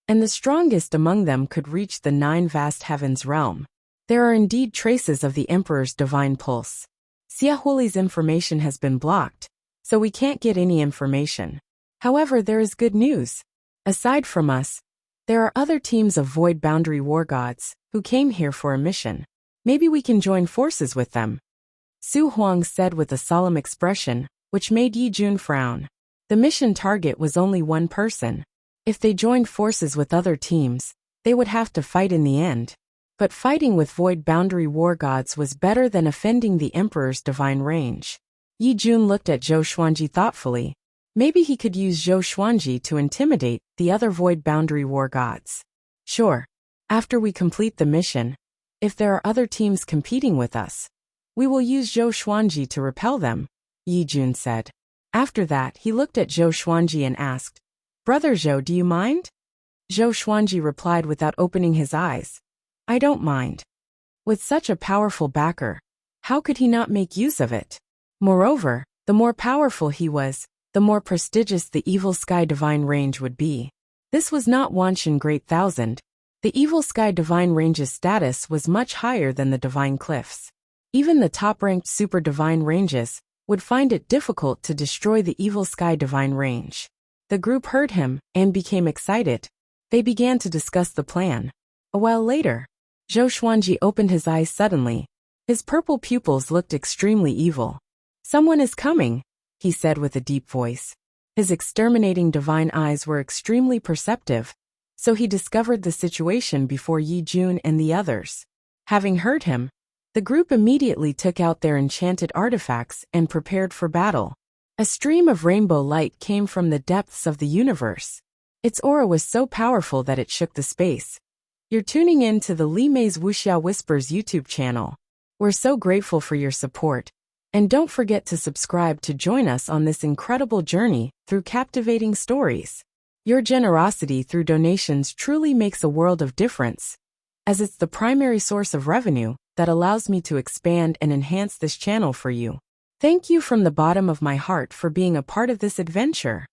and the strongest among them could reach the 9 vast heavens realm. There are indeed traces of the Emperor's divine pulse. Xiahuli's information has been blocked, so we can't get any information. However, there is good news. Aside from us, there are other teams of Void Boundary War Gods who came here for a mission. Maybe we can join forces with them. Su Huang said with a solemn expression, which made Yi Jun frown. The mission target was only 1 person. If they joined forces with other teams, they would have to fight in the end. But fighting with Void Boundary War Gods was better than offending the Emperor's divine range. Yi Jun looked at Zhou Xuanji thoughtfully. Maybe he could use Zhou Xuanji to intimidate the other Void Boundary War Gods. Sure. After we complete the mission, if there are other teams competing with us, we will use Zhou Xuanji to repel them, Yi Jun said. After that, he looked at Zhou Xuanji and asked, Brother Zhou, do you mind? Zhou Xuanji replied without opening his eyes. I don't mind. With such a powerful backer, how could he not make use of it? Moreover, the more powerful he was, the more prestigious the Evil Sky Divine Range would be. This was not Wanshan Great Thousand. The Evil Sky Divine Range's status was much higher than the Divine Cliffs. Even the top-ranked Super Divine Ranges would find it difficult to destroy the Evil Sky Divine Range. The group heard him and became excited. They began to discuss the plan. A while later, Zhou Xuanji opened his eyes suddenly. His purple pupils looked extremely evil. Someone is coming, he said with a deep voice. His exterminating divine eyes were extremely perceptive, so he discovered the situation before Yi Jun and the others. Having heard him, the group immediately took out their enchanted artifacts and prepared for battle. A stream of rainbow light came from the depths of the universe. Its aura was so powerful that it shook the space. You're tuning in to the Li Mei's Wuxia Whispers YouTube channel. We're so grateful for your support. And don't forget to subscribe to join us on this incredible journey through captivating stories. Your generosity through donations truly makes a world of difference, as it's the primary source of revenue that allows me to expand and enhance this channel for you. Thank you from the bottom of my heart for being a part of this adventure.